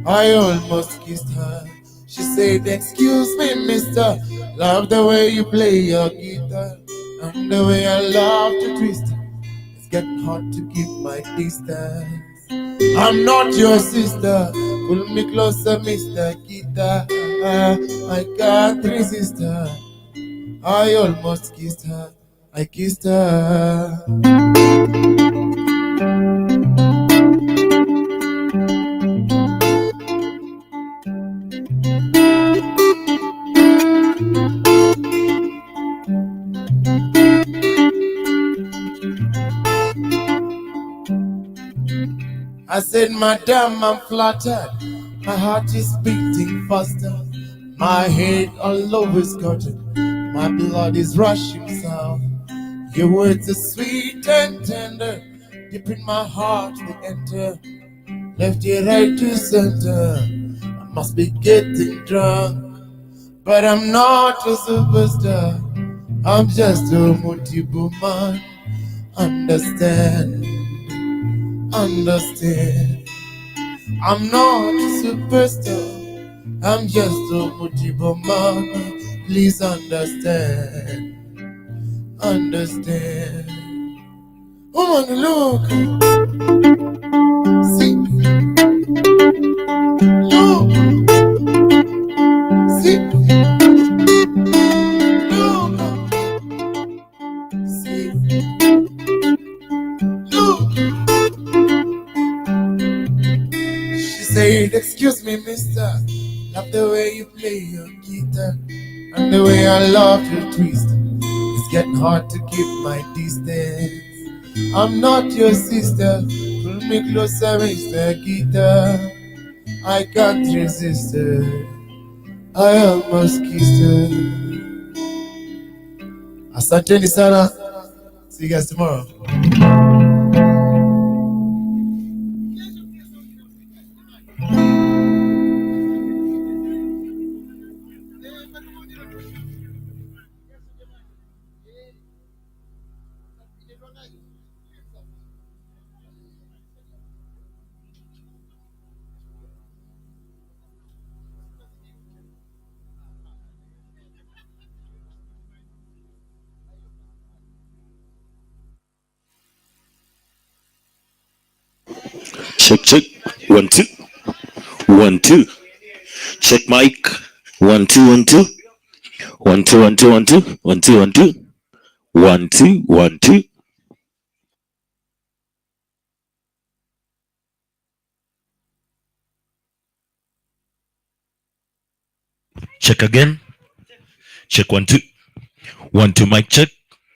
I almost kissed her. She said, excuse me, mister. Love the way you play your guitar and the way I love to twist it. It's getting hard to keep my distance. I'm not your sister. Pull me closer, Mr. Guitar. I can't resist her. I almost kissed her. I kissed her. I said, Madam, I'm flattered. My heart is beating faster. My head all over is cutting. My blood is rushing south. Your words are sweet and tender. Deep in my heart they enter. Left you right to center. I must be getting drunk, but I'm not a superstar. I'm just a multiple man. Understand, understand. I'm not a superstar. I'm just a multiple man. Please understand, understand. Woman, look, see, look, see, look, see, look. She said, excuse me, mister. Love the way you play your guitar and the way I love your twist. It's getting hard to keep my distance. I'm not your sister. Pull me closer, Mr. Guitar. I can't resist her. I almost kissed her. Asanteni sana. See you guys tomorrow. Check, check. 1, 2. 1, 2. Check mic. 1, 2, 1, 2. 1, 2, 1, 2, 1, 2. 1, 2, 1, 2. 1, 2, 1, 2. Check again. Check 1, 2. 1, 2 mic check.